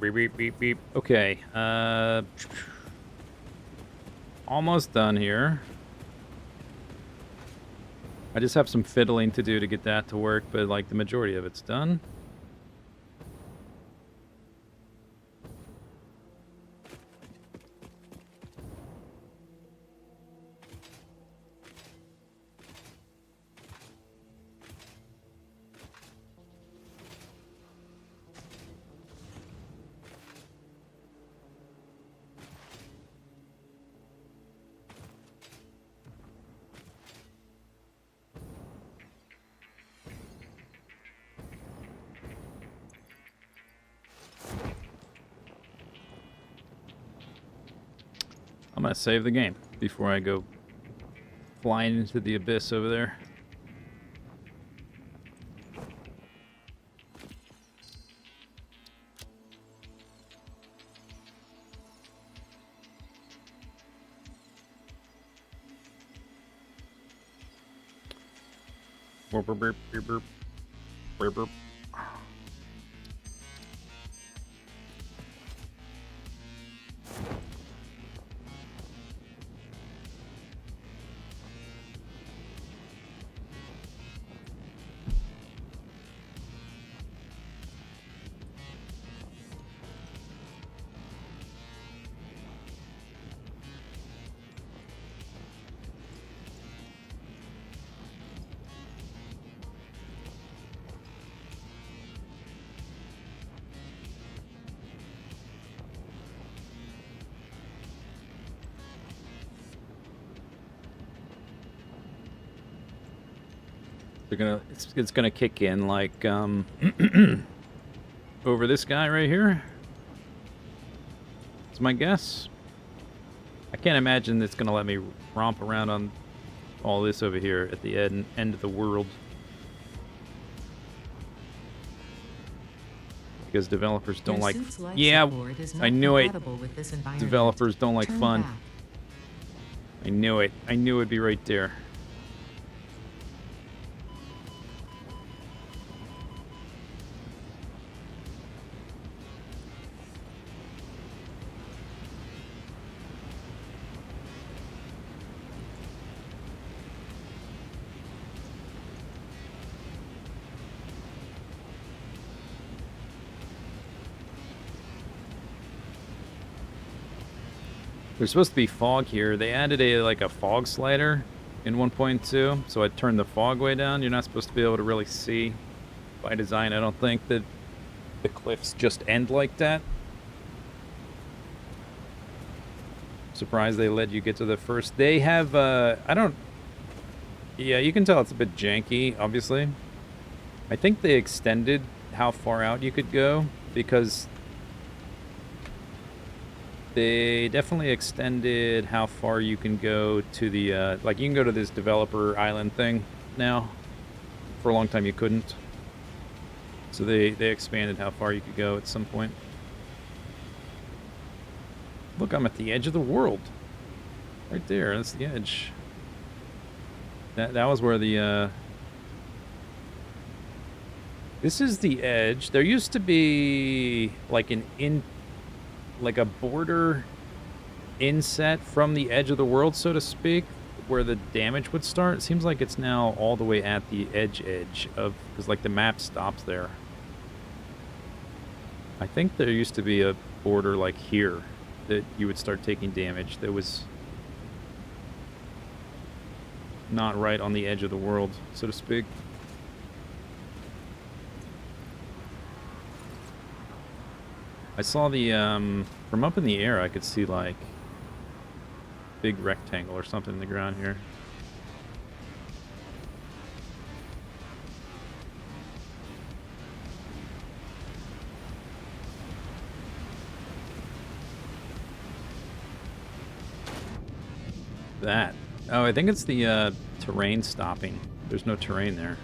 Beep, beep, beep, beep. Okay, almost done here. I just have some fiddling to do to get that to work, but like the majority of it's done. I'm gonna save the game before I go flying into the abyss over there. Burp, burp, burp, burp, burp, burp, burp. It's gonna kick in like over this guy right here. That's my guess. I can't imagine it's gonna let me romp around on all this over here at the end of the world. Because developers don't like... Yeah, I knew it. Developers don't like fun. I knew it. I knew it'd be right there. There's supposed to be fog here. They added a fog slider in 1.2, so I turned the fog way down. You're not supposed to be able to really see by design. I don't think that the cliffs just end like that. Surprised they let you get to the first. They have I don't... Yeah, you can tell it's a bit janky, obviously. I think they extended how far out you could go because they definitely extended how far you can go to the, like, you can go to this developer island thing now. For a long time you couldn't. So they expanded how far you could go at some point. Look, I'm at the edge of the world. Right there, that's the edge. That was where the, this is the edge. There used to be, like, like a border inset from the edge of the world, so to speak, where the damage would start. It seems like it's now all the way at the edge of, because like the map stops there. I think there used to be a border like here that you would start taking damage that was not right on the edge of the world, so to speak. I saw the, from up in the air, I could see, like, big rectangle or something in the ground here. That. Oh, I think it's the, terrain stopping. There's no terrain there.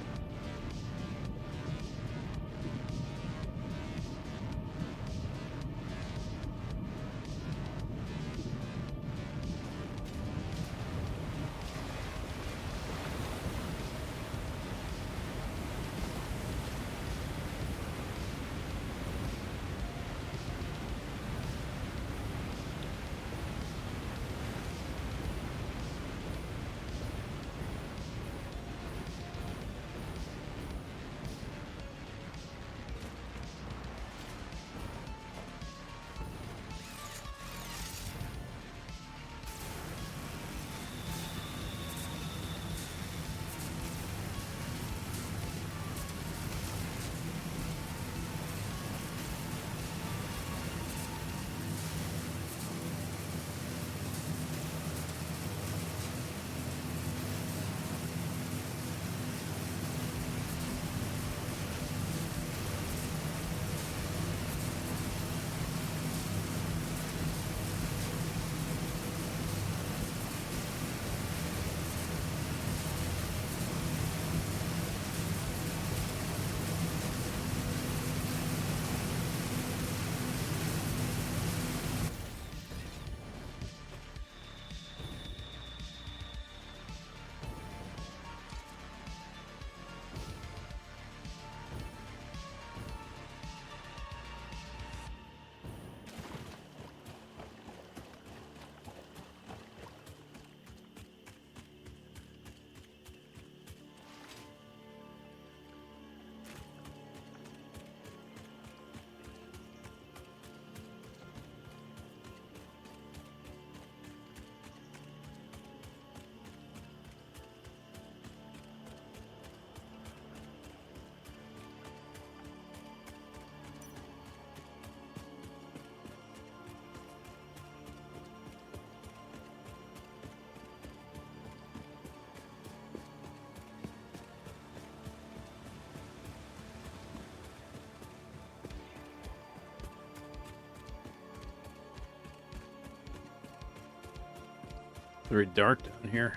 Very dark down here.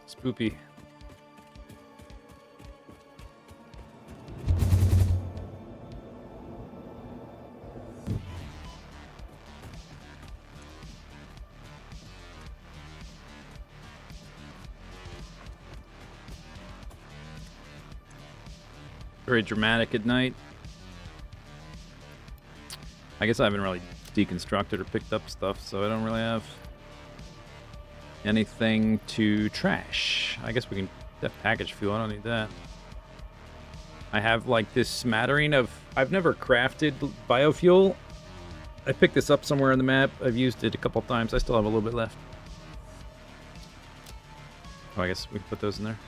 Spoopy. Very dramatic at night. I guess I haven't really deconstructed or picked up stuff, so I don't really have anything to trash. I guess we can... that package fuel, I don't need that. I have, like, this smattering of... I've never crafted biofuel. I picked this up somewhere on the map. I've used it a couple times. I still have a little bit left. Oh, I guess we can put those in there.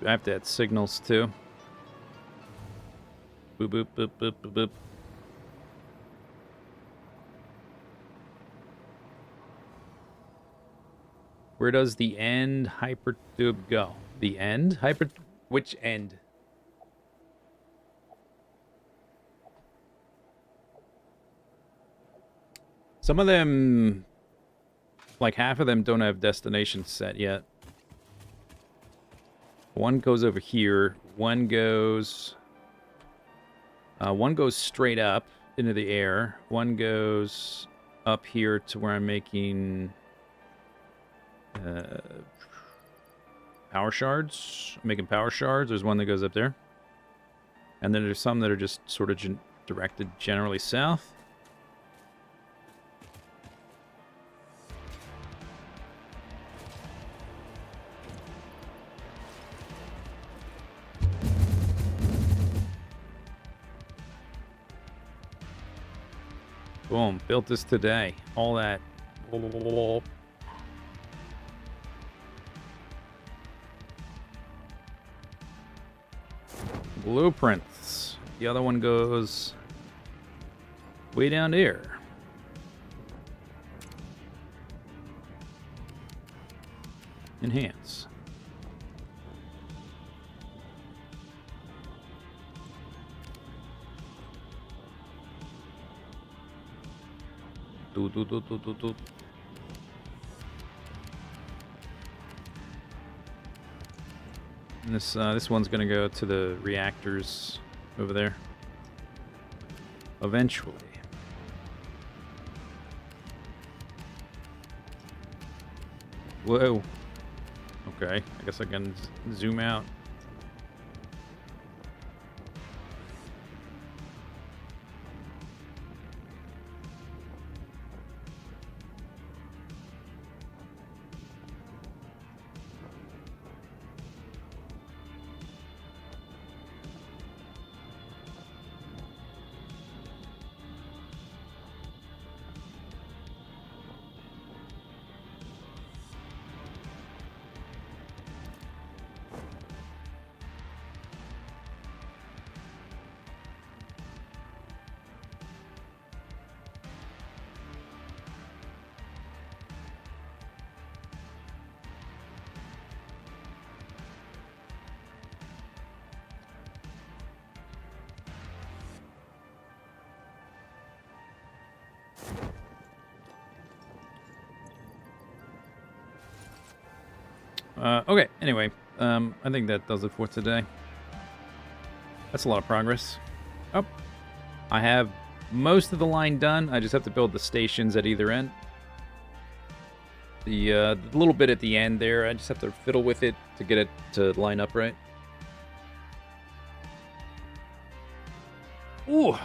I have to add signals too. Boop, boop, boop, boop, boop, boop. Where does the end hypertube go? The end? Which end? Some of them, like half of them don't have destinations set yet. One goes over here. One goes straight up, into the air. One goes up here to where I'm making power shards. I'm making power shards. There's one that goes up there. And then there's some that are just sort of directed generally south. Boom, built this today. All that. Blueprints. The other one goes way down here. Enhance. Do. And this one's gonna go to the reactors over there. Eventually. Whoa. Okay, I guess I can zoom out. Okay, anyway, I think that does it for today. That's a lot of progress. Oh, I have most of the line done. I just have to build the stations at either end. The little bit at the end there, I just have to fiddle with it to get it to line up right. Ooh,